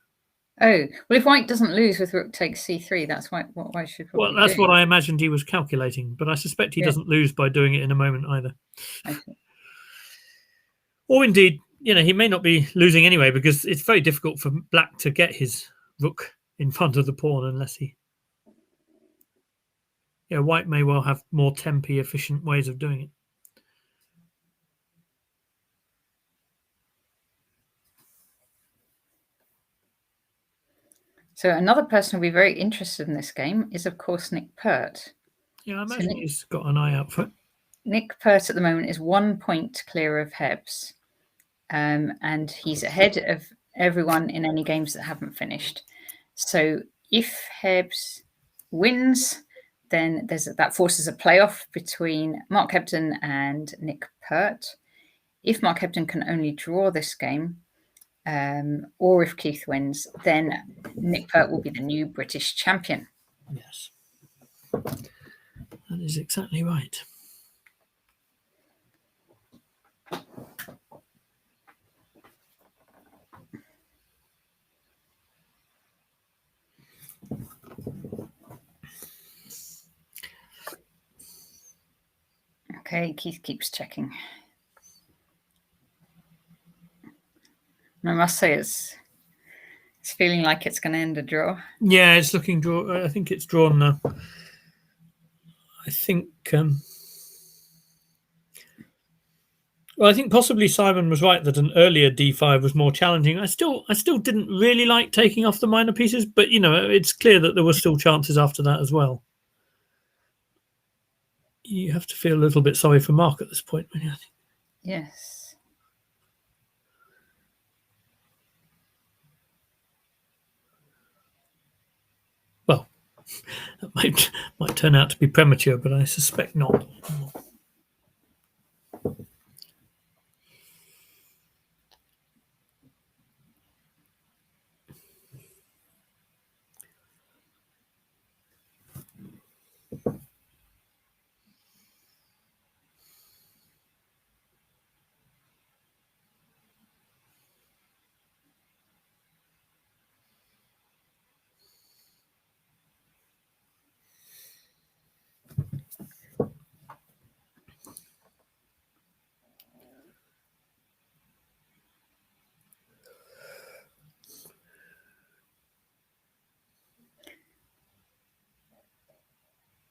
Oh, well, if white doesn't lose with rook takes c3, that's what white should probably Well, that's do. what I imagined he was calculating, but I suspect he doesn't lose by doing it in a moment either. Okay. Or indeed, he may not be losing anyway, because it's very difficult for black to get his rook in front of the pawn unless he... white may well have more tempy, efficient ways of doing it. So another person who'll be very interested in this game is, of course, Nick Pertz. Yeah, I imagine he's got an eye out for it. Nick Pertz at the moment is 1 point clear of Hebs, and he's ahead of everyone in any games that haven't finished. So if Hebs wins, then that forces a playoff between Mark Hebden and Nick Pertz. If Mark Hebden can only draw this game, or if Keith wins, then Nick Pertz will be the new British champion. Yes, that is exactly right. Okay, Keith keeps checking. I must say it's feeling like it's going to end a draw. Yeah, it's looking draw. I think it's drawn now. I think. Well, I think possibly Simon was right that an earlier d5 was more challenging. I still didn't really like taking off the minor pieces, but it's clear that there were still chances after that as well. You have to feel a little bit sorry for Mark at this point, don't you? Yes. Well, that might turn out to be premature, but I suspect not.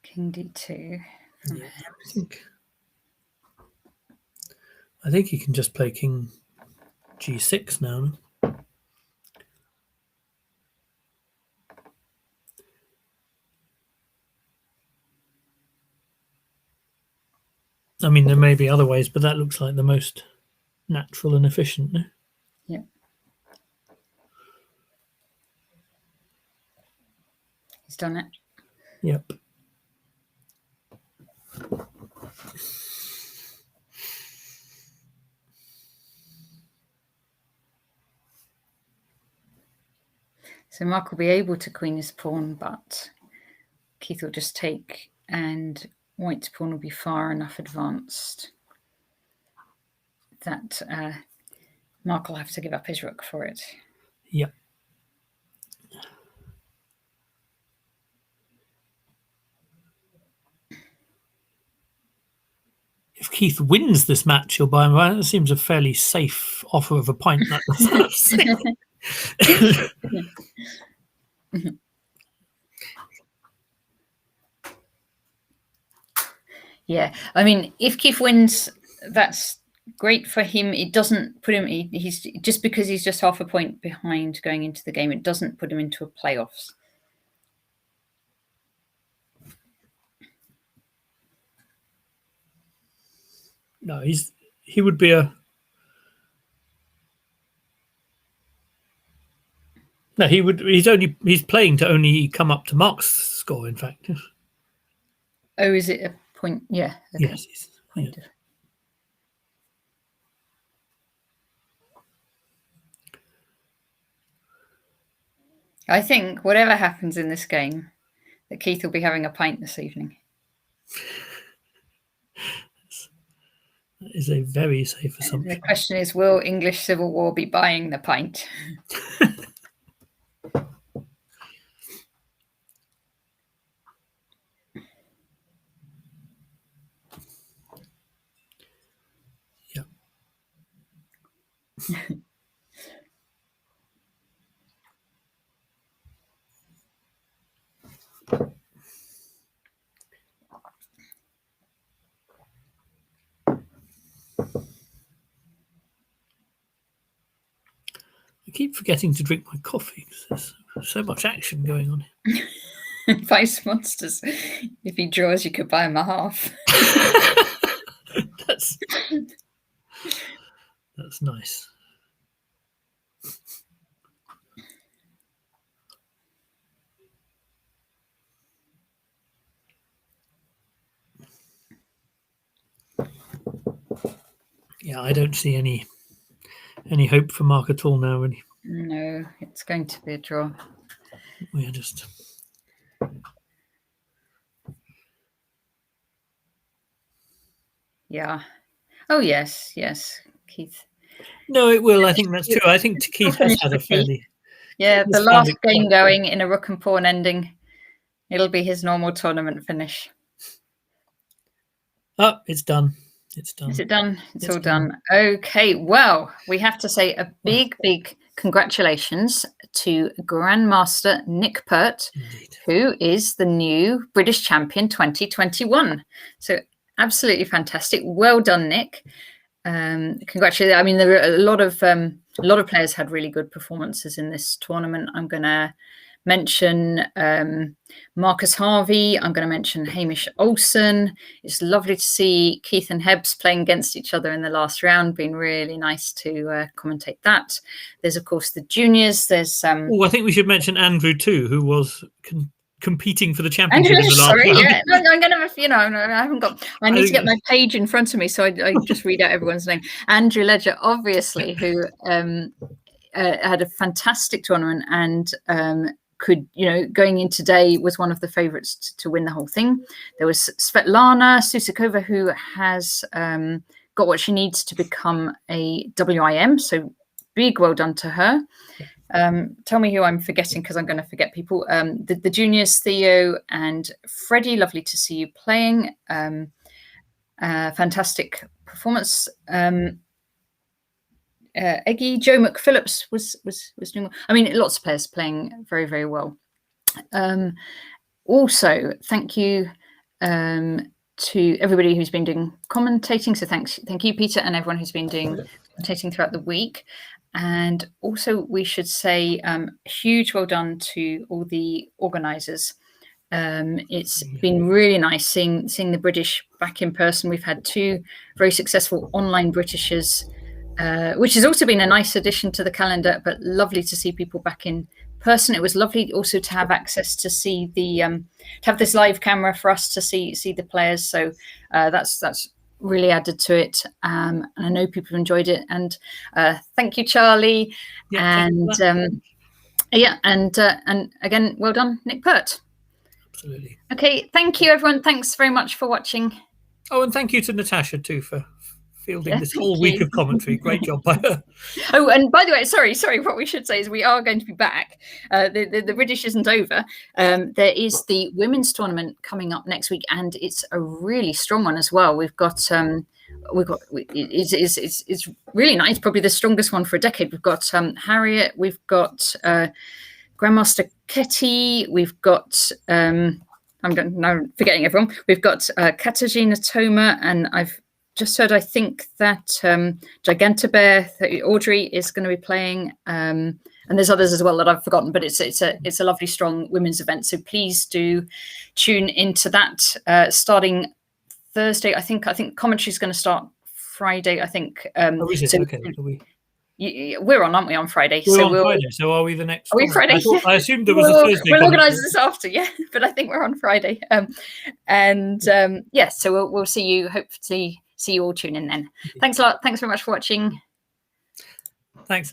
King d2. Yeah, I think he can just play king g6 now. I mean, there may be other ways, but that looks like the most natural and efficient. No? Yeah. He's done it. Yep. So Mark will be able to queen his pawn, but Keith will just take, and white's pawn will be far enough advanced that Mark will have to give up his rook for it. Yep. If Keith wins this match, he'll buy him. That seems a fairly safe offer of a pint. Yeah, I mean, if Keith wins, that's great for him. It doesn't put him. He's just because he's just half a point behind going into the game. It doesn't put him into a playoffs. No, he would be a. No, he would. He's playing to only come up to Mark's score. In fact. Oh, is it a point? Yeah. Okay. Yes. Yeah. I think whatever happens in this game, that Keith will be having a pint this evening. That is a very safe The assumption. question is, will English Civil War be buying the pint? Yeah. I keep forgetting to drink my coffee because there's so much action going on here. Vice Monsters. If he draws, you could buy him a half. That's nice. Yeah, I don't see any hope for Mark at all now, really. No, it's going to be a draw. We are just... Yeah. Oh, yes, Keith. No, it will. I think that's true. I think Keith has had a fairly... Yeah, the last game going in a rook and pawn ending. It'll be his normal tournament finish. Oh, it's done. It's done. Is it done? It's all done. Okay, well, we have to say a big congratulations to Grandmaster Nick Pertz, who is the new British champion 2021. So absolutely fantastic. Well done, Nick. Congratulations. I mean, there were a lot of players had really good performances in this tournament. I'm going to mention Marcus Harvey. I'm going to mention Hamish Olsen. It's lovely to see Keith and Hebs playing against each other in the last round. Been really nice to commentate that. There's, of course, the juniors. There's oh, I think we should mention Andrew too, who was competing for the championship in the last sorry, round. yeah. No, I'm gonna, I haven't got. I need to get my page in front of me, so I just read out everyone's name. Andrew Ledger, obviously, who had a fantastic tournament and could, going in today was one of the favourites to win the whole thing. There was Svetlana Susakova, who has got what she needs to become a WIM. So big well done to her. Tell me who I'm forgetting, because I'm going to forget people. The juniors, Theo and Freddie, lovely to see you playing. Fantastic performance. Eggy, Joe McPhillips was doing well. I mean, lots of players playing very, very well. Also, thank you to everybody who's been doing commentating. So thank you, Peter, and everyone who's been doing commentating throughout the week. And also, we should say huge well done to all the organisers. It's been really nice seeing the British back in person. We've had 2 very successful online Britishers, which has also been a nice addition to the calendar, but lovely to see people back in person. It was lovely also to have access to see to have this live camera for us to see the players. So that's really added to it. And I know people have enjoyed it. And thank you, Charlie. Yeah, and again, well done, Nick Pertz. Absolutely. Okay, thank you, everyone. Thanks very much for watching. Oh, and thank you to Natasha too for fielding this whole week of commentary. Great job by her. Oh, and by the way, sorry, what we should say is we are going to be back. The British isn't over. There is the women's tournament coming up next week, and it's a really strong one as well. It's really nice, probably the strongest one for a decade. We've got Harriet, we've got Grandmaster Ketty, we've got I'm now forgetting everyone. We've got Katarzyna Toma, and I've just heard, I think that Gigantabear, Audrey, is going to be playing, and there's others as well that I've forgotten. But it's a lovely, strong women's event. So please do tune into that. Starting Thursday, I think commentary is going to start Friday. I think. Okay. We're on, aren't we, on Friday? We're on Friday. So are we the next? Are we Friday? I assumed there was a Thursday. We'll organise this after, yeah. But I think we're on Friday. So we'll see you. Hopefully, see you all tune in then. Thanks a lot. Thanks very much for watching. Thanks.